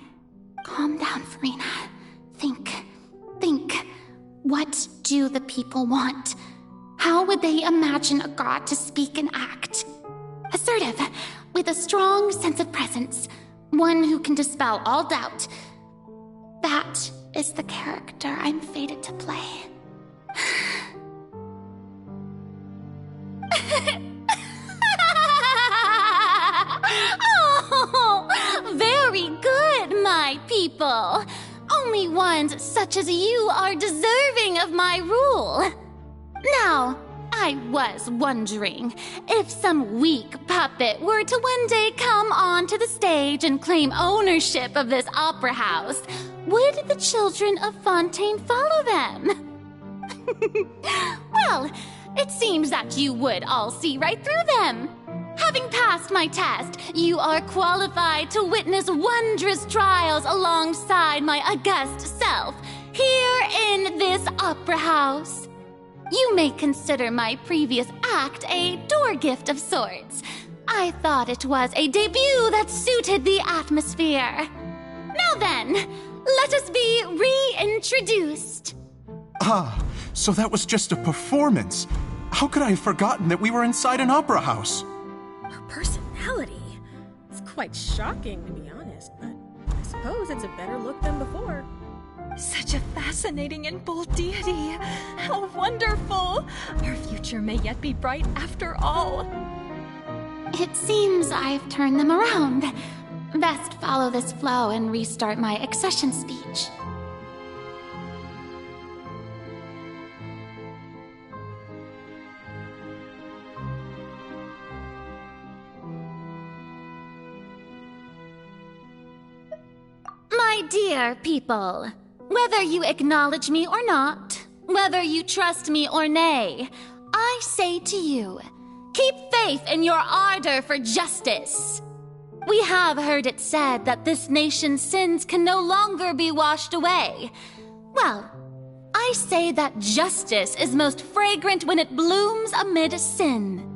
Calm down, Farina. Think. What do the people want? How would they imagine a god to speak and act? Assertive, with a strong sense of presence. One who can dispel all doubt. That is the character I'm fated to play. Oh, very good, my people. Only ones such as you are deserving of my rule. Now, I was wondering if some weak puppet were to one day come onto the stage and claim ownership of this opera house, would the children of Fontaine follow them? Well, it seems that you would all see right through them. Having passed my test, you are qualified to witness wondrous trials alongside my august self, here in this opera house. You may consider my previous act a door gift of sorts. I thought it was a debut that suited the atmosphere. Now then, let us be reintroduced. Ah, so that was just a performance. How could I have forgotten that we were inside an opera house? Her personality. It's quite shocking, to be honest, but I suppose it's a better look than before. Such a fascinating and bold deity. How wonderful! Our future may yet be bright after all. It seems I've turned them around. Best follow this flow and restart my accession speech. My dear people, whether you acknowledge me or not, whether you trust me or nay, I say to you, keep faith in your ardor for justice. We have heard it said that this nation's sins can no longer be washed away. Well, I say that justice is most fragrant when it blooms amid sin.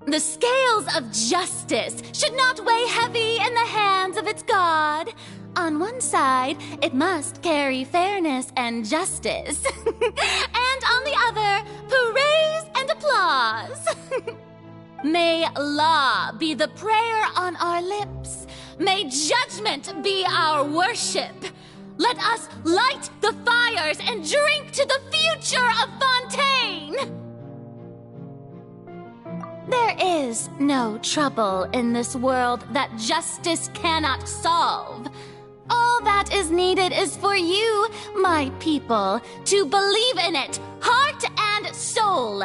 The scales of justice should not weigh heavy in the hands of its God. On one side, it must carry fairness and justice. And on the other, praise and applause. May law be the prayer on our lips. May judgment be our worship. Let us light the fires and drink to the future of Fontaine. There is no trouble in this world that justice cannot solve. All that is needed is for you, my people, to believe in it, heart and soul.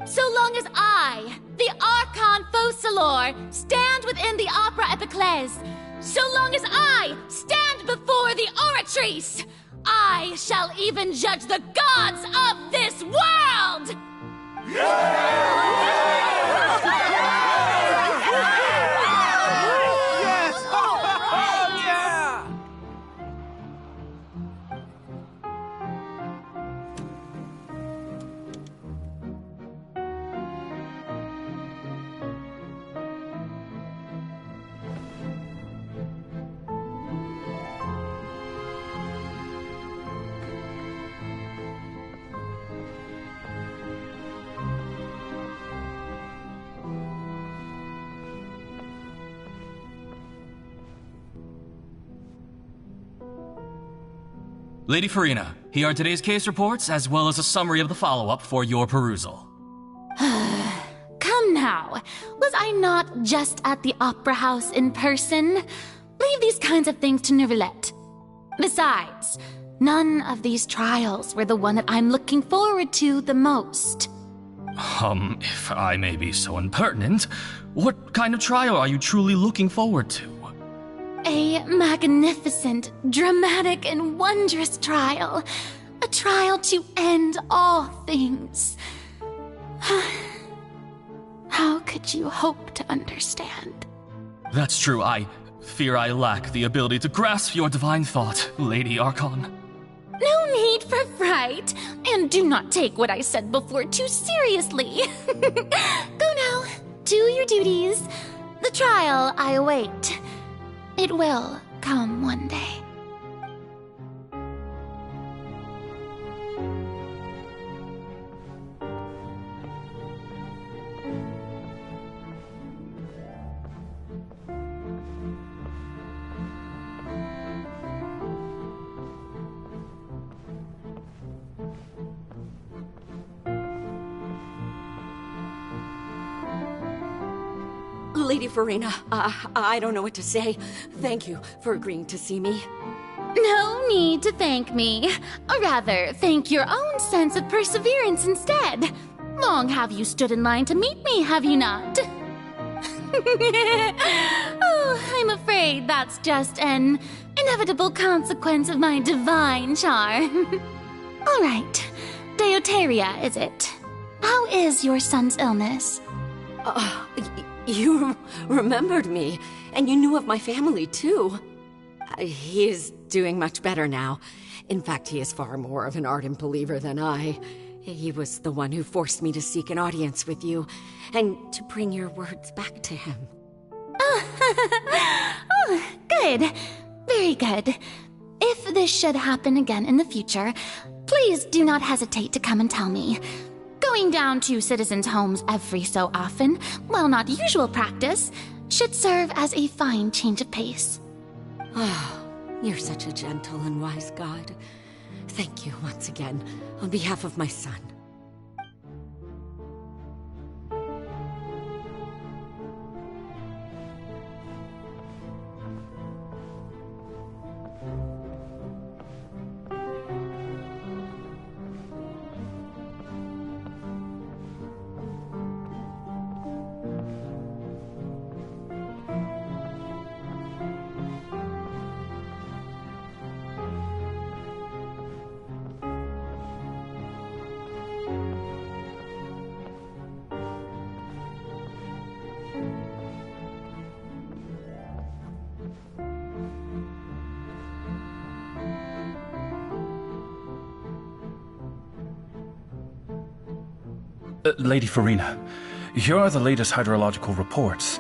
So long as I, the Archon Focalor, stand within the Opera Epiclese, so long as I stand before the Oratrice, I shall even judge the gods of this world! Lady Farina, here are today's case reports, as well as a summary of the follow-up for your perusal. Come now. Was I not just at the Opera House in person? Leave these kinds of things to Neuvillette. Besides, none of these trials were the one that I'm looking forward to the most. If I may be so impertinent, what kind of trial are you truly looking forward to? A magnificent, dramatic, and wondrous trial. A trial to end all things. How could you hope to understand? That's true. I fear I lack the ability to grasp your divine thought, Lady Archon. No need for fright, and do not take what I said before too seriously. Go now, do your duties. The trial I await. It will come one day. Lady Farina, I don't know what to say. Thank you for agreeing to see me. No need to thank me. Or rather, thank your own sense of perseverance instead. Long have you stood in line to meet me, have you not? Oh, I'm afraid that's just an inevitable consequence of my divine charm. All right. Deoteria, is it? How is your son's illness? You remembered me, and you knew of my family, too. He is doing much better now. In fact, he is far more of an ardent believer than I. He was the one who forced me to seek an audience with you, and to bring your words back to him. Oh, good. Very good. If this should happen again in the future, please do not hesitate to come and tell me. Going down to citizens' homes every so often, while not usual practice, should serve as a fine change of pace. Oh, you're such a gentle and wise god. Thank you once again, on behalf of my son. Lady Farina, here are the latest hydrological reports.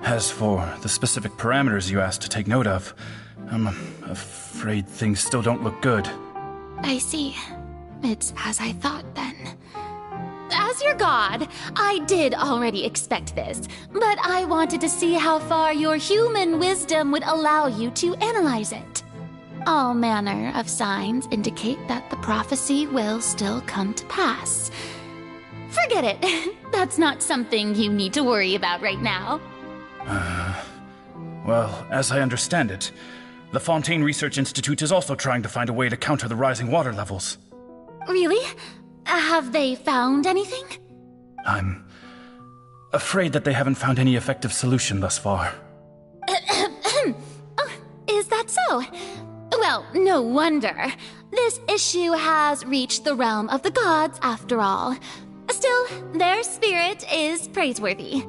As for the specific parameters you asked to take note of, I'm afraid things still don't look good. I see. It's as I thought, then. As your god, I did already expect this, but I wanted to see how far your human wisdom would allow you to analyze it. All manner of signs indicate that the prophecy will still come to pass. Forget it. That's not something you need to worry about right now. Well, as I understand it, the Fontaine Research Institute is also trying to find a way to counter the rising water levels. Really? Have they found anything? I'm afraid that they haven't found any effective solution thus far. Oh, is that so? Well, no wonder. This issue has reached the realm of the gods, after all. Still, their spirit is praiseworthy.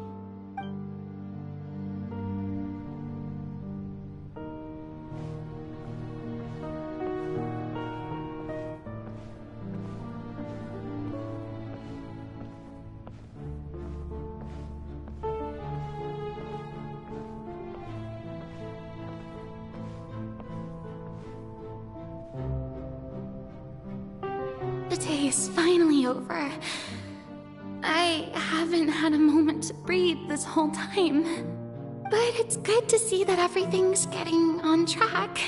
The day is finally over. I haven't had a moment to breathe this whole time. But it's good to see that everything's getting on track.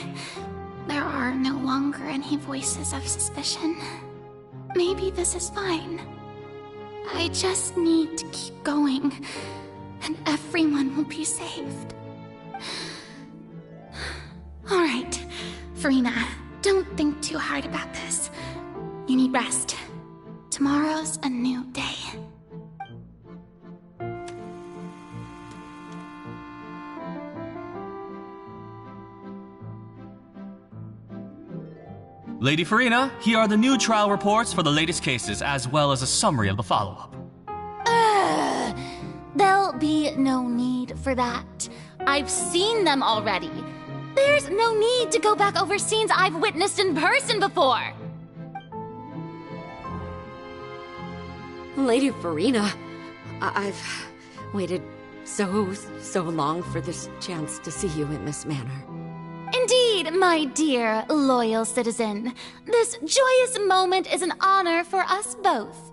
there are no longer any voices of suspicion. Maybe this is fine. I just need to keep going, and everyone will be saved. Alright, Farina, don't think too hard about this. You need rest. Tomorrow's a new day. Lady Farina, here are the new trial reports for the latest cases, as well as a summary of the follow-up. There'll be no need for that. I've seen them already. There's no need to go back over scenes I've witnessed in person before. Lady Farina, I've waited so long for this chance to see you in this manner. Indeed, my dear, loyal citizen. This joyous moment is an honor for us both.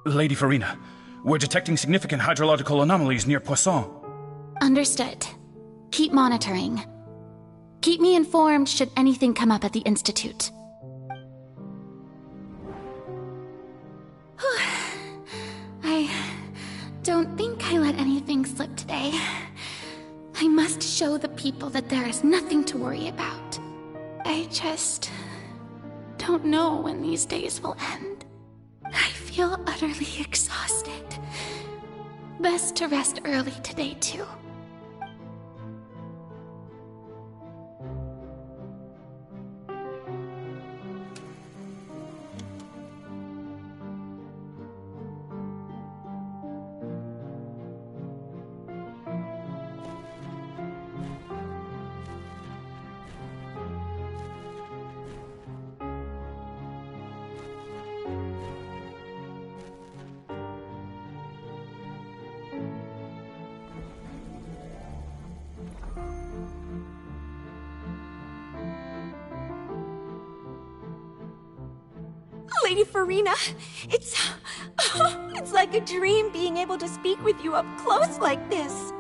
Lady Farina, we're detecting significant hydrological anomalies near Poisson. Understood. Keep monitoring. Keep me informed should anything come up at the Institute. I don't think I let anything slip today. I must show the people that there is nothing to worry about. I just don't know when these days will end. I feel utterly exhausted. Best to rest early today, too. Lady Farina, it's like a dream being able to speak with you up close like this.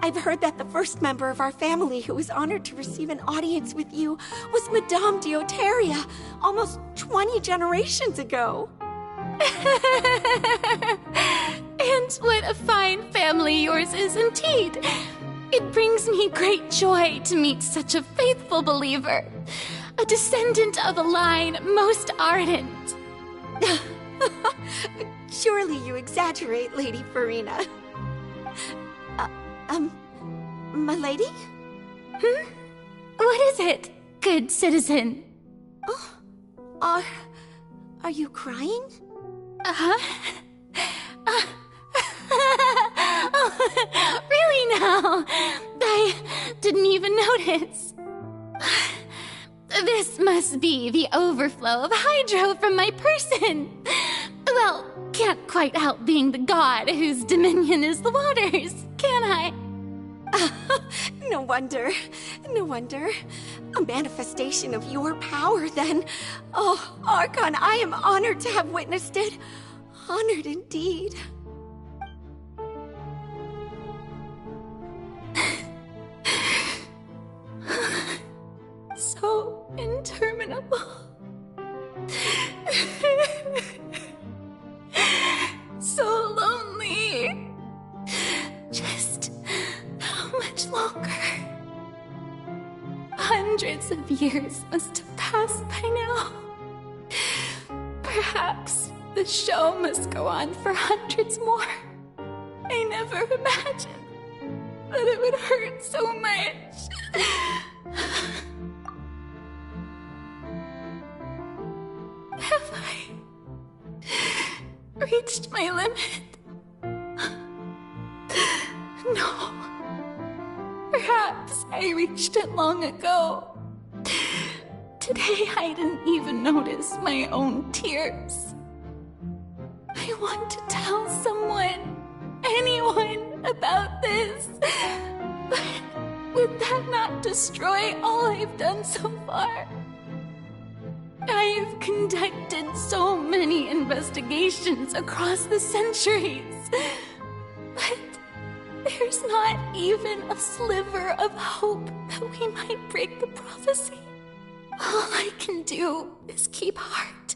I've heard that the first member of our family who was honored to receive an audience with you was Madame Dioteria, almost 20 generations ago. And what a fine family yours is indeed. It brings me great joy to meet such a faithful believer. A descendant of a line most ardent. Surely you exaggerate, Lady Farina. My lady? What is it, good citizen? Oh, are you crying? Really now? I didn't even notice. This must be the overflow of hydro from my person. Well, can't quite help being the god whose dominion is the waters, can I? No wonder. No wonder. A manifestation of your power, then. Oh, Archon, I am honored to have witnessed it. Honored indeed. So interminable. So lonely. Just how much longer? Hundreds of years must have passed by now. Perhaps the show must go on for hundreds more. I never imagined that it would hurt so much. Have I reached my limit? No. Perhaps I reached it long ago. Today I didn't even notice my own tears. I want to tell someone, anyone, about this. But would that not destroy all I've done so far? I've conducted so many investigations across the centuries, but There's not even a sliver of hope that we might break the prophecy. All I can do is keep heart.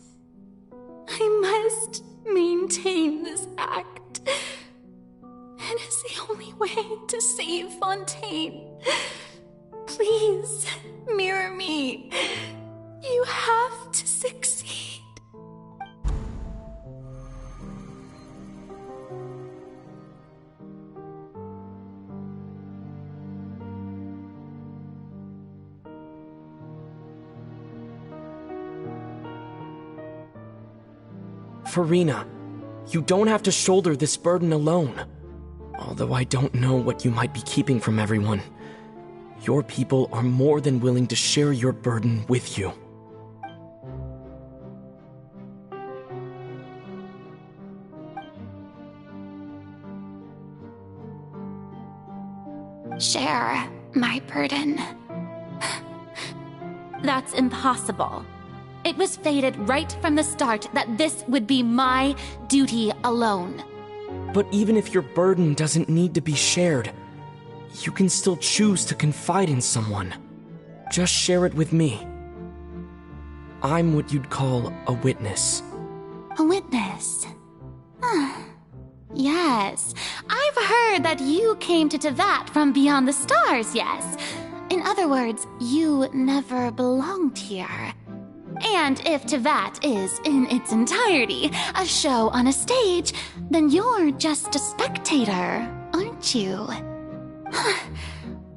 I must maintain this act. It is the only way to save Fontaine. Please, mirror me. You have to succeed. Furina, you don't have to shoulder this burden alone. Although I don't know what you might be keeping from everyone, your people are more than willing to share your burden with you. Share my burden. That's impossible. It was fated right from the start that this would be my duty alone. But even if your burden doesn't need to be shared, you can still choose to confide in someone. Just share it with me. I'm what you'd call a witness. A witness? Yes, I've heard that you came to Tevat from beyond the stars, yes. In other words, you never belonged here. And if Tevat is, in its entirety, a show on a stage, then you're just a spectator, aren't you?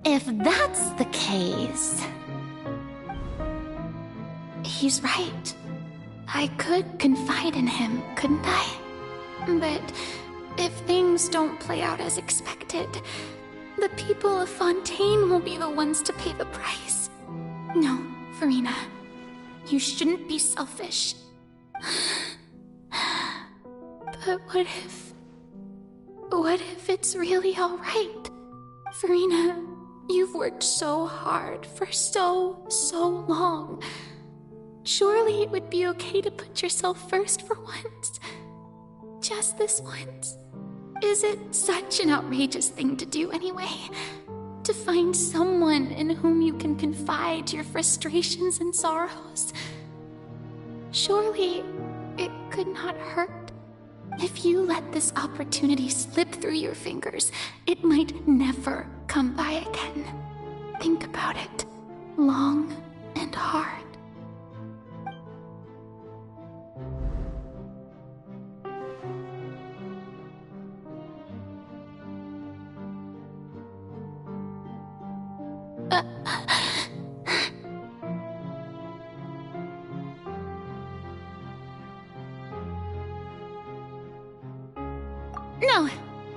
If that's the case... He's right. I could confide in him, couldn't I? But if things don't play out as expected, the people of Fontaine will be the ones to pay the price. No, Furina. You shouldn't be selfish. But what if it's really alright? Furina, you've worked so hard for so long. Surely it would be okay to put yourself first for once. Just this once. Is it such an outrageous thing to do anyway? To find someone in whom you can confide your frustrations and sorrows? Surely it could not hurt. If you let this opportunity slip through your fingers, it might never come by again. Think about it long and hard. No,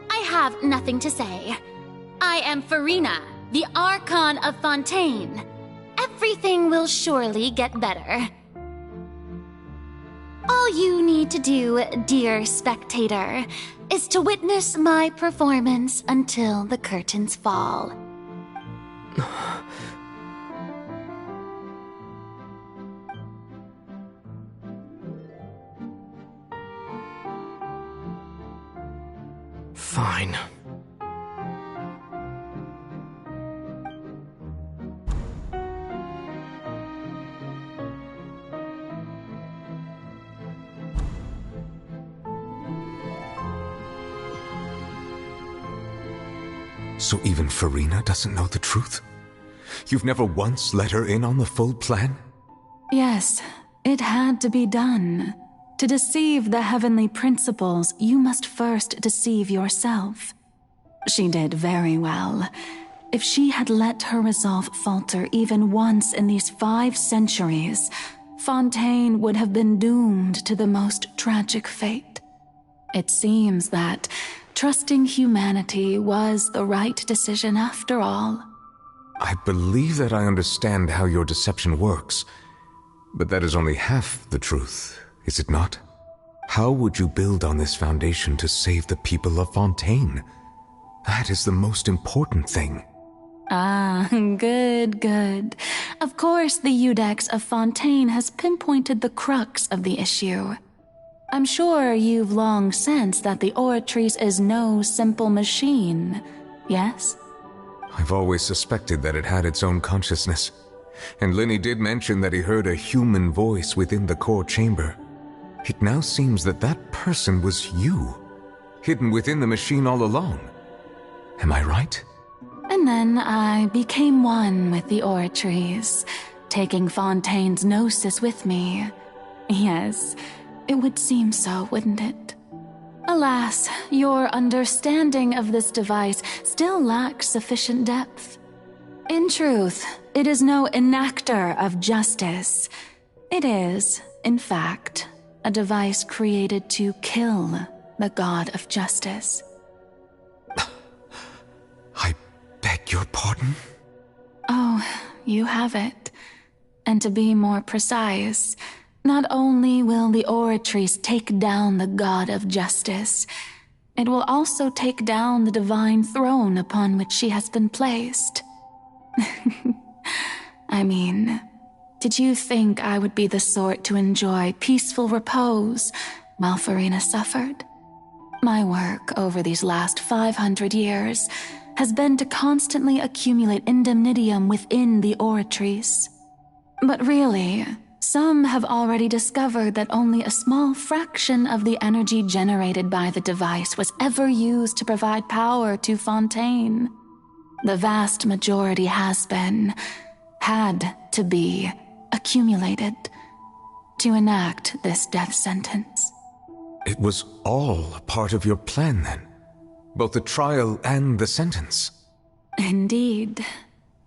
I have nothing to say. I am Furina, the Archon of Fontaine. Everything will surely get better. All you need to do, dear spectator, is to witness my performance until the curtains fall. Fine. So even Furina doesn't know the truth? You've never once let her in on the full plan? Yes, it had to be done. To deceive the heavenly principles, you must first deceive yourself. She did very well. If she had let her resolve falter even once in these 5 centuries, Fontaine would have been doomed to the most tragic fate. It seems that trusting humanity was the right decision after all. I believe that I understand how your deception works, but that is only half the truth. Is it not? How would you build on this foundation to save the people of Fontaine? That is the most important thing. Ah, good. Of course, the Iudex of Fontaine has pinpointed the crux of the issue. I'm sure you've long sensed that the Oratrice is no simple machine. Yes? I've always suspected that it had its own consciousness. And Lenny did mention that he heard a human voice within the core chamber. It now seems that that person was you, hidden within the machine all along. Am I right? And then I became one with the Oratries, taking Fontaine's gnosis with me. Yes, it would seem so, wouldn't it? Alas, your understanding of this device still lacks sufficient depth. In truth, it is no enactor of justice. It is, in fact, a device created to kill the god of justice. I beg your pardon? Oh, you have it. And to be more precise, not only will the Oratries take down the god of justice, it will also take down the divine throne upon which she has been placed. I mean, did you think I would be the sort to enjoy peaceful repose while Farina suffered? My work over these last 500 years has been to constantly accumulate indemnitium within the Oratries. But really, some have already discovered that only a small fraction of the energy generated by the device was ever used to provide power to Fontaine. The vast majority had to be, accumulated to enact this death sentence. It was all a part of your plan, then? Both the trial and the sentence? Indeed.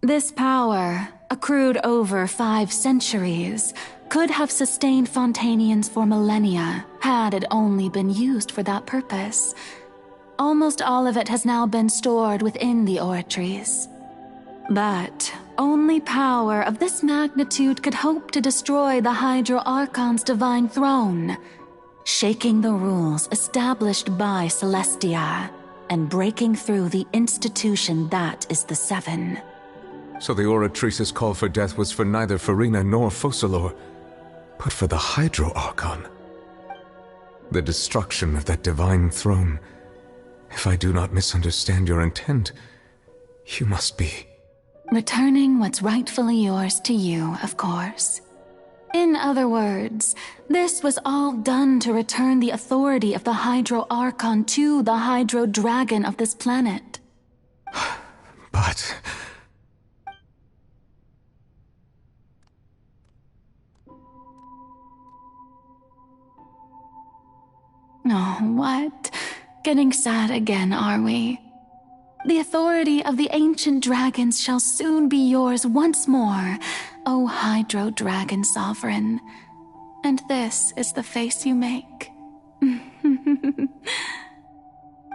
This power, accrued over 5 centuries, could have sustained Fontainians for millennia had it only been used for that purpose. Almost all of it has now been stored within the Oratries. But only power of this magnitude could hope to destroy the Hydro Archon's divine throne, shaking the rules established by Celestia and breaking through the institution that is the Seven. So the Oratrice's call for death was for neither Farina nor Focalor, but for the Hydro Archon. The destruction of that divine throne. If I do not misunderstand your intent, you must be... returning what's rightfully yours to you, of course. In other words, this was all done to return the authority of the Hydro Archon to the Hydro Dragon of this planet. But... Oh, what? Getting sad again, are we? The authority of the ancient dragons shall soon be yours once more, O Hydro Dragon Sovereign. And this is the face you make.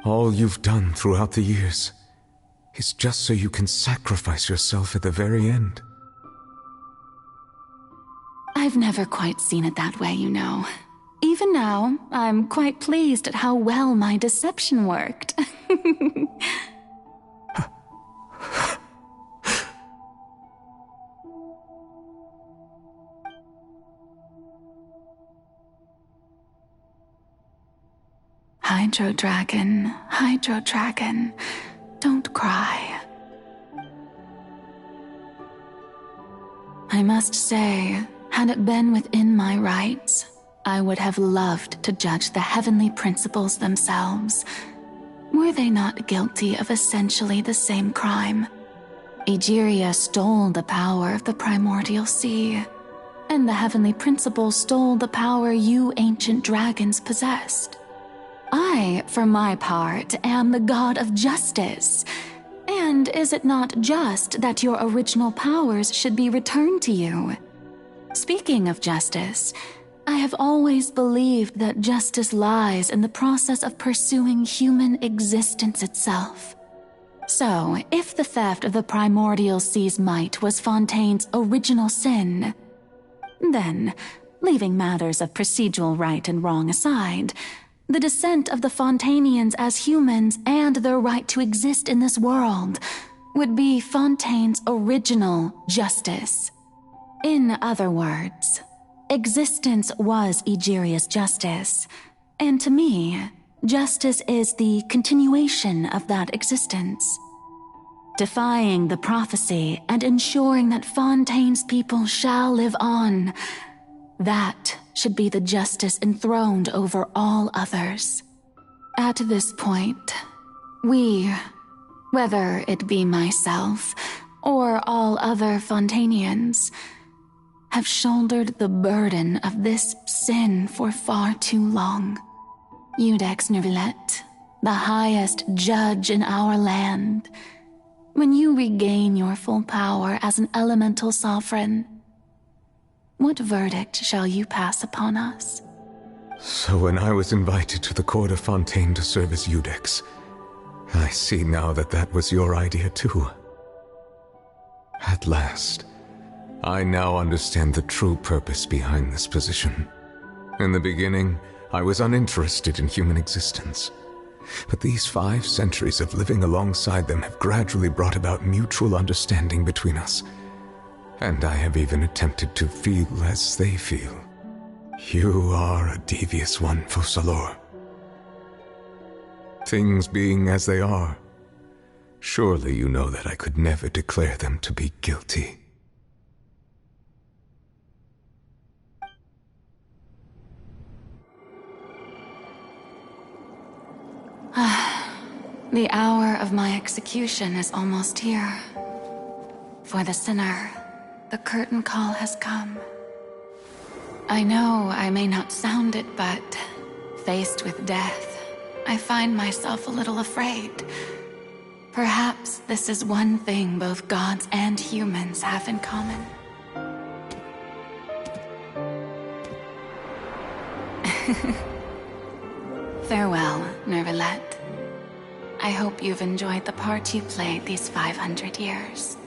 All you've done throughout the years is just so you can sacrifice yourself at the very end. I've never quite seen it that way, you know. Even now, I'm quite pleased at how well my deception worked. Hydro Dragon, don't cry. I must say, had it been within my rights, I would have loved to judge the heavenly principles themselves. Were they not guilty of essentially the same crime? Egeria stole the power of the primordial sea, and the heavenly principles stole the power you ancient dragons possessed. I, for my part, am the god of justice. And is it not just that your original powers should be returned to you? Speaking of justice, I have always believed that justice lies in the process of pursuing human existence itself. So, if the theft of the primordial sea's might was Fontaine's original sin, then, leaving matters of procedural right and wrong aside, the descent of the Fontainians as humans and their right to exist in this world would be Fontaine's original justice. In other words, existence was Egeria's justice, and to me, justice is the continuation of that existence. defying the prophecy and ensuring that Fontaine's people shall live on. That should be the justice enthroned over all others. At this point, we, whether it be myself or all other Fontainians, have shouldered the burden of this sin for far too long. Iudex Neuvillette, the highest judge in our land, when you regain your full power as an elemental sovereign, what verdict shall you pass upon us? So when I was invited to the court of Fontaine to serve as Iudex, I see now that that was your idea too. At last, I now understand the true purpose behind this position. In the beginning, I was uninterested in human existence. But these 5 centuries of living alongside them have gradually brought about mutual understanding between us. And I have even attempted to feel as they feel. You are a devious one, Focalors. Things being as they are, surely you know that I could never declare them to be guilty. The hour of my execution is almost here. For the sinner, the curtain call has come. I know I may not sound it, but faced with death, I find myself a little afraid. Perhaps this is one thing both gods and humans have in common. Farewell, Neuvillette. I hope you've enjoyed the part you played these 500 years.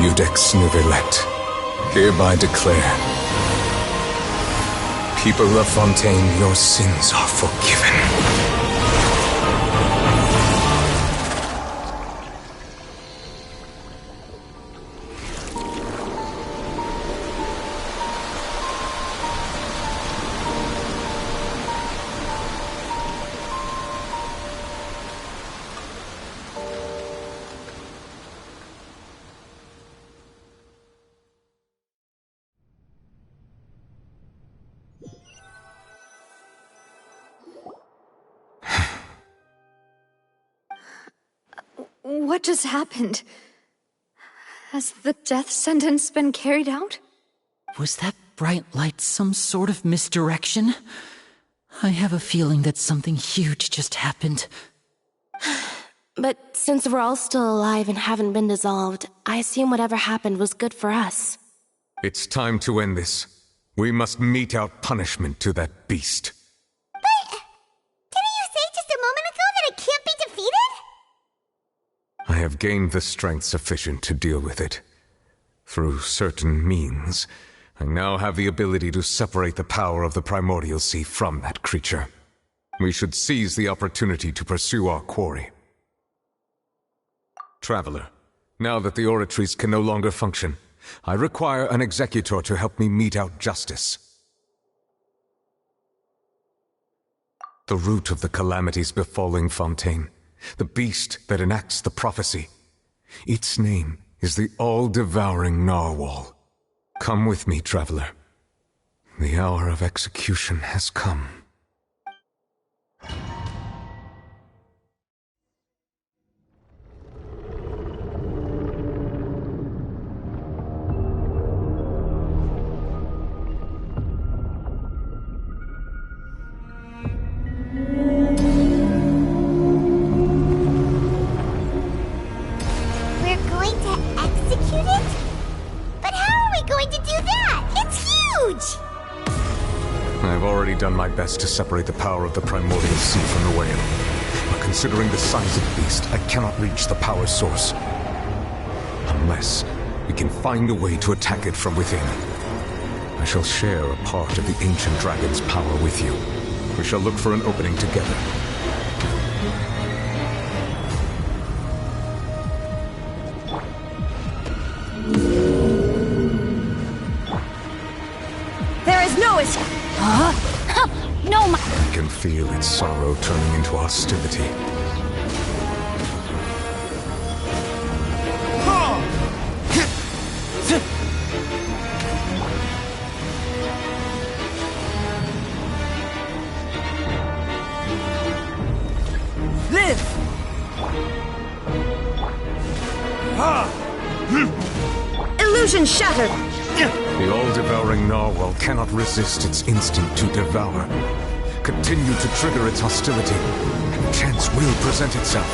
Iudex Neuvillette, hereby declare, people of Fontaine, your sins are forgiven. What just happened? Has the death sentence been carried out? Was that bright light some sort of misdirection? I have a feeling that something huge just happened. But since we're all still alive and haven't been dissolved, I assume whatever happened was good for us. It's time to end this. We must mete out punishment to that beast. But didn't you say just a moment ago that it can't be have gained the strength sufficient to deal with it. Through certain means, I now have the ability to separate the power of the Primordial Sea from that creature. We should seize the opportunity to pursue our quarry. Traveler, now that the oratories can no longer function, I require an executor to help me mete out justice. The root of the calamities befalling Fontaine, the beast that enacts the prophecy. Its name is the all-devouring narwhal. Come with me, traveler. The hour of execution has come. Done my best to separate the power of the Primordial Sea from the whale. But considering the size of the beast, I cannot reach the power source. Unless we can find a way to attack it from within. I shall share a part of the ancient dragon's power with you. We shall look for an opening together. There is no escape. Huh? No, I can feel its sorrow turning into hostility. Live! Illusion shattered! The all-devouring narwhal cannot resist its instinct to devour. Continue to trigger its hostility, and chance will present itself.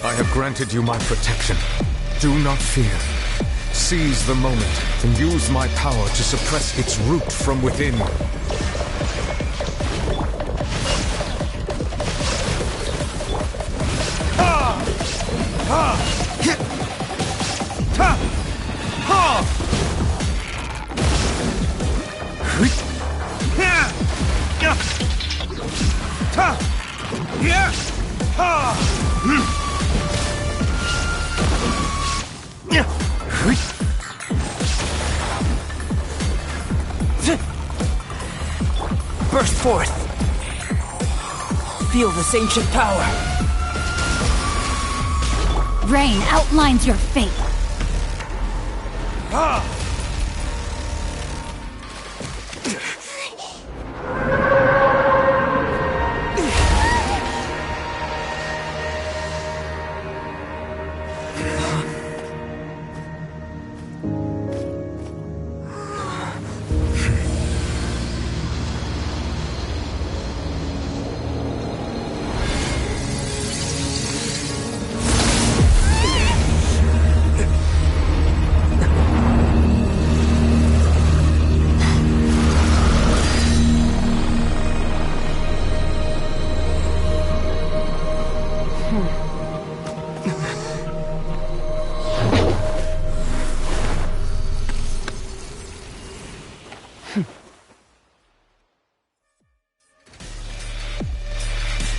I have granted you my protection. Do not fear. Seize the moment and use my power to suppress its root from within. Burst forth! Feel this ancient power! Rain outlines your fate!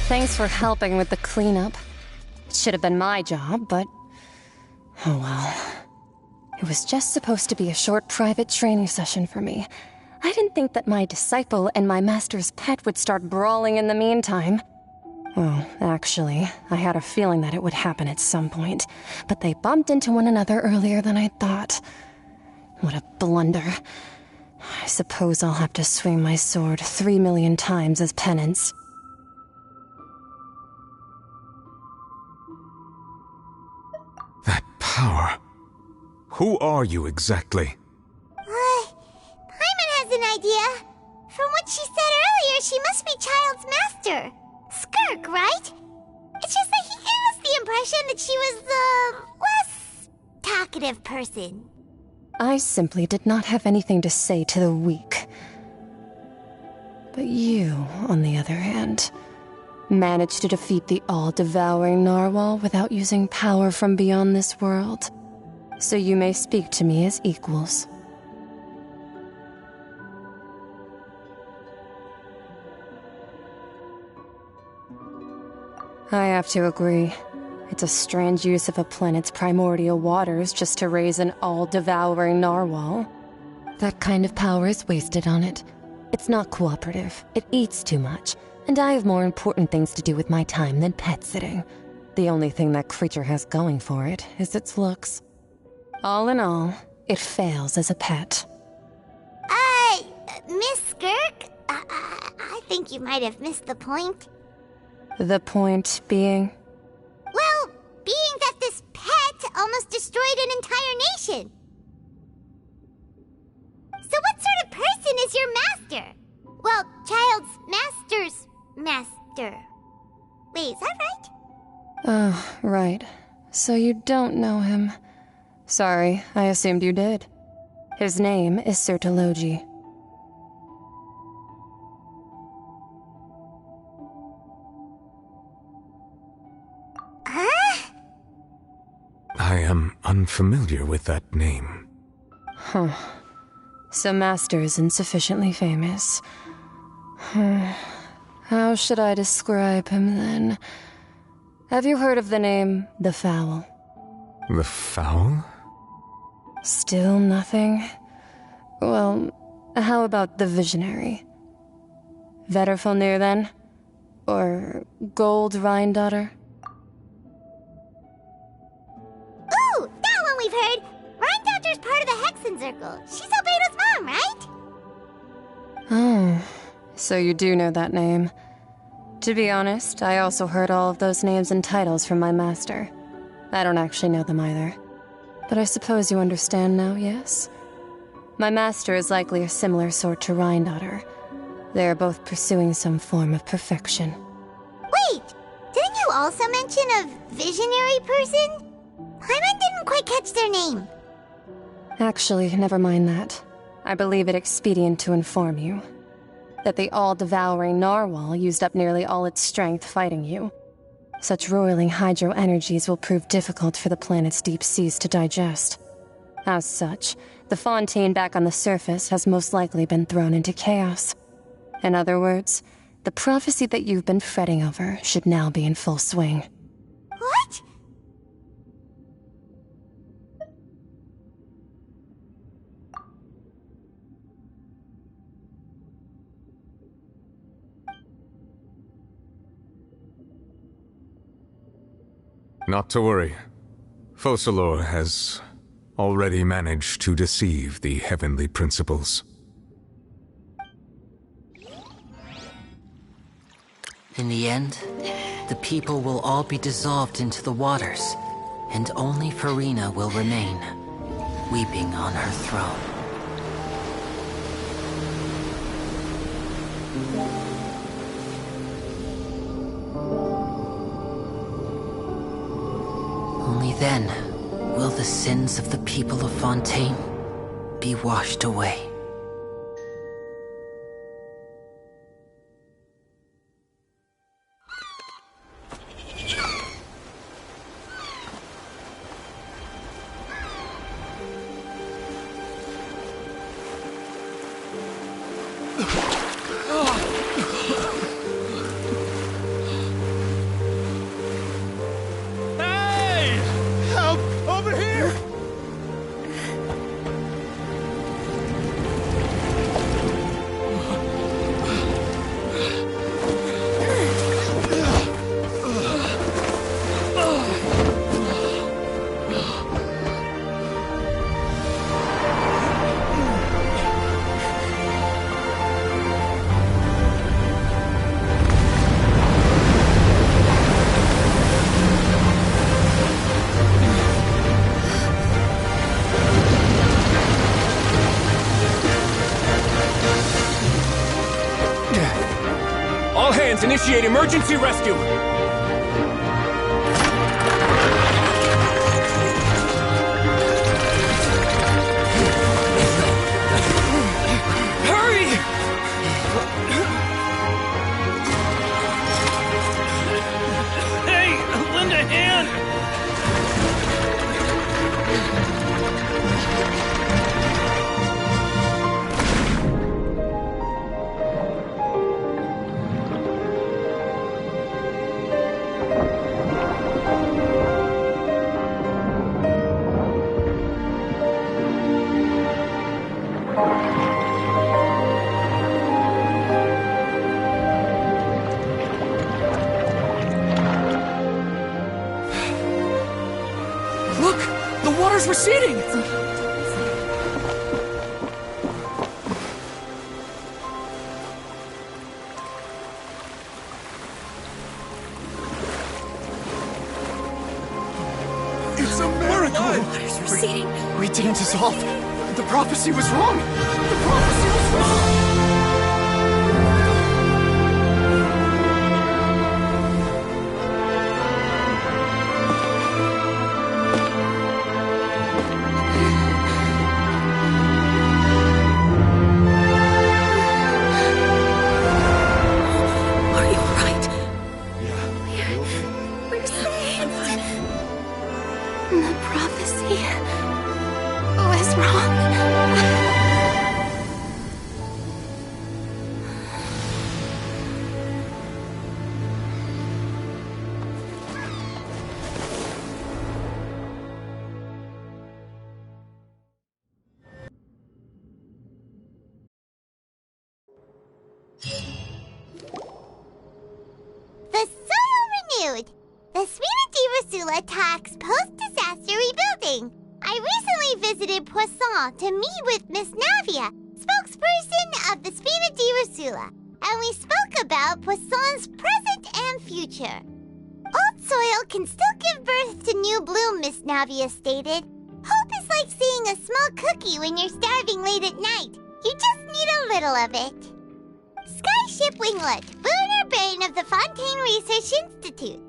Thanks for helping with the cleanup. It should have been my job, but... oh well. It was just supposed to be a short private training session for me. I didn't think that my disciple and my master's pet would start brawling in the meantime. Well, actually, I had a feeling that it would happen at some point, but they bumped into one another earlier than I thought. What a blunder. I suppose I'll have to swing my sword 3 million times as penance. That power. Who are you exactly? Paimon has an idea. From what she said earlier, she must be Child's master. Skirk, right? It's just that he gave us the impression that she was the less talkative person. I simply did not have anything to say to the weak. But you, on the other hand, managed to defeat the all-devouring narwhal without using power from beyond this world. So you may speak to me as equals. I have to agree. It's a strange use of a planet's primordial waters just to raise an all-devouring narwhal. That kind of power is wasted on it. It's not cooperative. It eats too much. And I have more important things to do with my time than pet sitting. The only thing that creature has going for it is its looks. All in all, it fails as a pet. Miss Skirk? I think you might have missed the point. The point being? Well, being that this pet almost destroyed an entire nation. So what sort of person is your master? Well, Child's master's master. Wait, is that right? Oh, right. So you don't know him. Sorry, I assumed you did. His name is Sertologi. I am unfamiliar with that name. Huh. So Master isn't sufficiently famous. How should I describe him then? Have you heard of the name The Fowl? The Fowl? Still nothing? Well, how about the Visionary? Vetterfulnir then? Or Gold Rhine-daughter? Ooh, that one we've heard! Rhine-daughter's part of the Hexen Circle. She's Albedo's mom, right? Oh, so you do know that name. To be honest, I also heard all of those names and titles from my master. I don't actually know them either. But I suppose you understand now, yes? My master is likely a similar sort to Rhine-daughter. They are both pursuing some form of perfection. Wait! Didn't you also mention a visionary person? Paimon didn't quite catch their name. Actually, never mind that. I believe it expedient to inform you that the all-devouring narwhal used up nearly all its strength fighting you. Such roiling hydro energies will prove difficult for the planet's deep seas to digest. As such, the fontaine back on the surface has most likely been thrown into chaos. In other words, the prophecy that you've been fretting over should now be in full swing. What? Not to worry. Focalor has already managed to deceive the heavenly principles. In the end, the people will all be dissolved into the waters, and only Farina will remain, weeping on her throne. Only then will the sins of the people of Fontaine be washed away. Initiate emergency rescue! Look! The water's receding! It's a miracle! Water's receding. We didn't dissolve. The prophecy was wrong. The prophecy was wrong. The prophecy was wrong. The soil renewed. The Spina di Rosula talks post-disaster rebuilding. I recently visited Poisson to meet with Miss Navia, spokesperson of the Spina di Rosula, and we spoke about Poisson's present and future. Old soil can still give birth to new bloom, Miss Navia stated. Hope is like seeing a small cookie when you're starving late at night. You just need a little of it. Skyship Winglet, lunar brain of the Fontaine Research Institute.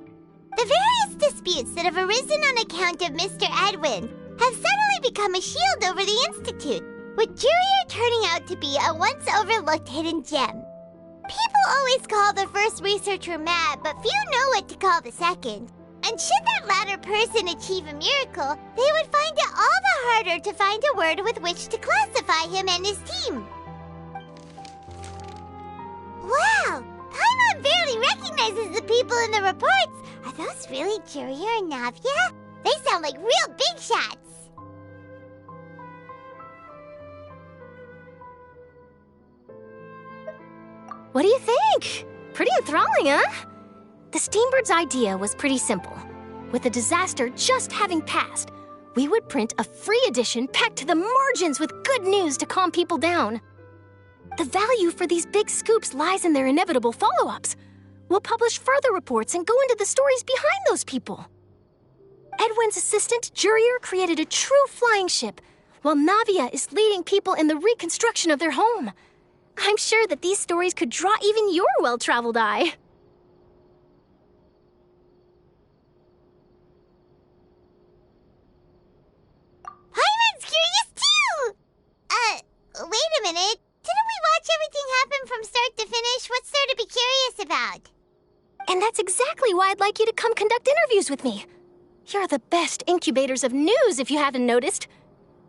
The various disputes that have arisen on account of Mr. Edwin have suddenly become a shield over the Institute, with Jurier turning out to be a once overlooked hidden gem. People always call the first researcher mad, but few know what to call the second. And should that latter person achieve a miracle, they would find it all the harder to find a word with which to classify him and his team. Wow! Paimon barely recognizes the people in the reports. Are those really Jurier and Navia? They sound like real big shots. What do you think? Pretty enthralling, huh? The Steambird's idea was pretty simple. With the disaster just having passed, we would print a free edition packed to the margins with good news to calm people down. The value for these big scoops lies in their inevitable follow-ups. We'll publish further reports and go into the stories behind those people. Edwin's assistant, Jurier, created a true flying ship, while Navia is leading people in the reconstruction of their home. I'm sure that these stories could draw even your well-traveled eye. Paimon's curious too! Wait a minute. Didn't we watch everything happen from start to finish? What's there to be curious about? And that's exactly why I'd like you to come conduct interviews with me. You're the best incubators of news, if you haven't noticed.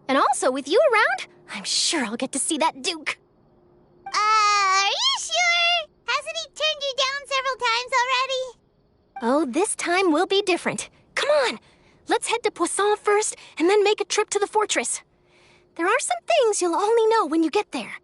And also, with you around, I'm sure I'll get to see that Duke. Are you sure? Hasn't he turned you down several times already? Oh, this time will be different. Come on, let's head to Poisson first, and then make a trip to the fortress. There are some things you'll only know when you get there.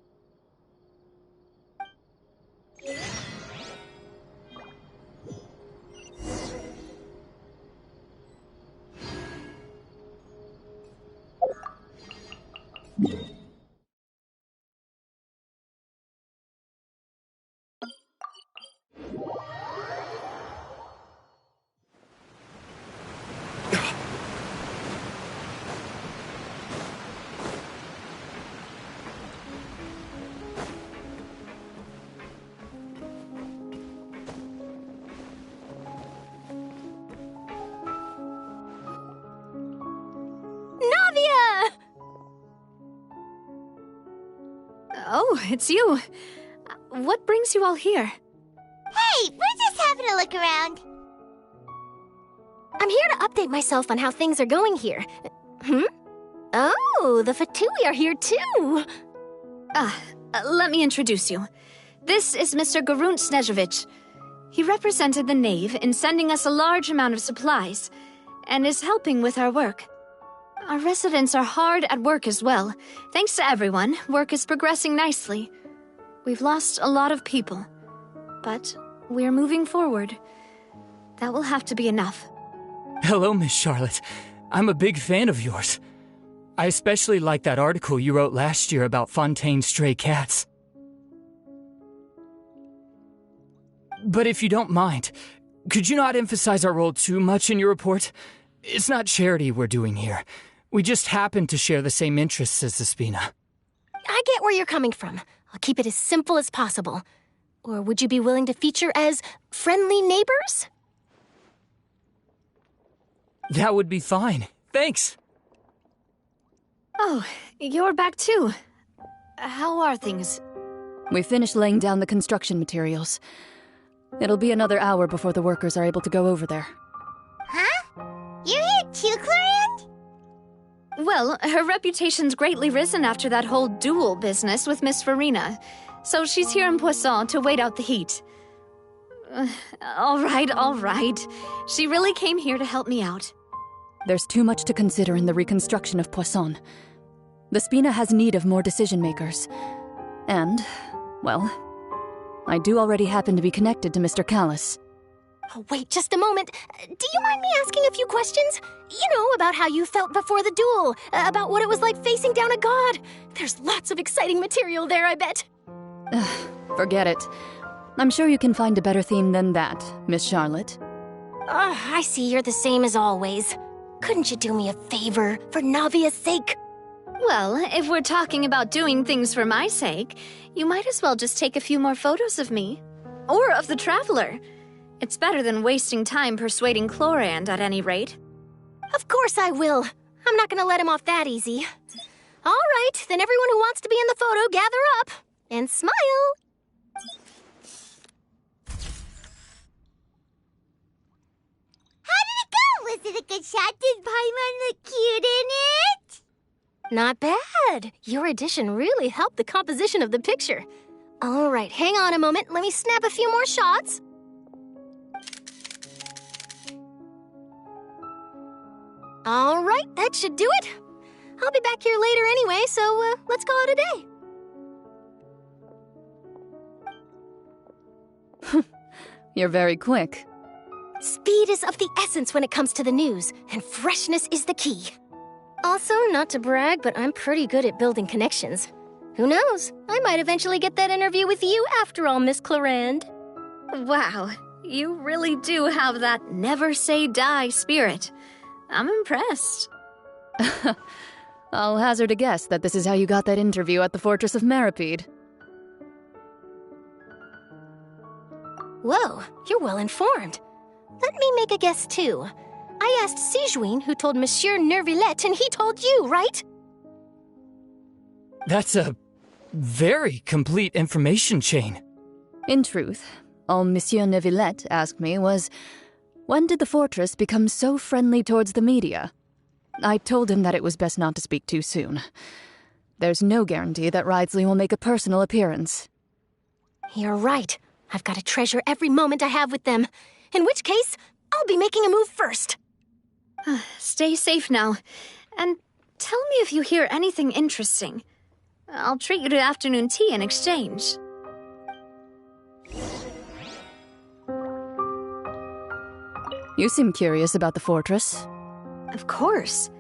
Oh, it's you. What brings you all here? Hey, we're just having a look around. I'm here to update myself on how things are going here. Oh, the Fatui are here too. Let me introduce you. This is Mr. Garunt Snezhevich. He represented the Knave in sending us a large amount of supplies, and is helping with our work. Our residents are hard at work as well. Thanks to everyone, work is progressing nicely. We've lost a lot of people, but we're moving forward. That will have to be enough. Hello, Miss Charlotte. I'm a big fan of yours. I especially like that article you wrote last year about Fontaine's stray cats. But if you don't mind, could you not emphasize our role too much in your report? It's not charity we're doing here. We just happen to share the same interests as the Spina. I get where you're coming from. I'll keep it as simple as possible. Or would you be willing to feature as friendly neighbors? That would be fine. Thanks. Oh, you're back too. How are things? We finished laying down the construction materials. It'll be another hour before the workers are able to go over there. Huh? You're here too, Clorinde? Well, her reputation's greatly risen after that whole duel business with Miss Farina, so she's here in Poisson to wait out the heat. All right. She really came here to help me out. There's too much to consider in the reconstruction of Poisson. The Spina has need of more decision-makers. And, well, I do already happen to be connected to Mr. Callis. Oh, wait just a moment. Do you mind me asking a few questions? You know, about how you felt before the duel, about what it was like facing down a god. There's lots of exciting material there, I bet. Forget it. I'm sure you can find a better theme than that, Miss Charlotte. I see you're the same as always. Couldn't you do me a favor, for Navia's sake? Well, if we're talking about doing things for my sake, you might as well just take a few more photos of me. Or of the Traveler. It's better than wasting time persuading Clorinde, at any rate. Of course I will. I'm not gonna let him off that easy. All right, then everyone who wants to be in the photo, gather up. And smile. How did it go? Was it a good shot? Did Paimon look cute in it? Not bad. Your addition really helped the composition of the picture. All right, hang on a moment. Let me snap a few more shots. All right, that should do it. I'll be back here later anyway, so let's call it a day. You're very quick. Speed is of the essence when it comes to the news, and freshness is the key. Also, not to brag, but I'm pretty good at building connections. Who knows? I might eventually get that interview with you after all, Miss Clorinde. Wow, you really do have that never say die spirit. I'm impressed. I'll hazard a guess that this is how you got that interview at the Fortress of Meripede. Whoa, you're well informed. Let me make a guess, too. I asked Sijuin, who told Monsieur Nervillet, and he told you, right? That's a very complete information chain. In truth, all Monsieur Nervillet asked me was, when did the fortress become so friendly towards the media? I told him that it was best not to speak too soon. There's no guarantee that Ridesley will make a personal appearance. You're right. I've got to treasure every moment I have with them. In which case, I'll be making a move first. Stay safe now. And tell me if you hear anything interesting. I'll treat you to afternoon tea in exchange. You seem curious about the fortress. Of course.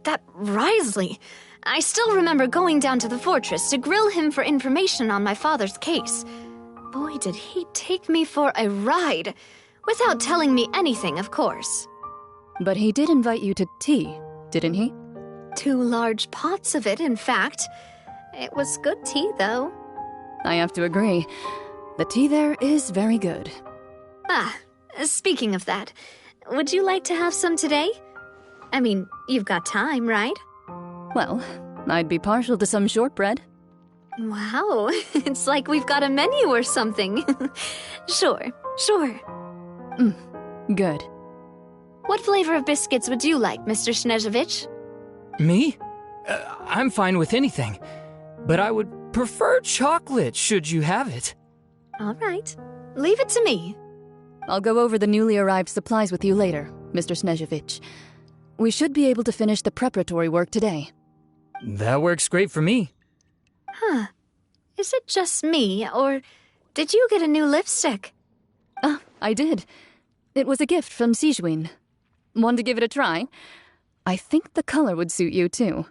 That Ridesley. I still remember going down to the fortress to grill him for information on my father's case. Boy, did he take me for a ride. Without telling me anything, of course. But he did invite you to tea, didn't he? 2 large pots of it, in fact. It was good tea, though. I have to agree. The tea there is very good. Speaking of that, would you like to have some today? I mean, you've got time, right? Well, I'd be partial to some shortbread. Wow, it's like we've got a menu or something. Sure. Good. What flavor of biscuits would you like, Mr. Snezhevich? Me? I'm fine with anything. But I would prefer chocolate, should you have it. All right. Leave it to me. I'll go over the newly arrived supplies with you later, Mr. Snezhevich. We should be able to finish the preparatory work today. That works great for me. Huh. Is it just me, or did you get a new lipstick? I did. It was a gift from Sijwin. Want to give it a try? I think the color would suit you, too.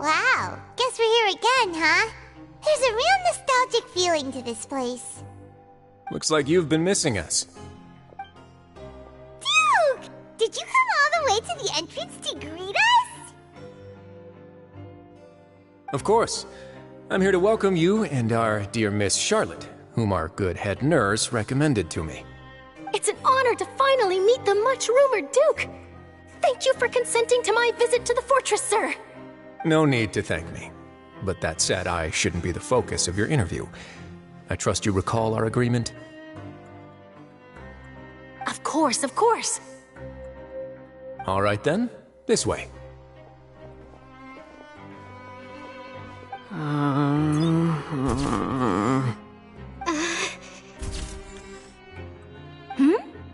Wow, guess we're here again, huh? There's a real nostalgic feeling to this place. Looks like you've been missing us. Duke! Did you come all the way to the entrance to greet us? Of course. I'm here to welcome you and our dear Miss Charlotte, whom our good head nurse recommended to me. It's an honor to finally meet the much-rumored Duke. Thank you for consenting to my visit to the fortress, sir. No need to thank me. But that said, I shouldn't be the focus of your interview. I trust you recall our agreement? Of course, of course. All right then, this way.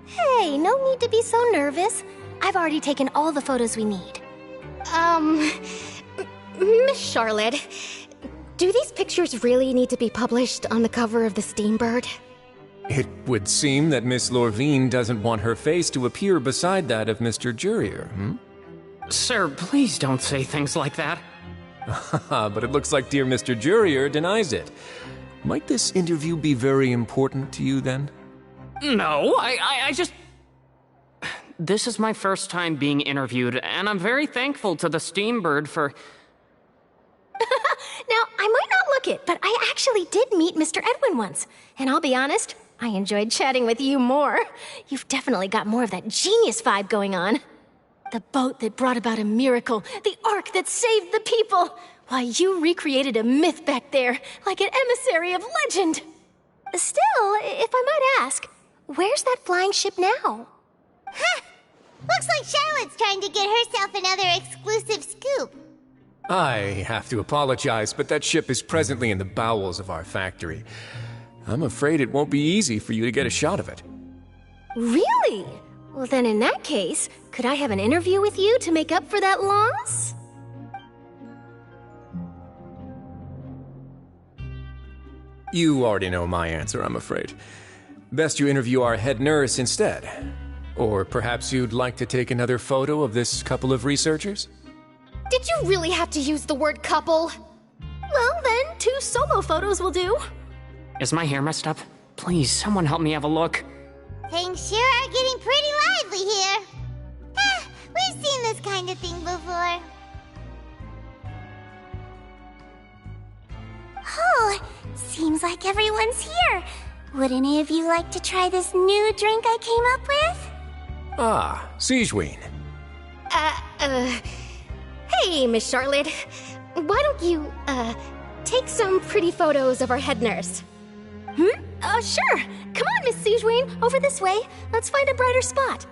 Hey, no need to be so nervous. I've already taken all the photos we need. Miss Charlotte, do these pictures really need to be published on the cover of the Steambird? It would seem that Miss Lorvine doesn't want her face to appear beside that of Mr. Jurier, Sir, please don't say things like that. But it looks like dear Mr. Jurier denies it. Might this interview be very important to you, then? No, I just... This is my first time being interviewed, and I'm very thankful to the Steambird for... Now, I might not look it, but I actually did meet Mr. Edwin once. And I'll be honest, I enjoyed chatting with you more. You've definitely got more of that genius vibe going on. The boat that brought about a miracle, the ark that saved the people. Why, you recreated a myth back there, like an emissary of legend. Still, if I might ask, where's that flying ship now? Huh! Looks like Charlotte's trying to get herself another exclusive scoop. I have to apologize, but that ship is presently in the bowels of our factory. I'm afraid it won't be easy for you to get a shot of it. Really? Well, then in that case, could I have an interview with you to make up for that loss? You already know my answer, I'm afraid. Best you interview our head nurse instead. Or perhaps you'd like to take another photo of this couple of researchers? Did you really have to use the word couple? Well, then, 2 solo photos will do. Is my hair messed up? Please, someone help me have a look. Things sure are getting pretty lively here. We've seen this kind of thing before. Oh, seems like everyone's here. Would any of you like to try this new drink I came up with? Ah, Sijwin. Hey, Miss Charlotte. Why don't you, take some pretty photos of our head nurse? Sure. Come on, Miss Sijwin. Over this way. Let's find a brighter spot.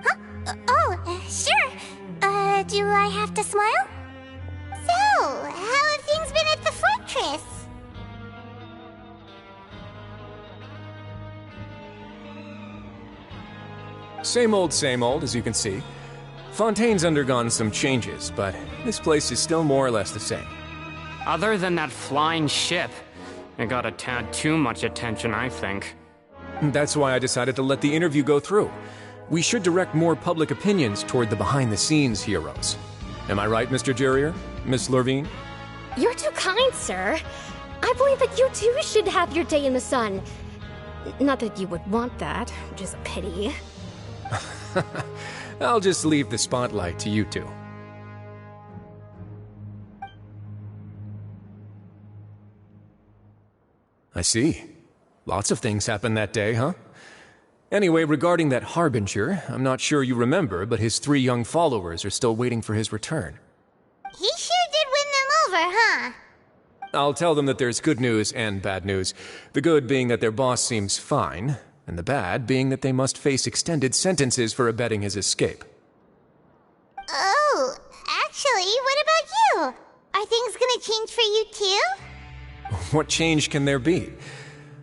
Huh? Sure. Do I have to smile? So, how have things been at the fortress? same old, as you can see. Fontaine's undergone some changes, but this place is still more or less the same. Other than that flying ship, it got a tad too much attention, I think. That's why I decided to let the interview go through. We should direct more public opinions toward the behind-the-scenes heroes. Am I right, Mr. Jurrier? Miss Lurvine? You're too kind, sir. I believe that you too should have your day in the sun. Not that you would want that, which is a pity. I'll just leave the spotlight to you two. I see. Lots of things happened that day, huh? Anyway, regarding that Harbinger, I'm not sure you remember, but his 3 young followers are still waiting for his return. He sure did win them over, huh? I'll tell them that there's good news and bad news. The good being that their boss seems fine, and the bad being that they must face extended sentences for abetting his escape. Oh, actually, what about you? Are things gonna change for you too? What change can there be?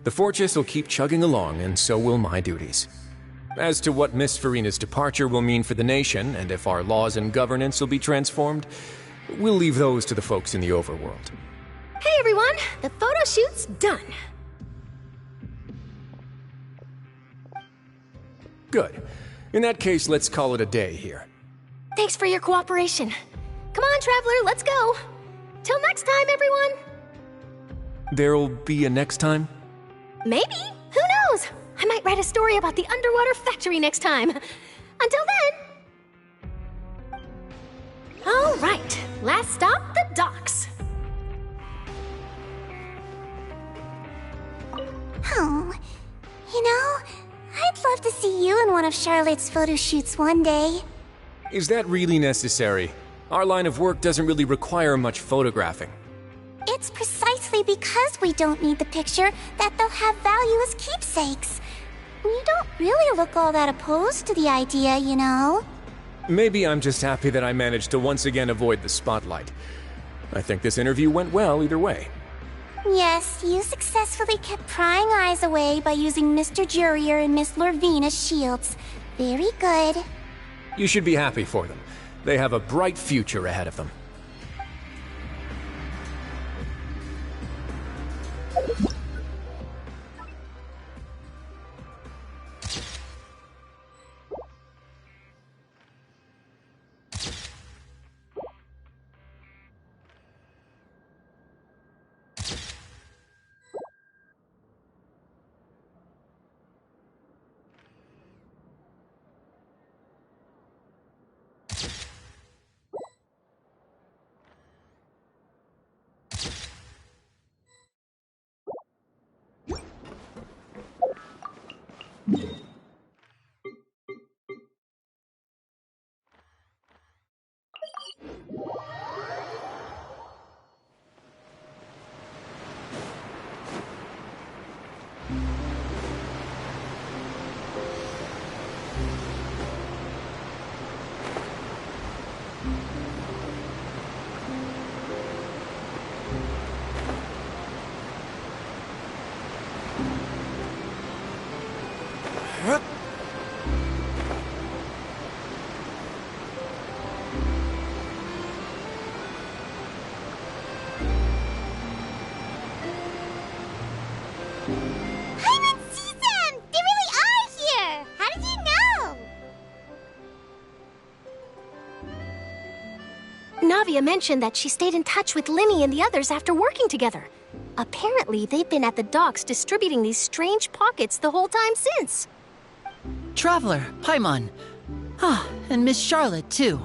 The Fortress will keep chugging along, and so will my duties. As to what Miss Farina's departure will mean for the nation, and if our laws and governance will be transformed, we'll leave those to the folks in the overworld. Hey everyone, the photo shoot's done. Good. In that case, let's call it a day here. Thanks for your cooperation. Come on, Traveler, let's go. Till next time, everyone. There'll be a next time? Maybe. Who knows? I might write a story about the underwater factory next time. Until then. All right, last stop, the docks. Oh, you know, I'd love to see you in one of Charlotte's photo shoots one day. Is that really necessary? Our line of work doesn't really require much photographing. It's precisely because we don't need the picture that they'll have value as keepsakes. We don't really look all that opposed to the idea, you know. Maybe I'm just happy that I managed to once again avoid the spotlight. I think this interview went well either way. Yes, you successfully kept prying eyes away by using Mr. Jurrier and Miss Lurvine as shields. Very good. You should be happy for them. They have a bright future ahead of them. Navia mentioned that she stayed in touch with Linny and the others after working together. Apparently, they've been at the docks distributing these strange pockets the whole time since. Traveler, Paimon. Ah, and Miss Charlotte, too.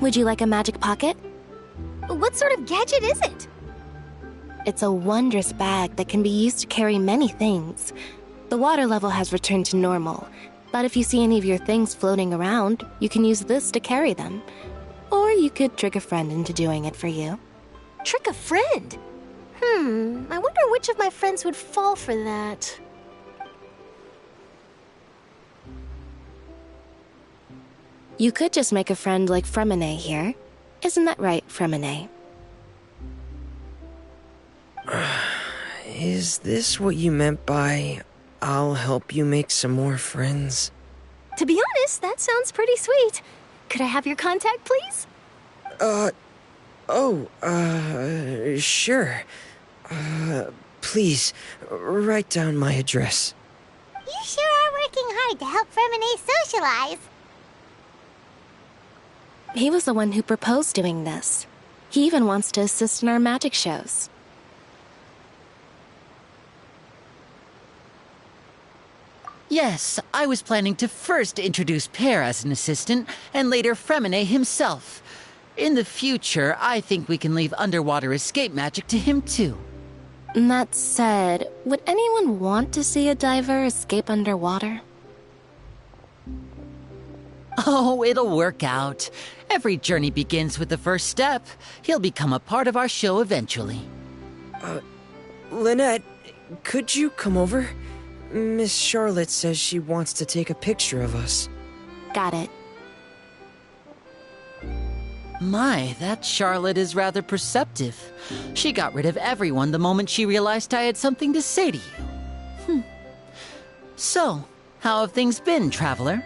Would you like a magic pocket? What sort of gadget is it? It's a wondrous bag that can be used to carry many things. The water level has returned to normal, but if you see any of your things floating around, you can use this to carry them. Or you could trick a friend into doing it for you. Trick a friend? I wonder which of my friends would fall for that. You could just make a friend like Fremine here. Isn't that right, Fremine? Is this what you meant by I'll help you make some more friends. To be honest, that sounds pretty sweet. Could I have your contact, please? Sure. Please, write down my address. You sure are working hard to help Fremine socialize. He was the one who proposed doing this. He even wants to assist in our magic shows. Yes, I was planning to first introduce Pear as an assistant, and later Fremine himself. In the future, I think we can leave underwater escape magic to him too. That said, would anyone want to see a diver escape underwater? Oh, it'll work out. Every journey begins with the first step. He'll become a part of our show eventually. Lynette, could you come over? Miss Charlotte says she wants to take a picture of us. Got it. My, that Charlotte is rather perceptive. She got rid of everyone the moment she realized I had something to say to you. So, how have things been, Traveler?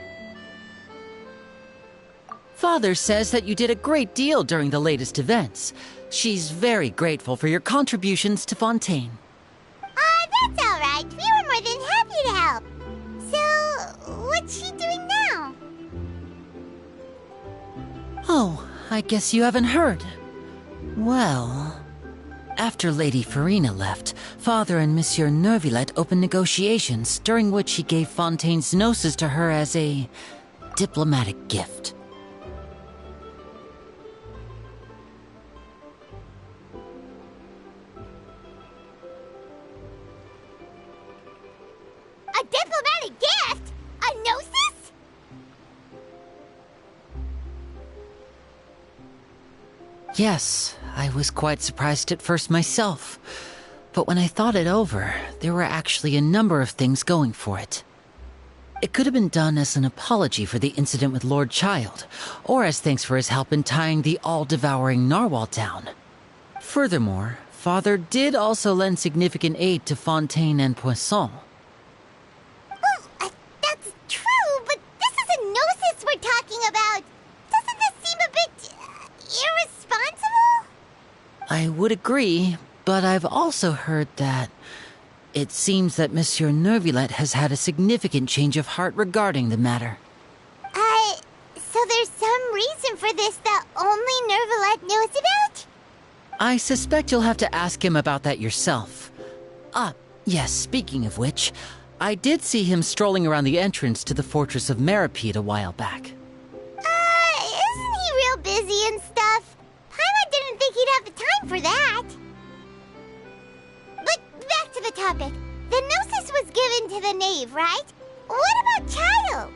Father says that you did a great deal during the latest events. She's very grateful for your contributions to Fontaine. That's all right. We were more than happy to help. So, what's she doing now? Oh, I guess you haven't heard. Well, after Lady Farina left, Father and Monsieur Neuvillette opened negotiations, during which he gave Fontaine's gnosis to her as a diplomatic gift. A diplomatic gift? A gnosis? Yes, I was quite surprised at first myself. But when I thought it over, there were actually a number of things going for it. It could have been done as an apology for the incident with Lord Child, or as thanks for his help in tying the all-devouring narwhal down. Furthermore, Father did also lend significant aid to Fontaine and Poisson. Well, that's true, but this is a gnosis we're talking about. Doesn't this seem a bit irresponsible? I would agree, but I've also heard that it seems that Monsieur Neuvillette has had a significant change of heart regarding the matter. So there's some reason for this that only Neuvillette knows about? I suspect you'll have to ask him about that yourself. Yes, speaking of which, I did see him strolling around the entrance to the Fortress of Meripede a while back. Isn't he real busy and stuff? Paimon didn't think he'd have the time for that. But back to the topic. The gnosis was given to the knave, right? What about Child?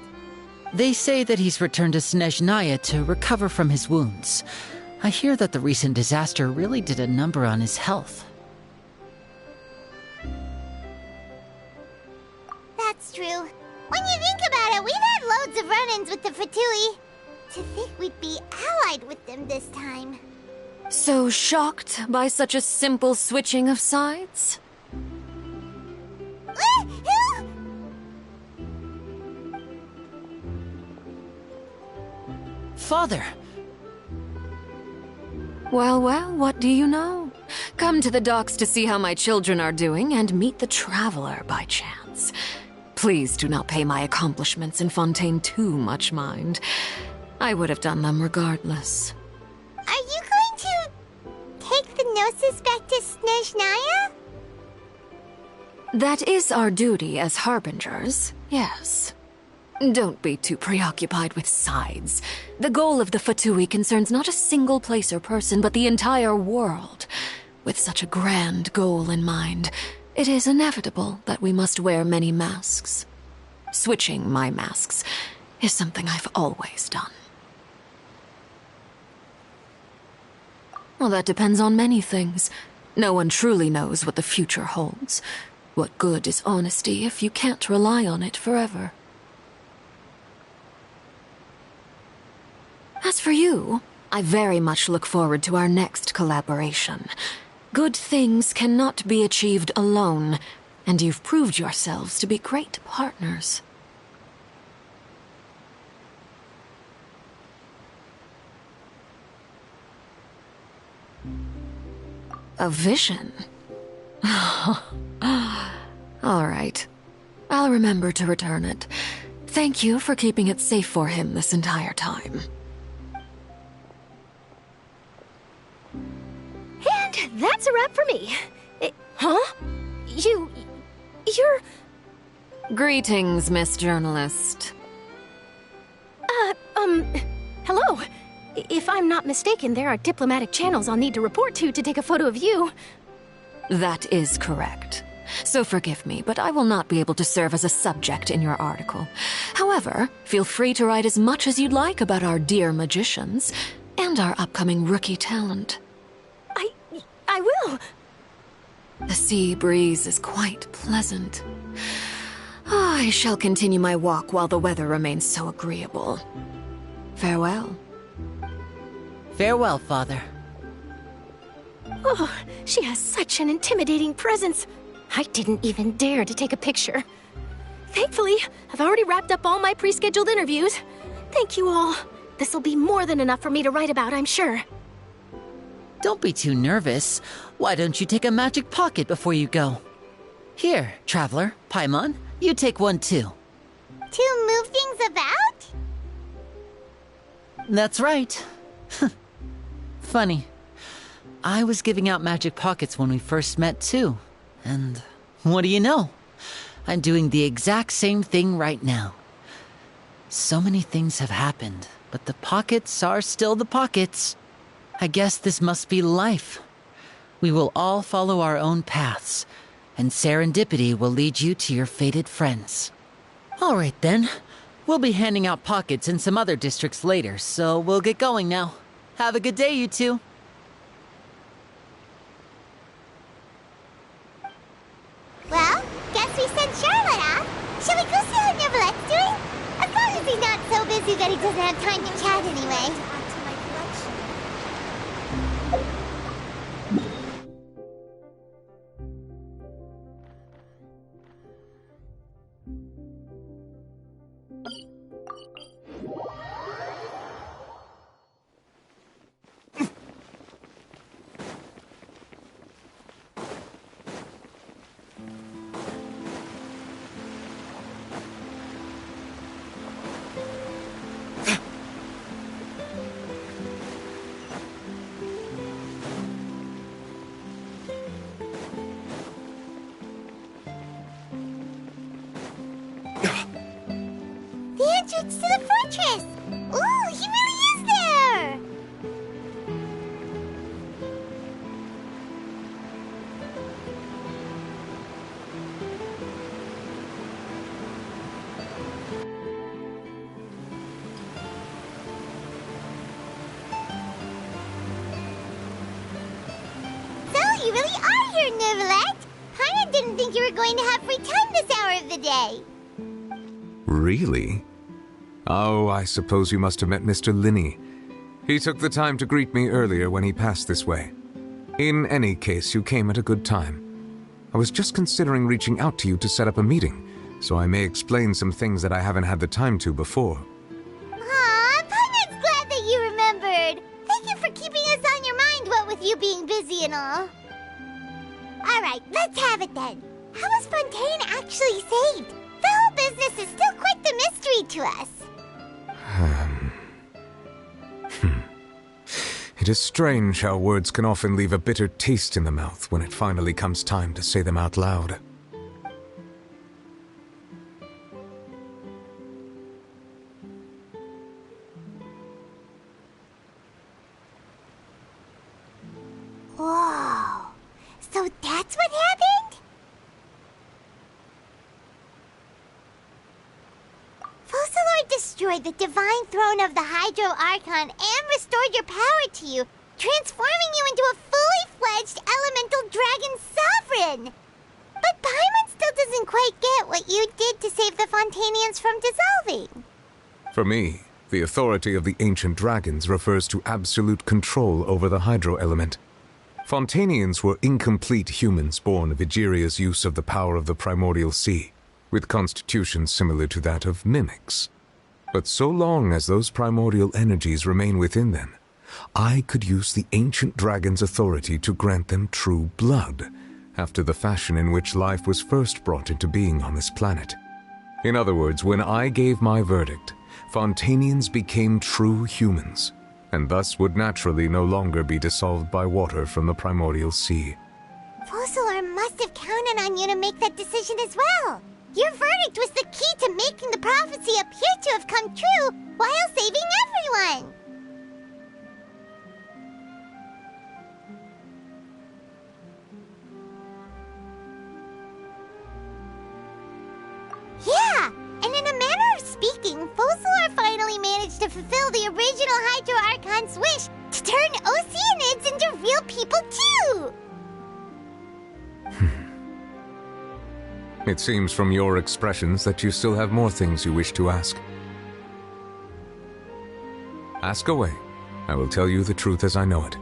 They say that he's returned to Snezhnaya to recover from his wounds. I hear that the recent disaster really did a number on his health. That's true. When you think about it, we've had loads of run-ins with the Fatui. To think we'd be allied with them this time. So shocked by such a simple switching of sides? Father! Well, what do you know? Come to the docks to see how my children are doing and meet the Traveler by chance. Please do not pay my accomplishments in Fontaine too much mind. I would have done them regardless. Are you going to take the gnosis back to Snezhnaya? That is our duty as harbingers, yes. Don't be too preoccupied with sides. The goal of the Fatui concerns not a single place or person, but the entire world. With such a grand goal in mind, it is inevitable that we must wear many masks. Switching my masks is something I've always done. Well, that depends on many things. No one truly knows what the future holds. What good is honesty if you can't rely on it forever? As for you, I very much look forward to our next collaboration. Good things cannot be achieved alone. And you've proved yourselves to be great partners. A vision? All right. I'll remember to return it. Thank you for keeping it safe for him this entire time. And that's a wrap for me. Huh? You're... Greetings, Miss Journalist. Hello. If I'm not mistaken, there are diplomatic channels I'll need to report to take a photo of you. That is correct. So forgive me, but I will not be able to serve as a subject in your article. However, feel free to write as much as you'd like about our dear magicians and our upcoming rookie talent. I will. The sea breeze is quite pleasant. I shall continue my walk while the weather remains so agreeable. Farewell. Farewell, Father. Oh, she has such an intimidating presence. I didn't even dare to take a picture. Thankfully, I've already wrapped up all my pre-scheduled interviews. Thank you all. This'll be more than enough for me to write about, I'm sure. Don't be too nervous. Why don't you take a magic pocket before you go? Here, Traveler, Paimon, you take one too. To move things about? That's right. Funny. I was giving out magic pockets when we first met too. And what do you know? I'm doing the exact same thing right now. So many things have happened, but the pockets are still the pockets. I guess this must be life. We will all follow our own paths, and serendipity will lead you to your fated friends. All right then. We'll be handing out pockets in some other districts later, so we'll get going now. Have a good day, you two. Well, guess we sent Charlotte off. Shall we go see how Neverlette's doing? As long as he's not so busy that he doesn't have time to chat anyway. The entrance to the fortress! Ooh, he really is there! So, you really are here, Neverlette! Paimon didn't think you were going to have free time this hour of the day. Really? Oh, I suppose you must have met Mr. Linney. He took the time to greet me earlier when he passed this way. In any case, you came at a good time. I was just considering reaching out to you to set up a meeting, so I may explain some things that I haven't had the time to before. Aw, Paimon's glad that you remembered. Thank you for keeping us on your mind, what with you being busy and all. Alright, let's have it then. How was Fontaine actually saved? The whole business is still quite the mystery to us. It is strange how words can often leave a bitter taste in the mouth when it finally comes time to say them out loud. Whoa. So that's what happened? Focalord destroyed the divine throne of the Hydro Archon and restored your power to you, transforming you into a fully fledged elemental dragon sovereign. But Paimon still doesn't quite get what you did to save the Fontanians from dissolving. For me, the authority of the ancient dragons refers to absolute control over the hydro element. Fontanians were incomplete humans born of Egeria's use of the power of the primordial sea, with constitutions similar to that of mimics. But so long as those primordial energies remain within them, I could use the ancient dragon's authority to grant them true blood, after the fashion in which life was first brought into being on this planet. In other words, when I gave my verdict, Fontanians became true humans, and thus would naturally no longer be dissolved by water from the primordial sea. Focalor must have counted on you to make that decision as well. Your verdict was the key to making the prophecy appear to have come true while saving everyone. Yeah, and in a manner of speaking, Focalor finally managed to fulfill the original Hydro Archon's wish to turn Oceanids into real people too! It seems from your expressions that you still have more things you wish to ask. Ask away. I will tell you the truth as I know it.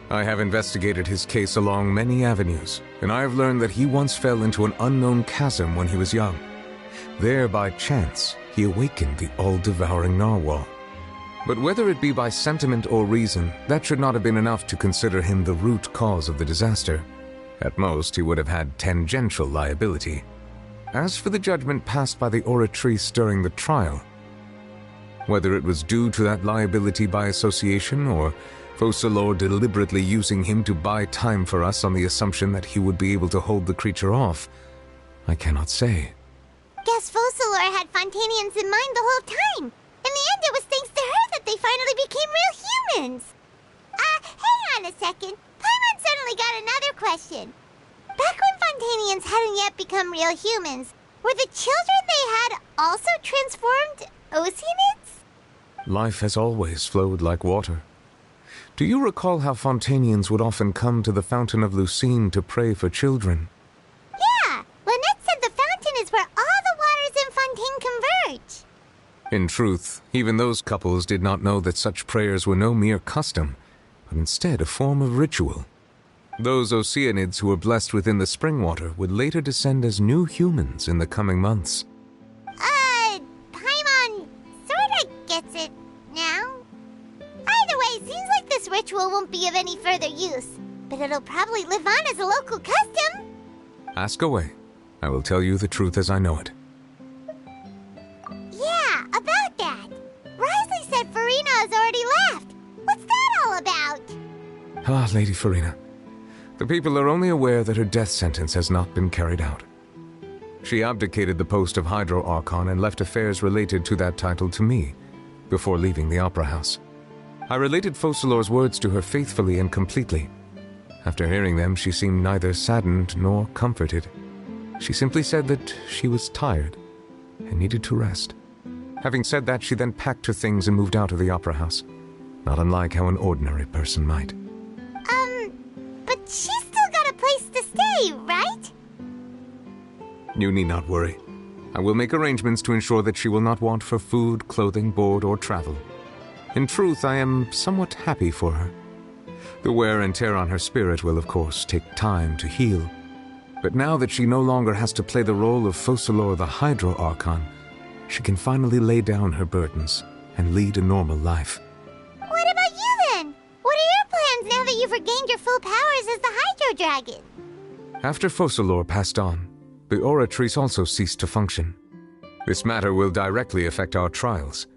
I have investigated his case along many avenues, and I have learned that he once fell into an unknown chasm when he was young. There, by chance, he awakened the all-devouring narwhal. But whether it be by sentiment or reason, that should not have been enough to consider him the root cause of the disaster. At most, he would have had tangential liability. As for the judgment passed by the Oratrice during the trial, whether it was due to that liability by association, or Focalor deliberately using him to buy time for us on the assumption that he would be able to hold the creature off, I cannot say. Guess Focalor had Fontanians in mind the whole time. In the end, it was thanks to her that they finally became real humans. Hang on a second. Paimon suddenly got another question. Back when Fontanians hadn't yet become real humans, were the children they had also transformed Oceanids? Life has always flowed like water. Do you recall how Fontanians would often come to the Fountain of Lucine to pray for children? Yeah! Lynette said the fountain is where all the waters in Fontaine converge. In truth, even those couples did not know that such prayers were no mere custom, but instead a form of ritual. Those Oceanids who were blessed within the spring water would later descend as new humans in the coming months. Paimon sorta gets it now. Either way, seems like this ritual won't be of any further use, but it'll probably live on as a local custom. Ask away. I will tell you the truth as I know it. Yeah, about that. Risley said Farina has already left. What's that all about? Ah, Lady Farina. The people are only aware that her death sentence has not been carried out. She abdicated the post of Hydro Archon and left affairs related to that title to me, before leaving the Opera House. I related Focalor's words to her faithfully and completely. After hearing them, she seemed neither saddened nor comforted. She simply said that she was tired and needed to rest. Having said that, she then packed her things and moved out of the Opera House, not unlike how an ordinary person might. But she's still got a place to stay, right? You need not worry. I will make arrangements to ensure that she will not want for food, clothing, board, or travel. In truth, I am somewhat happy for her. The wear and tear on her spirit will, of course, take time to heal. But now that she no longer has to play the role of Focalor the Hydro Archon, she can finally lay down her burdens and lead a normal life. What about you then? What are your plans now that you've regained your full powers as the Hydro Dragon? After Focalor passed on, the Oratrice also ceased to function. This matter will directly affect our trials.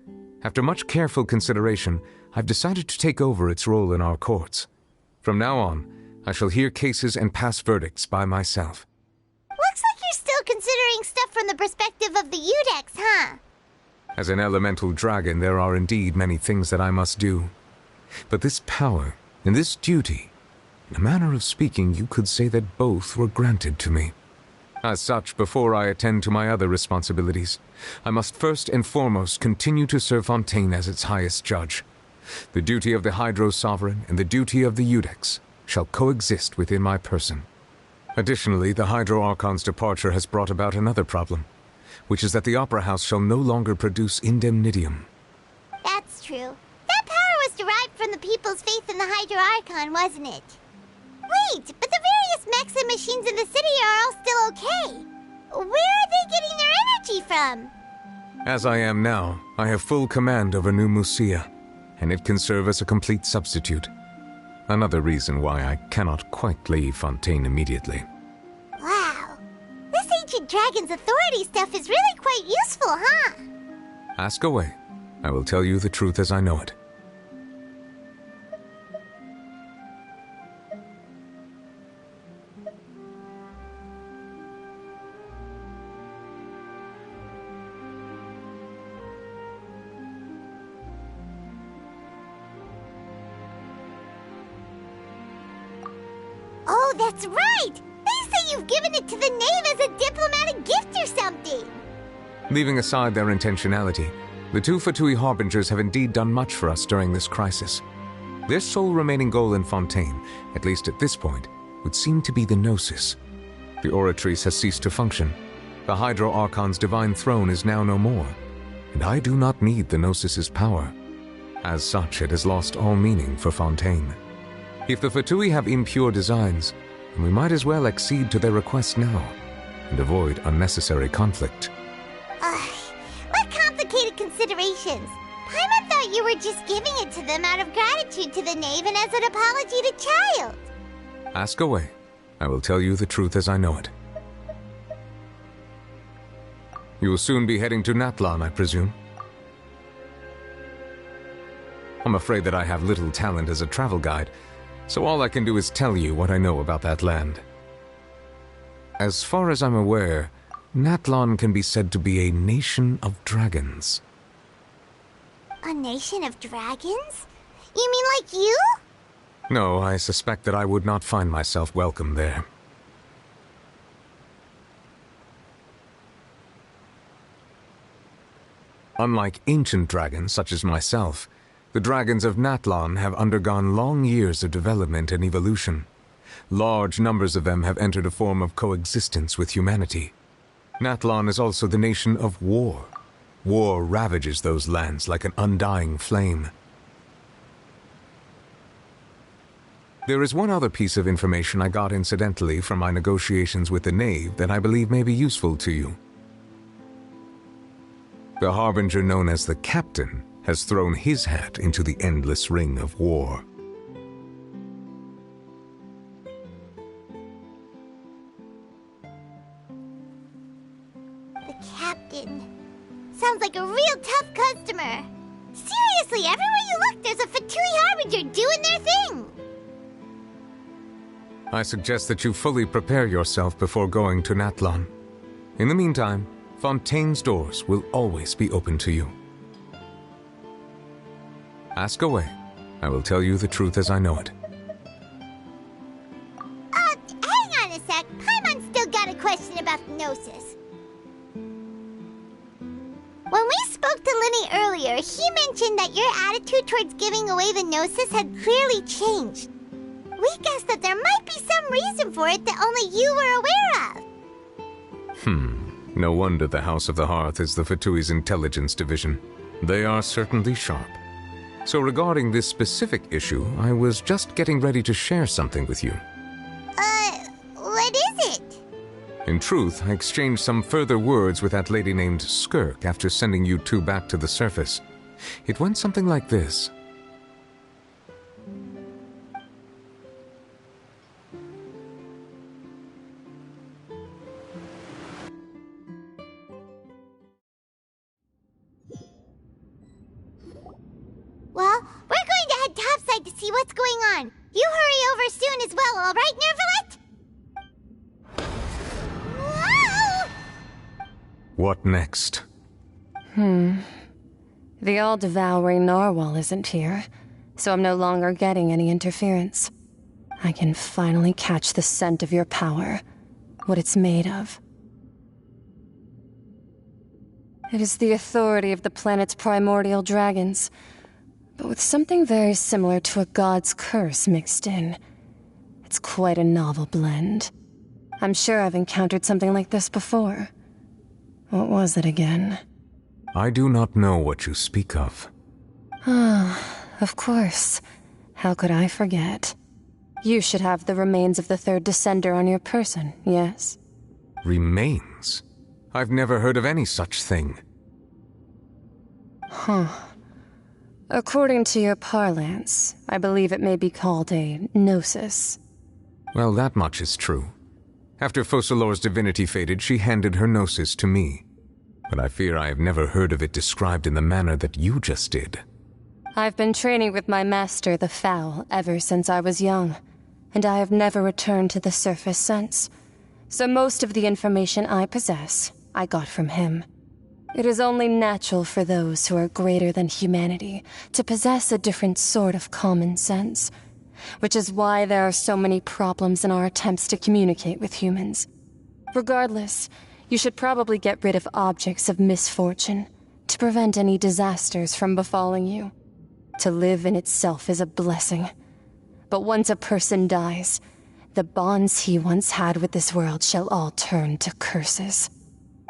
After much careful consideration, I've decided to take over its role in our courts. From now on, I shall hear cases and pass verdicts by myself. Looks like you're still considering stuff from the perspective of the Udex, huh? As an elemental dragon, there are indeed many things that I must do. But this power and this duty, in a manner of speaking, you could say that both were granted to me. As such, before I attend to my other responsibilities, I must first and foremost continue to serve Fontaine as its highest judge. The duty of the Hydro Sovereign and the duty of the Udex shall coexist within my person. Additionally, the Hydro Archon's departure has brought about another problem, which is that the Opera House shall no longer produce indemnitium. That's true. That power was derived from the people's faith in the Hydro Archon, wasn't it? Wait, but the various mechs and machines in the city are all still okay. Where are they getting their energy from? As I am now, I have full command over New Musia, and it can serve as a complete substitute. Another reason why I cannot quite leave Fontaine immediately. Wow. This ancient dragon's authority stuff is really quite useful, huh? Ask away. I will tell you the truth as I know it. Oh, that's right! They say you've given it to the knave as a diplomatic gift or something! Leaving aside their intentionality, the two Fatui Harbingers have indeed done much for us during this crisis. Their sole remaining goal in Fontaine, at least at this point, would seem to be the Gnosis. The Oratrice has ceased to function. The Hydro Archon's divine throne is now no more, and I do not need the Gnosis's power. As such, it has lost all meaning for Fontaine. If the Fatui have impure designs, then we might as well accede to their request now, and avoid unnecessary conflict. What complicated considerations! Paimon thought you were just giving it to them out of gratitude to the knave and as an apology to Child. Ask away. I will tell you the truth as I know it. You will soon be heading to Natlan, I presume? I'm afraid that I have little talent as a travel guide, so all I can do is tell you what I know about that land. As far as I'm aware, Natlan can be said to be a nation of dragons. A nation of dragons? You mean like you? No, I suspect that I would not find myself welcome there. Unlike ancient dragons such as myself, the dragons of Natlan have undergone long years of development and evolution. Large numbers of them have entered a form of coexistence with humanity. Natlan is also the nation of war. War ravages those lands like an undying flame. There is one other piece of information I got incidentally from my negotiations with the Knave that I believe may be useful to you. The Harbinger known as the Captain has thrown his hat into the endless ring of war. The Captain. Sounds like a real tough customer. Seriously, everywhere you look, there's a Fatui Harbinger doing their thing. I suggest that you fully prepare yourself before going to Natlan. In the meantime, Fontaine's doors will always be open to you. Ask away. I will tell you the truth as I know it. Hang on a sec. Paimon's still got a question about the Gnosis. When we spoke to Linny earlier, he mentioned that your attitude towards giving away the Gnosis had clearly changed. We guessed that there might be some reason for it that only you were aware of. No wonder the House of the Hearth is the Fatui's intelligence division. They are certainly sharp. So regarding this specific issue, I was just getting ready to share something with you. What is it? In truth, I exchanged some further words with that lady named Skirk after sending you two back to the surface. It went something like this. Well, we're going to head topside to see what's going on. You hurry over soon as well, all right, Nervalet? Whoa! What next? The all-devouring narwhal isn't here, so I'm no longer getting any interference. I can finally catch the scent of your power, what it's made of. It is the authority of the planet's primordial dragons, but with something very similar to a god's curse mixed in. It's quite a novel blend. I'm sure I've encountered something like this before. What was it again? I do not know what you speak of. Ah, of course. How could I forget? You should have the remains of the third Descender on your person, yes? Remains? I've never heard of any such thing. Huh. According to your parlance, I believe it may be called a gnosis. Well, that much is true. After Focalor's divinity faded, she handed her gnosis to me. But I fear I have never heard of it described in the manner that you just did. I've been training with my master, the Foul, ever since I was young, and I have never returned to the surface since. So most of the information I possess, I got from him. It is only natural for those who are greater than humanity to possess a different sort of common sense, which is why there are so many problems in our attempts to communicate with humans. Regardless, you should probably get rid of objects of misfortune to prevent any disasters from befalling you. To live in itself is a blessing. But once a person dies, the bonds he once had with this world shall all turn to curses.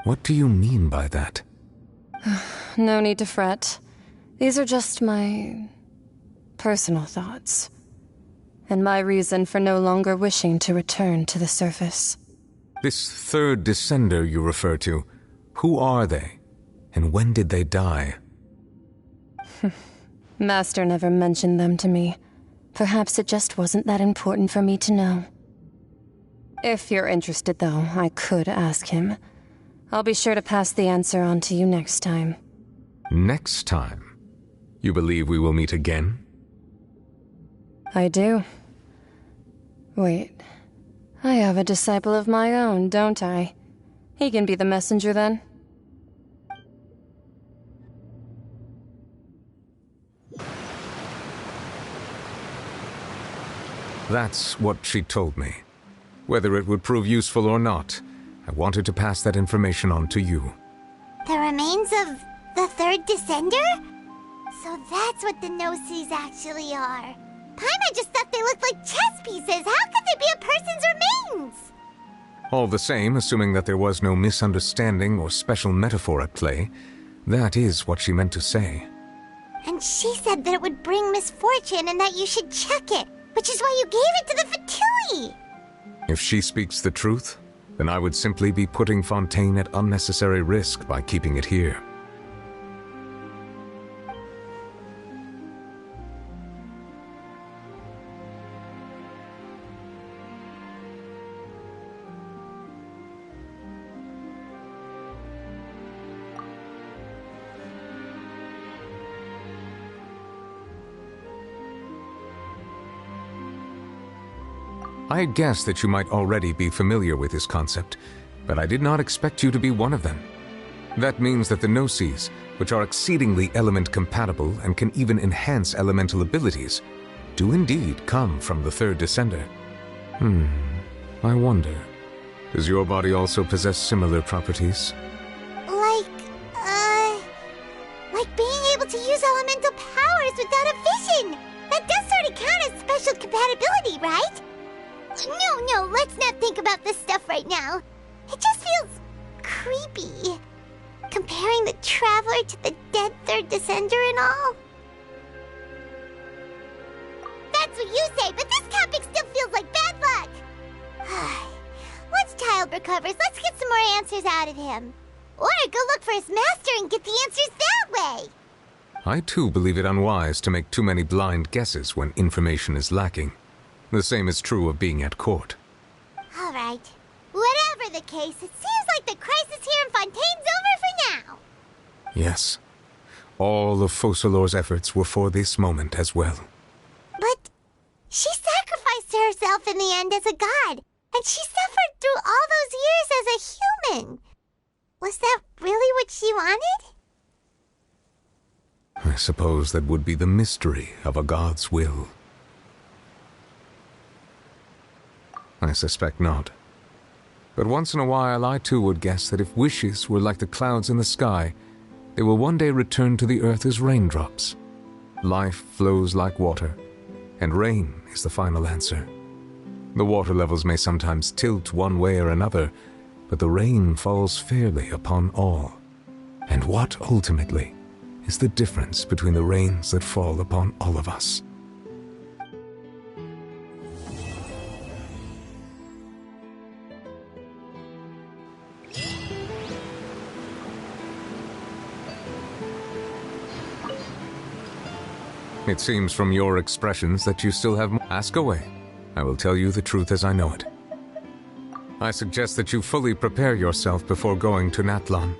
What do you mean by that? No need to fret. These are just my personal thoughts, and my reason for no longer wishing to return to the surface. This third Descender you refer to, who are they? And when did they die? Master never mentioned them to me. Perhaps it just wasn't that important for me to know. If you're interested, though, I could ask him. I'll be sure to pass the answer on to you next time. Next time? You believe we will meet again? I do. Wait. I have a disciple of my own, don't I? He can be the messenger, then. That's what she told me. Whether it would prove useful or not, I wanted to pass that information on to you. The remains of the third Descender? So that's what the Gnosis actually are. Paimon just thought they looked like chess pieces. How could they be a person's remains? All the same, assuming that there was no misunderstanding or special metaphor at play, that is what she meant to say. And she said that it would bring misfortune and that you should check it, which is why you gave it to the Fatui. If she speaks the truth, then I would simply be putting Fontaine at unnecessary risk by keeping it here. I had guessed that you might already be familiar with this concept, but I did not expect you to be one of them. That means that the Gnosis, which are exceedingly element-compatible and can even enhance elemental abilities, do indeed come from the third Descender. I wonder, does your body also possess similar properties? Like being able to use elemental powers without a vision! That does sort of count as special compatibility, right? No, let's not think about this stuff right now. It just feels creepy. Comparing the Traveler to the dead third Descender and all. That's what you say, but this topic still feels like bad luck. Once Child recovers, let's get some more answers out of him. Or go look for his master and get the answers that way. I too believe it unwise to make too many blind guesses when information is lacking. The same is true of being at court. All right. Whatever the case, it seems like the crisis here in Fontaine's over for now. Yes. All of Focalor's efforts were for this moment as well. But she sacrificed herself in the end as a god, and she suffered through all those years as a human. Was that really what she wanted? I suppose that would be the mystery of a god's will. I suspect not. But once in a while I too would guess that if wishes were like the clouds in the sky, they will one day return to the earth as raindrops. Life flows like water, and rain is the final answer. The water levels may sometimes tilt one way or another, but the rain falls fairly upon all. And what, ultimately, is the difference between the rains that fall upon all of us? It seems from your expressions that you still have more. Ask away. I will tell you the truth as I know it. I suggest that you fully prepare yourself before going to Natlan.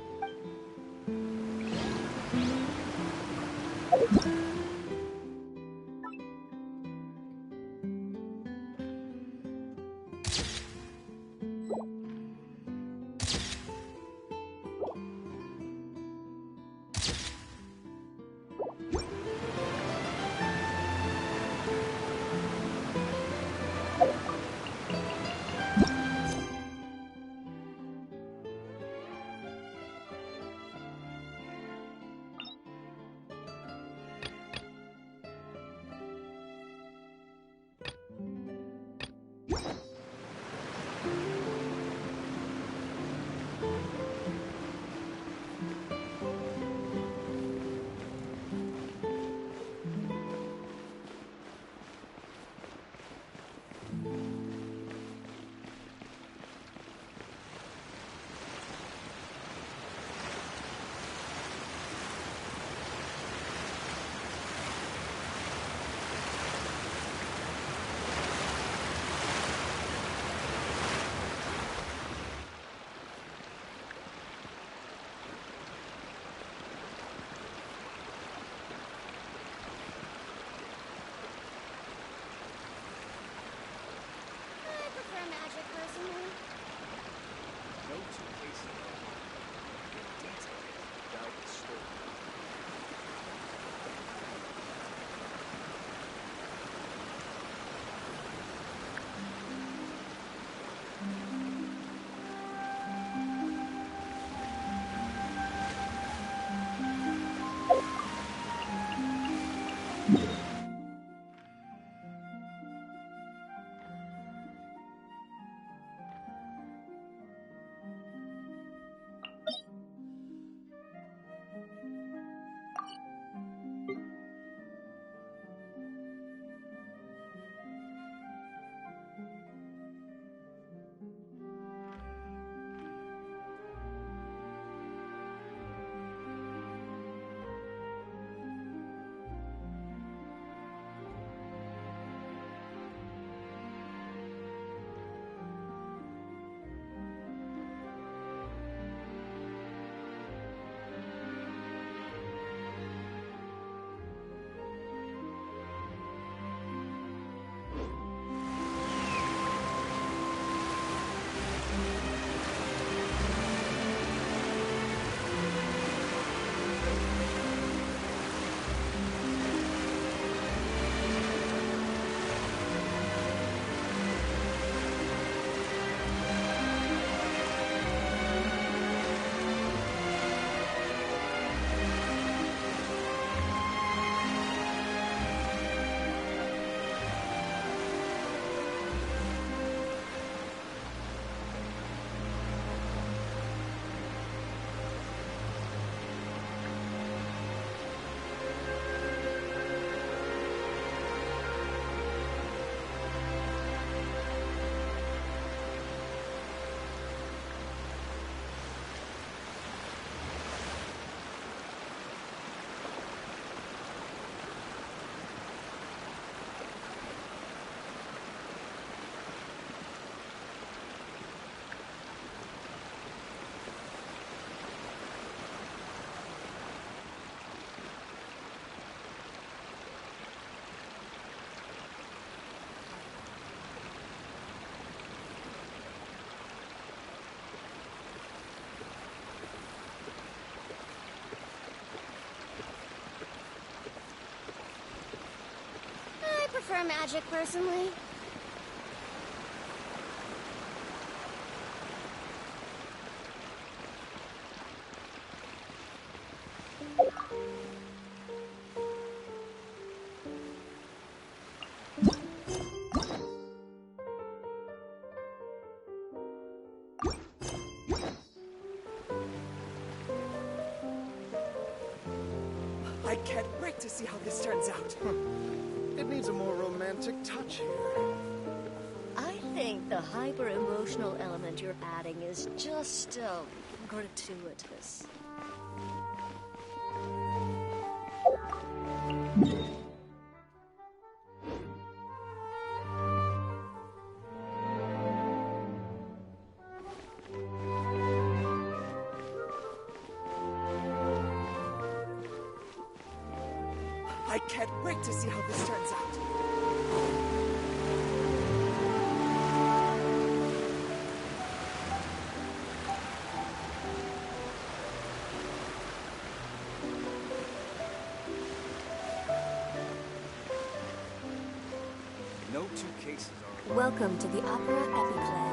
prefer magic, personally. can't wait to see how this turns out. It needs a more romantic touch here. I think the hyper-emotional element you're adding is just, gratuitous. I can't wait to see how this turns out. No two cases are... Welcome to the Opera Epiclese.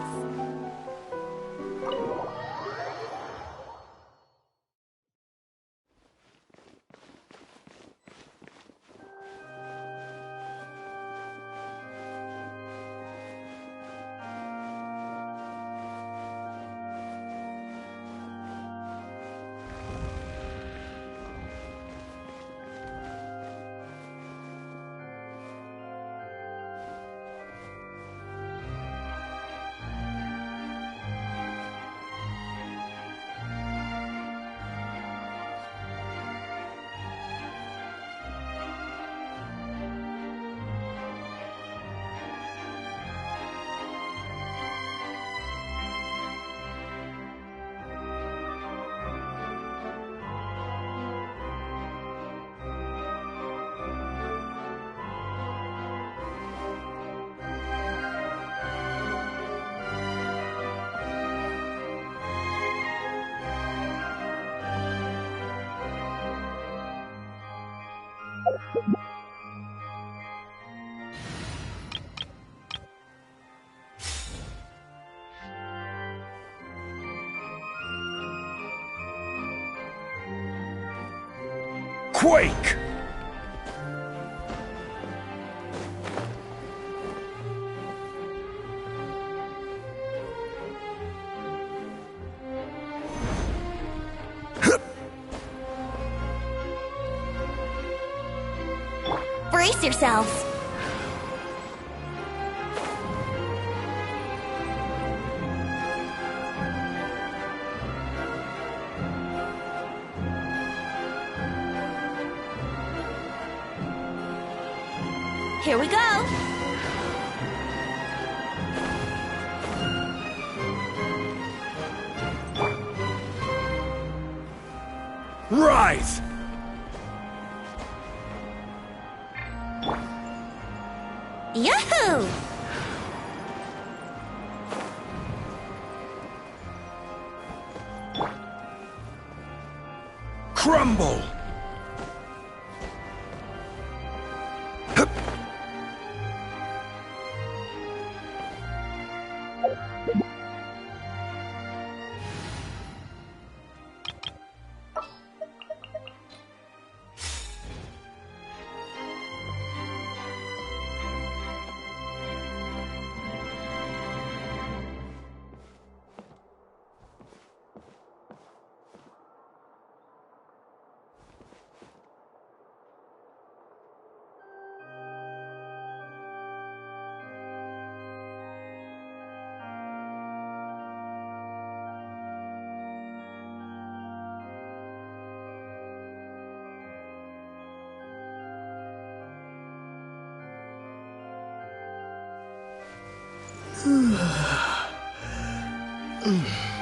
Quake! Brace yourselves. Here we go. Rise! Yahoo! Crumble! Mm.